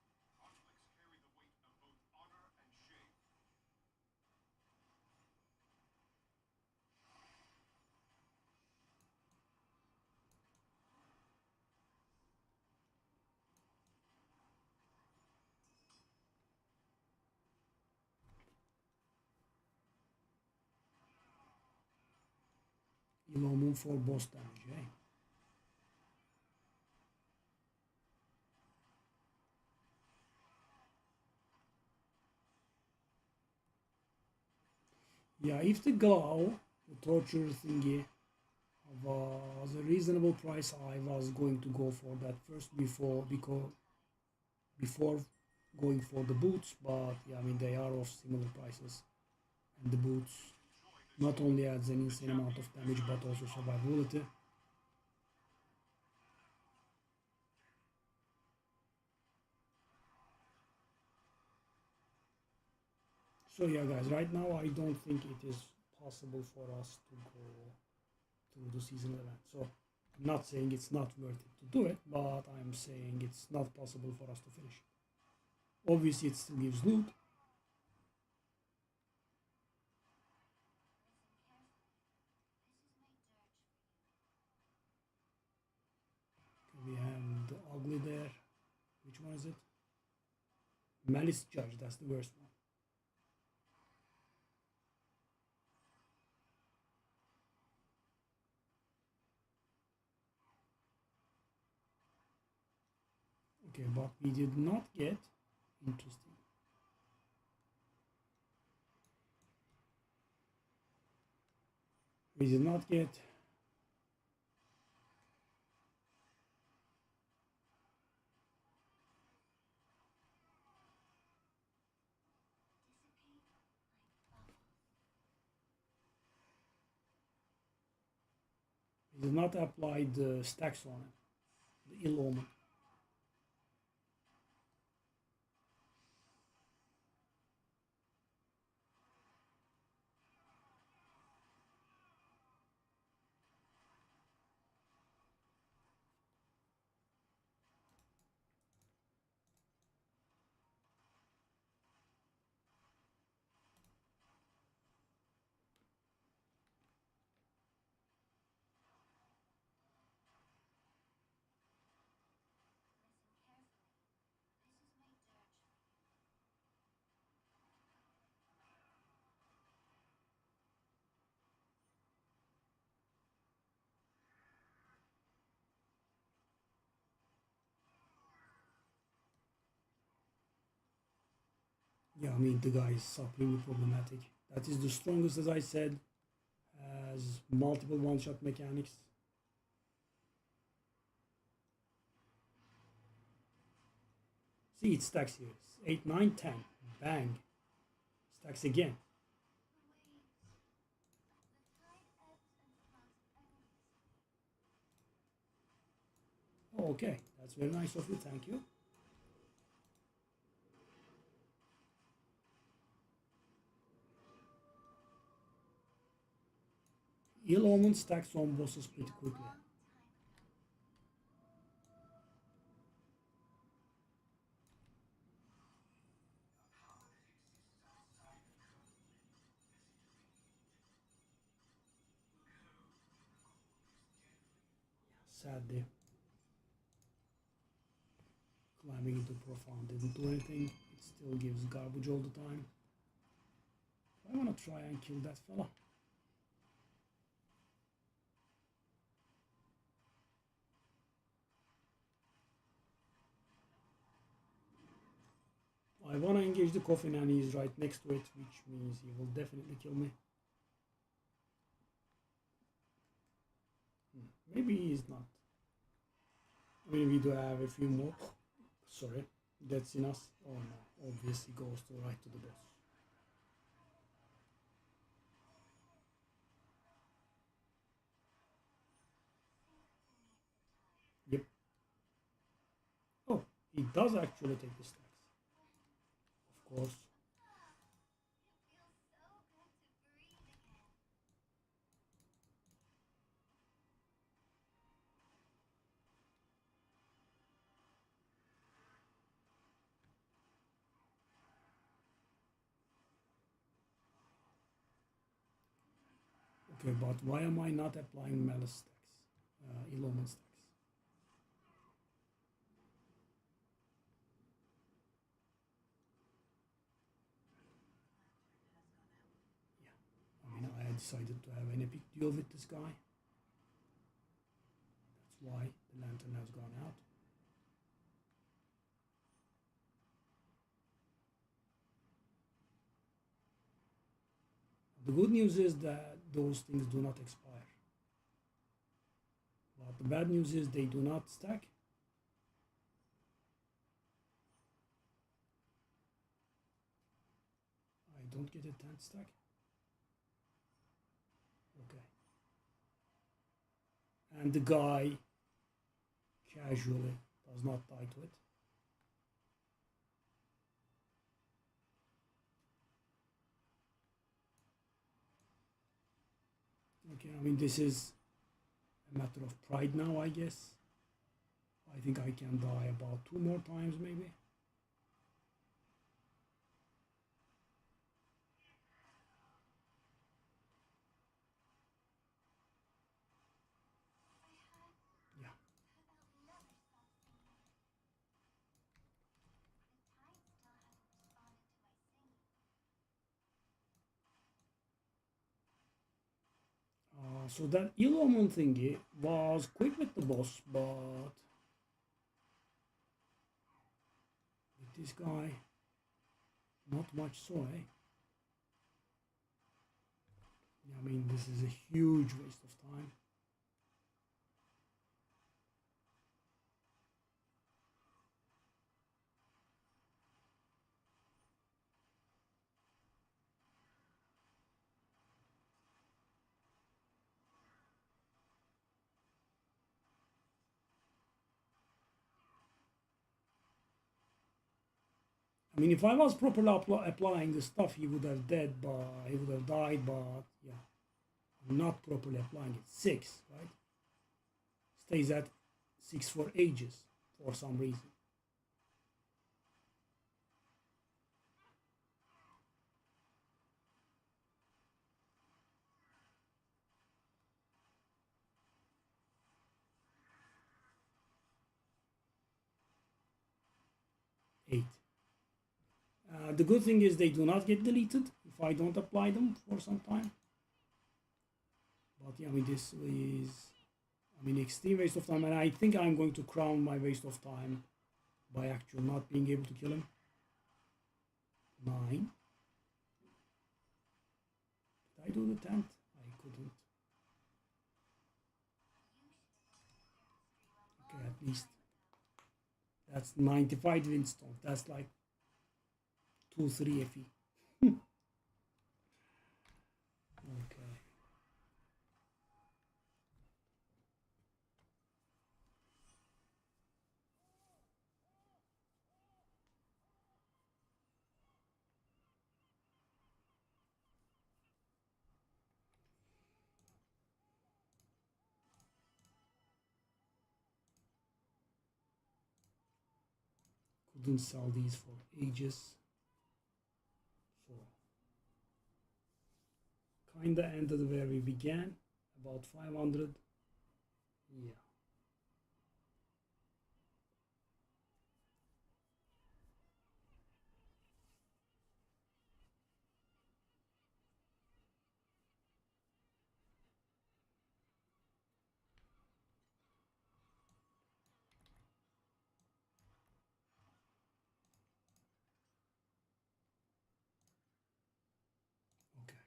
Speaker 4: Conflicts carry the weight of both honor and shame.
Speaker 1: Yellow Moon for boss damage, eh? Yeah, if the glow, the torture thingy, was a reasonable price, I was going to go for that first before going for the boots, but yeah, I mean they are of similar prices, and the boots not only adds an insane amount of damage but also survivability. So yeah, guys, right now I don't think it is possible for us to go through the season event. So I'm not saying it's not worth it to do it, but I'm saying it's not possible for us to finish it. Obviously, it still gives loot. We have the ugly there. Which one is it? Malice Judge, that's the worst one. Okay, but we did not get interesting. We did not get we did not apply the stacks on it, the ill omen. Yeah, I mean the guy is supremely problematic. That is the strongest, as I said, has multiple one-shot mechanics. See, it stacks here. 8, 9, 10. Bang. Stacks again. Oh, okay, that's very nice of you. Thank you. Ill Omen stacks on bosses pretty quickly. Sadly, climbing into Profound didn't do anything. It still gives garbage all the time. I want to try and kill that fella. I want to engage the coffin and he's right next to it, which means he will definitely kill me. Maybe he's not. I mean, we do have a few more. Sorry, that's in us. Oh no, obviously goes to right to the boss. Yep. Oh, he does actually take the stacks. Of course. Okay, but why am I not applying Malice stacks? Ill Omen stacks. Yeah, I mean, I decided to have an epic duel with this guy. why the lantern has gone out. The good news is that those things do not expire. But the bad news is they do not stack. I don't get a 10 stack. Okay. And the guy casually does not die to it. Okay, I mean, this is a matter of pride now, I guess. I think I can die about 2 more times, maybe. Yeah.
Speaker 2: That'll never stop singing. The tide still hasn't responded to my singing.
Speaker 1: So that Illumin thingy was quick with the boss, but with this guy, not much so, eh? Yeah, I mean, this is a huge waste of time. I mean, if I was properly applying the stuff, he would have he would have died, but yeah, I'm not properly applying it. 6, right? Stays at 6 for ages for some reason. Eight. The good thing is they do not get deleted if I don't apply them for some time. But yeah, I mean, this is, I mean, extreme waste of time, and I think I'm going to crown my waste of time by actually not being able to kill him. 9. Did I do the 10th? I couldn't. Okay, at least that's 95 windstone. That's like 2-3 FE. Okay. Couldn't sell these for ages. So kinda ended where we began, about 500. Yeah. Okay.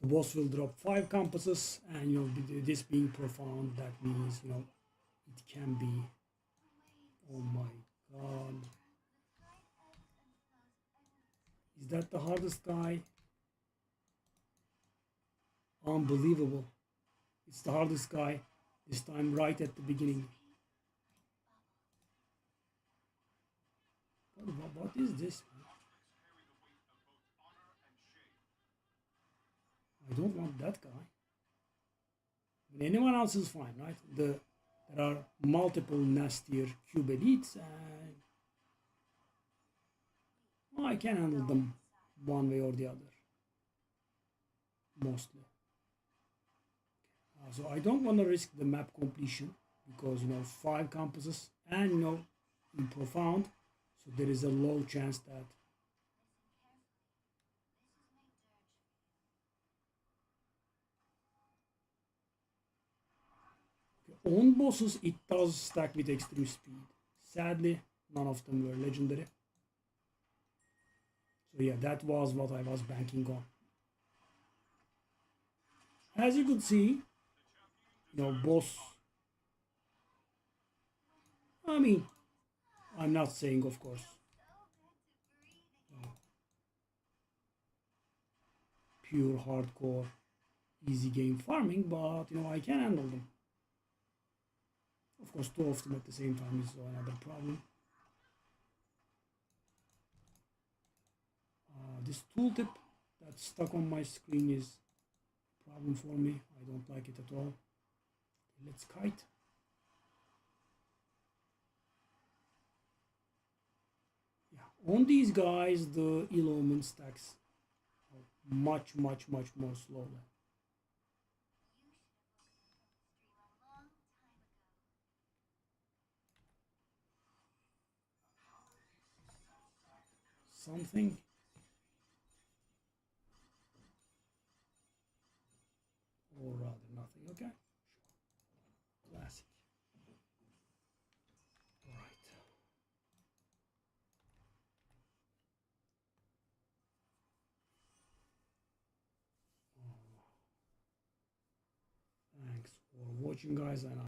Speaker 1: The boss will drop 5 compasses, and this being profound, that means it can be. Oh my god. Is that the hardest guy? Unbelievable. It's the hardest guy this time, right at the beginning. What is this, man? I don't want that guy. I mean, anyone else is fine, right? There are multiple nastier cube elites, and I can handle them one way or the other. Mostly. So I don't want to risk the map completion because 5 compasses and in profound, so there is a low chance that. On bosses, it does stack with extreme speed. Sadly, none of them were legendary. So yeah, that was what I was banking on. As you could see, boss. I mean, I'm not saying, of course, pure hardcore easy game farming, but I can handle them. Of course, two of them at the same time is another problem. This tooltip that's stuck on my screen is a problem for me. I don't like it at all. Let's kite. Yeah, on these guys, the Eloman stacks much more slowly. Something. Or rather nothing. Okay. Sure. Classic. Alright. Thanks for watching, guys, and